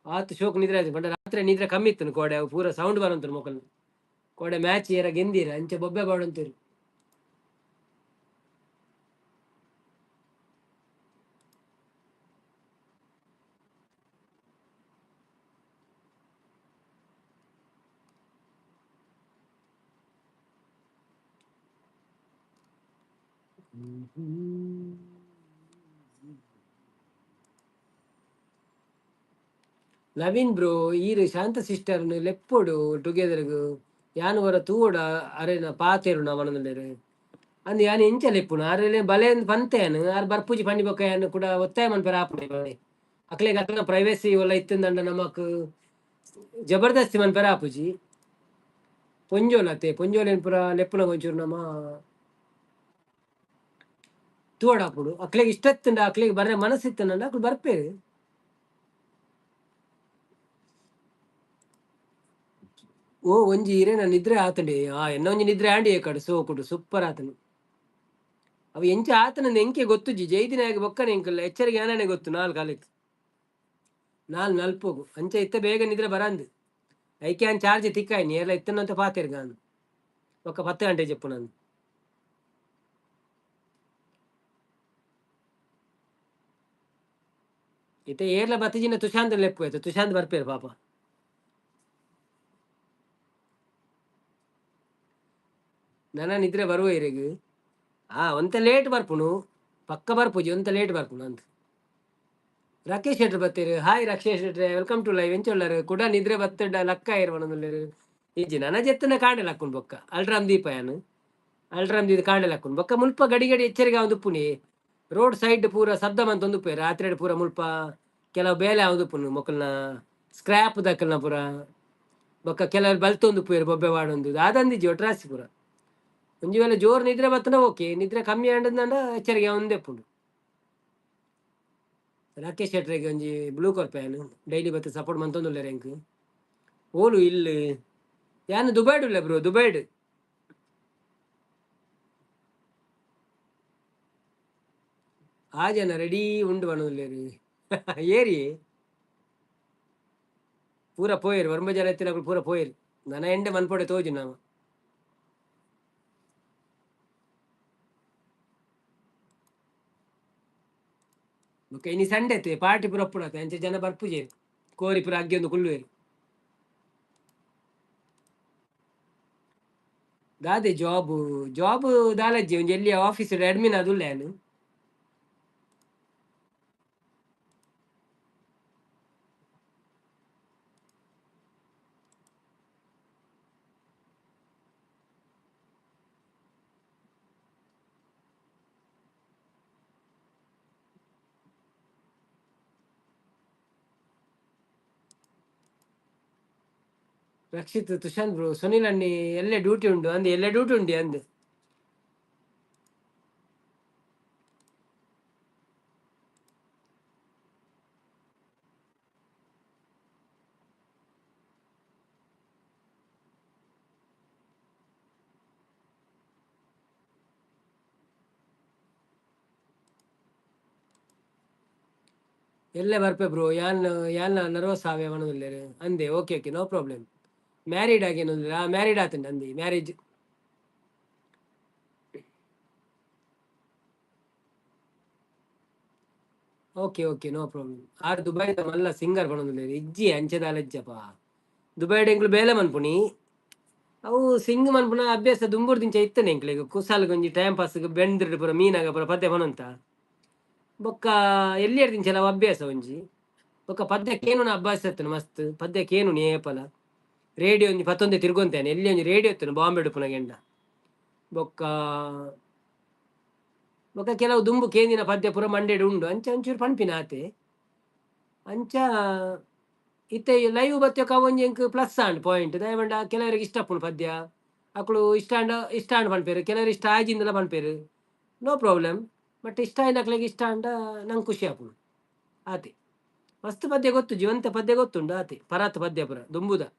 Speaker 1: ಆತು ಶೋಕ್ ನಿದ್ರೆ ಆಯ್ತು ಬಟ್ ರಾತ್ರಿ ನಿದ್ರೆ ಕಮ್ಮಿ ಇತ್ತು ಕೋಡೆ ಪೂರ ಸೌಂಡ್ ಬರಂತ ಮೊಕಲ್ ಕೋಡೆ ಮ್ಯಾಚ್ ಏರ ಗೆಂದಿರ ಅಂಚೆ ಬೊಬ್ಬೆ ಬಾಡಂತೀರು. ನವೀನ್ ಬ್ರೋ ಈರು ಶಾಂತ ಸಿಸ್ಟರ್ ಲೆಪ್ಪೊಡು ಟುಗೆದರ್ಗು ಯಾನು ವರ ತೂವೋಡ ಅರೆನ ಪಾತೆರು ನಾ ಮನದಲ್ಲೇರು ಅಂದ್ ಯಾನು ಎಂಚ ಲೆಪ್ಪುನು ಅರೆ ಬಲೆ ಪಂತೇನು ಆರು ಬರ್ಪೂಜಿ ಪಂಡಿ ಬೊಕ್ಕ ಯಾನು ಕೂಡ ಒತ್ತಾಯ ಮನ್ಪರ ಆಪುಂಡು ಬಲೆ ಅಕ್ಲೆಗ್ ಅಕ್ಲ ಪ್ರೈವೇಸಿ ಒಲ್ಲ ಇತ್ತಂದಂಡ ನಮಕ್ ಜಬರ್ದಸ್ತಿ ಮನ್ಪರ ಆಪುಜಿ ಪೊಂಜೋಲತೆ ಪೊಂಜೋಲೇನ್ ಪುರ ಲೆಪ್ಪುನ ಒಂಚೂರು ನಮ್ಮ ತೂವಡಾಪುಡು ಅಕ್ಲೆಗ್ ಇಷ್ಟತ್ತಂಡ ಅಕ್ಲೆಗ್ ಬರ್ರೆ ಮನಸ್ಸಿತ್ತಂಡ ಅಕ್ಲು ಬರ್ಪೇರು. ಓ ಒಂಜಿ ಇರೇನ ನಿದ್ರೆ ಆತಂಡೆ ಎನ್ನ ಒಂಜಿ ನಿದ್ರೆ ಆಂಡಿ ಕಡೆ ಸೋಕುಡು ಸೂಪರ್ ಆತನು ಅವು ಎಂಚ ಆತನಂದ ಎಂಕೆ ಗೊತ್ತುಜಿ ಜೈದಿನ ಬೊಕ್ಕನೆ ಎಂಕಲ್ಲ ಎಚ್ಚರಿಗೆ ಯಾನೇ ಗೊತ್ತು 4 ಕಾಲಕ್ಕೆ 4:40 ಅಂಚೆ ಇತ್ತ ಬೇಗ ನಿದ್ರೆ ಬರಂದು ಐಕೆ ಅನ್ ಚಾರ್ಜ್ ತಿಕ್ಕಾಯ್ನಿ ಎಲ್ಲ ಇತ್ತನಂತ ಪಾತೇರು ನಾನು ಒಕ್ಕ 10 ಗಂಟೆ చెప్పు ನಾನು ಇತ್ತೆ ಏರ್ಲ ಬತ್ತಿಜಿನ ತುಷಾಂತ್ ಲೆಪ್ಪು ಆಯ್ತು ತುಷಾಂತ್ ಬರ್ಪೇರು ಪಾಪ ನನ್ನ ನಿದ್ರೆ ಬರುವ ಇರೆಗ್ ಒಂತ ಲೇಟ್ ಬರ್ಪುನು ಪಕ್ಕ ಬರ್ಪುಜಿ ಒಂತ ಲೇಟ್ ಬರ್ಪುನು ಅಂತ. ರಾಕೇಶ್ ಶೆಟ್ರು ಬತ್ತೇರು ಹಾಯ್ ರಾಕೇಶ್ ಶೆಟ್ರೆ ವೆಲ್ಕಮ್ ಟು ಲೈವ್ ಎಂಚೊಳ್ಳರು ಕೂಡ ನಿದ್ರೆ ಬತ್ತಡ್ಡ ಲಕ್ಕ ಇರ್ವಣದಲ್ಲೇರು ಇಜ್ಜಿ ನನ್ನ ಜೆತ್ತನ ಕಾಂಡೆ ಲಕ್ಕುನ್ ಬೊಕ್ಕ ಅಲ್ಟ್ರಾಮ್ ದೀಪ ಯಾನು ಅಲ್ಟ್ರಾಮ್ ದೀಪ ಕಾಂಡೆ ಲಕ್ಕುನ್ ಬೊಕ್ಕ ಮುಲ್ಪ ಗಡಿ ಗಡಿ ಎಚ್ಚರಿಕೆ ಆವದುಪ್ಪುನಿ ರೋಡ್ ಸೈಡ್ ಪೂರ ಶಬ್ದ ಮಂತ್ ಒಂದುಪ್ಪೆ ರಾತ್ರಿ ಪೂರ ಮುಲ್ಪ ಕೆಲವು ಬೇಲೆ ಆವದುಪ್ಪುನು ಮೊಕ್ಕಲ್ನ ಸ್ಕ್ರಾಪ್ ದಕ್ಕಲ್ನ ಪೂರ ಬೊಕ್ಕ ಕೆಲವು ಬಲ್ತೊಂದುಪ್ಪೇರು ಬೊಬ್ಬೆ ವಾಡೊಂದು ಆದಂದಿಜ್ಜಿ ಒಟ್ರಾಸಿ ಪೂರ ಒಂಜಿ ವೇಳೆ ಜೋರ್ ನಿದ್ರೆ ಬತ್ತನ ಓಕೆ ನಿದ್ರೆ ಕಮ್ಮಿ ಆಂಡಂದ ಎಚ್ಚರಿಕೆ ಒಂದೇ ಪುಂಡು. ರಾಕೇಶ್ ಶೆಟ್ರಿಗೆ ಒಂಜಿ ಬ್ಲೂ ಕಾಲ್ ಪ್ಯಾನ್ ಡೈಲಿ ಬತ್ತ ಸಪೋರ್ಟ್ ಮಂತೊಂದುಲ್ಲೆ ರ್ಯಾಂಕ್ ಓಲು ಇಲ್ಲಿ ಯಾನು ದುಬೈಡ್ ಇಲ್ಲ ಬ್ರೋ ದುಬೈಡ್ ಆ ಜನ ರೆಡಿ ಉಂಡು ಬಣ್ಣದುಲ್ಲೇರು ಏರಿ ಪೂರ ಪೋಯರು ವರ್ಮ ಜನ ಎತ್ತಿನ ಪೂರ ಪೋಯರು ನನ್ನ ಎಂಡೆ ಮನ್ಪೊಡೆ ತೋಜು ನಾವು ಓಕೆ ಇನಿ ಸಂಡೆ ಐತೆ ಪಾರ್ಟಿ ಪೂರ ಒಪ್ಪುಡತ್ತೆ ಅಂಚೆ ಜನ ಬರ್ಪುಜೇರು ಕೋರಿ ಪೂರ ಅಗ್ಗೆ ಒಂದು ಕುಳ್ಳುವೇರು ದಾದೆ ಜಾಬ್ ದಾಲಜ್ಜಿ ಒಂಜಿ ಎಲ್ಲಿ ಆಫೀಸ್ ಅಡ್ಮಿನ್ ಅದುಲ್ಲೇನು ರಕ್ಷಿತ್ ತುಷಾಂತ್ ಬ್ರೋ ಸುನಿಲ್ ಅನ್ನಿ ಎಲ್ಲೇ ಡ್ಯೂಟಿ ಉಂಡು ಅಂದ್ ಎಲ್ಲೇ ಡ್ಯೂಟಿ ಉಂಡಿ ಅಂದ್ ಎಲ್ಲೇ ಬರ್ಪೆ ಬ್ರೋ ಯಾನ್ ನರ್ವಸ್ ಆವೆ ಮನದಿಲ್ಲ ಅಂದೆ okay okay no problem married ಆಗೇನಂದ್ರೆ ಮ್ಯಾರಿಡ್ ಆತಂడి ಅಂದಿ marriage okay okay no problem ಆರ್ ದುಬೈದ ಮಲ್ಲ ಸಿಂಗರ್ ಪಣೊಂದುಲ್ಲೆ ಇಜ್ಜಿ ಅಂಚೆದ ಅಲೆಜ್ಜಪ್ಪ ದುಬೈಡ್ ಎಂಕ್ಲು ಬೇಲೆ ಮನ್ಪುನಿ ಅವು ಸಿಂಗ್ ಮನ್ಪುನ ಅಭ್ಯಾಸ ದುಂಬುರ್ ದಿಂಚ ಇತ್ತನೆ ಎಂಕ್ಲೆಗ್ ಕುಸಾಲ್ ಗೊಂಜಿ ಟೈಮ್ ಪಾಸ್ ಬೆಂದ್ರಡ್ ಪೂರ ಮೀನಾಗ ಪೂರ ಪದ್ಯ ಪನಂತ ಬೊಕ್ಕ ಎಲ್ಲಿ ದಿಂಚಲ ಅವು ಅಭ್ಯಾಸ ಒಂಜಿ ಬೊಕ್ಕ ಪದ್ಯ ಕೇನು ಅಭ್ಯಾಸ ಇತ್ತನು ಮಸ್ತ್ ಪದ್ಯ ಕೇನು ಏಪಲ ರೇಡಿಯೋ ಒಂಜಿ ಪತ್ತೊಂದೆ ತಿರ್ಗೊಂತೇನೆ ಎಲ್ಲಿ ಒಂಜಿ ರೇಡಿಯೋ ಇತ್ತನು ಬಾಂಬೆ ಡುಪುನ ಗೆಂಡ ಬೊಕ್ಕ ಬೊಕ್ಕ ಕೆಲವು ದುಂಬು ಕೇಂದಿನ ಪದ್ಯ ಪೂರ ಮಂಡೆಡ್ ಉಂಡು ಅಂಚ ಒಂಚೂರು ಪನ್ಪಿನ ಆತೆ ಅಂಚ ಇತ್ತೆ ಲೈವ್ ಬತ್ತಕ ಒಂಜಿ ಎಂಕ್ ಪ್ಲಸ್ ಆಂಡ್ ಪಾಯಿಂಟ್ ದಯಮಂಡ ಕೆಲವರಿಗೆ ಇಷ್ಟ ಪುಣ್ ಪದ್ಯ ಅಕ್ಕಳು ಇಷ್ಟ ಅಂಡ್ ಪನ್ಪೇರು ಕೆಲವರು ಇಷ್ಟ ಆಜಿಂದಲ ಪನ್ಪೇರು ನೋ ಪ್ರಾಬ್ಲಮ್ ಬಟ್ ಇಷ್ಟ ಆಯ್ನಕ್ಲೆಗೆ ಇಷ್ಟ ಅಂಡ ನಂಗೆ ಖುಷಿ ಆಪುಣು ಆತೆ ಮಸ್ತ್ ಪದ್ಯ ಗೊತ್ತು ಜೀವಂತ ಪದ್ಯ ಗೊತ್ತುಂಡು ಆತೆ ಪರಾತ್ ಪದ್ಯ ಪುರ ದುಂಬುದ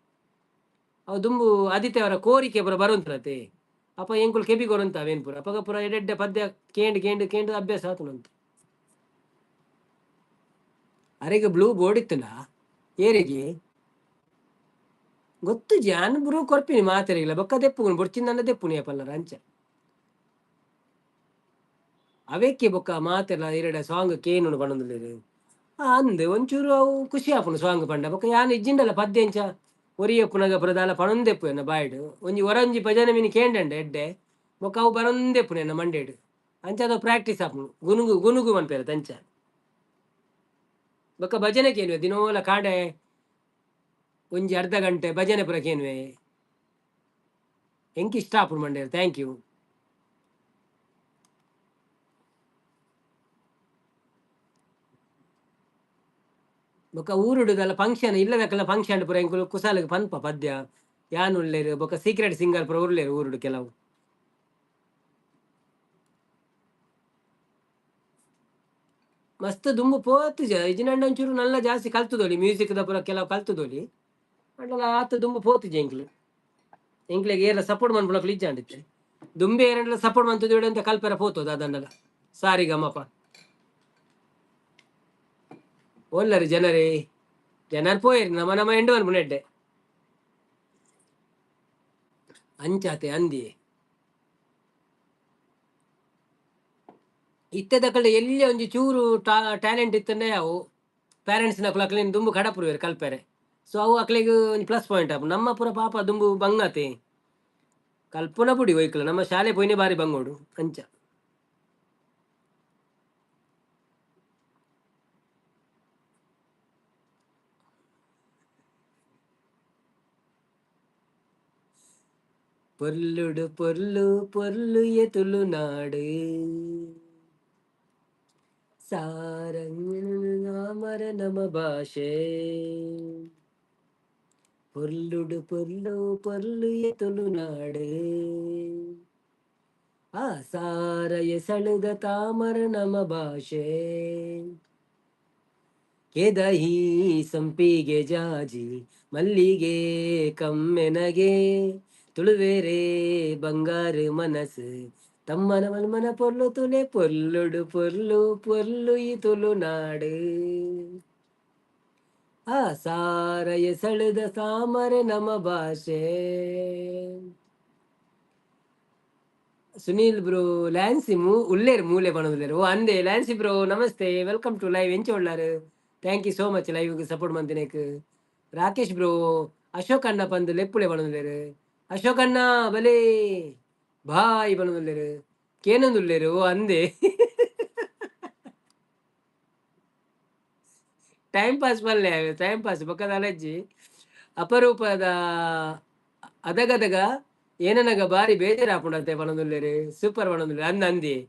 Speaker 1: ಅವು ದುಂಬು ಆದಿತ್ಯವರ ಕೋರಿಕೆ ಪುರ ಬರುಂತ್ರತೆ ಅಪ್ಪ ಎಂಕುಲು ಕೆಬಿ ಕೊರಂತ ಅವೇನು ಪುರ ಅಪ್ಪಗ ಪುರ ಎಡೆಡ್ಡೆ ಪದ್ಯ ಕೇಂಡು ಅಭ್ಯಾಸ ಆತುನಂತ ಅರೆಗೆ ಬ್ಲೂ ಬೋರ್ಡ್ ಇತ್ತಲ್ಲ ಏರಿಗೆ ಗೊತ್ತು ಜಾನ್ ಬ್ರೂ ಕೊರ್ಪಿನಿ ಮಾತೆರಿಗಿಲ್ಲ ಬೊಕ್ಕ ದೆಪ್ಪುಗುನು ಬೊಡ್ಚಿಂದ ದೆಪ್ಪುನಿ ಪಲ್ಲರ ಅಂಚ ಅವೇಕ್ಕೆ ಬೊಕ್ಕ ಮಾತೆಲ್ಲ ಎರಡ ಸಾಂಗ್ ಕೇನು ಪಣೊಂದುಲ್ಲೆರ್ ಅಂದ್ ಒಂಚೂರು ಅವು ಖುಷಿ ಆಪುನು ಸಾಂಗ್ ಪಂಡ ಬೊಕ್ಕ ಯಾನ್ ಇಜ್ಜಿಂಡಲ್ಲ ಪದ್ಯ ಎಂಚ ಒರಿಯಪ್ಪುನಗ ಪುರದಾಲ ಪಣೊಂದೆಪ್ಪು ಎನ್ನ ಬಾಯ್ಡು ಒಂಜಿ ಒರಂಜಿ ಭಜನೆ ಮಿನಿ ಕೇಂಡಂಡೆ ಎಡ್ಡೆ ಬೊಕ್ಕ ಅವು ಬರೊಂದೆಪ್ಪುನು ಎನ್ನ ಮಂಡೇಡು ಅಂಚ ಅದು ಪ್ರಾಕ್ಟೀಸ್ ಆಪುನು ಗುನುಗು ಮನ್ಪೇರು ತಂಚ ಬೊಕ್ಕ ಭಜನೆ ಕೇನುವೆ ದಿನೋಲ ಕಾಂಡೆ ಒಂಜಿ ಅರ್ಧ ಗಂಟೆ ಭಜನೆ ಪುರ ಕೇನುವೆ ಎಂಕ್ ಇಷ್ಟ ಆಪುನು ಮಂಡೇರು ಥ್ಯಾಂಕ್ ಯು ಬೊಕ್ಕ ಊರುಡುದಲ್ಲ ಫಂಕ್ಷನ್ ಇಲ್ಲದಕ್ಕೆಲ್ಲ ಫಂಕ್ಷನ್ ಪುರ ಎಂಕುಲು ಕುಸಾಲಿಗೆ ಪನ್ಪ ಪದ್ಯ ಯಾನ್ ಉಳ್ಳೇರು ಬೊಕ್ಕ ಸೀಕ್ರೆಟ್ ಸಿಂಗರ್ ಪುರ ಉರ್ಲೇರು ಊರುಡು ಕೆಲವು ಮಸ್ತ್ ದುಂಬು ಪೋತು ಇಜಿನಂಡ ಒಂಚೂರು ನಲ್ಲ ಜಾಸ್ತಿ ಕಲ್ತುದೋಳಿ ಮ್ಯೂಸಿಕ್ ದ ಪುರ ಕೆಲವು ಕಲ್ತುದೋಳಿ ಅಂಡಲ ಆತ ದುಂಬು ಪೋತುಜಿ ಎಂಕ್ಲೆಗೆ ಏರ ಸಪೋರ್ಟ್ ಮನ್ಪುನ ಫ್ಲಿಜ್ ಅಂಡಿತ್ತೆ ದುಂಬೆ ಏರಂಡ್ಲ ಸಪೋರ್ಟ್ ಮಂತುದೋಡಿ ಅಂತ ಕಲ್ಪೆರ ಪೋತೋದು ಅದಂಡಲ ಸಾರಿಗಮ್ಮಪ್ಪ ಒಲ್ಲರಿ ಜನರು ಪೋಯರಿ ನಮ್ಮ ಎಂಡು ಮನ್ಪುನ ಎಡ್ಡೆ ಅಂಚಾತೆ ಅಂದಿ ಇತ್ತದ ಕಡೆ ಎಲ್ಲಿ ಒಂಜಿ ಚೂರು ಟ್ಯಾಲೆಂಟ್ ಇತ್ತಂದ್ರೆ ಅವು ಪೇರೆಂಟ್ಸ್ನ ಅಕ್ಲೇನು ದುಂಬು ಕಡಪುರುವೇರು ಕಲ್ಪೆರೆ ಸೊ ಅವು ಅಕ್ಲೆಗೆ ಒಂದು ಪ್ಲಸ್ ಪಾಯಿಂಟ್ ಆಪು ನಮ್ಮ ಪುರ ಪಾಪ ದುಂಬು ಬಂಗಾತೆ ಕಲ್ಪನ ಬುಡಿ ಒಯ್ಕಲ ನಮ್ಮ ಶಾಲೆ ಪೋಯ್ನೆ ಬಾರಿ ಬಂಗೋಡು ಅಂಚ పొర్లుడు పొర్లు ఎతులు నాడు సారంగమర నమ భాషే పొర్లుడు పొర్లు ఎతులు నాడు ಆ ಸಾರಯ ಸಳುದ ತಾಮರ ನಮ ಭಾಷೆ ಕೆದಹಿ ಸಂಪಿಗೆ ಜಾಜಿ ಮಲ್ಲಿಗೆ ಕಮ್ಮೆನಗೆ ತುಳುವೇರೆ ಬಂಗಾರು ಮನಸ್ಸು ತಮ್ಮನ ಮನ್ಮನ ಪೊರ್ಲು ತುಲೆ ಪೊರ್ಲುಡು ಪೊರ್ಲು ಈ ತುಳು ನಾಡು ಆ ಸಾರಯ ಸಳುದ ತಾಮರ ನಮ ಭಾಷೆ ಸುನೀಲ್ ಬ್ರೋ ಲ್ಯಾನ್ಸಿ ಉಳ್ಳೇರು ಮೂಲೆ ಪಣದುಲ್ಲೇರು ಓ ಅಂದೆ ಲ್ಯಾನ್ಸಿ ಬ್ರೋ ನಮಸ್ತೆ ವೆಲ್ಕಮ್ ಟು ಲೈವ್ ಎಂಚ ಉಳ್ಳಾರು ಥ್ಯಾಂಕ್ ಯು ಸೋ ಮಚ್ ಲೈವ್ಗೆ ಸಪೋರ್ಟ್ ಮಂತಿನೇಕ್ ರಾಕೇಶ್ ಬ್ರೋ ಅಶೋಕ್ ಅಣ್ಣ ಪಂದು ಲೆಪ್ಪುಳೆ ಪಣದುಲ್ಲೇರು ಅಶೋಕ್ ಅಣ್ಣ ಬಲೇ ಬಾಯ್ ಪಣದುಲ್ಲೇರು ಕೇನೊಂದುಲ್ಲೇರು ಓ ಅಂದೆ ಟೈಮ್ ಪಾಸ್ ಪಲ್ಲೆ ಟೈಮ್ ಪಾಸ್ ಬೊಕ್ಕದ ಅಲಜ್ಜಿ ಅಪರೂಪದ ಅದಗದಗ ಏನನಗ ಬಾರಿ ಬೇಜಾರಾಪುಂಡತೆ ಪಣದುಲ್ಲೇರು ಸೂಪರ್ ಪಣದುಲ್ಲೇರು ಅಂದಿ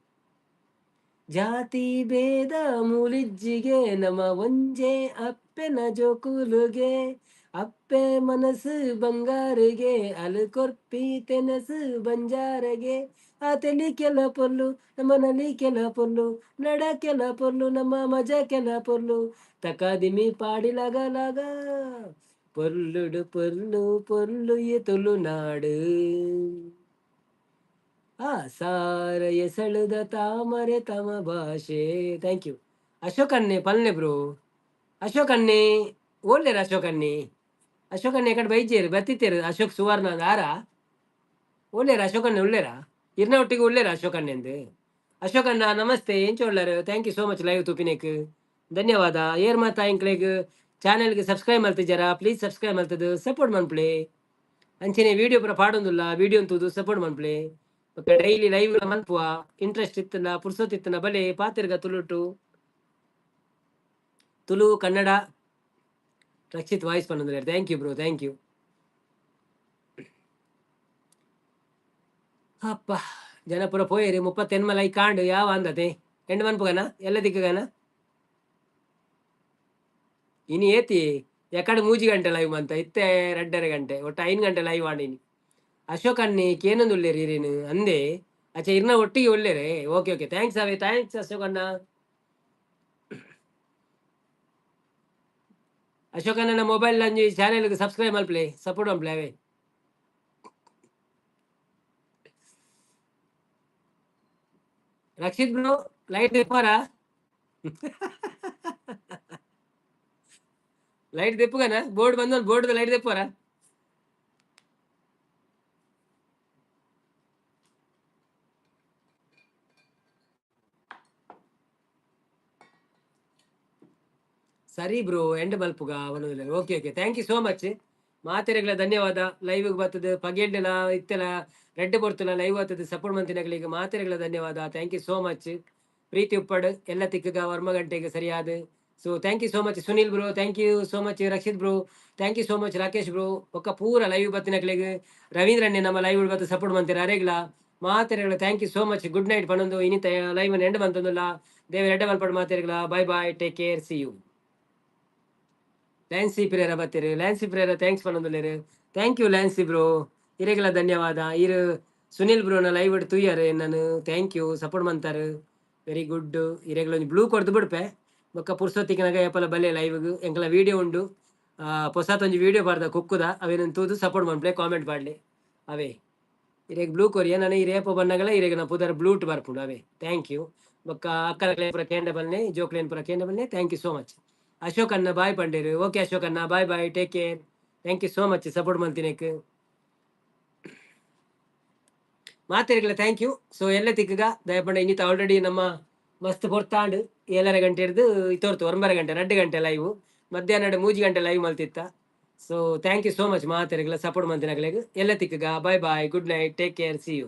Speaker 1: ಜಾತಿ ಭೇದ ಮೂಲಿಜ್ಜಿಗೆ ನಮ ಒಂಜೆ ಅಪ್ಪೆನ ಜೋಕುಲುಗೆ ಅಪ್ಪೆ ಮನಸ್ಸು ಬಂಗಾರಿಗೆ ಅಲುಕೊರ್ಪಿ ತೆನಸು ಬಂಜಾರಗೆ ಆ ತೆಲಿ ಕೆಲ ಪೊಲ್ಲು ನಮ್ಮ ನಲಿ ಕೆಲ ಪೊಲ್ಲು ನಡ ಕೆಲ ಪೊಲ್ಲು ನಮ್ಮ ಮಜ ಕೆಲ ಪೊಲ್ಲು ತಕಾದಿಮಿ ಪಾಡಿ ಲಗ ಲಗ பொல்லுடு பொல்லு பொல்லு ತುಳು ನಾಡು ಸಾರ ಎಸಳುದ ತಾಮರೆ ತಮ ಭಾಷೆ. ಥ್ಯಾಂಕ್ ಯು ಅಶೋಕ್ ಅನ್ನೆ ಪಲ್ನೆ ಬ್ರೋ. ಅಶೋಕ್ ಅನ್ನೆ ಓಲ್ಲೇರ ಅಶೋಕ್ ಅನ್ನೆ ಕಡೆ ಬೈಜೇರು ಬತ್ತಿತ್ತೇರು ಅಶೋಕ್ ಸುವರ್ಣ ಆರ ಒಳ್ಳೇರ ಅಶೋಕ್ ಅಣ್ಣೆ ಒಳ್ಳೇರ ಇರ್ನ ಒಟ್ಟಿಗೆ ಒಳ್ಳೇರ ಅಶೋಕ್ ಅಣ್ಣೆ ಅಂದು. ಅಶೋಕ್ ಅಣ್ಣ ನಮಸ್ತೆ ಎಂಚ ಒಳ್ಳೇರು. Thank you so much live ತುಪಿನೇಕ್ ಧನ್ಯವಾದ. ಏರ್ ಮಾತಾ ಇಂಕ್ಲೆಗ್ ಚಾನೆಲ್ಗೆ ಸಬ್ಸ್ಕ್ರೈಬ್ ಮಾಡ್ತಿದ್ದಾರಾ ಪ್ಲೀಸ್ ಸಬ್ಸ್ಕ್ರೈಬ್ ಮಾಡ್ತದ್ದು ಸಪೋರ್ಟ್ ಮನ್ಪ್ಲೆ ಅಂಚನೆ ವಿಡಿಯೋ ಪೂರ ಪಾಡೊಂದುಲ್ಲ ವಿಡಿಯೋ ಅಂತದ್ದು ಸಪೋರ್ಟ್ ಮನ್ಪ್ಲೆ ಡೈಲಿ ಲೈವ್ ಮನ್ಪುವ ಇಂಟ್ರೆಸ್ಟ್ ಇತ್ತನ ಪುರ್ಸೊತ್ ಇತ್ತನ ಬಲೆ ಪಾತಿರ್ಗ ತುಳು ಕನ್ನಡ ರಕ್ಷಿತ್ ವಾಯ್ಸ್ ಪನ್ನೊಂದು. Thank you bro thank you. ಅಪ್ಪ ಜನಪುರ ಪೋಯರಿ 38 ಲೈಕ್ ಕಾಂಡು ಯಾವ ಅಂದತೆ ಎಂಡ್ ಮನ್ಪುಗನ ಎಲ್ಲ ದಿಕ್ಕಗನ ಇನಿ ಏತಿ ಎಕಡೆ 3 ಗಂಟೆ ಲೈವ್ ಅಂತ ಇತ್ತೆ 2.5 ಗಂಟೆ ಒಟ್ಟು 5 ಗಂಟೆ ಲೈವ್ ಆಡಿನಿ. ಅಶೋಕ್ ಅನ್ನಿ ಕೇನೊಂದು ಒಳ್ಳೆರಿ ಇರೇನು ಅಂದೆ ಅಚ್ಚ ಇರ್ನ ಒಟ್ಟಿಗೆ ಒಳ್ಳೆರೆ. ಓಕೆ ಓಕೆ ಥ್ಯಾಂಕ್ಸ್ ಅವೇ ಥ್ಯಾಂಕ್ಸ್ ಅಶೋಕ್ ಅಣ್ಣ. ಅಶೋಕ್ ಅಣ್ಣನ ಮೊಬೈಲ್ ಅಂಜಿ ಚಾನೆಲ್ಗೆ ಸಬ್ಸ್ಕ್ರೈಬ್ ಮಲ್ಪ್ಲೆ ಸಪೋರ್ಟ್ ಮಲ್ಪ್ಲೆ ಅವೇ. ರಕ್ಷಿತ್ ಬ್ರೋ ಲೈಟ್ ದಿಪ್ಪಾರ ಲೈಟ್ ದಿಪ್ಪುಗನ ಬೋರ್ಡ್ ಬಂದ ಬೋರ್ಡ್ ಲೈಟ್ ದಿಪ್ಪಾರ. ಸರಿ ಬ್ರೋ ಎಂಡ್ ಬಲ್ಪುಗ ಅವನು. Okay okay thank you so much ಮಾತೆರೆಗಳ ಧನ್ಯವಾದ. ಲೈವ್ ಬರ್ತದೆ ಪಗೆಂಡೆಲ ಇತ್ತೆಲ್ಲ ರೆಡ್ ಬರ್ತಲ್ಲ ಲೈವ್ ಆಗ್ತದೆ ಸಪೋರ್ಟ್ ಮಂತಿನಗಳಿಗೆ ಮಾತೆರೆಗಳ ಧನ್ಯವಾದ. ಥ್ಯಾಂಕ್ ಯು ಸೋ ಮಚ್ ಪ್ರೀತಿ ಉಪ್ಪಡ್ ಎಲ್ಲ ತಿಕ್ಕಗ ವರ್ಮ ಗಂಟೆಗೆ ಸರಿಯಾದ. So thank you so much Sunil bro thank you so much Rakshit bro thank you so much Rakesh bro ಒಕ್ಕ ಪೂರ ಲೈವ್ ಬತ್ತಿನಗಳಿಗೆ ರವೀಂದ್ರನ್ನೇ ನಮ್ಮ ಲೈವ್ ಬತ್ತು ಸಪೋರ್ಟ್ ಮಂತಿರ ಅರೆಗಳ ಮಾತೆರೆಗಳ thank you so much good night ಪನ್ನೊಂದು ಇನ್ನಿತ ಲೈವ್ ಎಂಡ್ ಬಂತಂದಿಲ್ಲ ದೇವ ರೆಡ್ಡ ಮಲ್ಪಡ್ ಮಾತೆರೆಗಳ bye bye take care see you. Lancy Pereira ಬತ್ತೀರಿ ಲ್ಯಾನ್ಸಿ ಪ್ರೇರ ಥ್ಯಾಂಕ್ಸ್ ಪನ್ನೊಂದುಲ್ಲೇರು ಥ್ಯಾಂಕ್ ಯು ಲ್ಯಾನ್ಸಿ ಬ್ರೋ ಇರೆಗಳ ಧನ್ಯವಾದ. ಇರು ಸುನಿಲ್ ಬ್ರೋನ ಲೈವ್ ಇಡ್ ತುಯ್ಯಾರು ನಾನು ಥ್ಯಾಂಕ್ ಯು ಸಪೋರ್ಟ್ ಮಂತಾರು ವೆರಿ ಗುಡ್. ಇರೆಗಳ ಒಂದು ಬ್ಲೂ ಕೊಡ್ದು ಬಿಡ್ಪೆ ಬೊಕ್ಕ ಪುರ್ಸೊತ್ತಿಗೆ ಎಪ್ಪಲ ಬಲೆ ಲೈವ್ಗೆ ಎಂಕಲ ವಿಡಿಯೋ ಉಂಡು ಹೊಸತೊಂದು ವಿಡಿಯೋ ಬರ್ದ ಕುಕ್ಕುದ ಅವೇನಂತ ತೂದು ಸಪೋರ್ಟ್ ಮಾಡ್ಪ್ಲೆ ಕಾಮೆಂಟ್ ಮಾಡಲಿ ಅವೇ. ಇರೆಗ್ ಬ್ಲೂ ಕೊರಿಯ ನಾನು ಇರೇಪ ಬಣ್ಣಗಳ ಇರೆಗ ನಾ ಪುದರ್ ಬ್ಲೂಟ್ ಬರ್ಪುಂಡು ಅವೇ. ಥ್ಯಾಂಕ್ ಯು ಬೊಕ್ಕ ಅಕ್ಕಲ ಪುರ ಕೇಂದ್ರ ಬನ್ನೆ ಜೋಕ್ಲೇನ್ ಪುರ ಕೇಂದ್ರ ಬನ್ನೆ. Thank you so much Ashok ಅಣ್ಣ ಬಾಯ್ ಪಂಡೇರು. ಓಕೆ ಅಶೋಕ್ ಅಣ್ಣ bye bye take care. Thank you so much support ಮಾಡ್ತೀನಕ್ಕೆ ಮಾತೆರೆಗಳ ಥ್ಯಾಂಕ್ ಯು. ಸೊ ಎಲ್ಲ ತಿಕ್ಕಗ ದಯಪಂಡ ಇನ್ನಿತ ಆಲ್ರೆಡಿ ನಮ್ಮ ಮಸ್ತ್ ಪೊರ್ತಾಂಡು 7:30 ಗಂಟೆ ಹಿಡಿದು ಇತ್ತೋರ್ತು 9 ಗಂಟೆ 2 ಗಂಟೆ ಲೈವ್ ಮಧ್ಯಾಹ್ನ 3 ಗಂಟೆ ಲೈವ್ ಮಲ್ತಿತ್ತ. So thank you so much ಮಾತೆರೆಗಳ ಸಪೋರ್ಟ್ ಮಂತಿನಗಳಿಗೆ ಎಲ್ಲ ತಿಕ್ಕಗ bye bye good night take care see you.